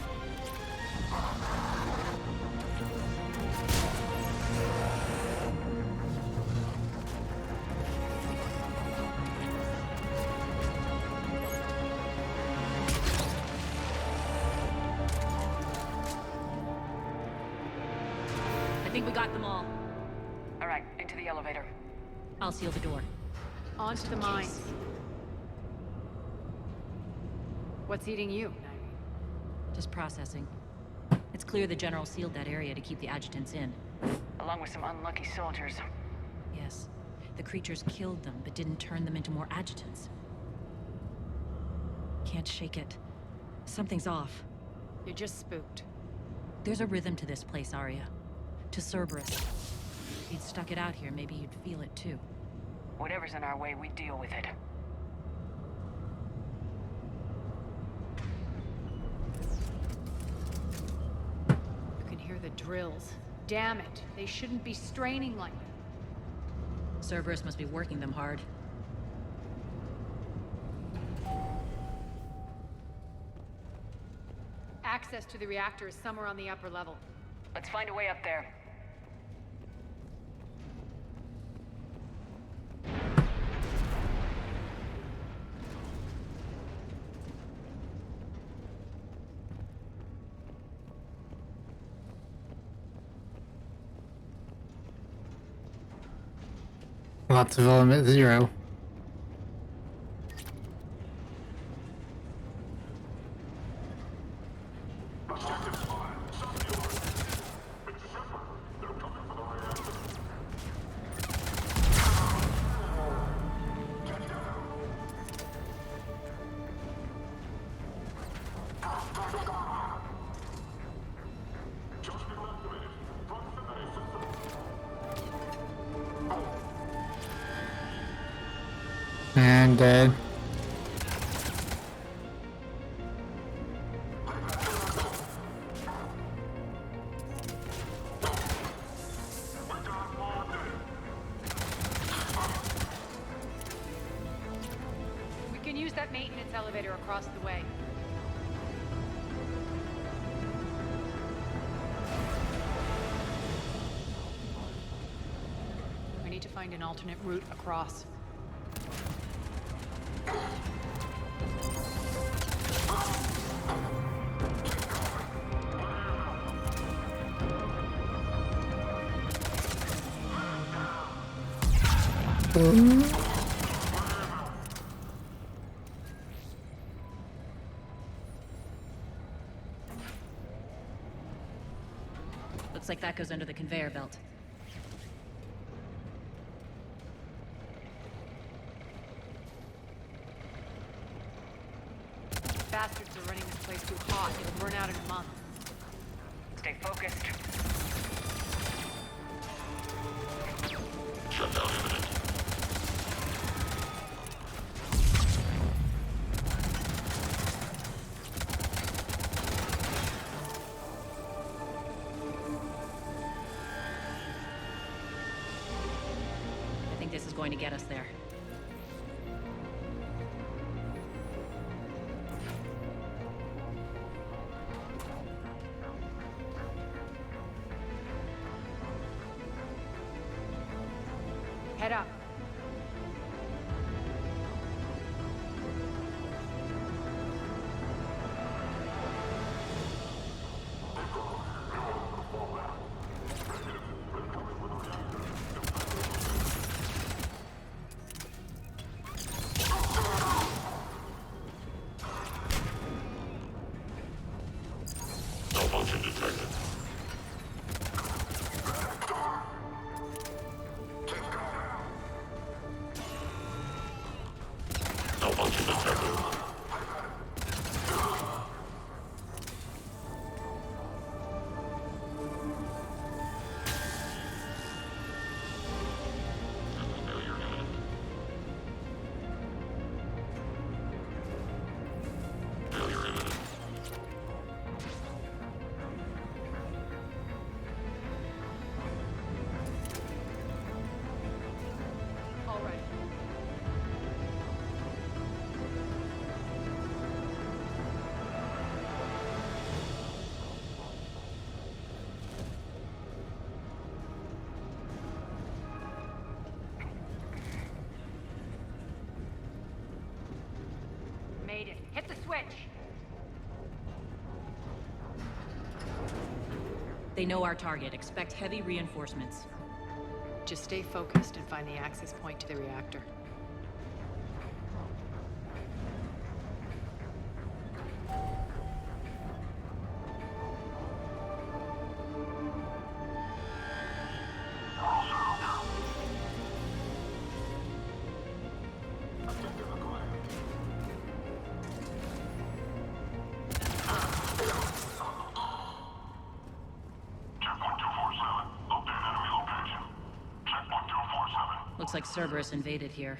I think we got them all. All right, into the elevator. I'll seal the door. Onto the mines. What's eating you? Just processing. It's clear the General sealed that area to keep the adjutants in. Along with some unlucky soldiers. Yes. The creatures killed them, but didn't turn them into more adjutants. Can't shake it. Something's off. You're just spooked. There's a rhythm to this place, Arya. To Cerberus. If you'd stuck it out here, maybe you'd feel it too. Whatever's in our way, we deal with it. You can hear the drills. Damn it. They shouldn't be straining like that. Cerberus must be working them hard. Access to the reactor is somewhere on the upper level. Let's find a way up there. Lots of element 0. And dead. We can use that maintenance elevator across the way. We need to find an alternate route across. Looks like that goes under the conveyor belt. Bastards are running this place too hot. It'll burn out in a month. Stay focused. Shutdown imminent. I think this is going to get us there. Head up. Malfunction detected. Hit the switch. They know our target. Expect heavy reinforcements. Just stay focused and find the access point to the reactor. Looks like Cerberus invaded here.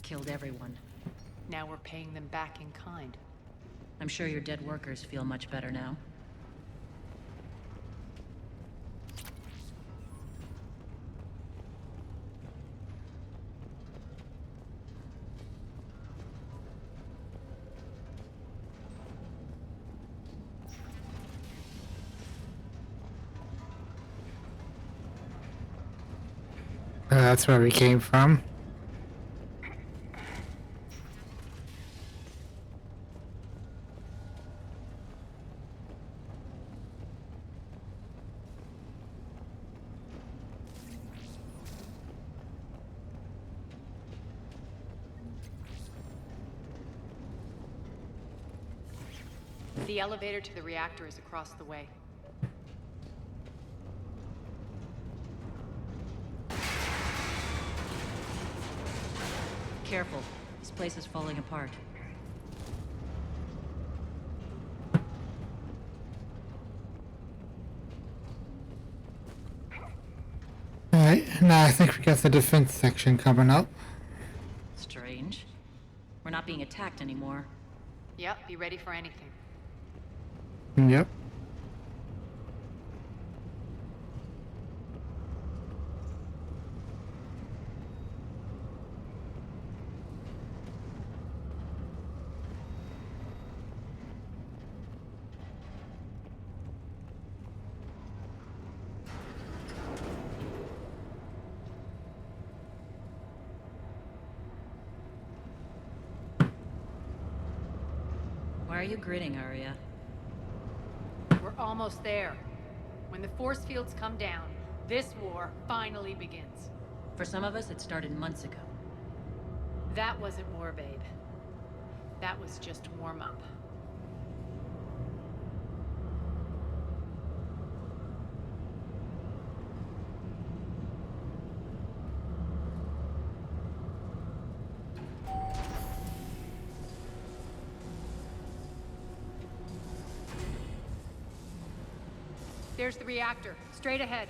Killed everyone. Now we're paying them back in kind. I'm sure your dead workers feel much better now. That's where we came from. The elevator to the reactor is across the way. Careful. This place is falling apart. Alright, now I think we got the defense section coming up. Strange. We're not being attacked anymore. Yep, be ready for anything. Yep. Why are you grinning, Arya? We're almost there. When the force fields come down, this war finally begins. For some of us, it started months ago. That wasn't war, babe. That was just warm-up. There's the reactor, straight ahead.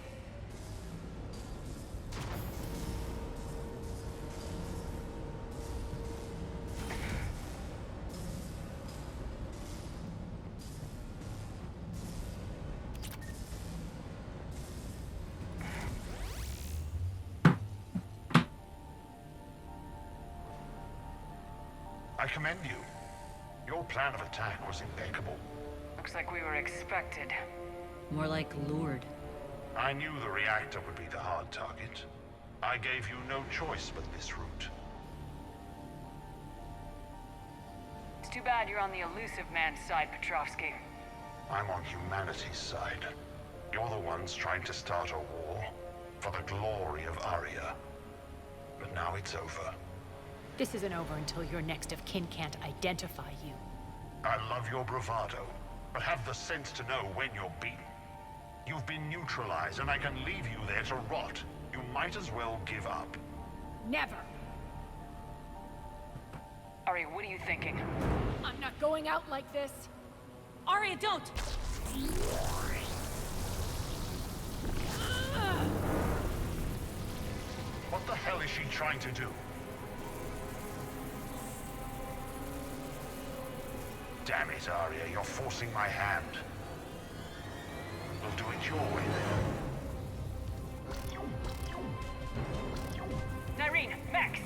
I commend you. Your plan of attack was impeccable. Looks like we were expected. More like lured. I knew the reactor would be the hard target. I gave you no choice but this route. It's too bad you're on the elusive man's side, Petrovsky. I'm on humanity's side. You're the ones trying to start a war for the glory of Arya. But now it's over. This isn't over until your next of kin can't identify you. I love your bravado, but have the sense to know when you're beaten. You've been neutralized, and I can leave you there to rot. You might as well give up. Never! Arya, what are you thinking? I'm not going out like this! Arya, don't! What the hell is she trying to do? Damn it, Arya, you're forcing my hand. We'll do it your way then. Nyreen, Max!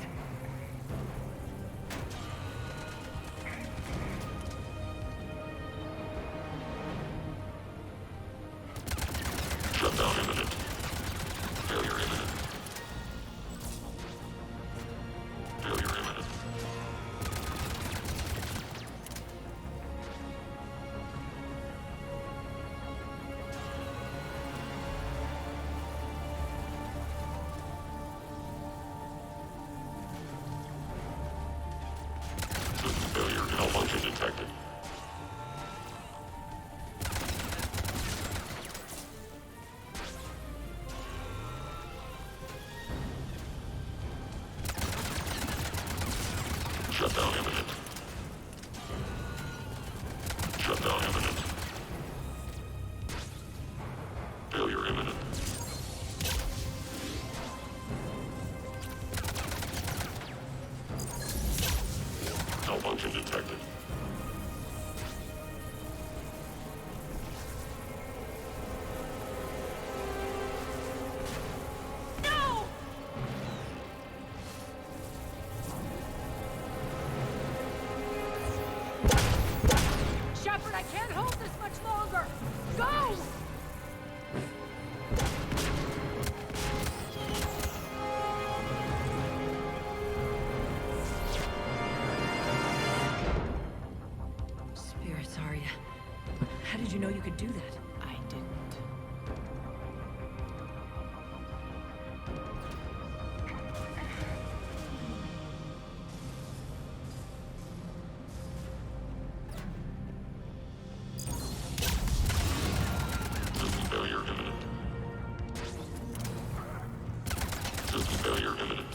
Shutdown imminent. Failure imminent. Failure imminent. failure imminent. Malfunction detected. Shepard, I can't hold this much longer! Go! Spirits, Arya. How did you know you could do that? I didn't. Failure imminent. System failure imminent.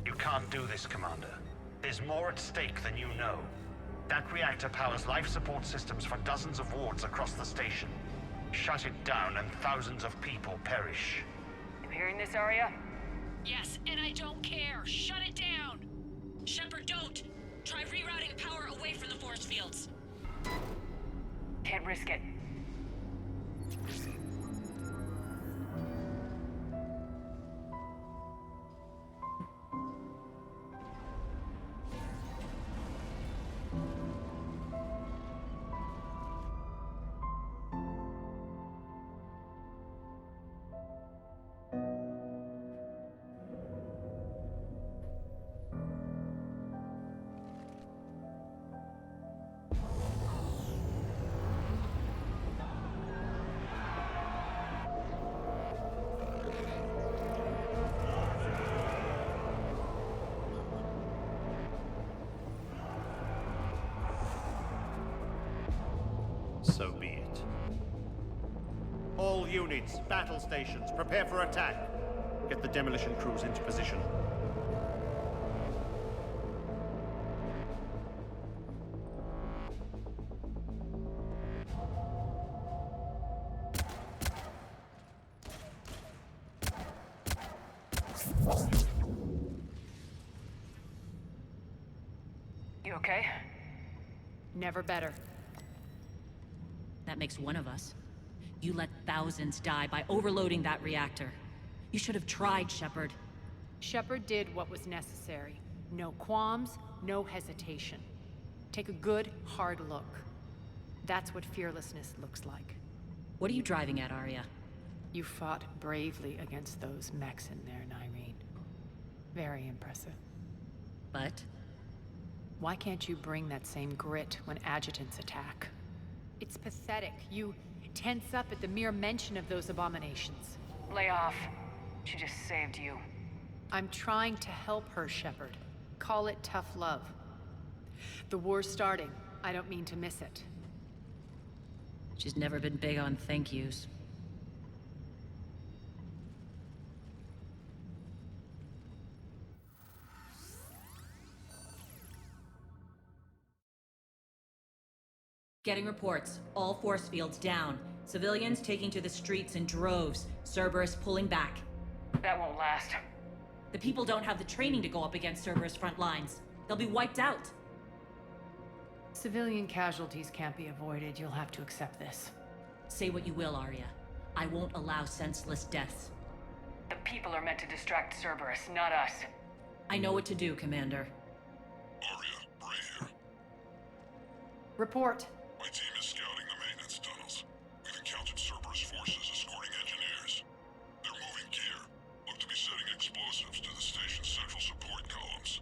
You can't do this, Commander. There's more at stake than you know. That reactor powers life support systems for dozens of wards across the station. Shut it down and thousands of people perish. You hearing this, Arya? Yes, and I don't care. Shut it down. Shepard, don't. Try rerouting power away from the force fields. Can't risk it. So be it. All units, battle stations, prepare for attack. Get the demolition crews into position. You okay? Never better. That makes one of us. You let thousands die by overloading that reactor. You should have tried, Shepard. Shepard did what was necessary. No qualms, no hesitation. Take a good, hard look. That's what fearlessness looks like. What are you driving at, Arya? You fought bravely against those mechs in there, Nyreen. Very impressive. But? Why can't you bring that same grit when adjutants attack? It's pathetic. You tense up at the mere mention of those abominations. Lay off. She just saved you. I'm trying to help her, Shepard. Call it tough love. The war's starting. I don't mean to miss it. She's never been big on thank yous. Getting reports. All force fields down. Civilians taking to the streets in droves. Cerberus pulling back. That won't last. The people don't have the training to go up against Cerberus front lines. They'll be wiped out. Civilian casualties can't be avoided. You'll have to accept this. Say what you will, Arya. I won't allow senseless deaths. The people are meant to distract Cerberus, not us. I know what to do, Commander. Arya, Bray here. Report. My team is scouting the maintenance tunnels. We've encountered Cerberus forces escorting engineers. They're moving gear. Look to be setting explosives to the station's central support columns.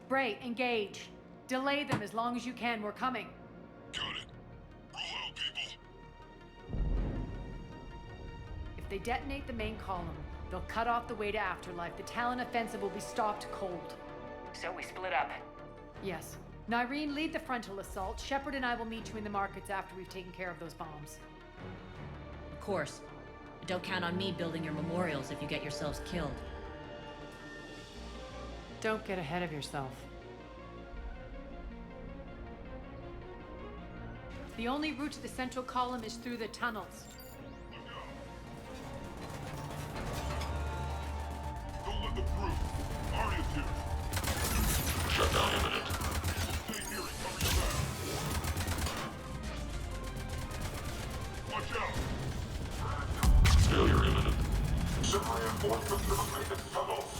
Bray, engage. Delay them as long as you can. We're coming. Got it. Roll out, people. If they detonate the main column, they'll cut off the way to Afterlife. The Talon offensive will be stopped cold. So we split up. Yes. Nyreen, lead the frontal assault. Shepard and I will meet you in the markets after we've taken care of those bombs. Of course. But don't count on me building your memorials if you get yourselves killed. Don't get ahead of yourself. The only route to the central column is through the tunnels. Don't let them through. Arya's here. Shutdown imminent. Stay here and cover your back. Watch out. Failure imminent. Send reinforcements to the maintenance tunnels.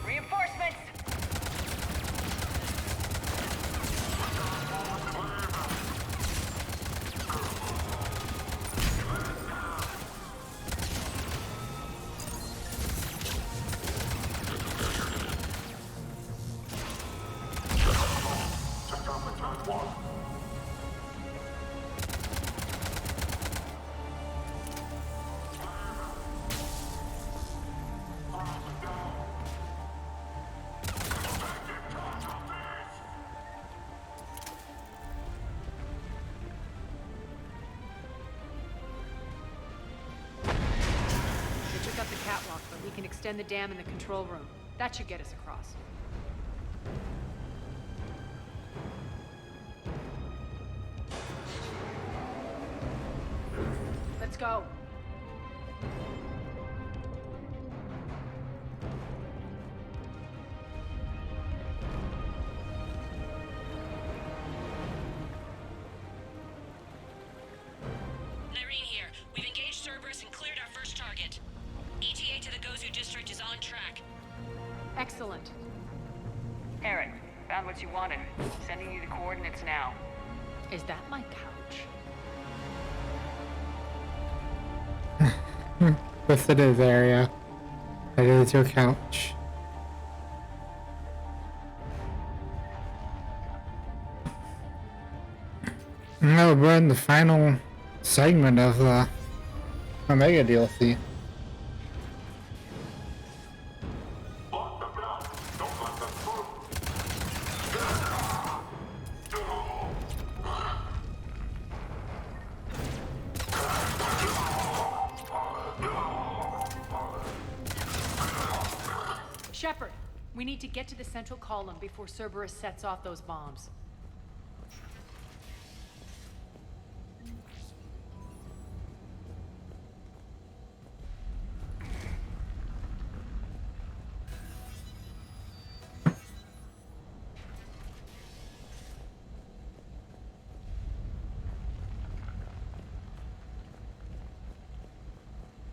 Reinforcements! Up the catwalk, but we can extend the dam in the control room. That should get us across. Let's go. Nyreen here. We've engaged Cerberus and cleared our first target. ETA to the Gozu district is on track. Excellent. Aaron, found what you wanted. Sending you the coordinates now. Is that my couch? Yes, it is, Area. It is your couch. No, we're in the final segment of the Omega DLC. Shepard, we need to get to the central column before Cerberus sets off those bombs.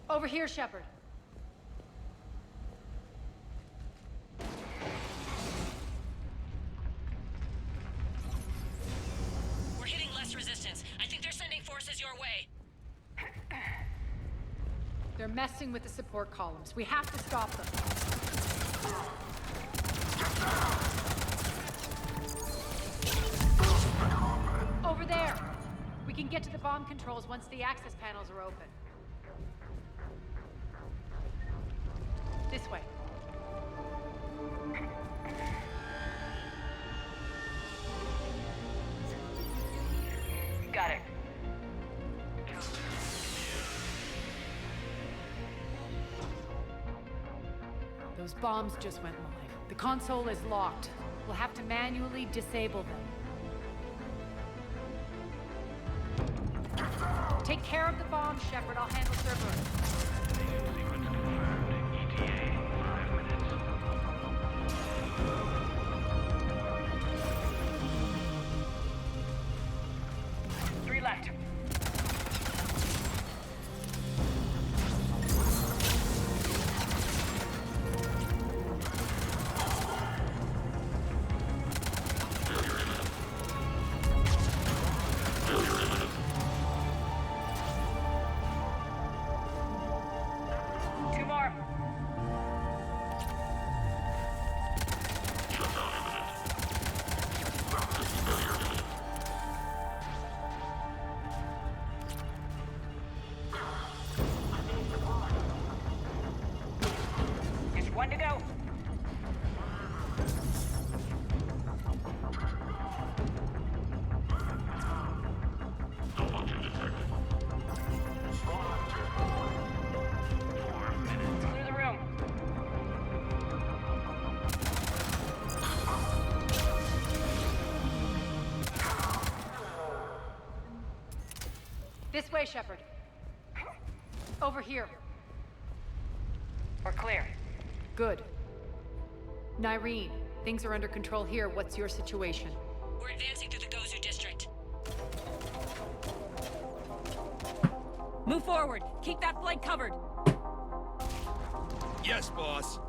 Over here, Shepard. We're hitting less resistance. I think they're sending forces your way. They're messing with the support columns. We have to stop them. Over there! We can get to the bomb controls once the access panels are open. This way. Got it. Those bombs just went live. The console is locked. We'll have to manually disable them. Take care of the bombs, Shepard. I'll handle Cerberus. Three left. This way, Shepard. Over here. We're clear. Good. Nyreen, things are under control here. What's your situation? We're advancing through the Gozu district. Move forward. Keep that flank covered. Yes, boss.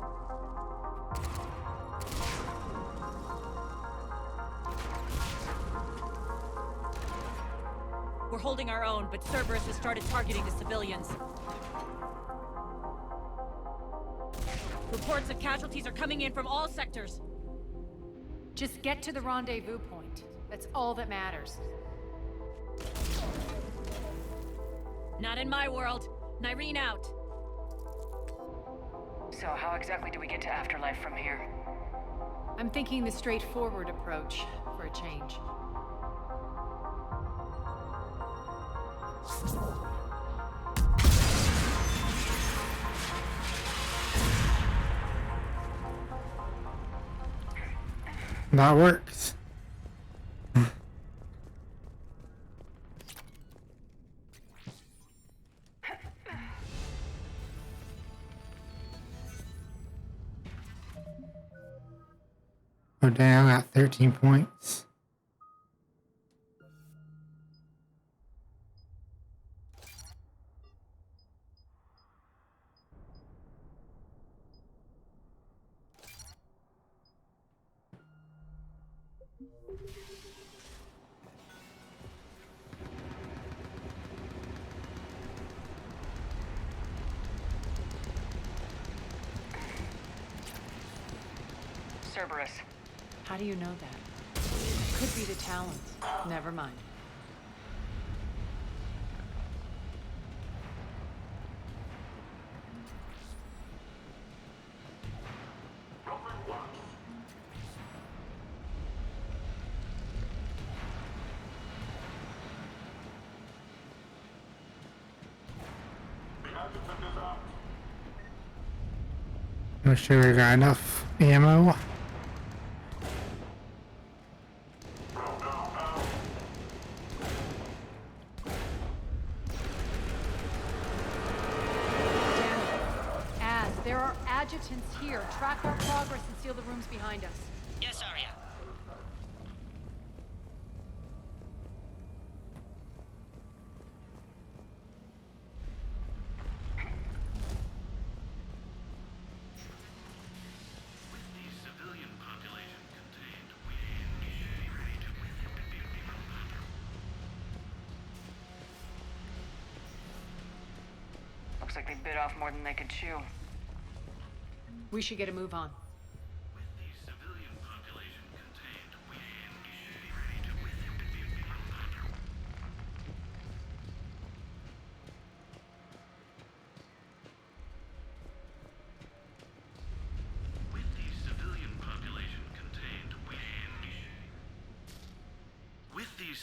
We're holding our own, but Cerberus has started targeting the civilians. Reports of casualties are coming in from all sectors. Just get to the rendezvous point. That's all that matters. Not in my world. Nyreen out. So how exactly do we get to Afterlife from here? I'm thinking the straightforward approach for a change. That works. We're down at 13 points. Cerberus. How do you know that? Could be the Talons. Never mind. Make sure we got enough ammo. There are adjutants here. Track our progress and seal the rooms behind us. Yes, Arya. Looks like they bit off more than they could chew. We should get a move on.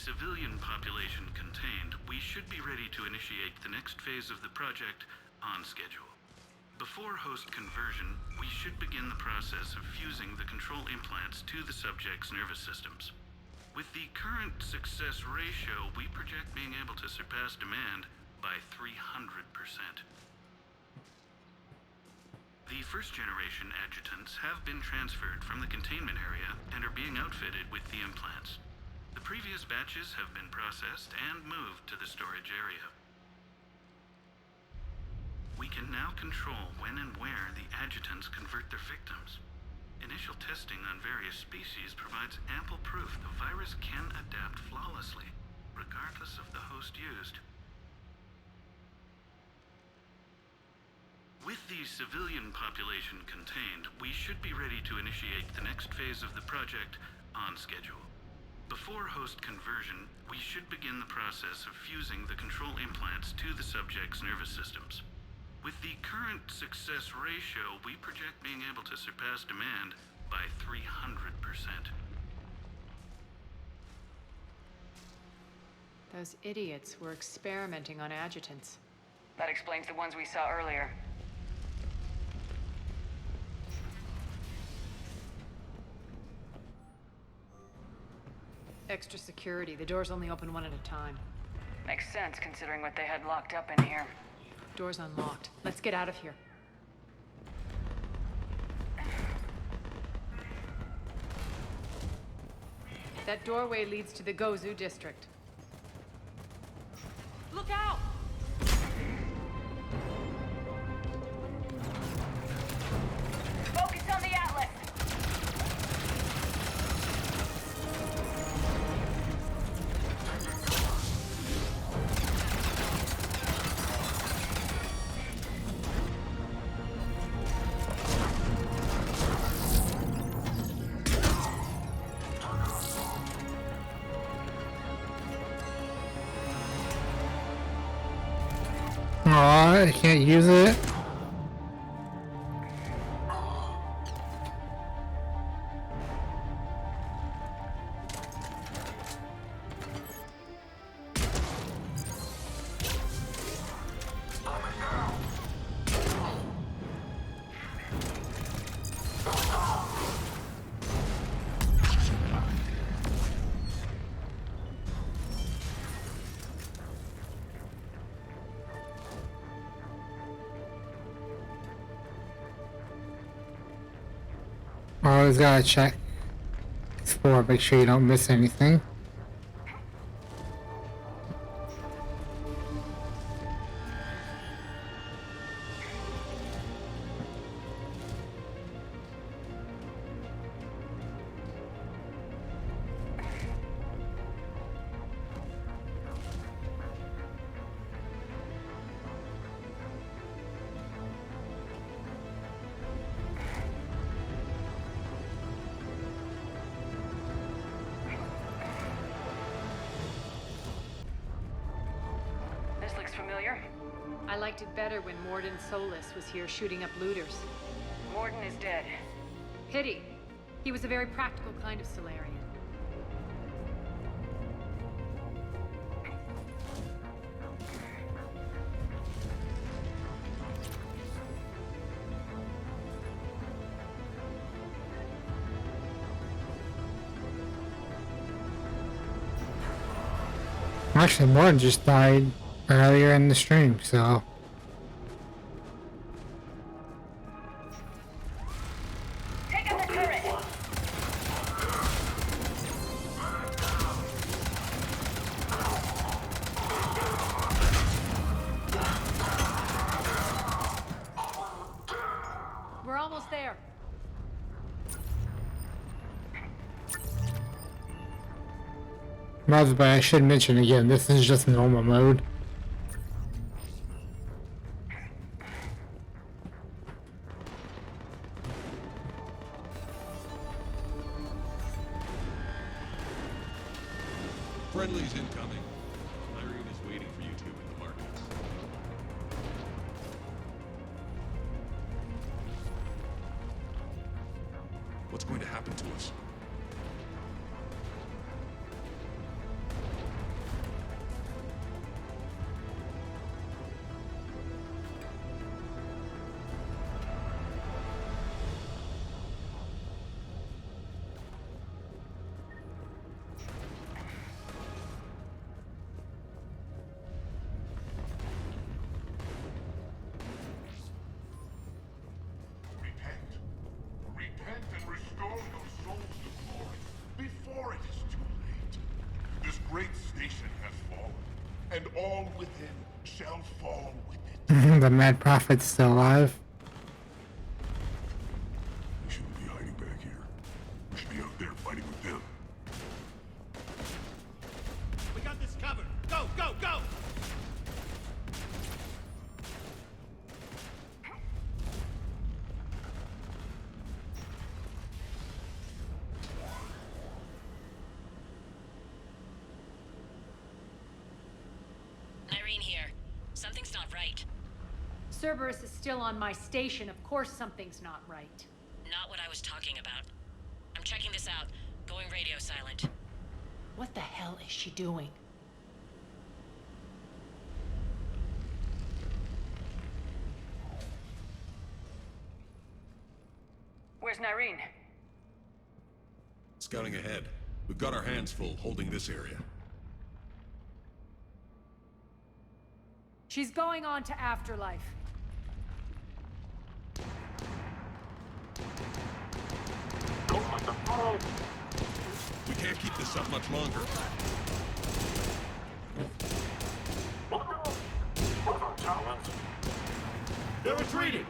Civilian population contained, we should be ready to initiate the next phase of the project on schedule. Before host conversion, we should begin the process of fusing the control implants to the subject's nervous systems. With the current success ratio, we project being able to surpass demand by 300%. The first generation adjutants have been transferred from the containment area and are being outfitted with the implants. The previous batches have been processed and moved to the storage area. We can now control when and where the adjutants convert their victims. Initial testing on various species provides ample proof the virus can adapt flawlessly, regardless of the host used. With the civilian population contained, we should be ready to initiate the next phase of the project on schedule. Before host conversion, we should begin the process of fusing the control implants to the subject's nervous systems. With the current success ratio, we project being able to surpass demand by 300%. Those idiots were experimenting on adjutants. That explains the ones we saw earlier. Extra security. The doors only open one at a time. Makes sense considering what they had locked up in here. Door's unlocked. Let's get out of here. That doorway leads to the Gozu district. Look out! Focus on the Atlas! Aw, I can't use it. Always gotta check, explore, make sure you don't miss anything. This looks familiar. I liked it better when Morden Solus was here shooting up looters. Morden is dead. Pity. He was a very practical kind of Solarian. Actually, Morton just died earlier in the stream, so... Take out the turret! We're almost there. By the way, I should mention again, this is just normal mode. Friendly's incoming. Irene is waiting for you two in the markets. What's going to happen to us? Repent and restore your souls to glory before it is too late. This great station has fallen, and all within shall fall with it. The Mad Prophet's still alive. We shouldn't be hiding back here. We should be out there fighting with them. We got this covered. Go, go, go! Irene here. Something's not right. Cerberus is still on my station. Of course something's not right. Not what I was talking about. I'm checking this out. Going radio silent. What the hell is she doing? Where's Nyreen? Scouting ahead. We've got our hands full holding this area. She's going on to Afterlife. We can't keep this up much longer. They're retreating!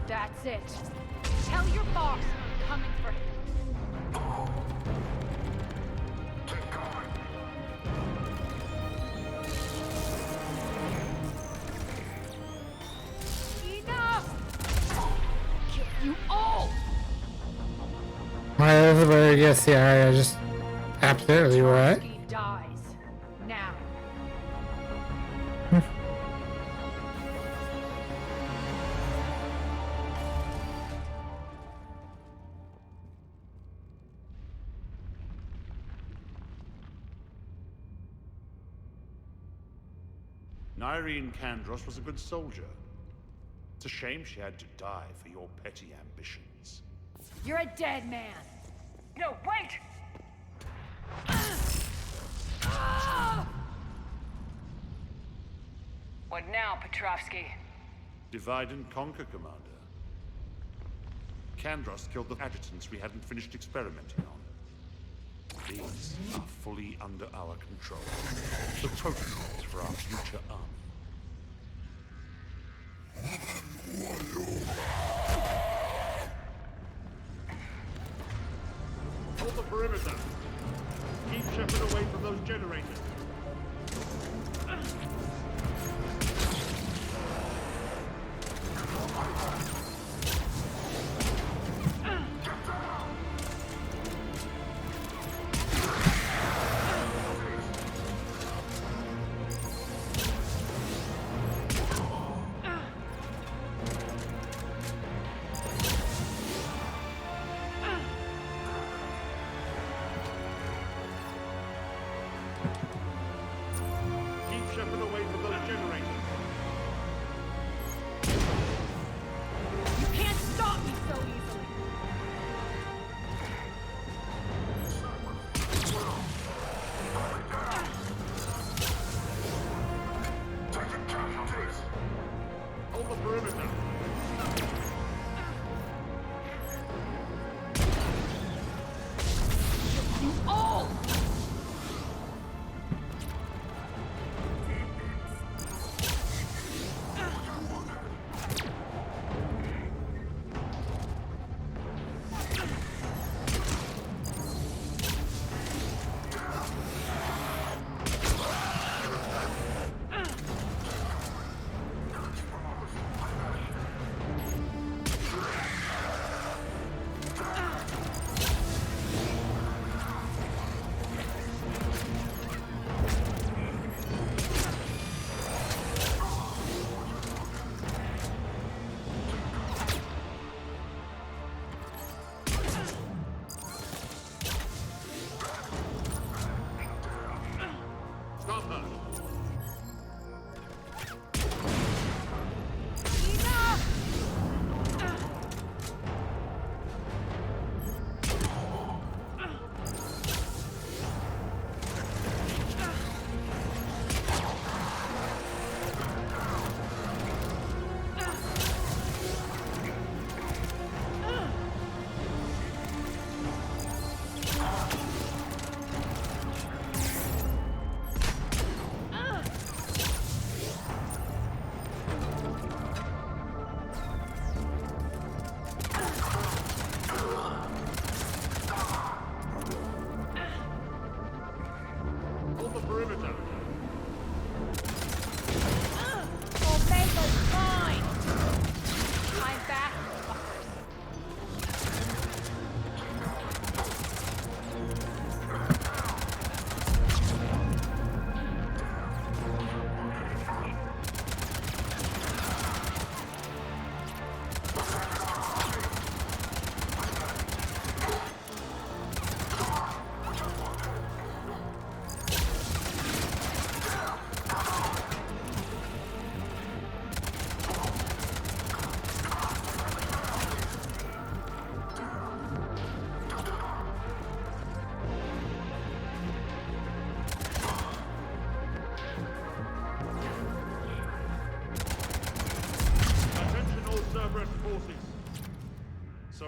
That's it. Tell your boss I'm coming for him. Enough! Kill you all! Well, that's where I guess the area just absolutely right. He dies. Now. Irene Kandros was a good soldier. It's a shame she had to die for your petty ambitions. You're a dead man. No, wait! What now, Petrovsky? Divide and conquer, Commander. Kandros killed the adjutants we hadn't finished experimenting on. These are fully under our control. The protocols for our future army. Hold the perimeter. Keep Shepard away from those generators.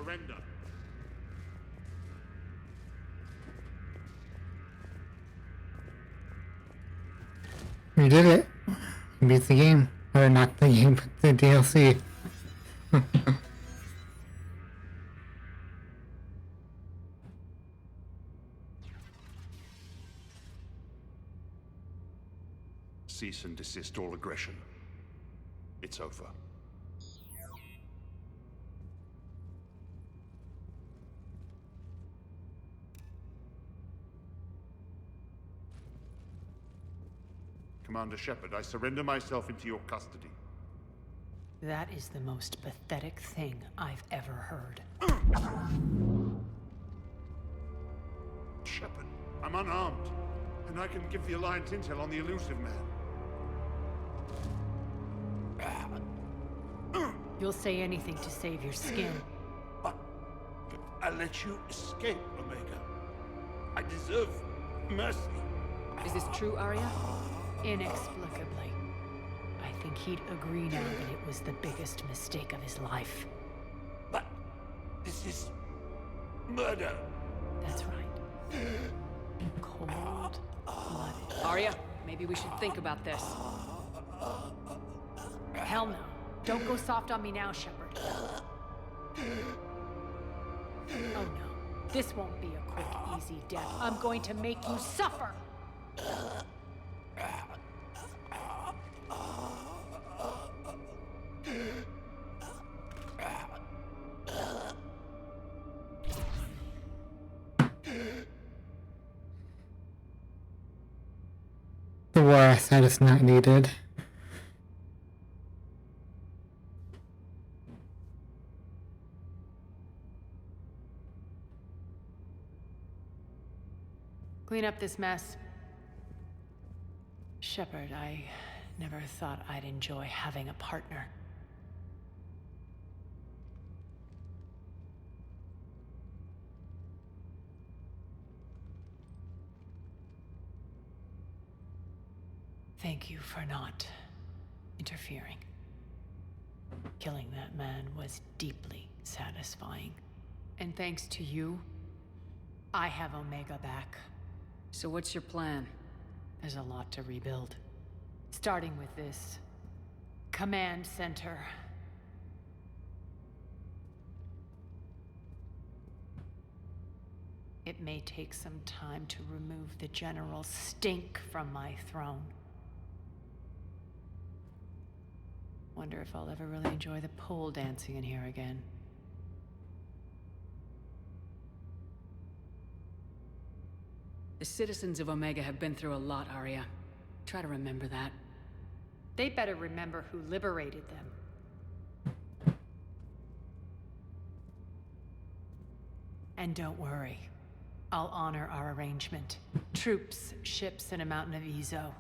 surrender. You did it. You beat the game. Or not the game, but the DLC. Cease and desist all aggression. It's over. Commander Shepard, I surrender myself into your custody. That is the most pathetic thing I've ever heard. Shepard, I'm unarmed, and I can give the Alliance intel on the elusive man. You'll say anything to save your skin. I let you escape, Omega. I deserve mercy. Is this true, Arya? Inexplicably. I think he'd agree now that it was the biggest mistake of his life. But this is murder. That's right. Cold-blooded. Arya, maybe we should think about this. Hell no. Don't go soft on me now, Shepard. Oh no. This won't be a quick, easy death. I'm going to make you suffer! The war I said is not needed. Clean up this mess. Shepard, I never thought I'd enjoy having a partner. Thank you for not interfering. Killing that man was deeply satisfying. And thanks to you, I have Omega back. So what's your plan? There's a lot to rebuild. Starting with this command center. It may take some time to remove the general stink from my throne. Wonder if I'll ever really enjoy the pole dancing in here again. The citizens of Omega have been through a lot, Arya. Try to remember that. They better remember who liberated them. And don't worry. I'll honor our arrangement. Troops, ships, and a mountain of Ezo.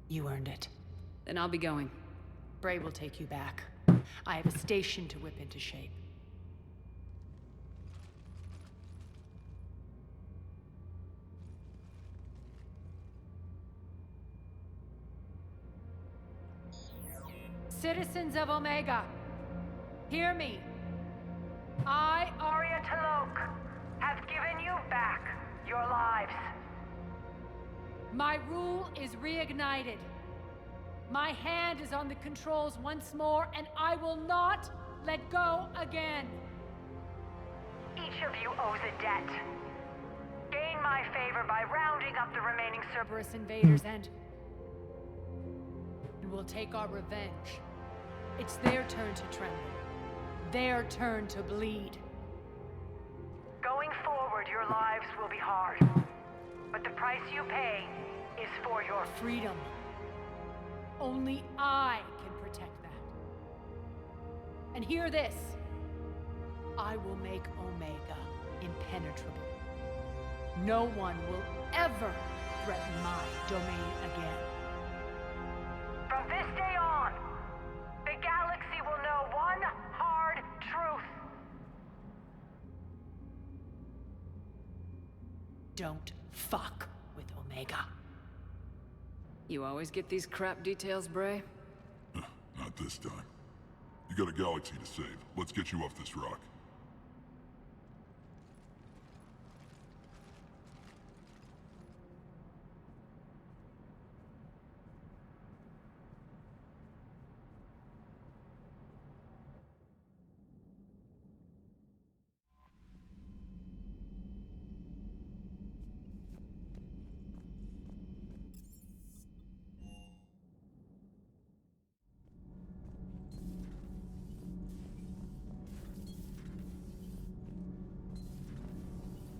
You earned it. Then I'll be going. Bray will take you back. I have a station to whip into shape. Citizens of Omega, hear me. I, Arya T'Loak, have given you back your lives. My rule is reignited. My hand is on the controls once more, and I will not let go again. Each of you owes a debt. Gain my favor by rounding up the remaining Cerberus invaders and we'll take our revenge. It's their turn to tremble. Their turn to bleed. Going forward, your lives will be hard. But the price you pay is for your freedom. Only I can protect that. And hear this. I will make Omega impenetrable. No one will ever threaten my domain again. From this day on, the galaxy will know one hard truth. Don't fuck with Omega. You always get these crap details, Bray? Not this time. You got a galaxy to save. Let's get you off this rock.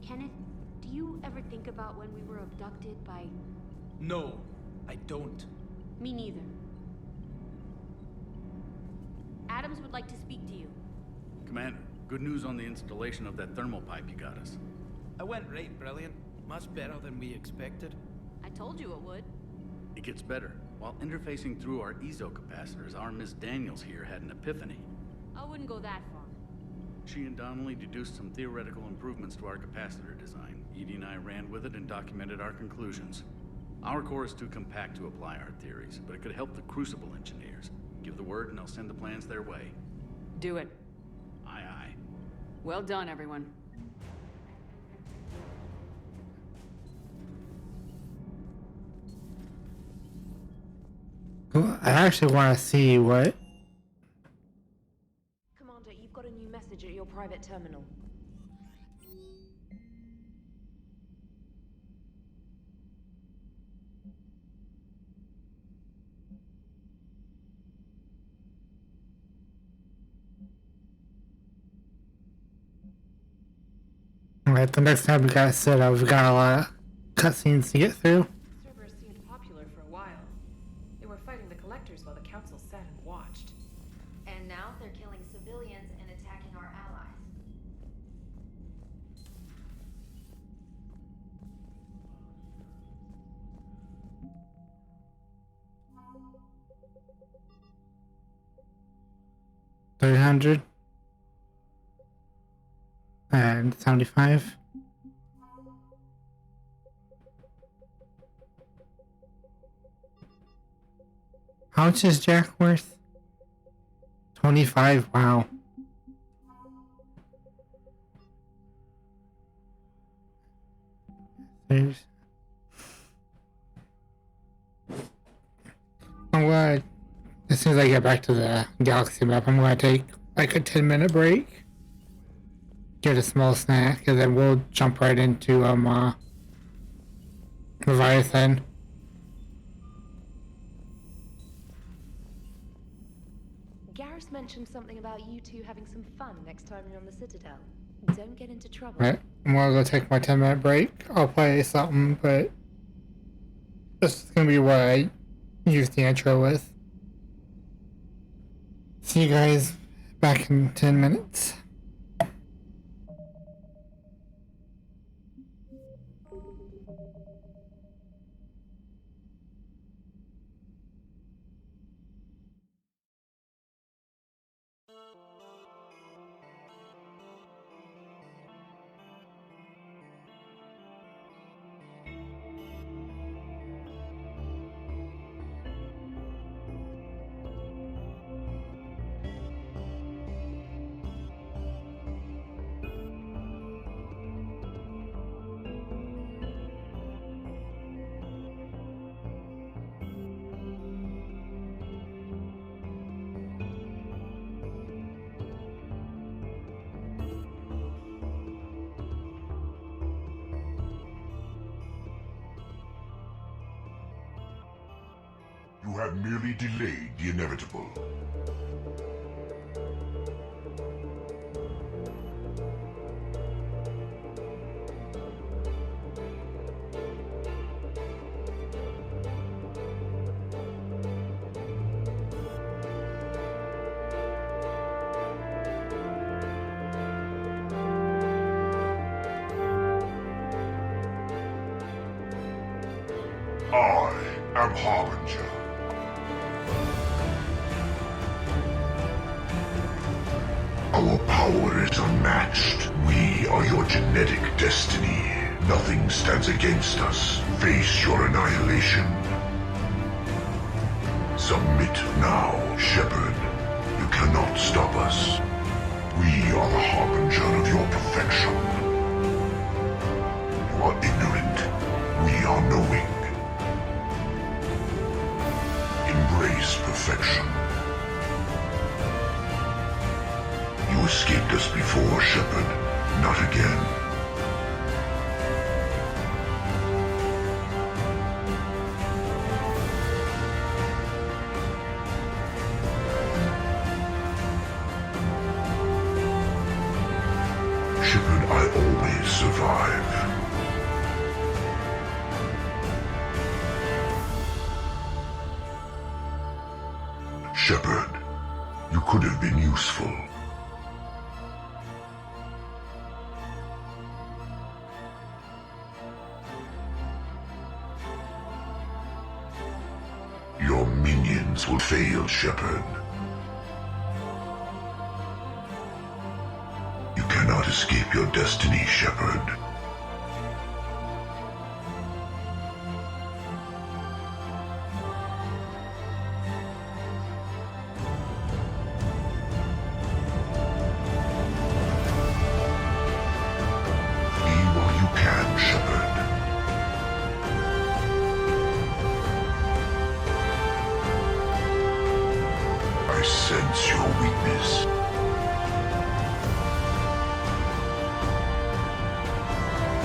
Kenneth, do you ever think about when we were abducted by... No, I don't. Me neither. Adams would like to speak to you. Commander, good news on the installation of that thermal pipe you got us. I went right brilliant. Much better than we expected. I told you it would. It gets better. While interfacing through our ezo capacitors, our Miss Daniels here had an epiphany. I wouldn't go that far. She and Donnelly deduced some theoretical improvements to our capacitor design. Edie and I ran with it and documented our conclusions. Our core is too compact to apply our theories, but it could help the Crucible engineers. Give the word and I'll send the plans their way. Do it. Aye, aye. Well done, everyone. Well, I actually want to see what... Commander, you've got a new message at your private terminal. Alright, the next time we got set up, we've got a lot of cutscenes to get through. Servers seemed popular for a while. They were fighting the collectors while the council sat and watched. And now they're killing civilians and attacking our allies. $300 and 75. How much is Jack worth? 25. Wow. There's... I'm glad as soon as I get back to the galaxy map, I'm gonna take like a 10-minute break, get a small snack, and then we'll jump right into Leviathan. Garrus mentioned something about you two having some fun next time you're on the Citadel. Don't get into trouble. Right, I'm gonna go take my 10-minute break. I'll play something, but this is gonna be what I use the intro with. See you guys back in 10 minutes. You have merely delayed the inevitable. I am Harbinger. Our power is unmatched. We are your genetic destiny. Nothing stands against us. Face your annihilation. Submit now, Shepard. You cannot stop us. We are the harbinger of your perfection. You are ignorant. We are knowing. Embrace perfection. You escaped us before, Shepard. Not again. Shepard, I always survive. Shepard, you could have been useful. Your minions will fail, Shepard. You cannot escape your destiny, Shepard. Flee while you can, Shepard. I sense your weakness.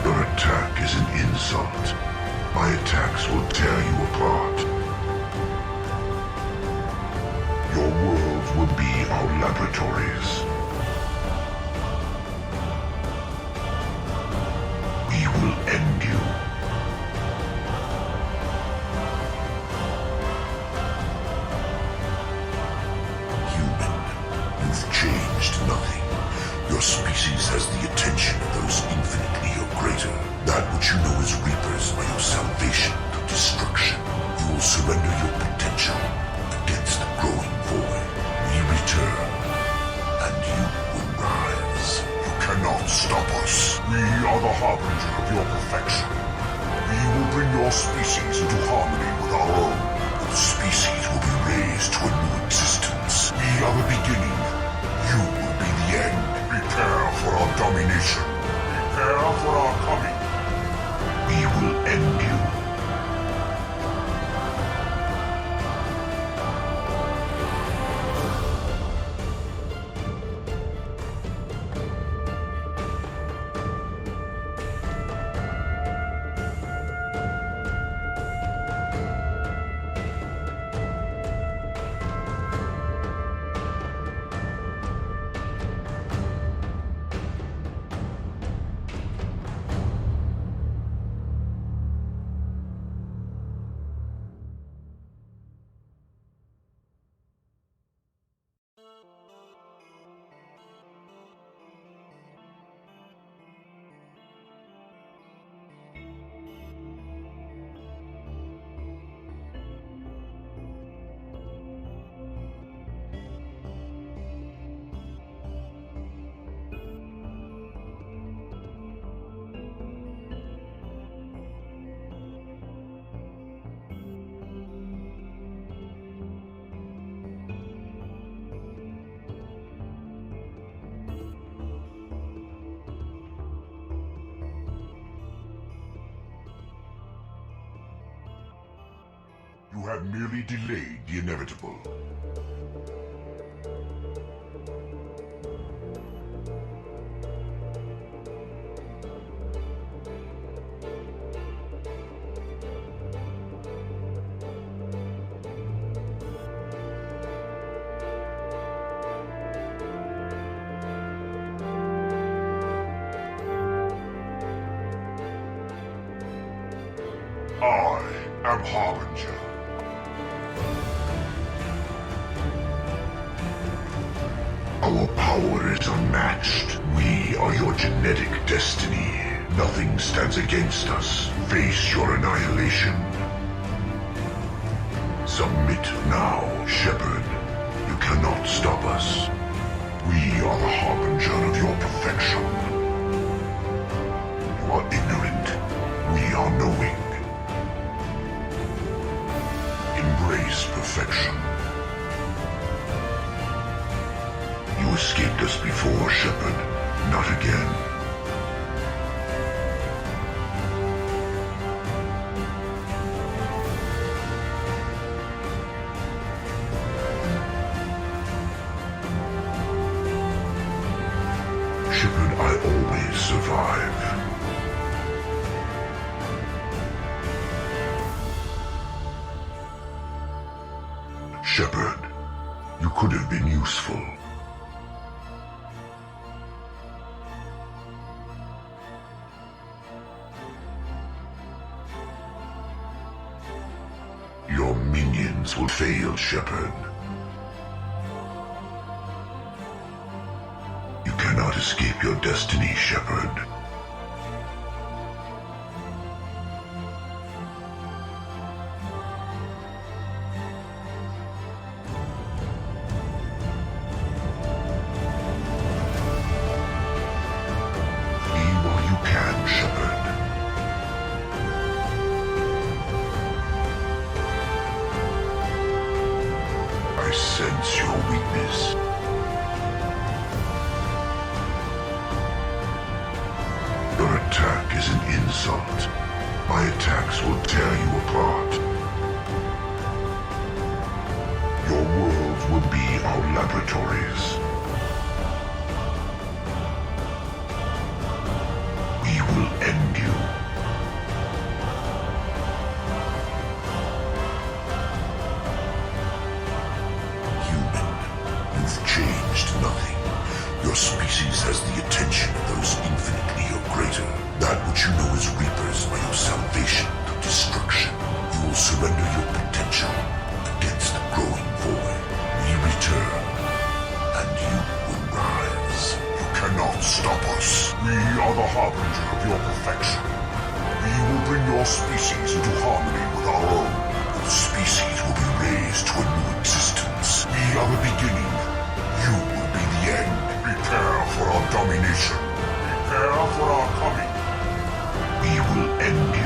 Your attack is an insult. My attacks will tear you apart. Your world will be our laboratories. We will end you. You've changed nothing. Your species has the attention of those infinitely or greater. That which you know as Reapers are your salvation to destruction. You will surrender your potential against the growing void. We return, and you will rise. You cannot stop us. We are the harbinger of your perfection. We will bring your species into harmony with our own. The species will be raised to a new existence. We are the beginning. You will be the end. Prepare for our domination. Prepare for our coming. We will end you. You have merely delayed the inevitable. I am Harbinger. Our power is unmatched. We are your genetic destiny. Nothing stands against us. Face your annihilation. Submit now, Shepard. You cannot stop us. We are the harbinger of your perfection. You are ignorant. We are knowing. Embrace perfection. You escaped us before, Shepard. Not again. Shepard, I always survive. Shepard, you could have been useful. Your minions will fail, Shepard. escape your destiny, Shepard. Leave all you can, Shepard. I sense your weakness. Your attack is an insult. My attacks will tear you apart. Your worlds will be our laboratories. We will end you. Human, you've changed nothing. Your species has the attention of those infinitely or greater. That which you know as Reapers are your salvation to destruction. You will surrender your potential against the growing void. We return, and you will rise. You cannot stop us. We are the harbinger of your perfection. We will bring your species into harmony with our own. Your species will be raised to a new existence. We are the beginning. You will be the end. Prepare for our domination. Prepare for our coming. We will end you.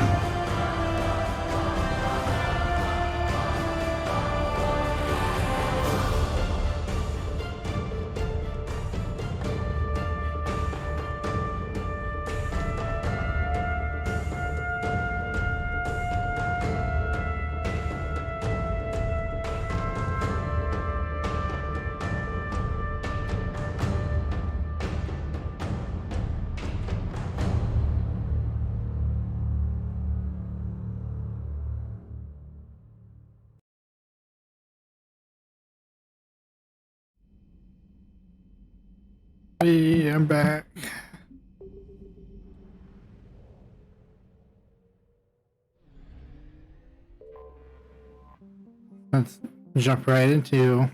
Hey, I'm back. Let's jump right into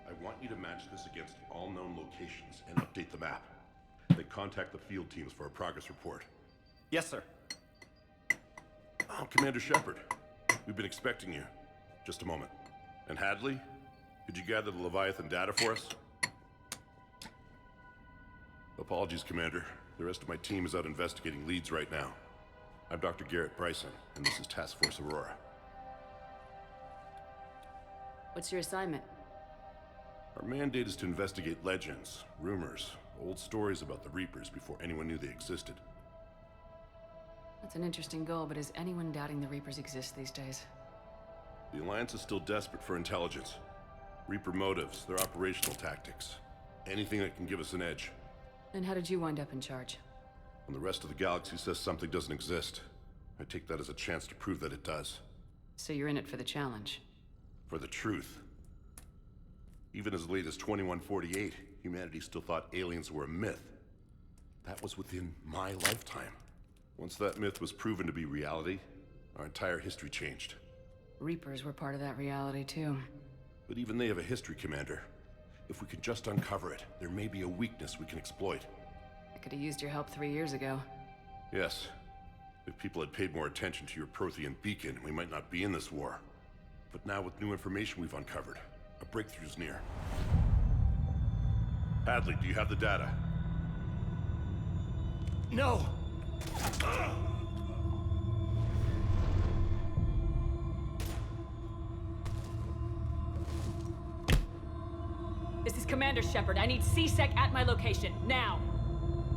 I want you to match this against all known locations and update the map. Then contact the field teams for a progress report. Yes, sir. Oh, Commander Shepard. We've been expecting you. Just a moment. And Hadley? Could you gather the Leviathan data for us? Apologies, Commander. The rest of my team is out investigating leads right now. I'm Dr. Garrett Bryson, and this is Task Force Aurora. What's your assignment? Our mandate is to investigate legends, rumors, old stories about the Reapers before anyone knew they existed. That's an interesting goal, but is anyone doubting the Reapers exist these days? The Alliance is still desperate for intelligence. Reaper motives, their operational tactics. Anything that can give us an edge. And how did you wind up in charge? When the rest of the galaxy says something doesn't exist, I take that as a chance to prove that it does. So you're in it for the challenge? For the truth. Even as late as 2148, humanity still thought aliens were a myth. That was within my lifetime. Once that myth was proven to be reality, our entire history changed. Reapers were part of that reality, too. But even they have a history, Commander. If we can just uncover it, there may be a weakness we can exploit. I could have used your help 3 years ago. Yes. If people had paid more attention to your Prothean beacon, we might not be in this war. But now with new information we've uncovered, a breakthrough's near. Hadley, do you have the data? No! This is Commander Shepard. I need C-Sec at my location, now!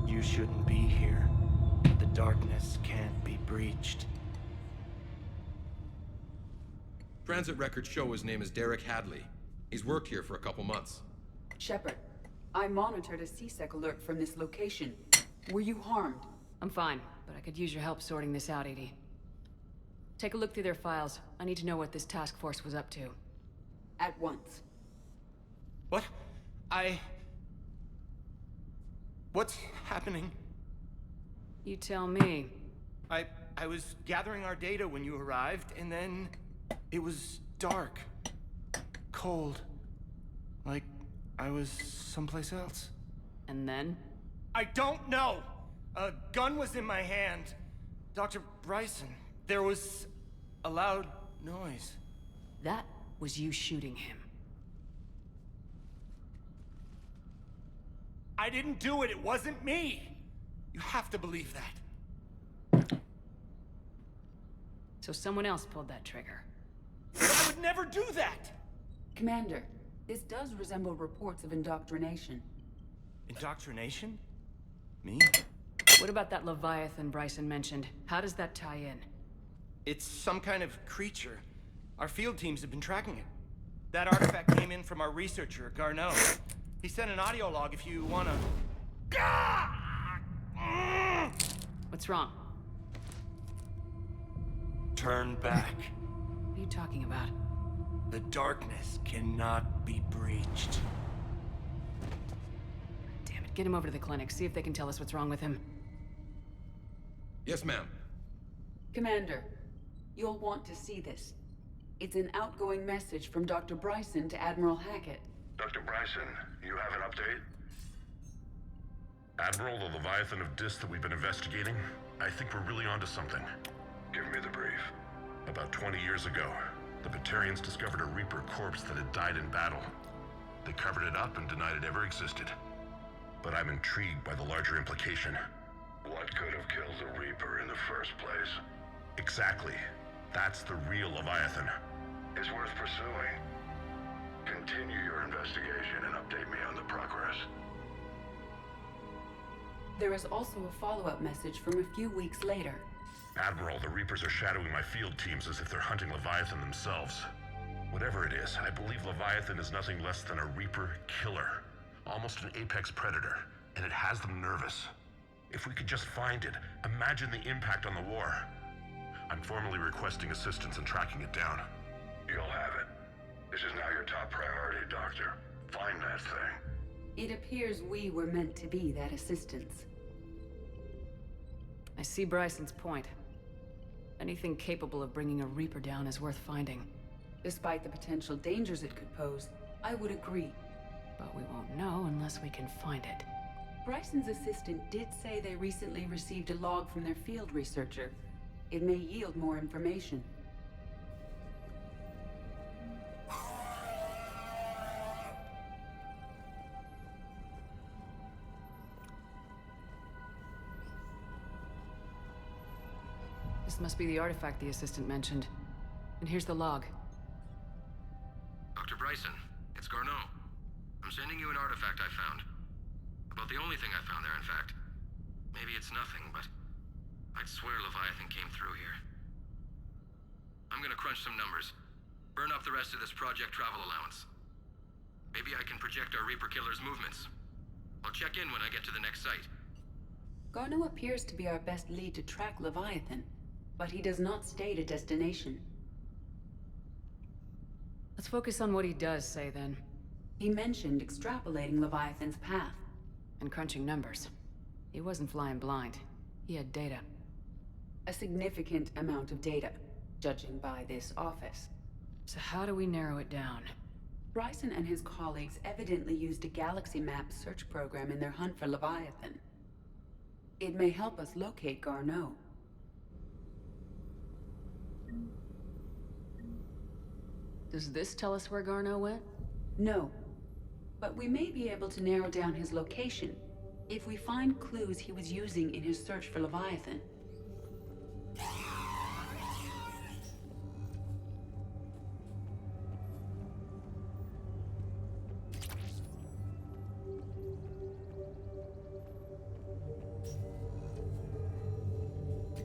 You shouldn't be here. The darkness can't be breached. Transit records show his name is Derek Hadley. He's worked here for a couple months. Shepard, I monitored a C-Sec alert from this location. Were you harmed? I'm fine, but I could use your help sorting this out, Edie. Take a look through their files. I need to know what this task force was up to. At once. What? What's happening? You tell me. I was gathering our data when you arrived, and then it was dark. Cold. Like I was someplace else. And then? I don't know! A gun was in my hand. Dr. Bryson, there was a loud noise. That was you shooting him. I didn't do it, it wasn't me! You have to believe that. So someone else pulled that trigger. But I would never do that! Commander, this does resemble reports of indoctrination. Indoctrination? Me? What about that Leviathan Bryson mentioned? How does that tie in? It's some kind of creature. Our field teams have been tracking it. That artifact came in from our researcher, Garneau. He sent an audio log if you wanna... What's wrong? Turn back. What are you talking about? The darkness cannot be breached. Damn it, get him over to the clinic. See if they can tell us what's wrong with him. Yes, ma'am. Commander, you'll want to see this. It's an outgoing message from Dr. Bryson to Admiral Hackett. Dr. Bryson, you have an update? Admiral, the Leviathan of Dis that we've been investigating, I think we're really onto something. Give me the brief. About 20 years ago, the Batarians discovered a Reaper corpse that had died in battle. They covered it up and denied it ever existed. But I'm intrigued by the larger implication. What could have killed the Reaper in the first place? Exactly. That's the real Leviathan. It's worth pursuing. Continue your investigation and update me on the progress. There is also a follow-up message from a few weeks later. Admiral, the Reapers are shadowing my field teams as if they're hunting Leviathan themselves. Whatever it is, I believe Leviathan is nothing less than a Reaper killer. Almost an apex predator, and it has them nervous. If we could just find it, imagine the impact on the war. I'm formally requesting assistance in tracking it down. You'll have it. This is now your top priority, Doctor. Find that thing. It appears we were meant to be that assistance. I see Bryson's point. Anything capable of bringing a Reaper down is worth finding. Despite the potential dangers it could pose, I would agree. But we won't know unless we can find it. Bryson's assistant did say they recently received a log from their field researcher. It may yield more information. This must be the artifact the assistant mentioned. And here's the log. Dr. Bryson, it's Garneau. I'm sending you an artifact I found. About the only thing I found there, in fact. Maybe it's nothing, but I'd swear Leviathan came through here. I'm gonna crunch some numbers. Burn up the rest of this project travel allowance. Maybe I can project our Reaper killer's movements. I'll check in when I get to the next site. Garneau appears to be our best lead to track Leviathan, but he does not state a destination. Let's focus on what he does say, then. He mentioned extrapolating Leviathan's path. And crunching numbers. He wasn't flying blind. He had data. A significant amount of data, judging by this office. So how do we narrow it down? Bryson and his colleagues evidently used a galaxy map search program in their hunt for Leviathan. It may help us locate Garneau. Does this tell us where Garneau went? No. But we may be able to narrow down his location if we find clues he was using in his search for Leviathan.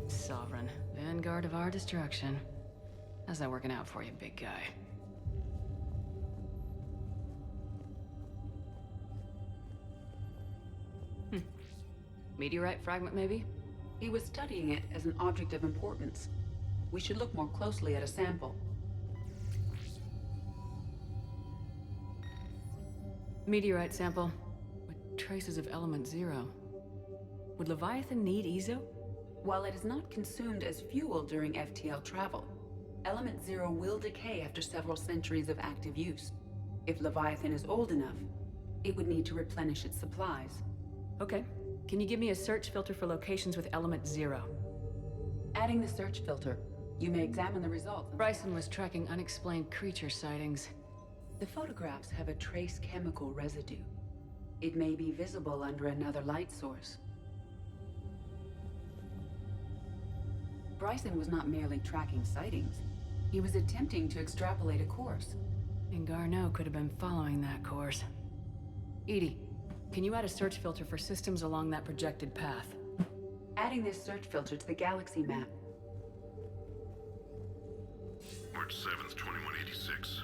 Sovereign, vanguard of our destruction. How's that working out for you, big guy? Meteorite fragment, maybe? He was studying it as an object of importance. We should look more closely at a sample. Meteorite sample with traces of element 0. Would Leviathan need Ezo? While it is not consumed as fuel during FTL travel, element 0 will decay after several centuries of active use. If Leviathan is old enough, it would need to replenish its supplies. Okay. Can you give me a search filter for locations with element 0? Adding the search filter, you may examine the results. Bryson was tracking unexplained creature sightings. The photographs have a trace chemical residue. It may be visible under another light source. Bryson was not merely tracking sightings. He was attempting to extrapolate a course. And Garneau could have been following that course. EDI, can you add a search filter for systems along that projected path? Adding this search filter to the galaxy map. March 7th, 2186.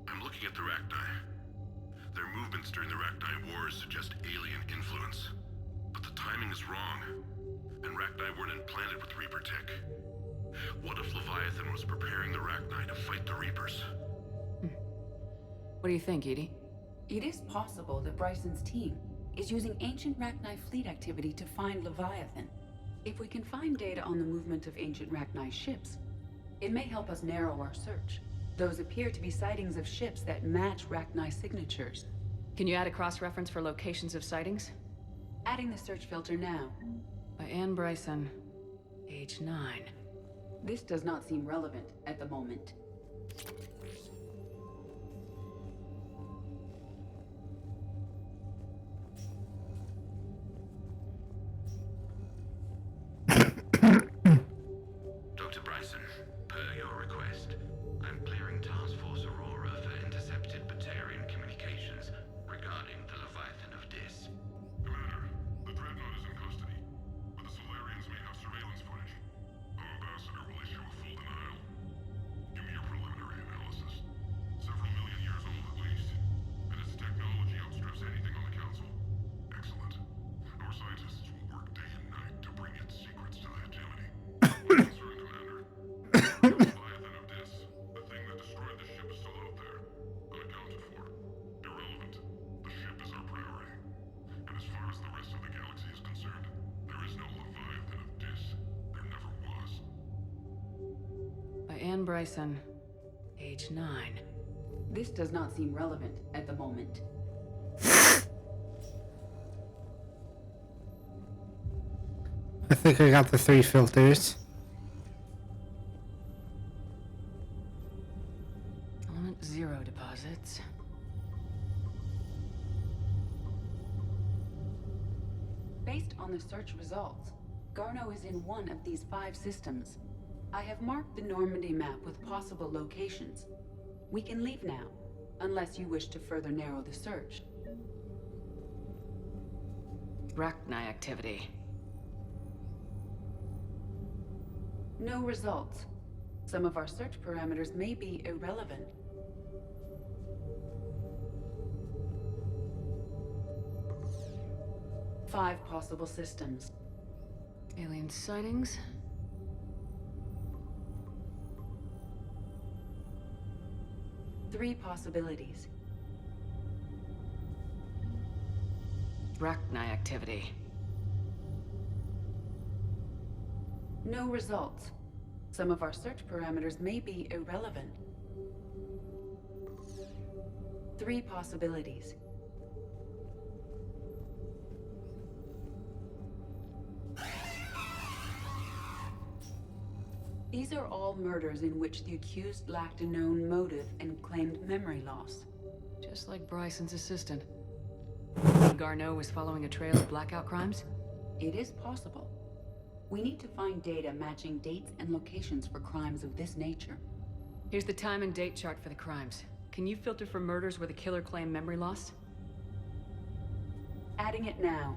I'm looking at the Rachni. Their movements during the Rachni Wars suggest alien influence. But the timing is wrong. And Rachni weren't implanted with Reaper tech. What if Leviathan was preparing the Rachni to fight the Reapers? What do you think, EDI? It is possible that Bryson's team is using ancient Rachni fleet activity to find Leviathan. If we can find data on the movement of ancient Rachni ships, it may help us narrow our search. Those appear to be sightings of ships that match Rachni signatures. Can you add a cross-reference for locations of sightings? Adding the search filter now. By Anne Bryson, age 9. This does not seem relevant at the moment. Dr. Bryson, per your request, I'm clearing Task Force Aurora for intercepted Batarian communications regarding the Leviathan of Dis. Commander, the Dreadnought is in custody, but the Solarians may have surveillance footage. Our ambassador will issue a full denial. Give me your preliminary analysis. Several million years old at least, and its technology outstrips anything on the Council. Excellent. Our scientists will work day and night to bring its secrets to the hegemony. One concern, Commander. The Leviathan of Dis, the thing that destroyed the ship, is still out there, unaccounted for. Irrelevant. The ship is our priority. And as far as the rest of the galaxy is concerned, there is no Leviathan of Dis. There never was. By Anne Bryson, age 9. This does not seem relevant at the moment. I think I got the 3 filters. Element 0 deposits. Based on the search results, Garneau is in one of these 5 systems. I have marked the Normandy map with possible locations. We can leave now, unless you wish to further narrow the search. Rachni activity. No results. Some of our search parameters may be irrelevant. Five possible systems. Alien sightings. Three possibilities. Rachni activity. No results. Some of our search parameters may be irrelevant. Three possibilities. These are all murders in which the accused lacked a known motive and claimed memory loss. Just like Bryson's assistant. Garneau was following a trail of blackout crimes? It is possible. We need to find data matching dates and locations for crimes of this nature. Here's the time and date chart for the crimes. Can you filter for murders where the killer claimed memory loss? Adding it now.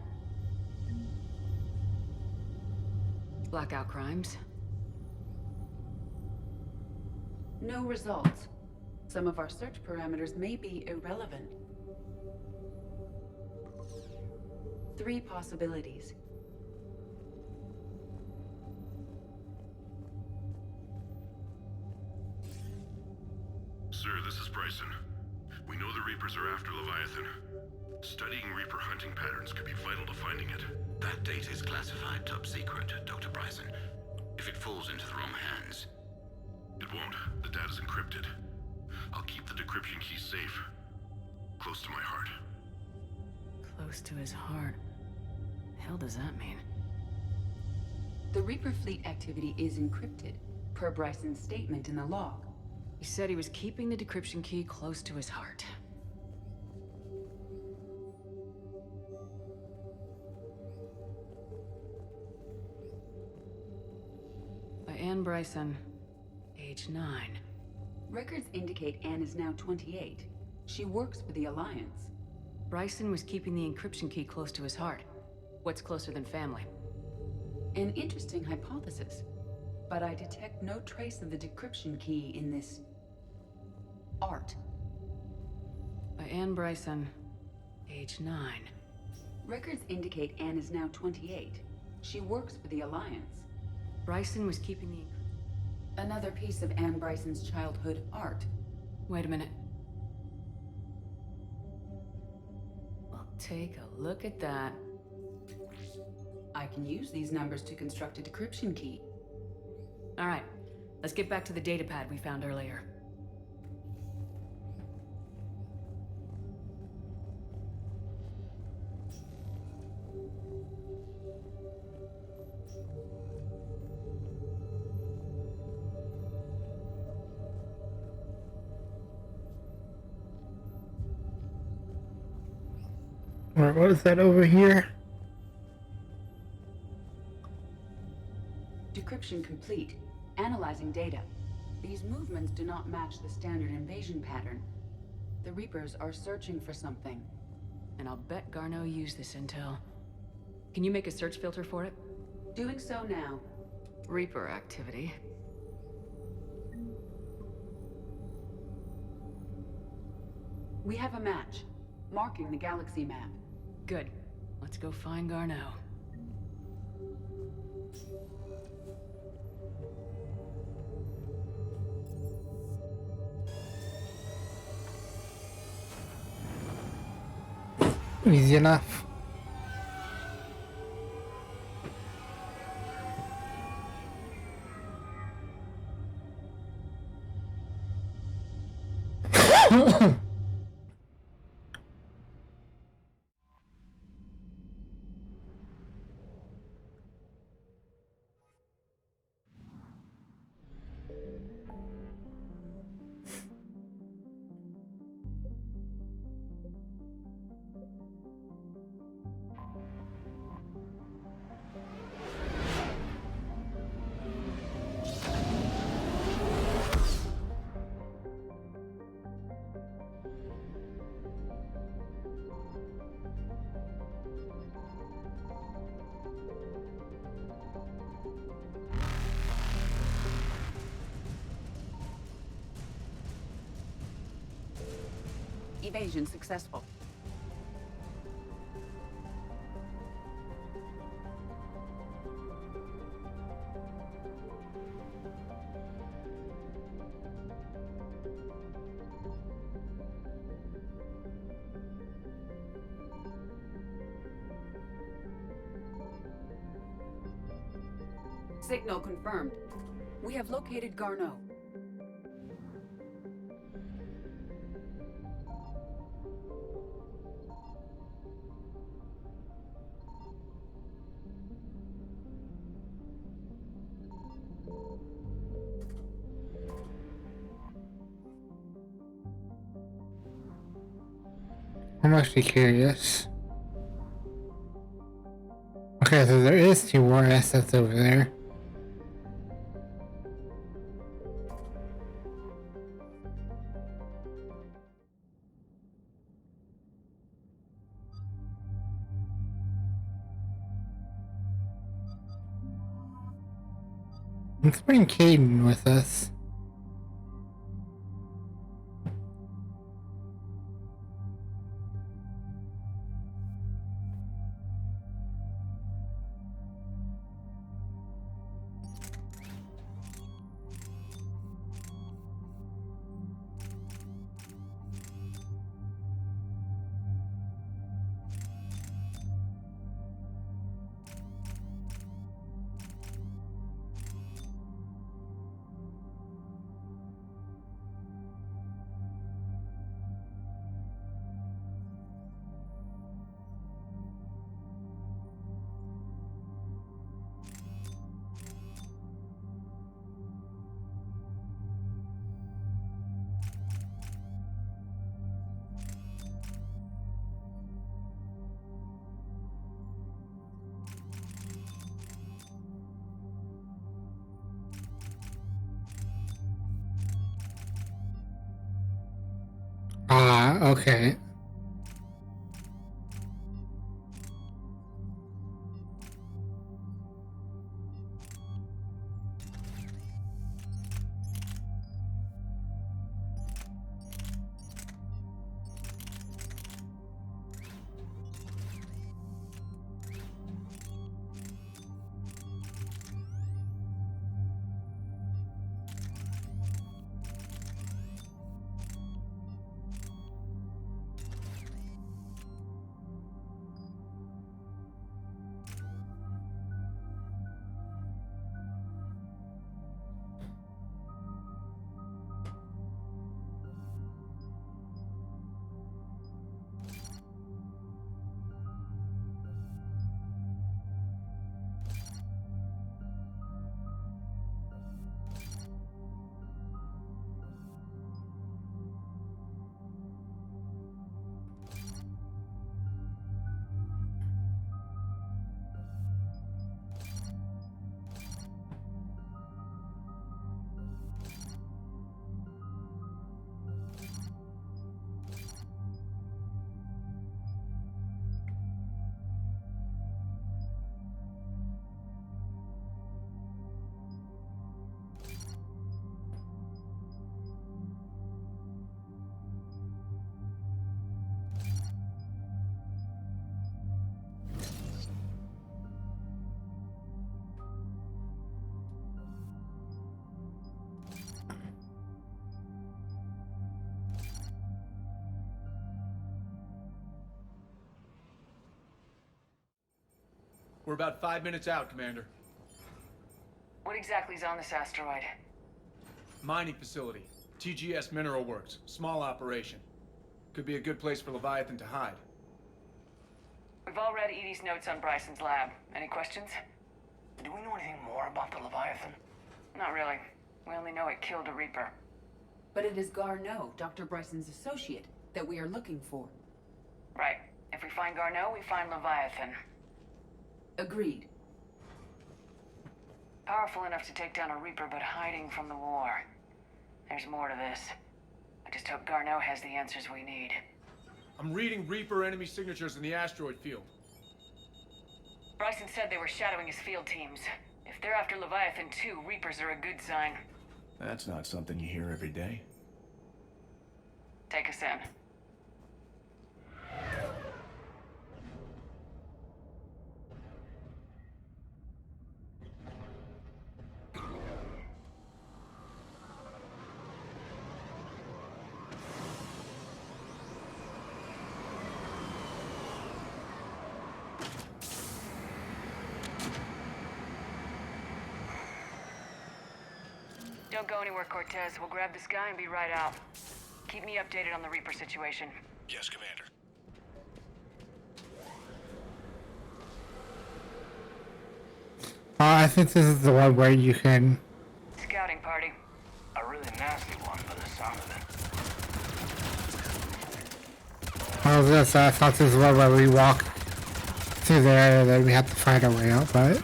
Blackout crimes. No results. Some of our search parameters may be irrelevant. Three possibilities. Sir, this is Bryson. We know the Reapers are after Leviathan. Studying Reaper hunting patterns could be vital to finding it. That data is classified top secret, Dr. Bryson. If it falls into the wrong hands... It won't. The data's encrypted. I'll keep the decryption key safe. Close to my heart. Close to his heart. The hell does that mean? The Reaper fleet activity is encrypted, per Bryson's statement in the log. He said he was keeping the decryption key close to his heart. By Anne Bryson, age 9. Records indicate Anne is now 28. She works for the Alliance. Bryson was keeping the encryption key close to his heart. What's closer than family? An interesting hypothesis, but I detect no trace of the decryption key in this... art. By Anne Bryson, age 9. Records indicate Anne is now 28. She works for the Alliance. Bryson was keeping the... Another piece of Anne Bryson's childhood art. Wait a minute. Well, take a look at that. I can use these numbers to construct a decryption key. All right, let's get back to the datapad we found earlier. Alright, what is that over here? Decryption complete. Analyzing data. These movements do not match the standard invasion pattern. The Reapers are searching for something. And I'll bet Garneau used this intel. Can you make a search filter for it? Doing so now. Reaper activity. We have a match, marking the galaxy map. Good. Let's go find Garneau. Easy enough. Evasion successful. Signal confirmed. We have located Garneau. I'm actually curious. Okay, so there is 2 more assets over there. Let's bring Caden with us. Okay. We're about 5 minutes out, Commander. What exactly is on this asteroid? Mining facility. TGS Mineral Works. Small operation. Could be a good place for Leviathan to hide. We've all read Edie's notes on Bryson's lab. Any questions? Do we know anything more about the Leviathan? Not really. We only know it killed a Reaper. But it is Garneau, Dr. Bryson's associate, that we are looking for. Right. If we find Garneau, we find Leviathan. Agreed. Powerful enough to take down a Reaper, but hiding from the war. There's more to this. I just hope Garneau has the answers we need. I'm reading Reaper enemy signatures in the asteroid field. Bryson said they were shadowing his field teams. If they're after Leviathan too, Reapers are a good sign. That's not something you hear every day. Take us in. Don't go anywhere, Cortez. We'll grab this guy and be right out. Keep me updated on the Reaper situation. Yes, Commander. I think this is the one where you can... Scouting party. A really nasty one by the sound of it. I was gonna say, I thought this is one where we walk through the area that we have to find our way out, but...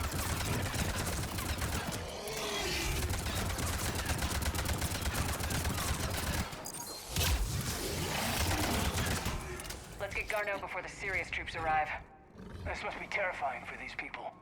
Let's get Garneau before the serious troops arrive. This must be terrifying for these people.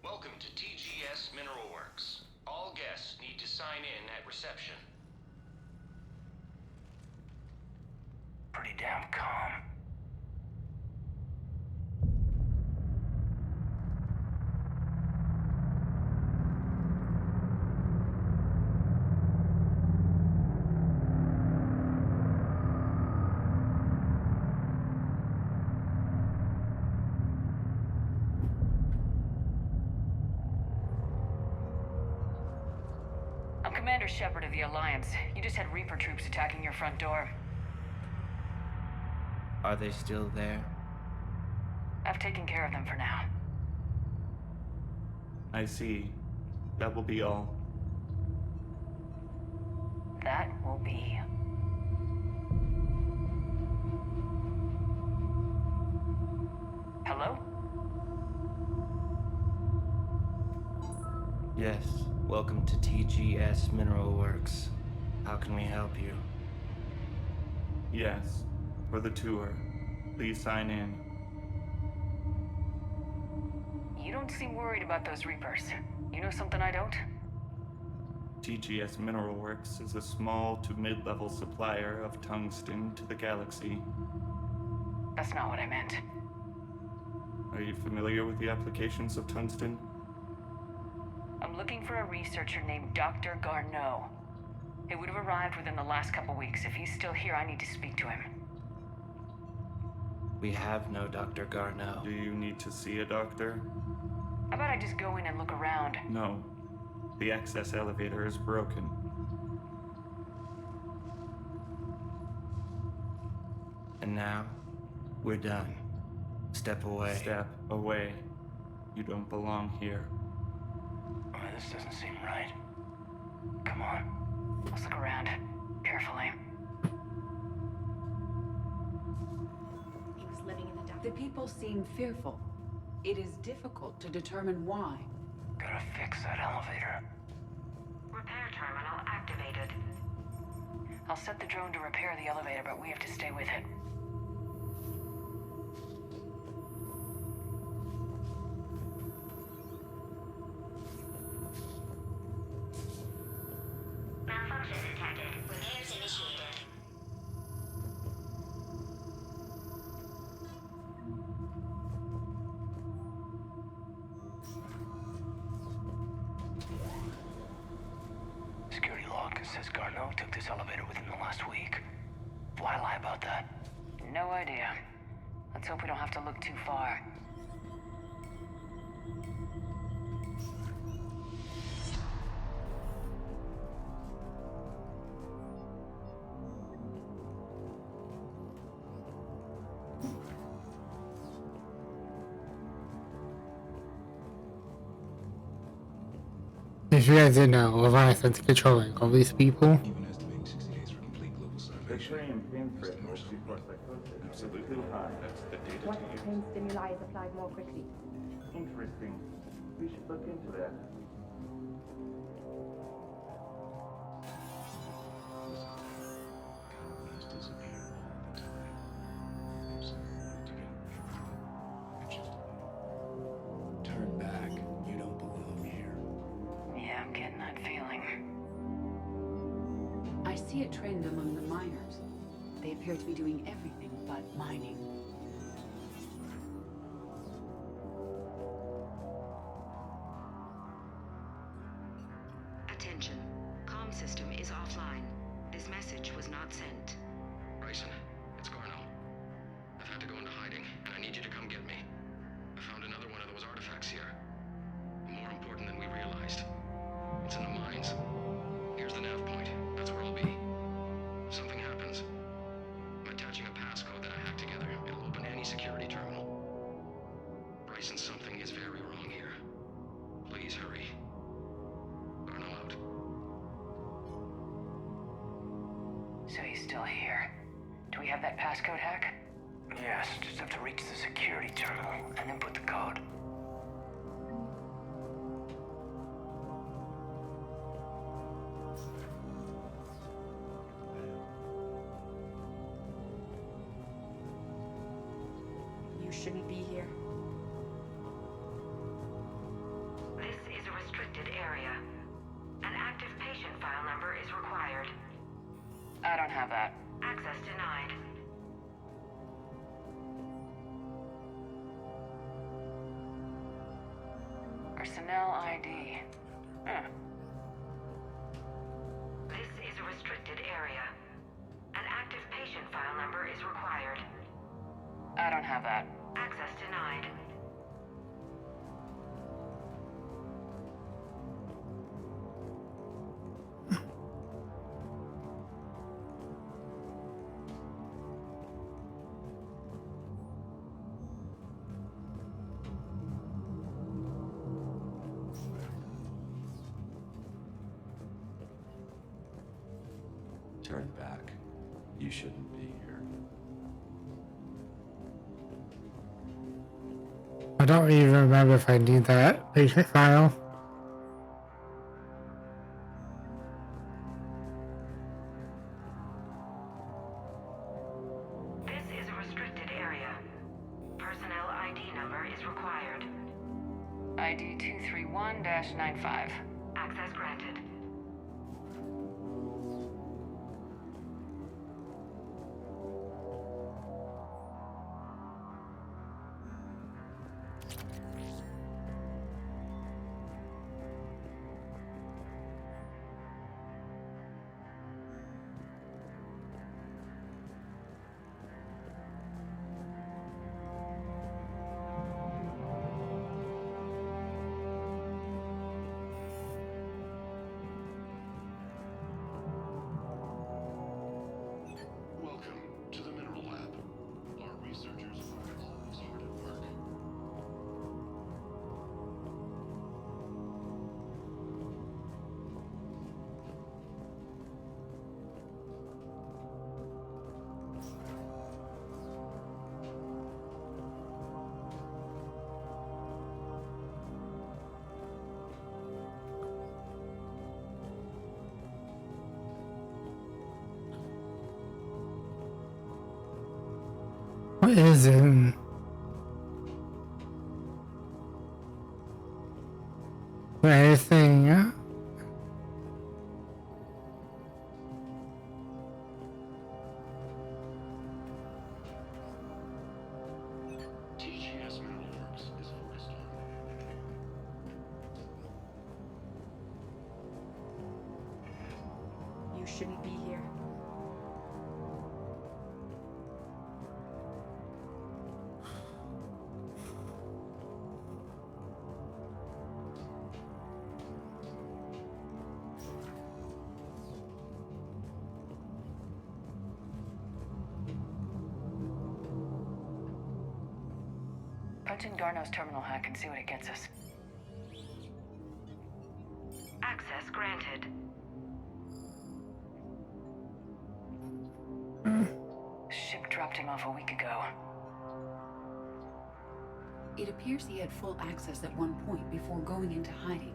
Welcome to TGS Mineral Works. All guests need to sign in at reception. Pretty damn calm. I'm Commander Shepard of the Alliance. You just had Reaper troops attacking your front door. Are they still there? I've taken care of them for now. I see. That will be all. Hello? Yes, welcome to TGS Mineral Works. How can we help you? Yes, for the tour. Please sign in. You don't seem worried about those Reapers. You know something I don't? TGS Mineral Works is a small to mid-level supplier of tungsten to the galaxy. That's not what I meant. Are you familiar with the applications of tungsten? I'm looking for a researcher named Dr. Garneau. He would have arrived within the last couple weeks. If he's still here, I need to speak to him. We have no Dr. Garneau. Do you need to see a doctor? How about I just go in and look around? No. The access elevator is broken. And now, we're done. Step away. Step away. You don't belong here. Oh, this doesn't seem right. Come on. Let's look around. Carefully. He was living in the dark. The people seem fearful. It is difficult to determine why. Gotta fix that elevator. Repair terminal activated. I'll set the drone to repair the elevator, but we have to stay with it. Malfunction detected. Repairs initiated. Security log says Garneau took this elevator within the last week. Why lie about that? No idea. Let's hope we don't have to look too far. If you guys didn't know, Leviathan's controlling all these people. The Korean pain threshold before psychosis absolutely too high. That's the data What to if use. pain stimuli is applied more quickly? Interesting. We should look into that. Turn back. You don't belong here. Yeah, I'm getting that feeling. I see a trend among the miners. They appear to be doing everything but mining. Attention. Comm system is offline. This message was not sent. Bryson, it's Garneau. I've had to go into hiding, and I need you to come get me. I found another one of those artifacts here. More important than we realized. It's in the mines. Here's the nav point. That's where I'll be. If something happens, I'm attaching a passcode that I hacked together. It'll open any security terminal. Bryson, something is very wrong here. Please hurry. Garneau out. So he's still here. Do we have that passcode hack? Yes, just have to reach the security terminal and then put the code. You shouldn't be here. This is a restricted area. An active patient file number is required. I don't have that. Access denied. Personnel ID. Huh. This is a restricted area. An active patient file number is required. I don't have that. Access denied. Turn back. You shouldn't be here. don't even remember if I need that patient file. This is a restricted area. Personnel ID number is required. ID 231-95. Access granted. Welcome to the Mineral Lab. Our researchers are always hard at work. What is it? Anything? TGS Mineral Works is focused on You shouldn't be here. Punch in Garno's terminal hack and see what it gets us. Access granted. Ship dropped him off a week ago. It appears he had full access at one point before going into hiding.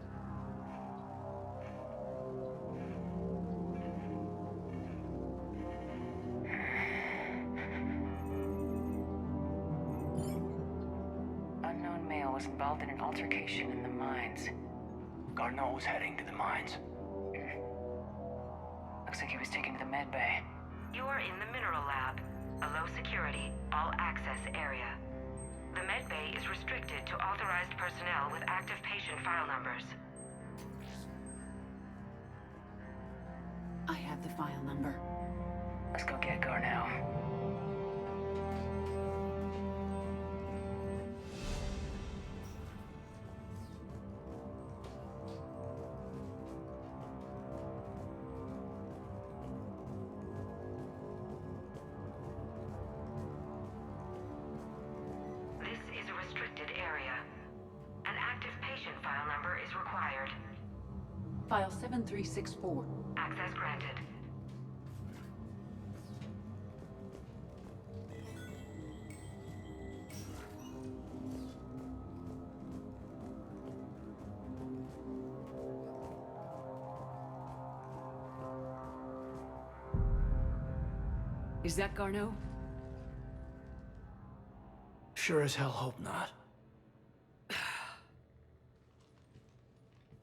Unknown male was involved in an altercation in the mines. Garneau was heading to the mines. Looks like he was taken to the med bay. You are in the Mineral Lab, a low security, all access area. The med bay is restricted to authorized personnel with active patient file numbers. I have the file number. Let's go get Garneau. This is a restricted area. An active patient file number is required. File 7364. Access granted. Is that Garneau? Sure as hell hope not.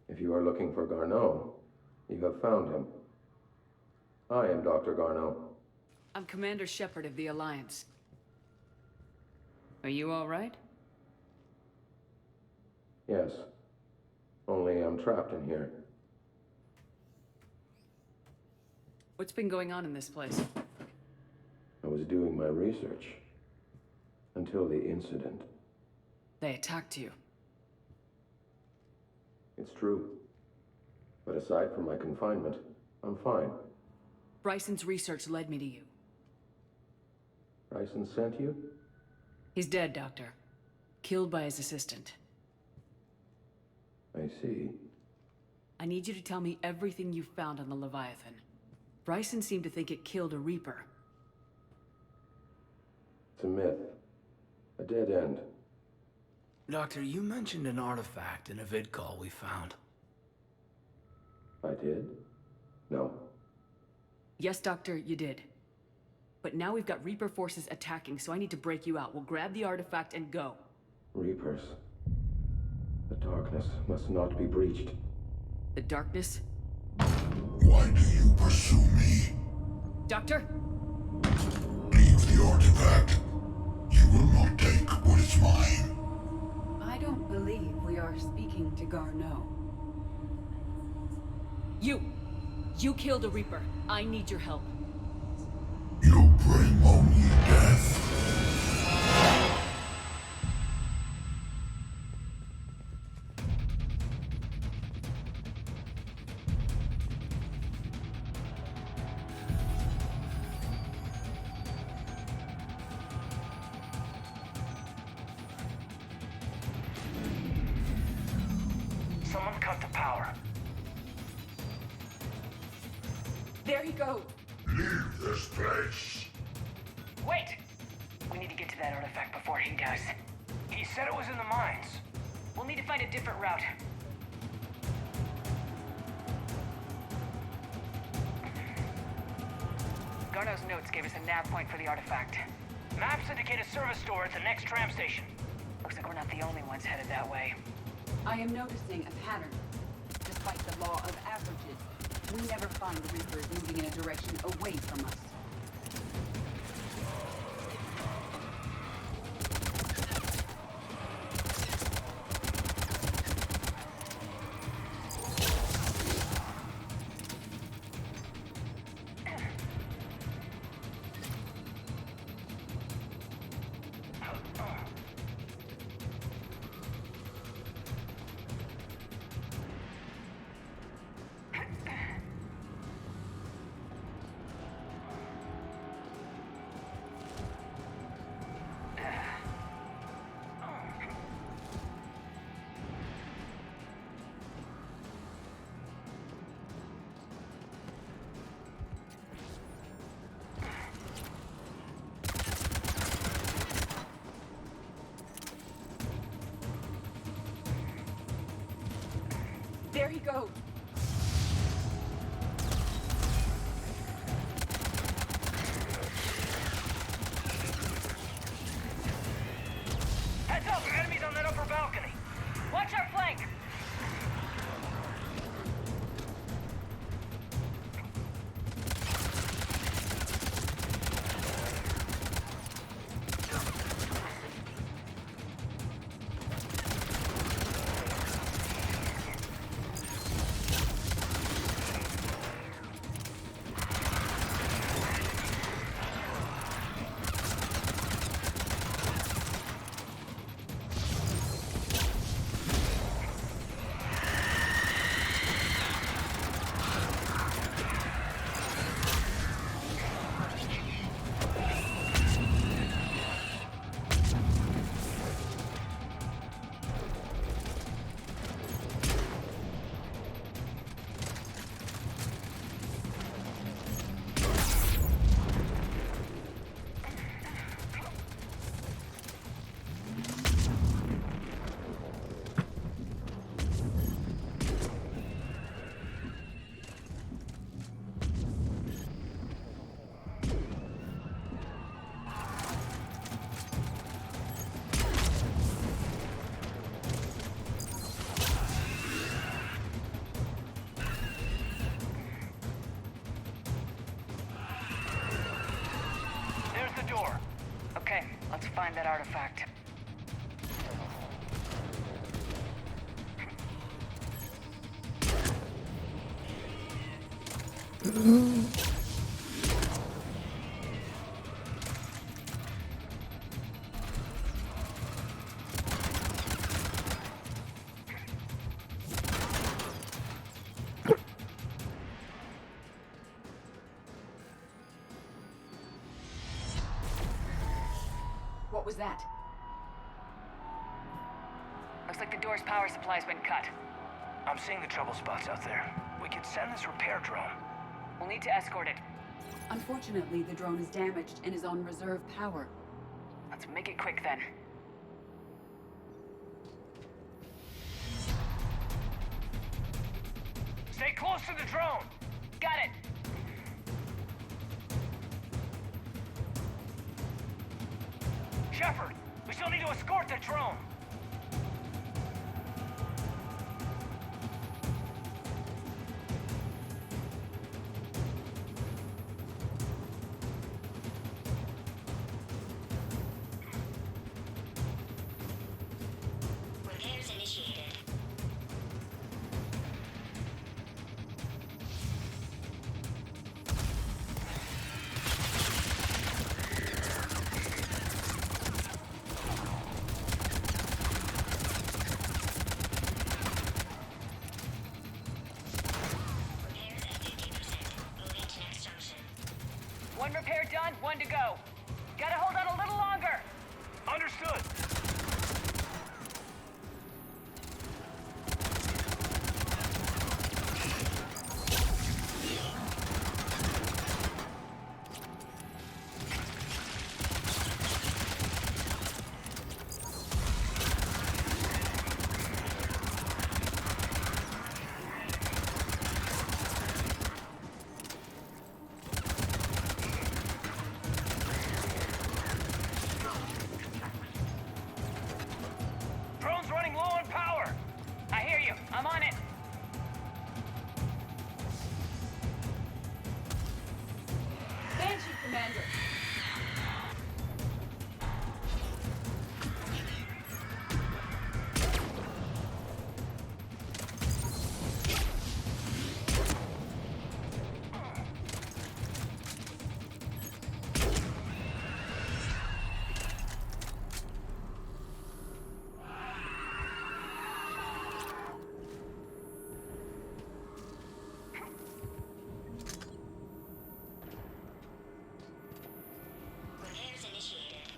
If you are looking for Garneau, you have found him. I am Dr. Garneau. I'm Commander Shepard of the Alliance. Are you all right? Yes. Only I'm trapped in here. What's been going on in this place? I was doing my research. Until the incident. They attacked you. It's true. But aside from my confinement, I'm fine. Bryson's research led me to you. Bryson sent you? He's dead, Doctor. Killed by his assistant. I see. I need you to tell me everything you found on the Leviathan. Bryson seemed to think it killed a Reaper. It's a myth. A dead end. Doctor, you mentioned an artifact in a vid call we found. I did? No. Yes, Doctor, you did. But now we've got Reaper forces attacking, so I need to break you out. We'll grab the artifact and go. Reapers. The darkness must not be breached. The darkness? Why do you pursue me? Doctor? Leave the artifact. You will not take what is mine. I don't believe we are speaking to Garneau. You killed a Reaper. I need your help. You bring only death. Someone cut the power. There he goes. Leave this place. Wait! We need to get to that artifact before he does. He said it was in the mines. We'll need to find a different route. Garneau's notes gave us a nav point for the artifact. Maps indicate a service door at the next tram station. Looks like we're not the only ones headed that way. I am noticing a pattern. Despite the law of averages, we never find the Reapers moving in a direction away from us. There he goes. Heads up! Enemies on that upper balcony! Watch our flank! There's the door. Okay, let's find that artifact. What was that? Looks like the door's power supply's been cut. I'm seeing the trouble spots out there. We could send this repair drone. We'll need to escort it. Unfortunately, the drone is damaged and is on reserve power. Let's make it quick then. Stay close to the drone. Got it. Shepard, we still need to escort the drone. Repairs initiated. Repairs at 50%. Moving to next junction. One repair done, one to go. Gotta hold out a little longer. Understood. Drone's running low on power. I hear you. I'm on it. Banshee, Commander. Repairs initiated.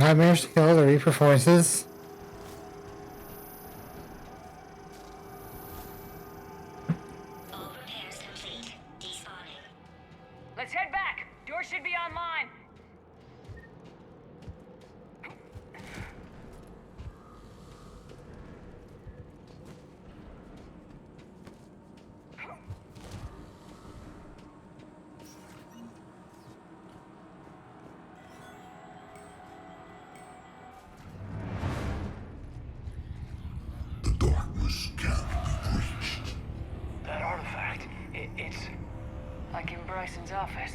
I managed to kill the Reaper forces. All repairs complete. Despawning. Let's head back. Door should be online. The darkness can't be breached. That artifact, it's... Like in Bryson's office.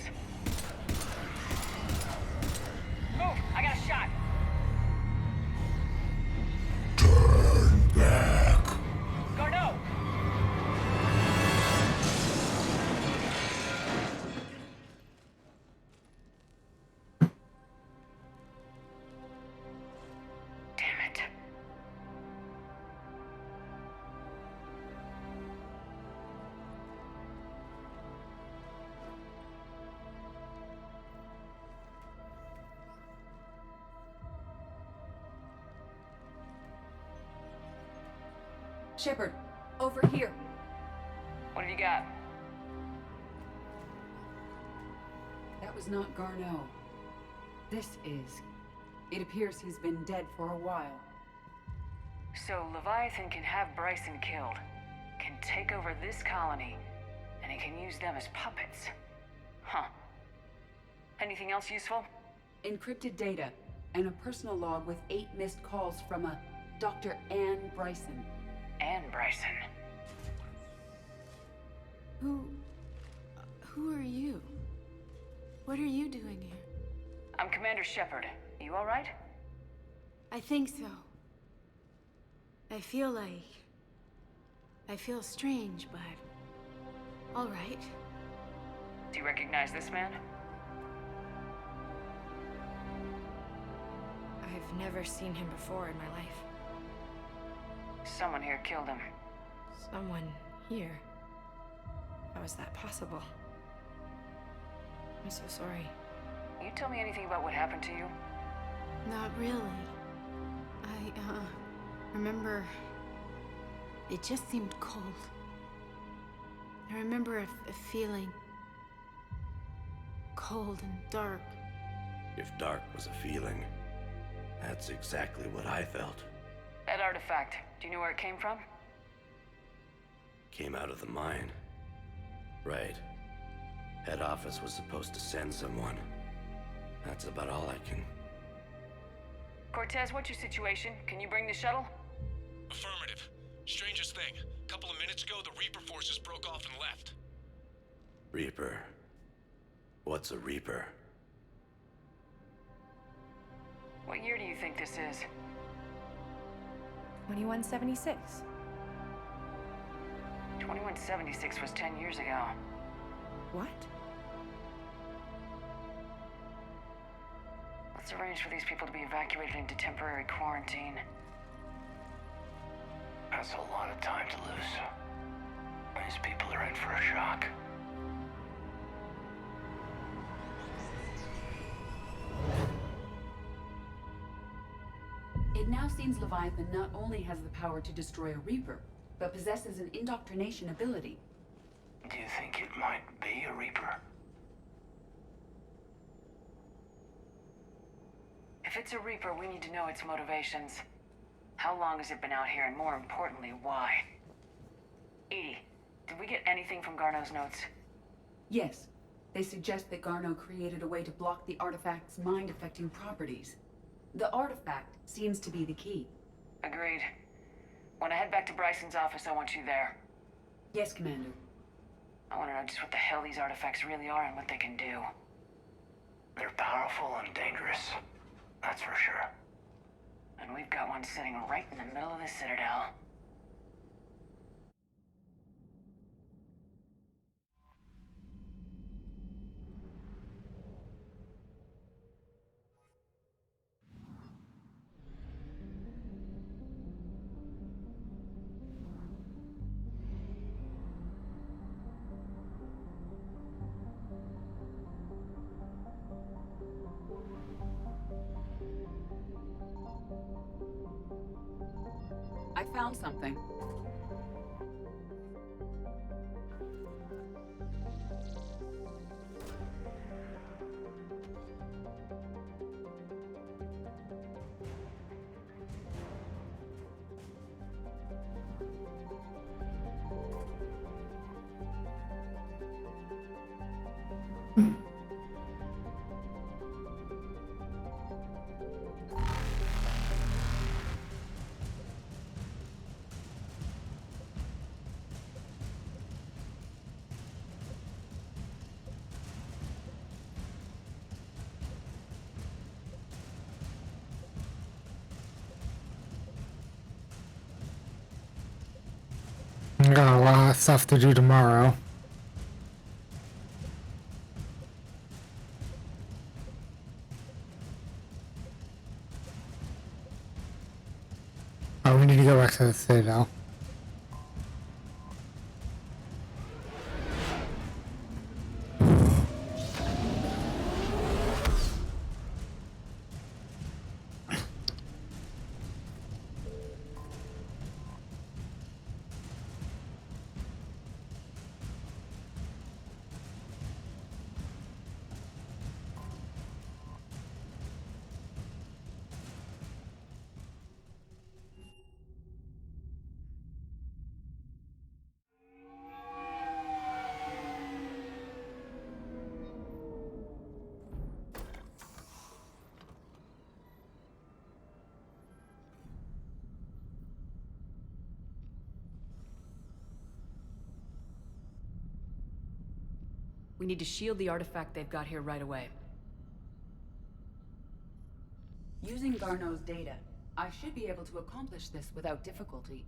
Move! I got a shot. Turn back. Garneau! Damn it. Shepard, over here. What have you got? That was not Garneau. This is. It appears he's been dead for a while. So Leviathan can have Bryson killed, can take over this colony, and he can use them as puppets. Huh. Anything else useful? Encrypted data, and a personal log with 8 missed calls from a Dr. Ann Bryson. Ann Bryson. Who are you? What are you doing here? I'm Commander Shepard. You all right? I think so. I feel strange, but all right. Do you recognize this man? I've never seen him before in my life. Someone here killed him. Someone here. How is that possible? I'm so sorry. Can you tell me anything about what happened to you? Not really. I, remember... It just seemed cold. I remember a feeling... cold and dark. If dark was a feeling, that's exactly what I felt. That artifact, do you know where it came from? Came out of the mine. Right. Head office was supposed to send someone. That's about all I can... Cortez, what's your situation? Can you bring the shuttle? Affirmative. Strangest thing. A couple of minutes ago, the Reaper forces broke off and left. Reaper. What's a Reaper? What year do you think this is? 2176. 2176 was 10 years ago. What? Let's arrange for these people to be evacuated into temporary quarantine. That's a lot of time to lose. These people are in for a shock. It now seems Leviathan not only has the power to destroy a Reaper, but possesses an indoctrination ability. Do you think it might be a Reaper? If it's a Reaper, we need to know its motivations. How long has it been out here, and more importantly, why? Edie, did we get anything from Garneau's notes? Yes. They suggest that Garneau created a way to block the artifact's mind-affecting properties. The artifact seems to be the key. Agreed. When I head back to Bryson's office, I want you there. Yes, Commander. I want to know just what the hell these artifacts really are and what they can do. They're powerful and dangerous. That's for sure. And we've got one sitting right in the middle of the Citadel. I found something. I got a lot of stuff to do tomorrow. Oh, we need to go back to the Citadel. We need to shield the artifact they've got here right away. Using Garneau's data, I should be able to accomplish this without difficulty.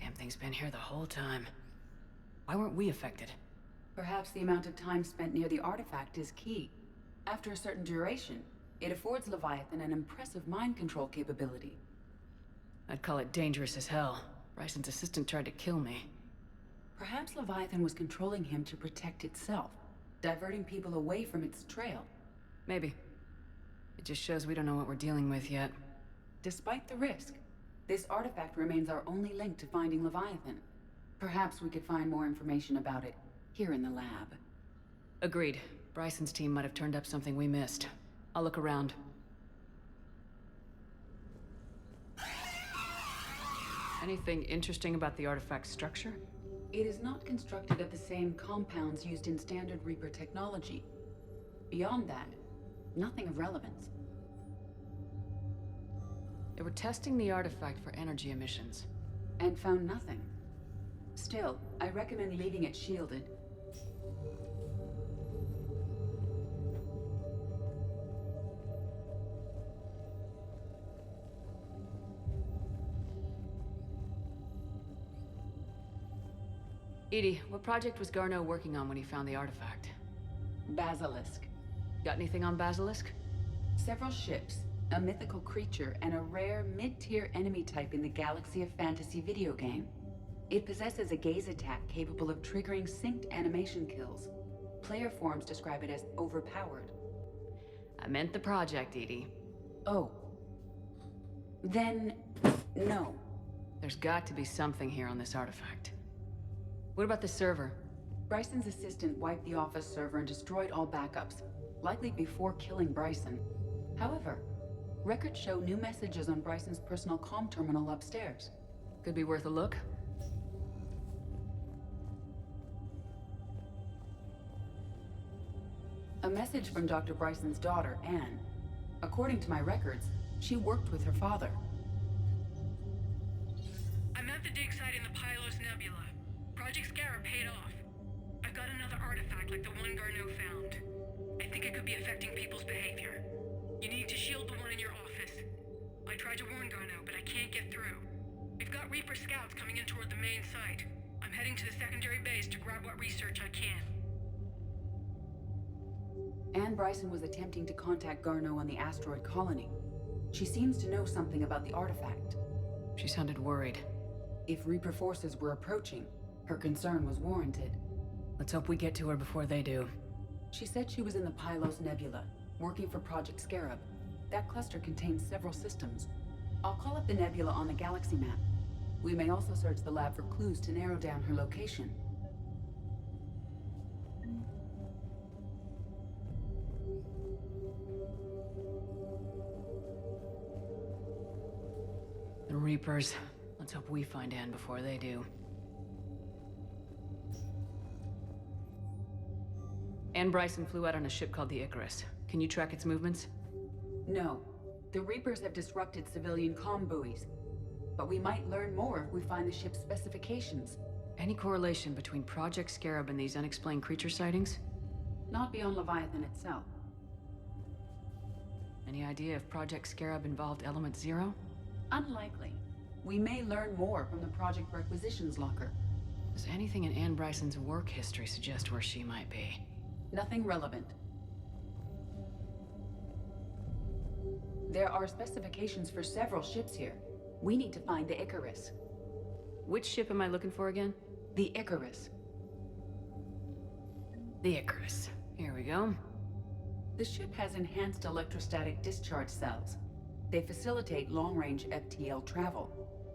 Damn thing's been here the whole time. Why weren't we affected? Perhaps the amount of time spent near the artifact is key. After a certain duration, it affords Leviathan an impressive mind control capability. I'd call it dangerous as hell. Bryson's assistant tried to kill me. Perhaps Leviathan was controlling him to protect itself, diverting people away from its trail. Maybe. It just shows we don't know what we're dealing with yet. Despite the risk, this artifact remains our only link to finding Leviathan. Perhaps we could find more information about it here in the lab. Agreed. Bryson's team might have turned up something we missed. I'll look around. Anything interesting about the artifact's structure? It is not constructed of the same compounds used in standard Reaper technology. Beyond that, nothing of relevance. They were testing the artifact for energy emissions. And found nothing. Still, I recommend leaving it shielded. Edie, what project was Garneau working on when he found the artifact? Basilisk. Got anything on Basilisk? Several ships, a mythical creature, and a rare mid-tier enemy type in the Galaxy of Fantasy video game. It possesses a gaze attack capable of triggering synced animation kills. Player forums describe it as overpowered. I meant the project, Edie. Oh. Then, no. There's got to be something here on this artifact. What about the server? Bryson's assistant wiped the office server and destroyed all backups, likely before killing Bryson. However, records show new messages on Bryson's personal comm terminal upstairs. Could be worth a look. A message from Dr. Bryson's daughter, Anne. According to my records, she worked with her father. I'm at the dig site in the Pylos Nebula. Project Scarab paid off. I've got another artifact like the one Garneau found. I think it could be affecting people's behavior. You need to shield the one in your office. I tried to warn Garneau, but I can't get through. We've got Reaper scouts coming in toward the main site. I'm heading to the secondary base to grab what research I can. Anne Bryson was attempting to contact Garneau on the asteroid colony. She seems to know something about the artifact. She sounded worried. If Reaper forces were approaching, her concern was warranted. Let's hope we get to her before they do. She said she was in the Pylos Nebula, working for Project Scarab. That cluster contains several systems. I'll call up the nebula on the galaxy map. We may also search the lab for clues to narrow down her location. The Reapers. Let's hope we find Anne before they do. Anne Bryson flew out on a ship called the Icarus. Can you track its movements? No. The Reapers have disrupted civilian comm buoys. But we might learn more if we find the ship's specifications. Any correlation between Project Scarab and these unexplained creature sightings? Not beyond Leviathan itself. Any idea if Project Scarab involved Element Zero? Unlikely. We may learn more from the Project Requisitions Locker. Does anything in Anne Bryson's work history suggest where she might be? Nothing relevant. There are specifications for several ships here. We need to find the Icarus. Which ship am I looking for again? The Icarus. The Icarus. Here we go. The ship has enhanced electrostatic discharge cells. They facilitate long-range FTL travel.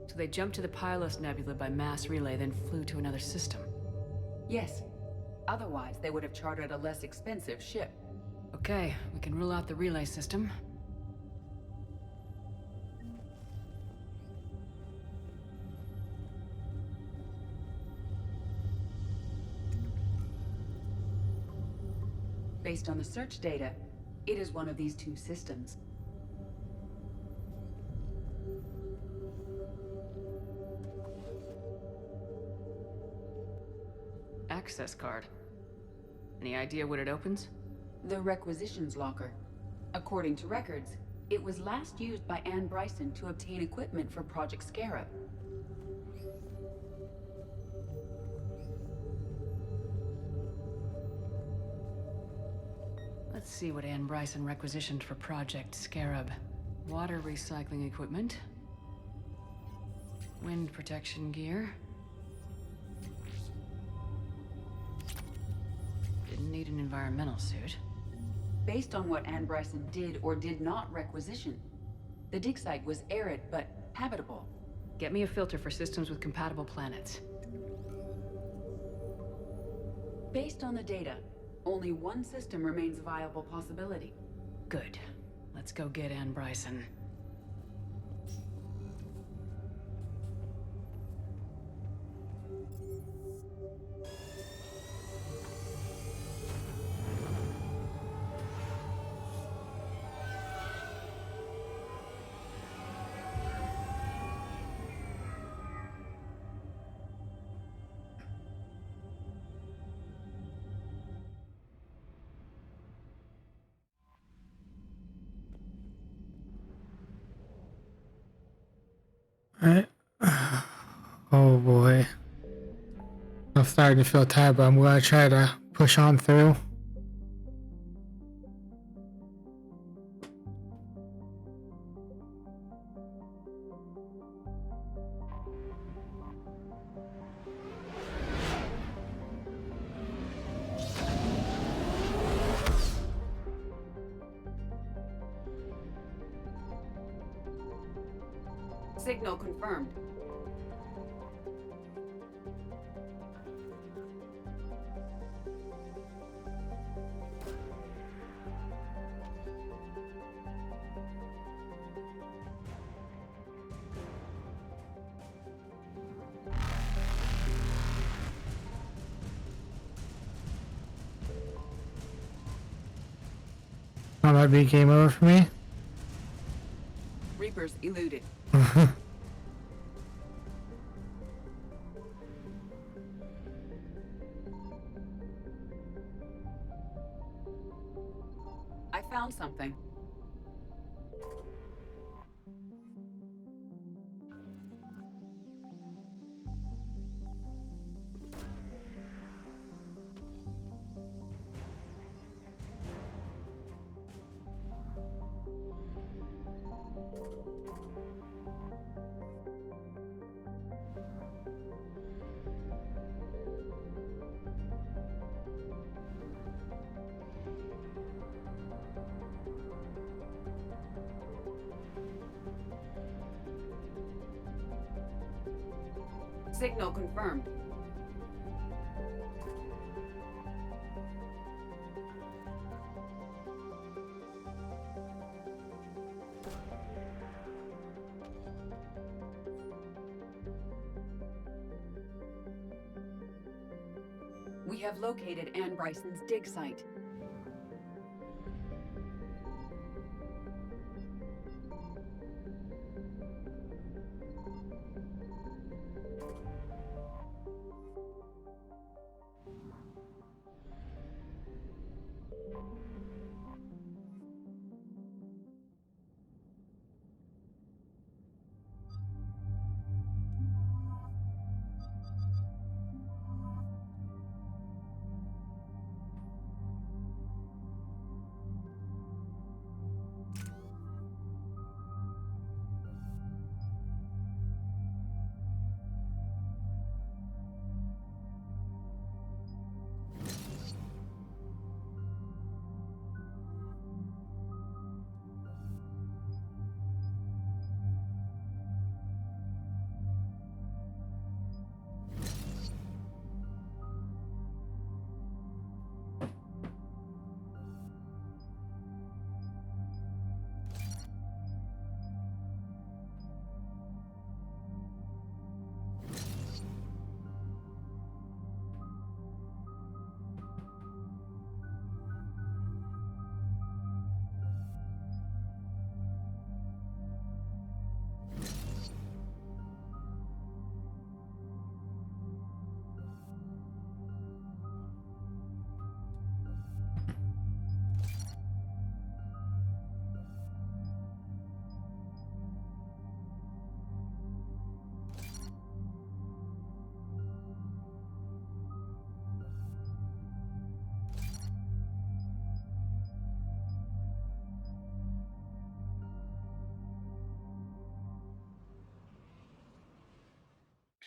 So they jumped to the Pylos Nebula by mass relay, then flew to another system? Yes. Otherwise, they would have chartered a less expensive ship. Okay, we can rule out the relay system. Based on the search data, it is one of these two systems. Access card. Any idea what it opens? The Requisitions Locker. According to records, it was last used by Anne Bryson to obtain equipment for Project Scarab. Let's see what Anne Bryson requisitioned for Project Scarab. Water recycling equipment. Wind protection gear. Didn't need an environmental suit. Based on what Anne Bryson did or did not requisition, The dig site was arid, but habitable. Get me a filter for systems with compatible planets. Based on the data, only one system remains a viable possibility. Good. Let's go get Ann Bryson. Alright. Oh boy. I'm starting to feel tired, but I'm gonna try to push on through. Signal confirmed. That might be game over for me. Reapers eluded. I found something. Signal confirmed. We have located Ann Bryson's dig site.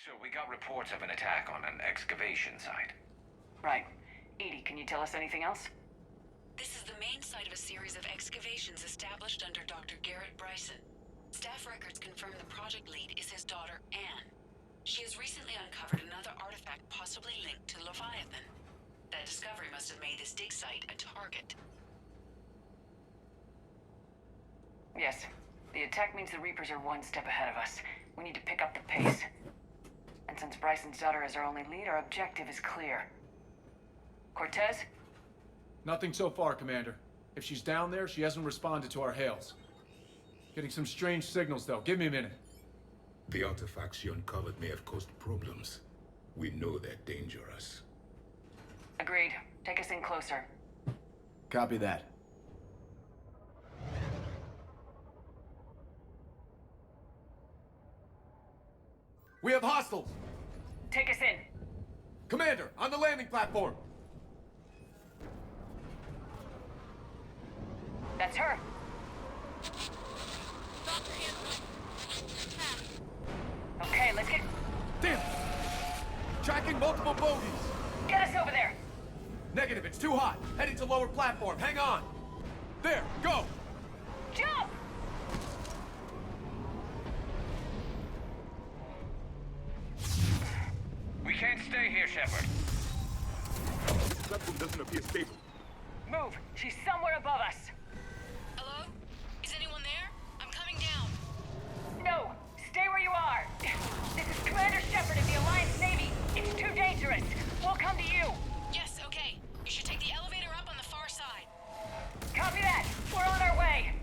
So we got reports of an attack on an excavation site. Right. Edie, can you tell us anything else? This is the main site of a series of excavations established under Dr. Garrett Bryson. Staff records confirm the project lead is his daughter, Anne. She has recently uncovered another artifact possibly linked to Leviathan. That discovery must have made this dig site a target. Yes. The attack means the Reapers are one step ahead of us. We need to pick up the pace. And since Bryson's daughter is our only lead, our objective is clear. Cortez? Nothing so far, Commander. If she's down there, she hasn't responded to our hails. Getting some strange signals, though. Give me a minute. The artifacts you uncovered may have caused problems. We know they're dangerous. Agreed. Take us in closer. Copy that. We have hostiles! Take us in. Commander, on the landing platform! That's her. Okay, let's get... Damn! Tracking multiple bogies! Get us over there! Negative, it's too hot. Heading to lower platform. Hang on! There, go! Jump! We can't stay here, Shepard. This platform doesn't appear stable. Move! She's somewhere above us! Hello? Is anyone there? I'm coming down. No! Stay where you are! This is Commander Shepard of the Alliance Navy. It's too dangerous. We'll come to you. Yes, okay. You should take the elevator up on the far side. Copy that! We're on our way!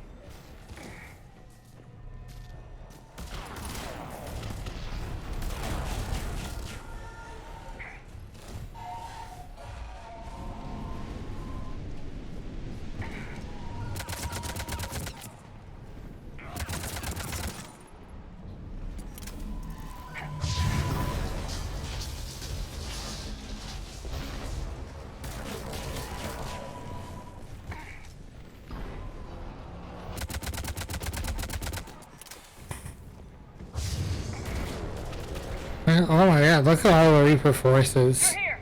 Oh my god, look at all the Reaper forces. You're here!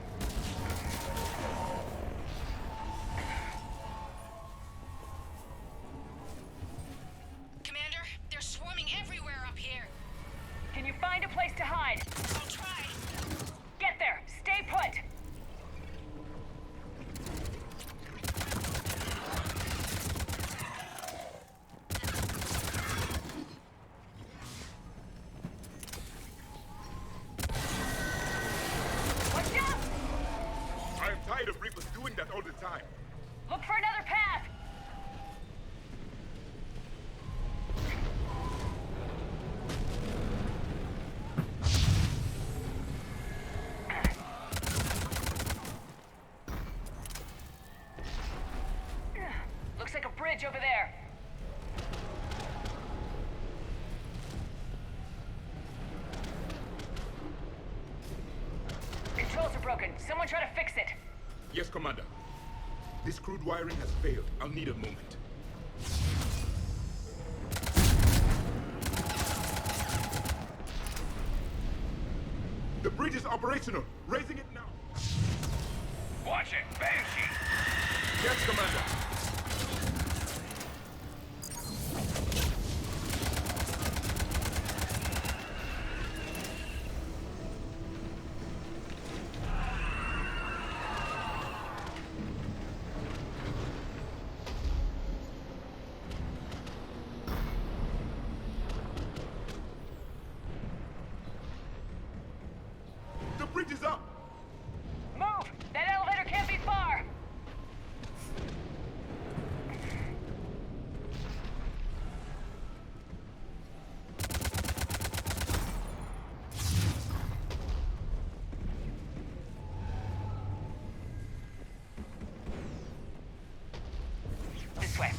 Commander, they're swarming everywhere up here. Can you find a place to hide? I'll try. Get there! Stay put! Watch out! I am tired of Reapers doing that all the time. Look for another path! Looks like a bridge over there. Controls are broken. Someone try to fix it. Yes, Commander. This crude wiring has failed. I'll need a moment. The bridge is operational. Raising it now. Watch it, Banshee! Yes, Commander. The bridge is up. Move! That elevator can't be far! This way.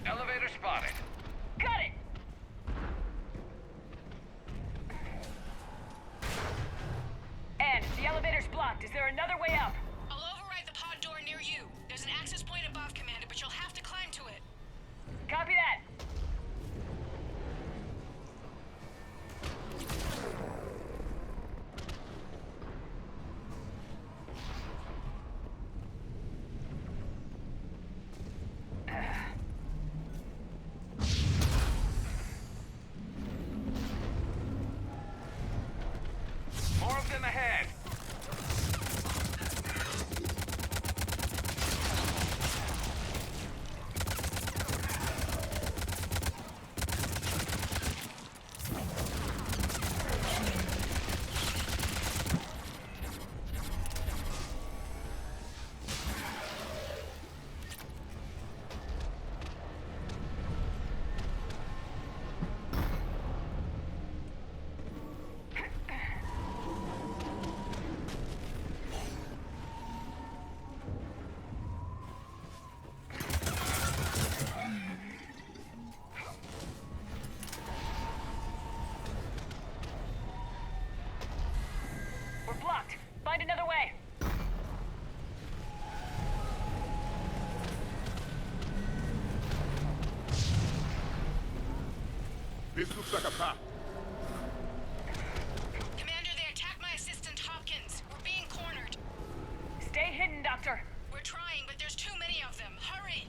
Elevator spotted. Got it! And the elevator's blocked. Is there another way up? I'll override the pod door near you. There's an access point above, Commander, but you'll have to climb to it. Copy that. This looks like a path. Commander, they attacked my assistant Hopkins. We're being cornered. Stay hidden, Doctor. We're trying, but there's too many of them. Hurry!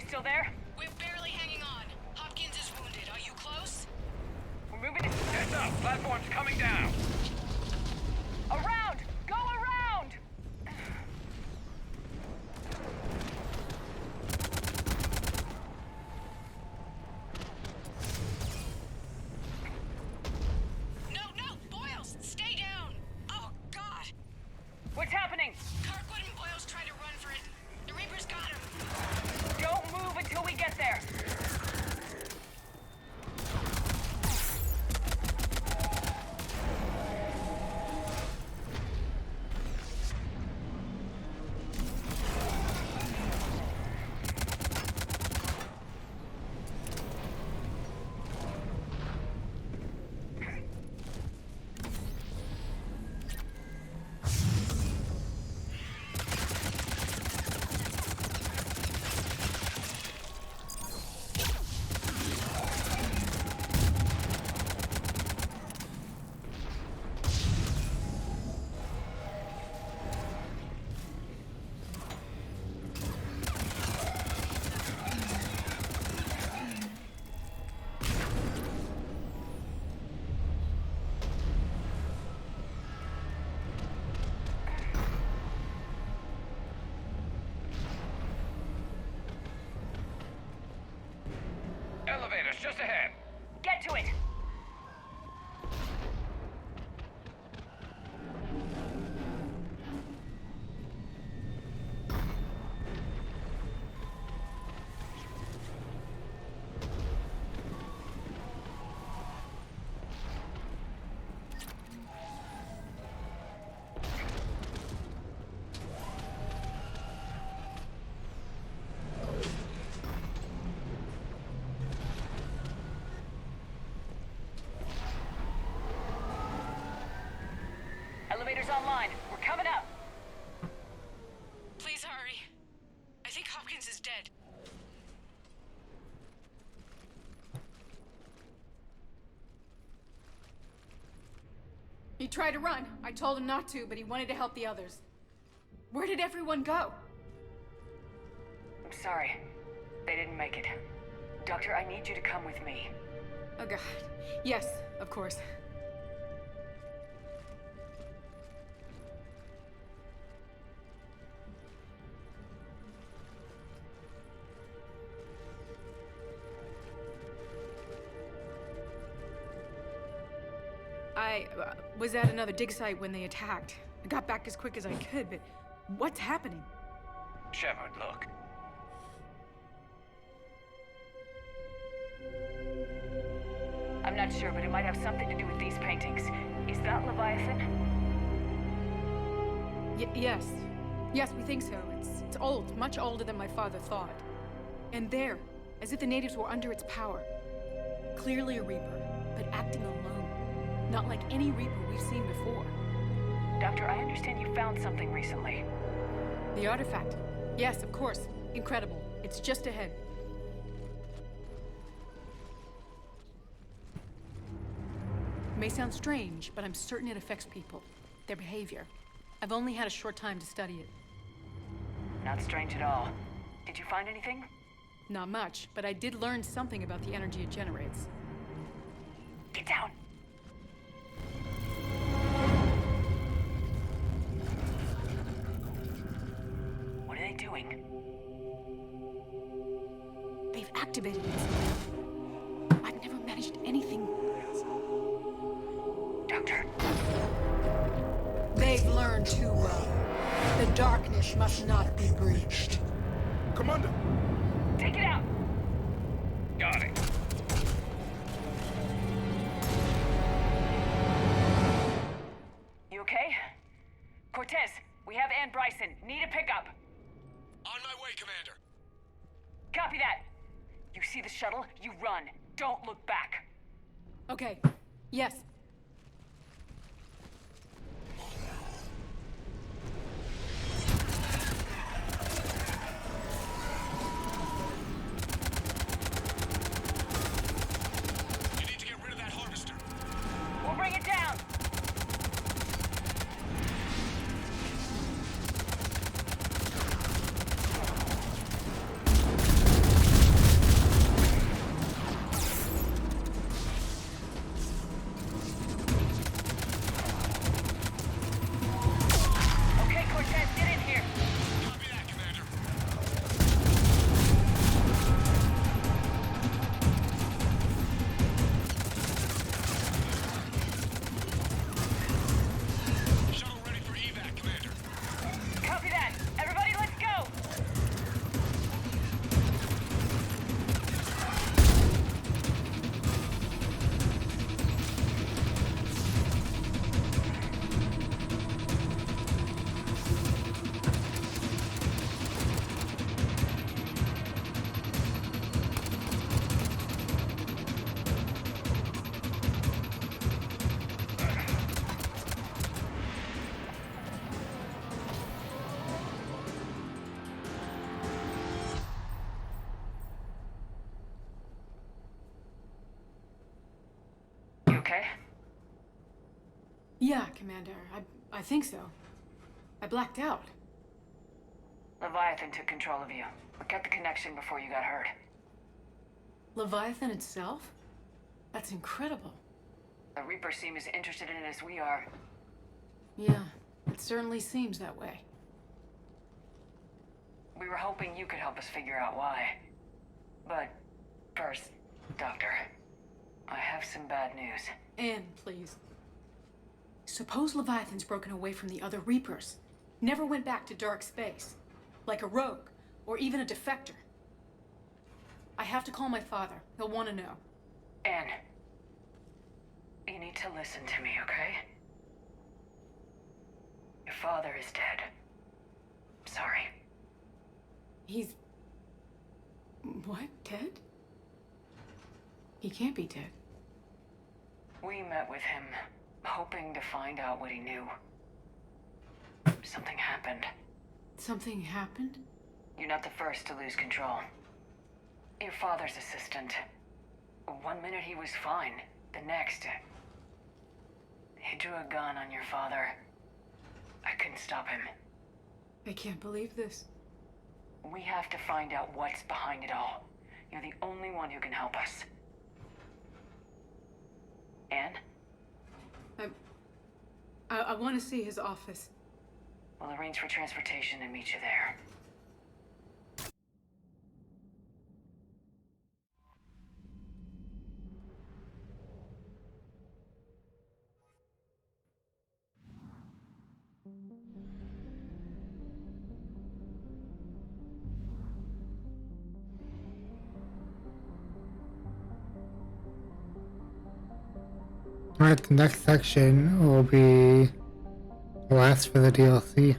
Still there? We're barely hanging on. Hopkins is wounded. Are you close? We're moving to... Heads up! Platform's coming down! Around! Go around! No! Boyles! Stay down! Oh, God! What's happening? Kirkwood and Boyles tried to run for it. The Reapers got him. Don't move until we get there. Elevator's just ahead. Get to it! Elevator's online. We're coming up. Please hurry. I think Hopkins is dead. He tried to run. I told him not to, but he wanted to help the others. Where did everyone go? I'm sorry. They didn't make it. Doctor, I need you to come with me. Oh, God. Yes, of course. I was at another dig site when they attacked. I got back as quick as I could, but what's happening? Shepard, look. I'm not sure, but it might have something to do with these paintings. Is that Leviathan? Yes. Yes, we think so. It's old, much older than my father thought. And there, as if the natives were under its power. Clearly a Reaper, but acting alone. Not like any Reaper we've seen before. Doctor, I understand you found something recently. The artifact. Yes, of course. Incredible. It's just ahead. It may sound strange, but I'm certain it affects people. Their behavior. I've only had a short time to study it. Not strange at all. Did you find anything? Not much, but I did learn something about the energy it generates. Get down! doing? They've activated it. I've never managed anything. Doctor. They've learned too well. The darkness must not be breached. Commander! Take it out! Got it. You okay? Cortez, we have Ann Bryson. Need a pickup. On my way, Commander. Copy that. You see the shuttle, you run. Don't look back. Okay. Yes. You need to get rid of that harvester. We'll bring it down. Okay, Cortez, get in here. Copy that, Commander. Shuttle ready for evac, Commander. Copy that. Everybody, let's go. You okay? Yeah, Commander. I think so. I blacked out. Leviathan took control of you. We cut the connection before you got hurt. Leviathan itself? That's incredible. The Reapers seem as interested in it as we are. Yeah, it certainly seems that way. We were hoping you could help us figure out why. But first, Doctor, I have some bad news. Anne, please. Suppose Leviathan's broken away from the other Reapers. Never went back to dark space. Like a rogue, or even a defector. I have to call my father. He'll want to know. Anne, you need to listen to me, okay? Your father is dead. Sorry. He's... What? Dead? He can't be dead. We met with him, hoping to find out what he knew. Something happened. Something happened? You're not the first to lose control. Your father's assistant. 1 minute he was fine. The next... he drew a gun on your father. I couldn't stop him. I can't believe this. We have to find out what's behind it all. You're the only one who can help us. Anne? I want to see his office. We'll arrange for transportation and meet you there. Alright, the next section will be the last for the DLC.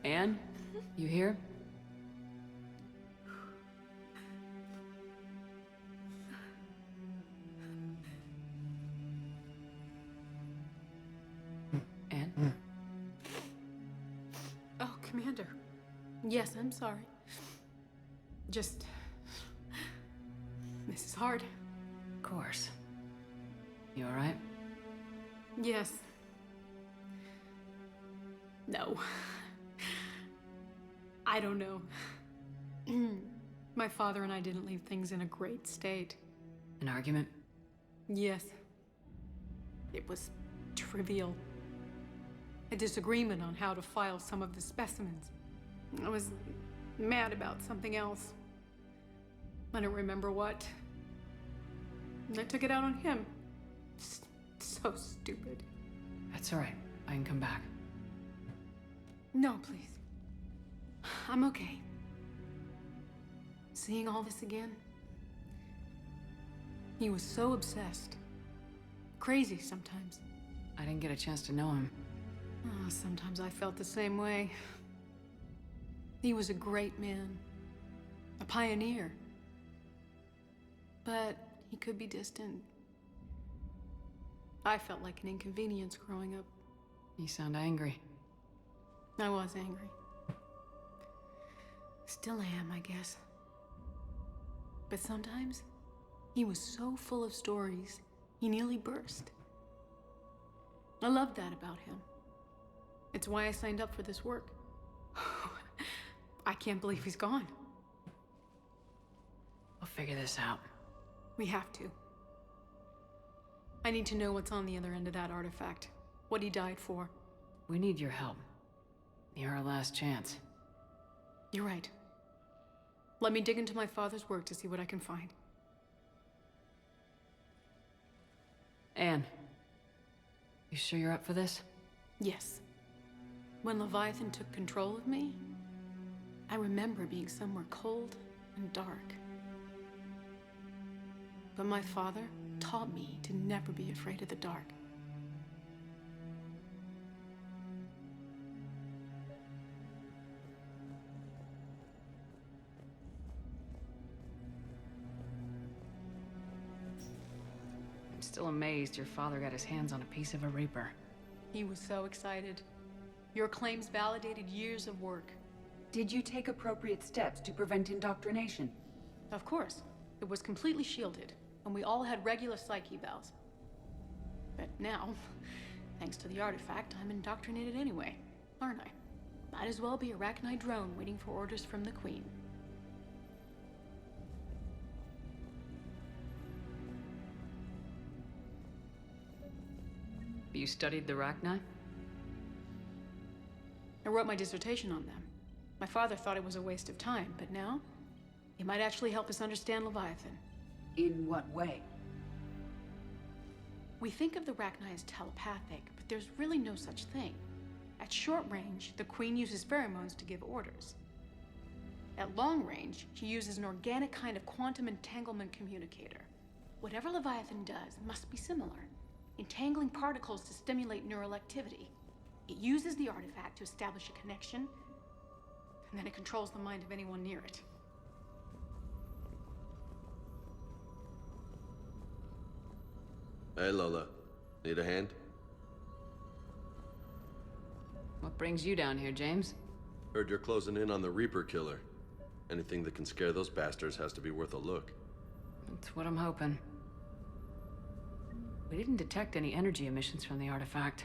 Anne? You here? Anne? Oh, Commander. Yes, I'm sorry. Just... This is hard. Of course. You alright? Yes. No. I don't know. My father and I didn't leave things in a great state. An argument? Yes. It was trivial. A disagreement on how to file some of the specimens. I was mad about something else. I don't remember what. And I took it out on him. So stupid. That's alright. I can come back. No, please. I'm okay. Seeing all this again? He was so obsessed. Crazy sometimes. I didn't get a chance to know him. Oh, sometimes I felt the same way. He was a great man. A pioneer. But he could be distant. I felt like an inconvenience growing up. You sound angry. I was angry. Still am, I guess. But sometimes, he was so full of stories, he nearly burst. I loved that about him. It's why I signed up for this work. I can't believe he's gone. We'll figure this out. We have to. I need to know what's on the other end of that artifact. What he died for. We need your help. You're our last chance. You're right. Let me dig into my father's work to see what I can find. Anne, you sure you're up for this? Yes. When Leviathan took control of me, I remember being somewhere cold and dark. But my father taught me to never be afraid of the dark. I'm still amazed your father got his hands on a piece of a Reaper. He was so excited. Your claims validated years of work. Did you take appropriate steps to prevent indoctrination? Of course. It was completely shielded, and we all had regular psych evals. But now, thanks to the artifact, I'm indoctrinated anyway, aren't I? Might as well be a Rachni drone waiting for orders from the Queen. You studied the Rachni? I wrote my dissertation on them. My father thought it was a waste of time, but now, it might actually help us understand Leviathan. In what way? We think of the Rachni as telepathic, but there's really no such thing. At short range, the Queen uses pheromones to give orders. At long range, she uses an organic kind of quantum entanglement communicator. Whatever Leviathan does must be similar, entangling particles to stimulate neural activity. It uses the artifact to establish a connection, and then it controls the mind of anyone near it. Hey, Lola. Need a hand? What brings you down here, James? Heard you're closing in on the Reaper killer. Anything that can scare those bastards has to be worth a look. That's what I'm hoping. We didn't detect any energy emissions from the artifact.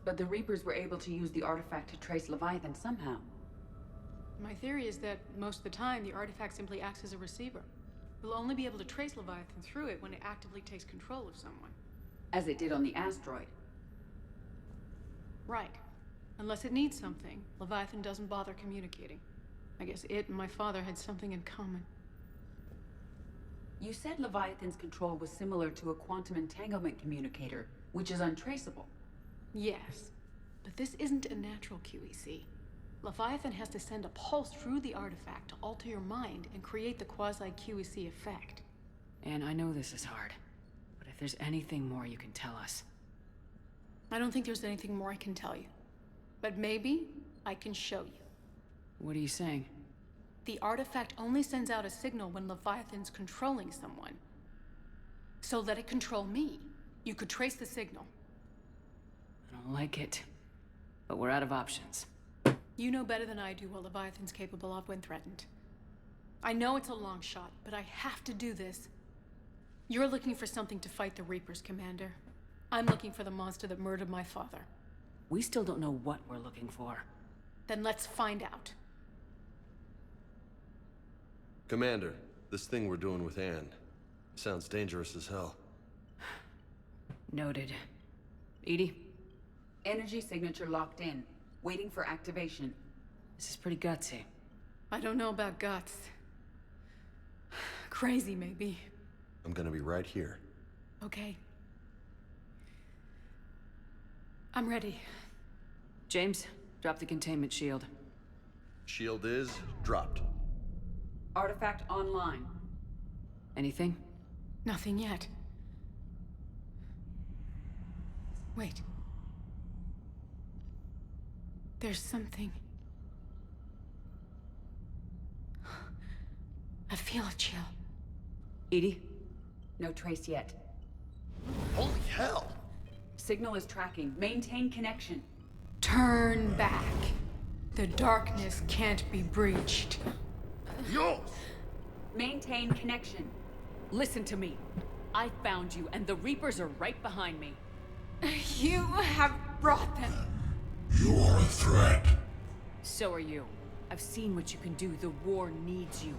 But the Reapers were able to use the artifact to trace Leviathan somehow. My theory is that most of the time, the artifact simply acts as a receiver. We'll only be able to trace Leviathan through it when it actively takes control of someone. As it did on the asteroid. Right. Unless it needs something, Leviathan doesn't bother communicating. I guess it and my father had something in common. You said Leviathan's control was similar to a quantum entanglement communicator, which is untraceable. Yes, but this isn't a natural QEC. Leviathan has to send a pulse through the artifact to alter your mind and create the quasi-QEC effect. And I know this is hard, but if there's anything more you can tell us. I don't think there's anything more I can tell you. But maybe I can show you. What are you saying? The artifact only sends out a signal when Leviathan's controlling someone. So let it control me. You could trace the signal. I don't like it. But we're out of options. You know better than I do what Leviathan's capable of when threatened. I know it's a long shot, but I have to do this. You're looking for something to fight the Reapers, Commander. I'm looking for the monster that murdered my father. We still don't know what we're looking for. Then let's find out. Commander, this thing we're doing with Anne sounds dangerous as hell. Noted. Edie? Energy signature locked in. Waiting for activation. This is pretty gutsy. I don't know about guts. Crazy, maybe. I'm gonna be right here. Okay. I'm ready. James, drop the containment shield. Shield is dropped. Artifact online. Anything? Nothing yet. Wait. There's something. I feel a chill. Edie? No trace yet. Holy hell! Signal is tracking. Maintain connection. Turn back. The darkness can't be breached. Yo! Maintain connection. Listen to me. I found you, and the Reapers are right behind me. You have brought them. You are a threat. So are you. I've seen what you can do. The war needs you.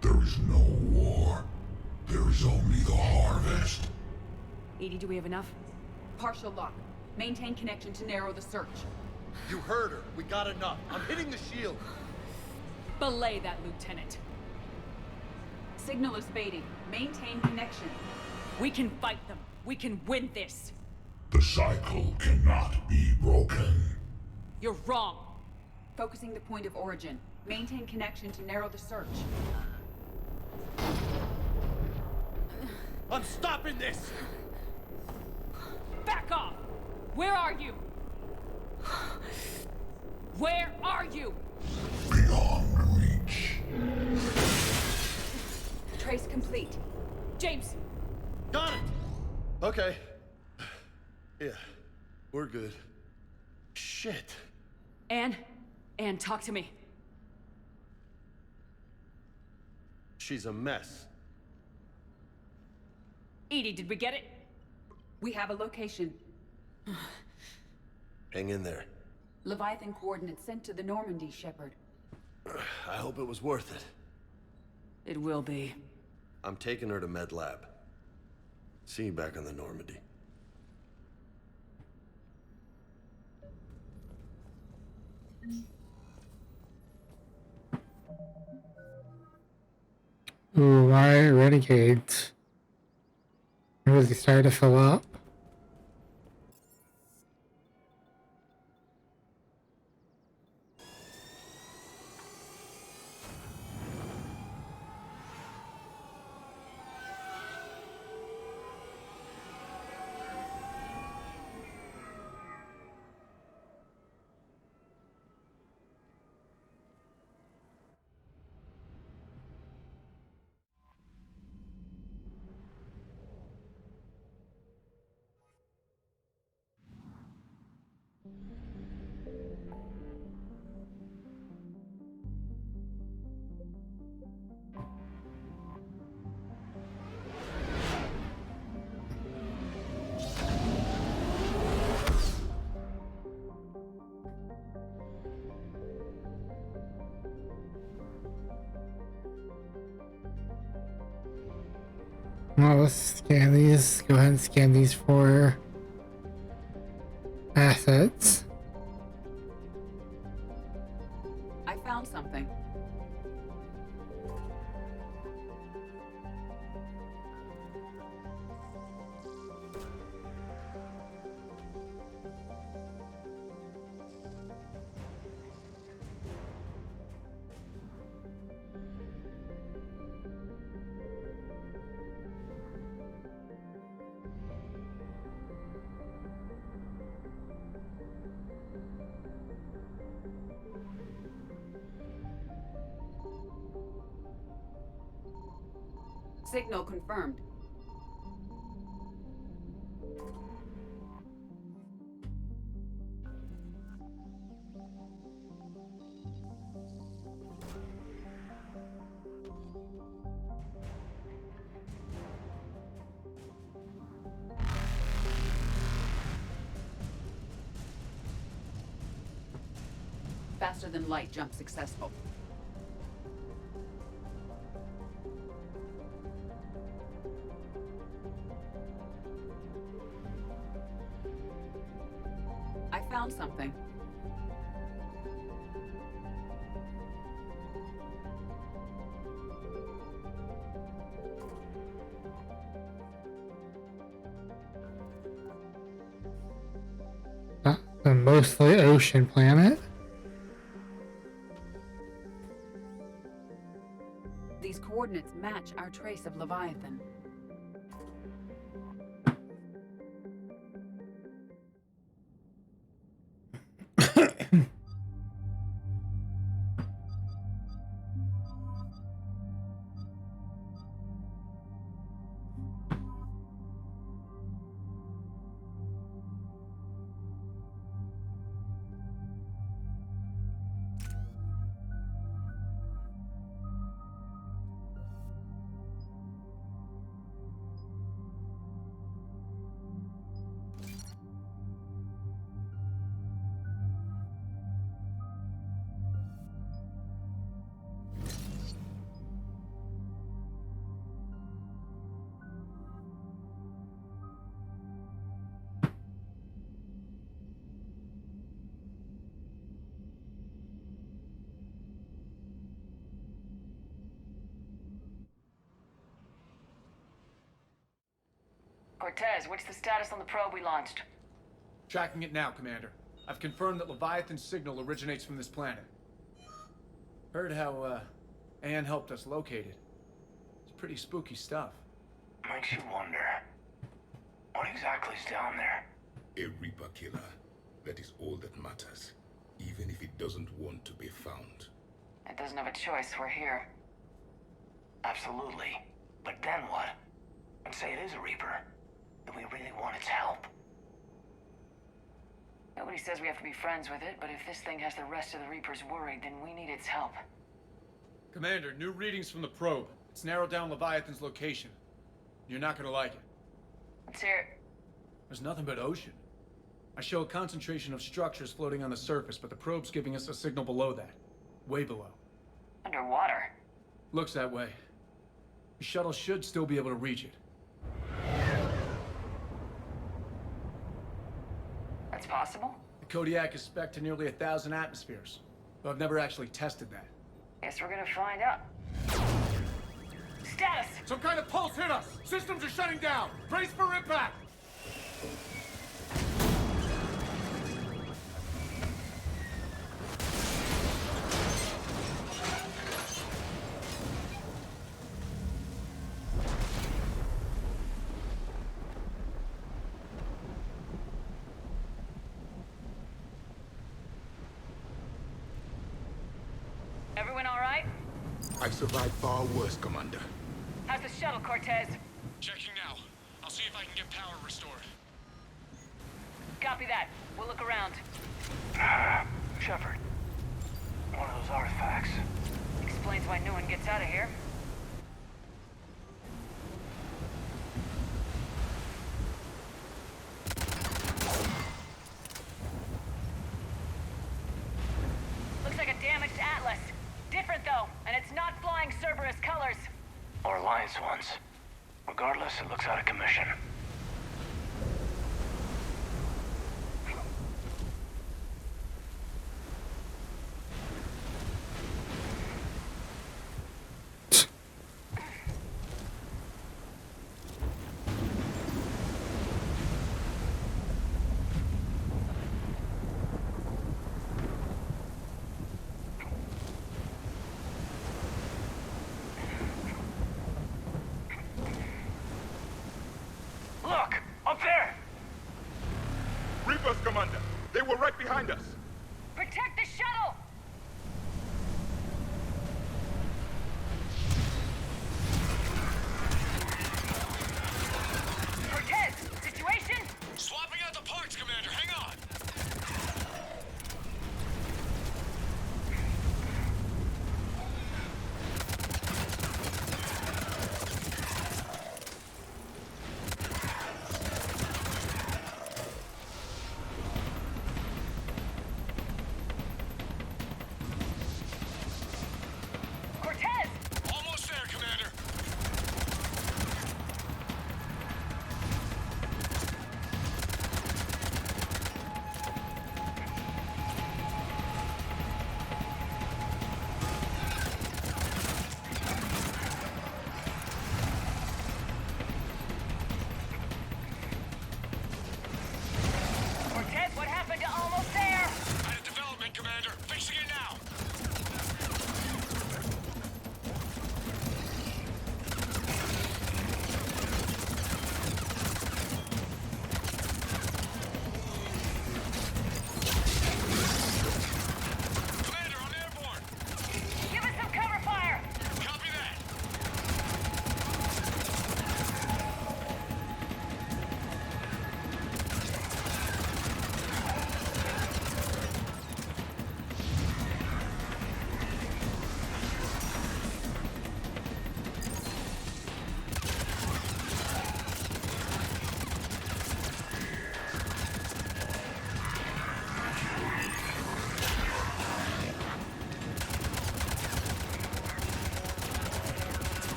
There is no war. There is only the harvest. Edie, do we have enough? Partial lock. Maintain connection to narrow the search. You heard her. We got enough. I'm hitting the shield. Belay that, Lieutenant. Signal is fading. Maintain connection. We can fight them. We can win this. The cycle cannot be broken. You're wrong. Focusing the point of origin. Maintain connection to narrow the search. I'm stopping this! Back off! Where are you? Where are you? Beyond reach. Trace complete. James! Got it! Okay. Yeah, we're good. Shit. Anne, talk to me. She's a mess. Edie, did we get it? We have a location. Hang in there. Leviathan coordinates sent to the Normandy, Shepard. I hope it was worth it. It will be. I'm taking her to Med Lab. See you back on the Normandy. Ooh, why renegades? Really started to fill up. Well, let's scan these. Go ahead and scan these for assets. I found something. Signal confirmed. Faster than light jump successful. I found something. A mostly ocean planet. These coordinates match our trace of Leviathan. Cortez, what's the status on the probe we launched? Tracking it now, Commander. I've confirmed that Leviathan's signal originates from this planet. Heard how, Anne helped us locate it. It's pretty spooky stuff. Makes you wonder, what exactly is down there? A Reaper killer. That is all that matters. Even if it doesn't want to be found. It doesn't have a choice, we're here. Absolutely. But then what? And say it is a Reaper. Do we really want its help? Nobody says we have to be friends with it, but if this thing has the rest of the Reapers worried, then we need its help. Commander, new readings from the probe. It's narrowed down Leviathan's location. You're not gonna like it. Let's hear it. There's nothing but ocean. I show a concentration of structures floating on the surface, but the probe's giving us a signal below that. Way below. Underwater? Looks that way. The shuttle should still be able to reach it. That's possible? The Kodiak is spec'd to nearly 1,000 atmospheres, but I've never actually tested that. Guess we're gonna find out. Status! Some kind of pulse hit us! Systems are shutting down! Brace for impact! Everyone all right? I survived far worse, Commander. How's the shuttle, Cortez? Checking now. I'll see if I can get power restored. Copy that. We'll look around. Shepard. One of those artifacts. Explains why no one gets out of here. Looks like a damaged Atlas. Different though, and it's not flying Cerberus colors. Or Alliance ones. Regardless, it looks out of commission.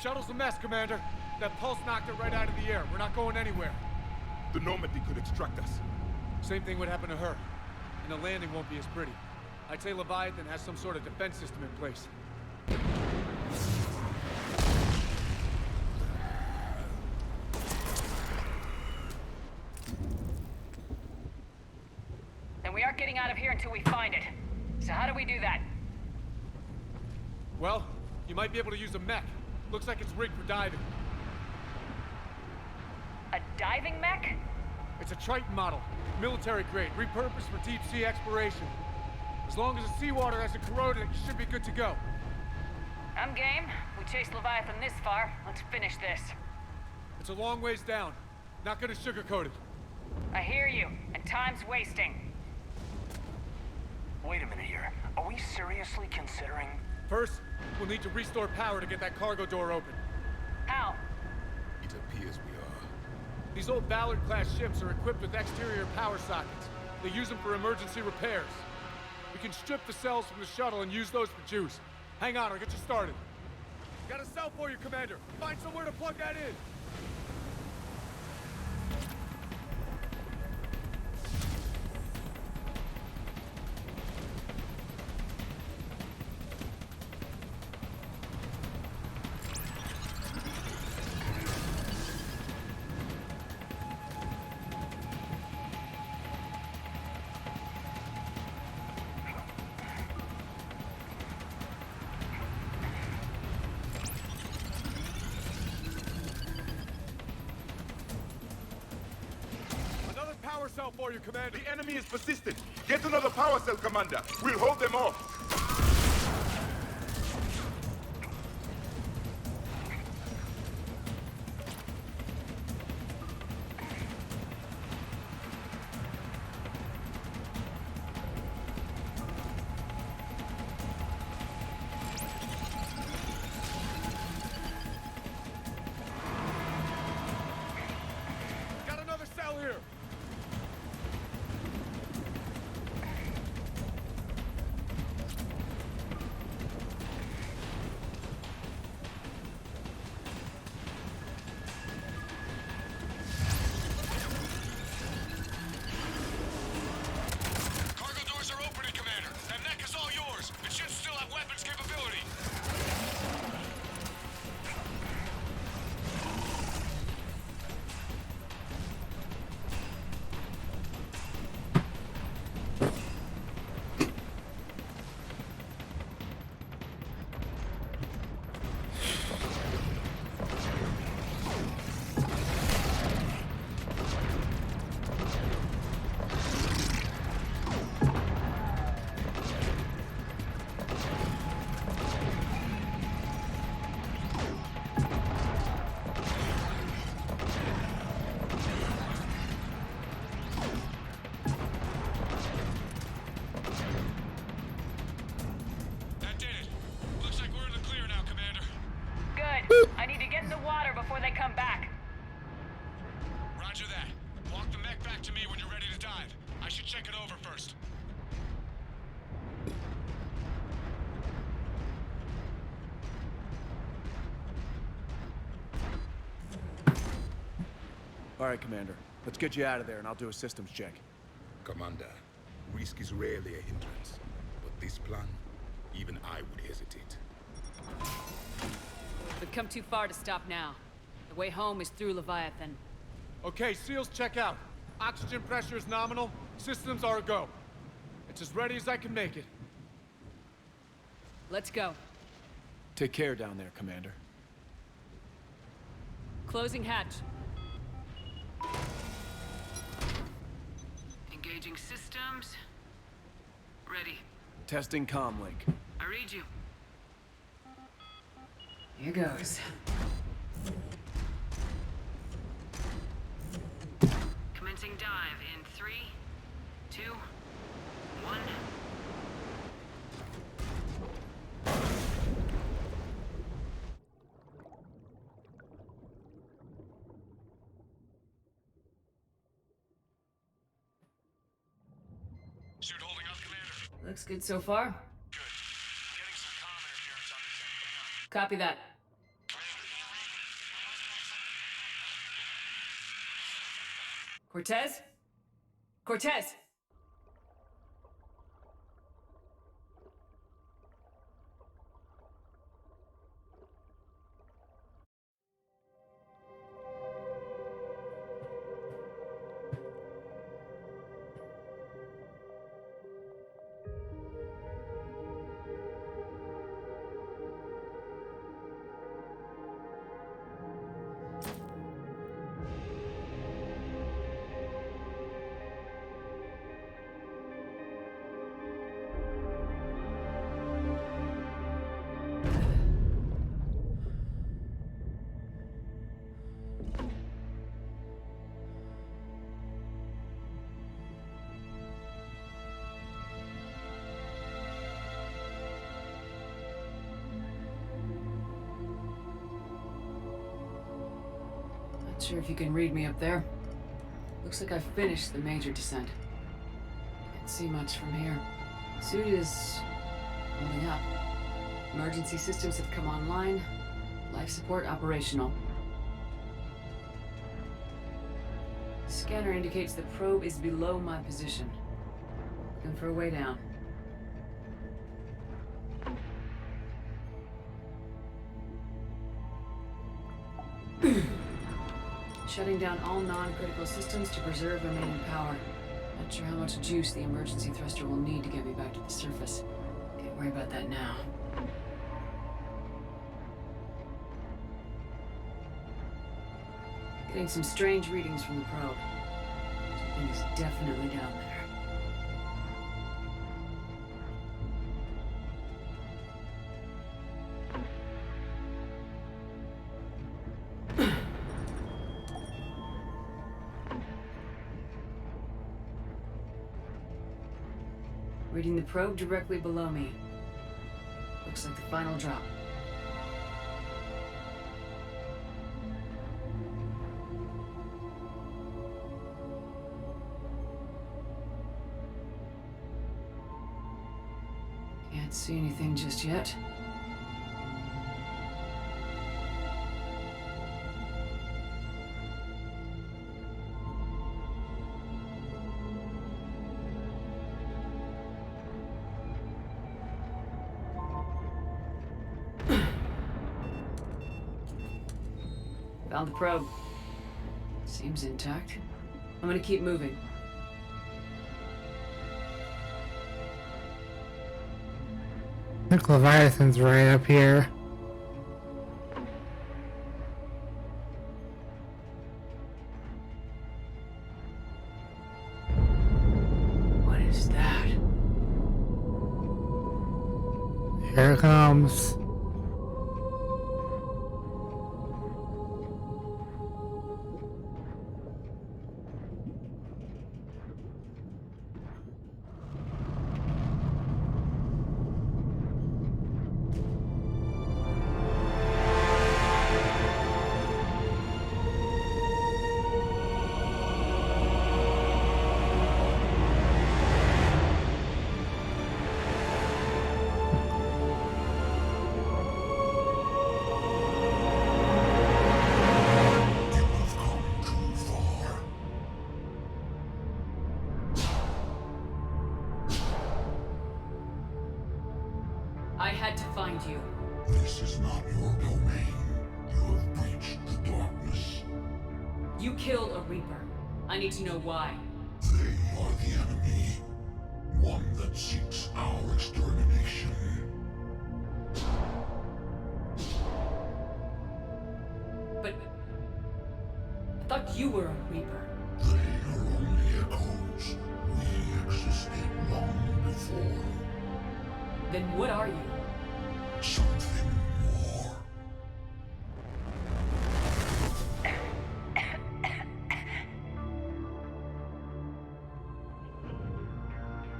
Shuttle's a mess, Commander. That pulse knocked it right out of the air. We're not going anywhere. The Normandy could extract us. Same thing would happen to her. And the landing won't be as pretty. I'd say Leviathan has some sort of defense system in place. Then we aren't getting out of here until we find it. So how do we do that? Well, you might be able to use a mech. Looks like it's rigged for diving. A diving mech? It's a Triton model. Military grade, repurposed for deep sea exploration. As long as the seawater hasn't corroded it, you should be good to go. I'm game. We chased Leviathan this far. Let's finish this. It's a long ways down. Not gonna sugarcoat it. I hear you, and time's wasting. Wait a minute here. Are we seriously considering... First, we'll need to restore power to get that cargo door open. How? It appears we are. These old Ballard-class ships are equipped with exterior power sockets. They use them for emergency repairs. We can strip the cells from the shuttle and use those for juice. Hang on, I'll get you started. Got a cell for you, Commander. Find somewhere to plug that in. Power cell for you, Commander. The enemy is persistent. Get another power cell, Commander. We'll hold them off. Got another cell here. I need to get in the water before they come back. Roger that. Walk the mech back to me when you're ready to dive. I should check it over first. All right, Commander. Let's get you out of there and I'll do a systems check. Commander, risk is rarely a hindrance. But this plan, even I would hesitate. We've come too far to stop now. The way home is through Leviathan. Okay, SEALs check out. Oxygen pressure is nominal. Systems are a go. It's as ready as I can make it. Let's go. Take care down there, Commander. Closing hatch. Engaging systems. Ready. Testing comlink. I read you. Here goes. Commencing dive in 3, 2, 1. Suit holding up, Commander. Looks good so far. Good. Getting some comm interference on the thing. Copy that. Commander, Cortez? Cortez! Not sure if you can read me up there. Looks like I've finished the major descent. Can't see much from here. Suit is holding up. Emergency systems have come online. Life support operational. Scanner indicates the probe is below my position. Looking for a way down. Shutting down all non-critical systems to preserve remaining power. Not sure how much juice the emergency thruster will need to get me back to the surface. Can't worry about that now. Getting some strange readings from the probe. Something is definitely down there. Reading the probe directly below me. Looks like the final drop. Can't see anything just yet. Found the probe. Seems intact. I'm gonna keep moving. I think Leviathan's right up here. What is that? Here it comes. I had to find you. This is not your domain. You have breached the darkness. You killed a Reaper. I need to know why. They are the enemy. One that seeks our extermination. But I thought you were a Reaper. They are only echoes. We existed long before. Then what are you? Something more.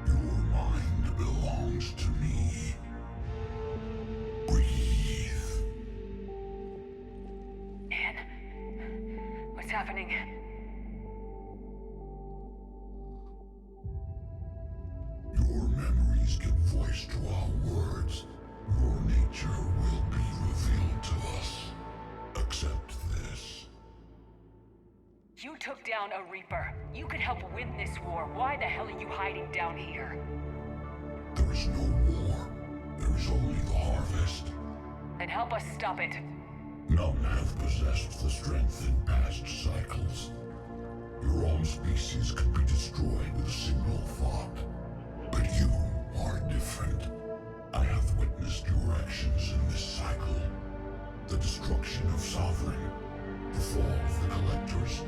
Your mind belongs to me. Breathe. Anne, what's happening? Your memories give voice to our words. Your nature will be revealed to us. Accept this. You took down down a Reaper. You could help win this war. Why the hell are you hiding down here? There is no war. There is only the harvest. Then help us stop it. None have possessed the strength in past cycles. Your own species could be destroyed with a single thought. But you are different. I have witnessed your actions in this cycle. The destruction of Sovereign, the fall of the Collectors.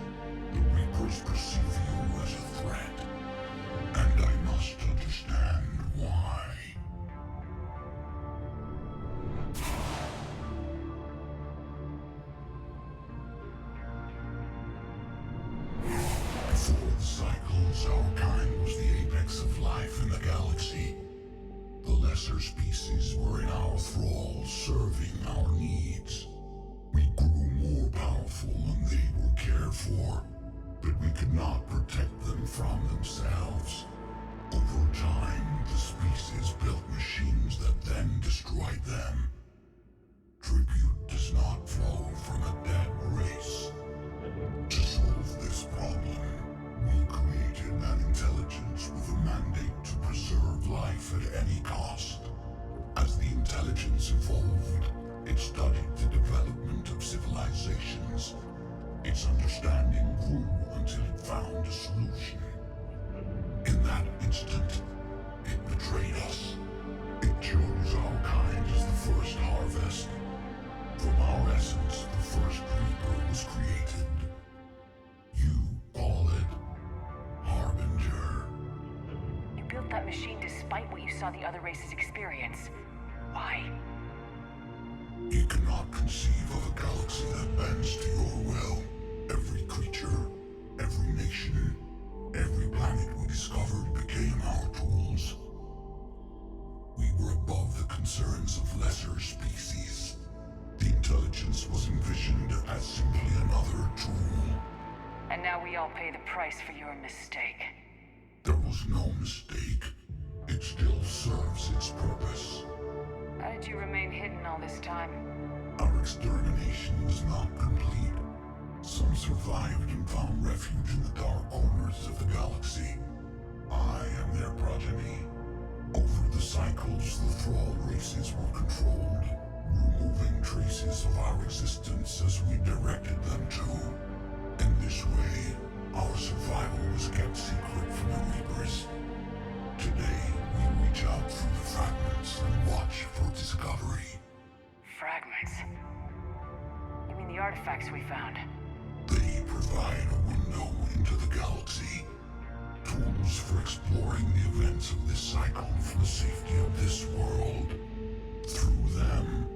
The Reapers perceive you as a threat. And I must understand why. Before the cycles, our kind was the apex of life in the galaxy. The lesser species were in our thrall, serving our needs. We grew more powerful and they were cared for, but we could not protect them from themselves. Over time, the species built machines that then destroyed them. Tribute does not flow from a dead race. To solve this problem, we created an intelligence with a mandate to preserve life at any cost. As the intelligence evolved, it studied the development of civilizations. Its understanding grew until it found a solution. In that instant, it betrayed us. It chose our kind as the first harvest. From our essence, the first Reaper was created. You call it Harbinger. You built that machine despite what you saw the other races experience. Why? You cannot conceive of a galaxy that bends to your will. Every creature, every nation, every planet we discovered became our tools. We were above the concerns of lesser species. The intelligence was envisioned as simply another tool. And now we all pay the price for your mistake. There was no mistake. It still serves its purpose. How did you remain hidden all this time? Our extermination was not complete. Some survived and found refuge in the dark corners of the galaxy. I am their progeny. Over the cycles, the thrall races were controlled, removing traces of our existence as we directed them to. In this way, our survival was kept secret from the Reapers. Today, we reach out through the fragments and watch for discovery. Fragments? You mean the artifacts we found? They provide a window into the galaxy. Tools for exploring the events of this cycle from the safety of this world. Through them,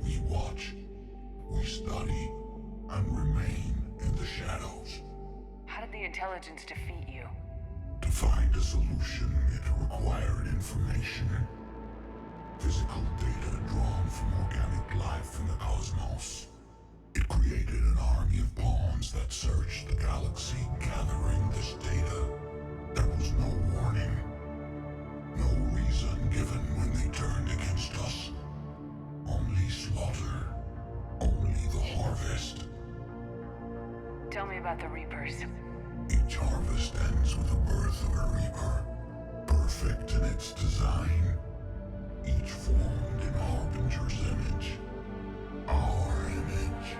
we watch, we study, and remain in the shadows. How did the intelligence defeat you? To find a solution, it required information. Physical data drawn from organic life in the cosmos. It created an army of pawns that searched the galaxy, gathering this data. There was no warning. No reason given when they turned against us. Only slaughter. Only the harvest. Tell me about the Reapers. Each harvest ends with the birth of a Reaper. Perfect in its design. Each formed in Harbinger's image. Our image.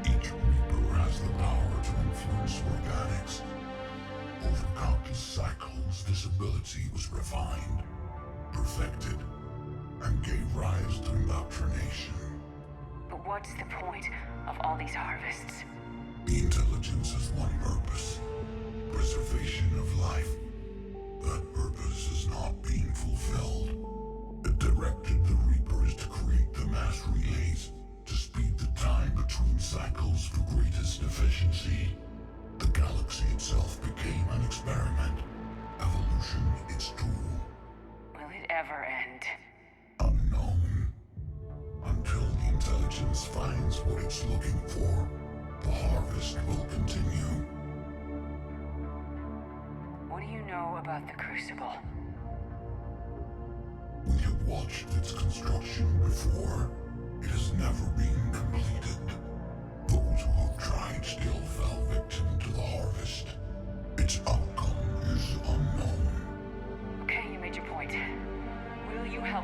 Each Reaper has the power to influence organics. Over countless cycles, this ability was refined, perfected, and gave rise to indoctrination. But what's the point of all these harvests? The intelligence has one purpose. Preservation of life. That purpose is not being fulfilled. It directed the Reapers to create the mass relays to speed the time between cycles for greatest efficiency. The galaxy itself became an experiment. Evolution its tool. Will it ever end? Unknown. Until the intelligence finds what it's looking for, the harvest will continue. What do you know about the Crucible? We have watched its construction before. It has never been completed. Those who have tried still fell victim to the harvest.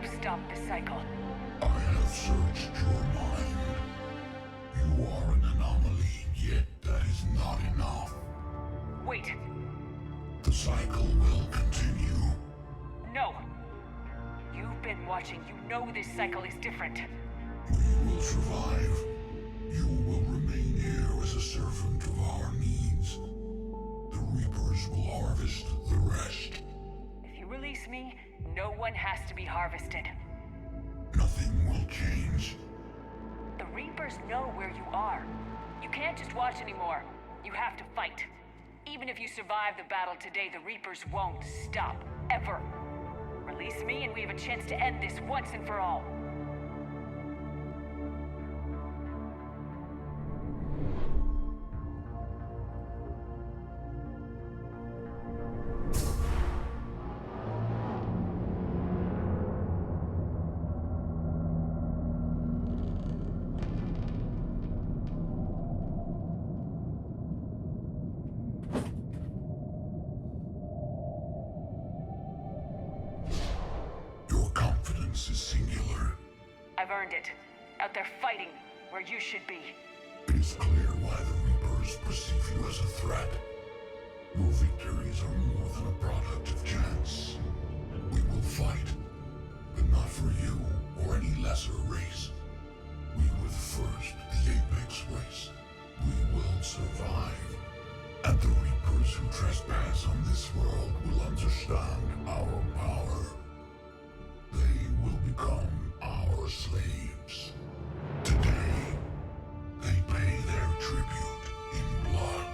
stop the cycle. I have searched your mind. You are an anomaly, yet that is not enough. Wait. The cycle will continue. No. You've been watching. You know this cycle is different. We will survive. You will remain here as a servant of our needs. The Reapers will harvest the rest. If you release me, no one has to be harvested. Nothing will change. The Reapers know where you are. You can't just watch anymore. You have to fight. Even if you survive the battle today, the Reapers won't stop. Ever. Release me and we have a chance to end this once and for all. This is singular. I've earned it. Out there fighting where you should be. It is clear why the Reapers perceive you as a threat. Your victories are more than a product of chance. We will fight, but not for you or any lesser race. We were the first, the Apex race. We will survive. And the Reapers who trespass on this world will understand our power. They will become our slaves. Today, they pay their tribute in blood.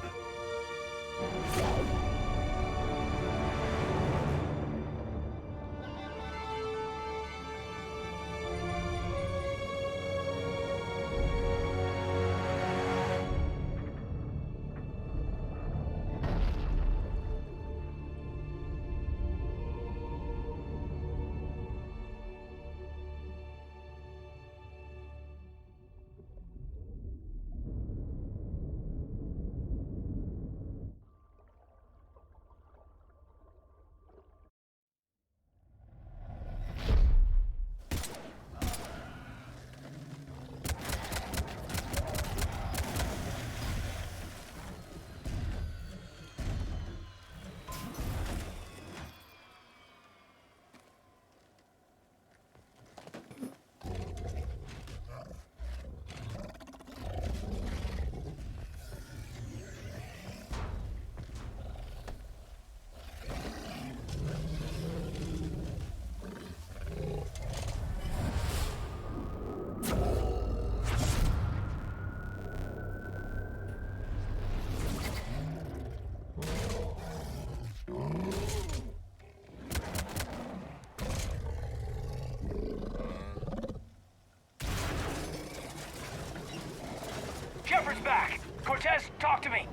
Shepard's back! Cortez, talk to me!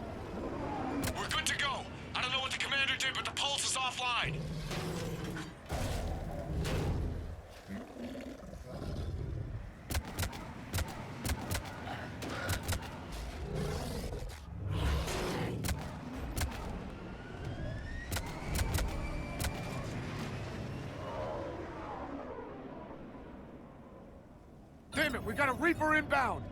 We're good to go. I don't know what the commander did, but the pulse is offline. Damn it, we got a Reaper inbound!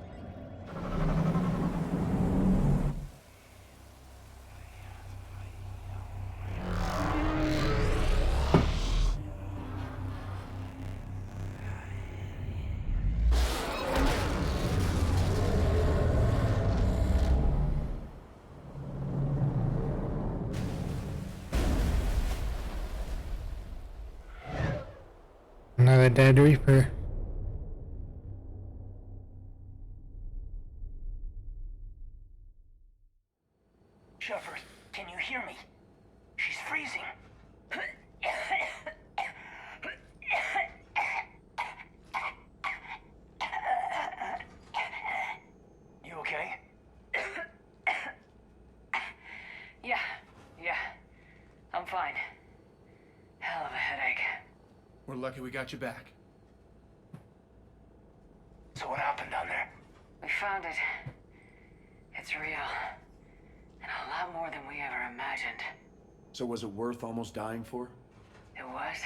Another dead Reaper. Shepard, can you hear me? She's freezing. You okay? Yeah. I'm fine. Hell of a headache. We're lucky we got you back. So what happened down there? We found it. It's real. And a lot more than we ever imagined. So was it worth almost dying for? It was.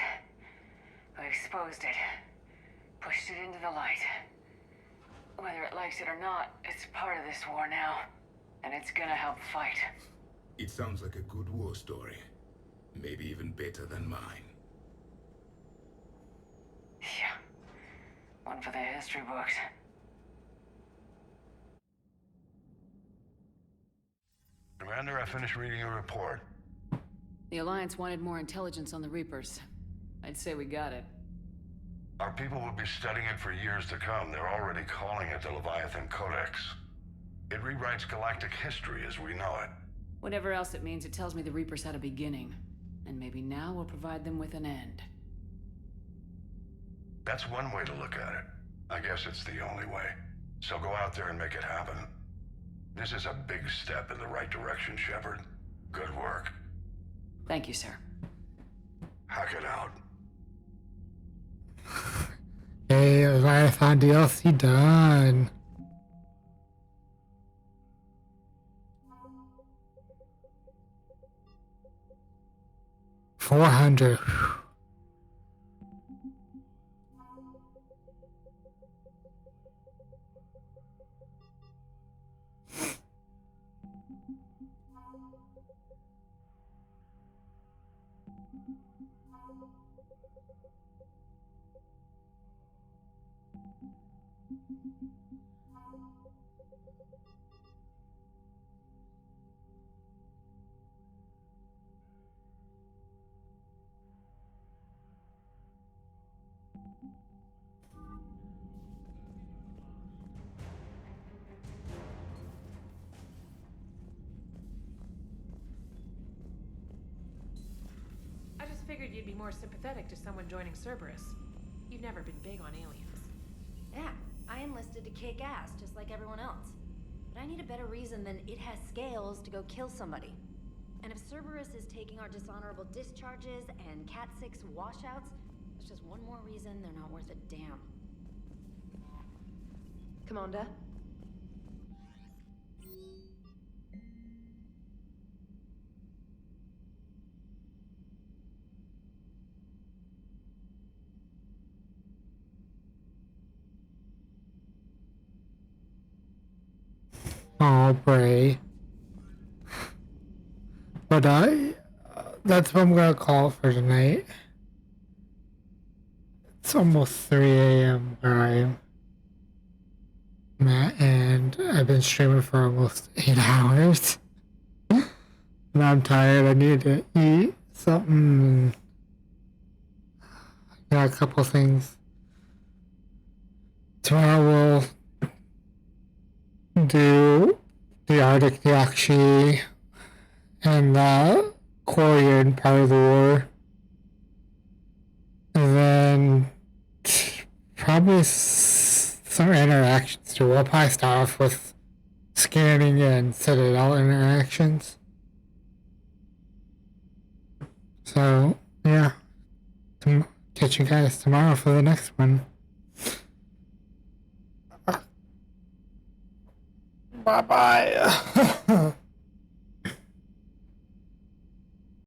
We exposed it. Pushed it into the light. Whether it likes it or not, it's part of this war now. And it's gonna help fight. It sounds like a good war story. Maybe even better than mine. Yeah. One for the history books. Commander, I finished reading your report. The Alliance wanted more intelligence on the Reapers. I'd say we got it. Our people will be studying it for years to come. They're already calling it the Leviathan Codex. It rewrites galactic history as we know it. Whatever else it means, it tells me the Reapers had a beginning. And maybe now we'll provide them with an end. That's one way to look at it. I guess it's the only way. So go out there and make it happen. This is a big step in the right direction, Shepard. Good work. Thank you, sir. Hack it out. Hey, Leviathan DLC done. $400. I just figured you'd be more sympathetic to someone joining Cerberus. You've never been big on aliens. Yeah, I enlisted to kick ass, just like everyone else. But I need a better reason than it has scales to go kill somebody. And if Cerberus is taking our dishonorable discharges and Cat 6 washouts, that's just one more reason they're not worth a damn. Commander? Oh, Bray. But that's what I'm gonna call for tonight. It's almost 3 a.m. where I'm at, and I've been streaming for almost 8 hours. And I'm tired. I need to eat something. Got a couple things. Tomorrow we'll do the Arctic Yakshi and the Korean part of the war. And then probably some interactions too. We'll probably start off with scanning and Citadel interactions. So, yeah. Catch you guys tomorrow for the next one. Bye-bye.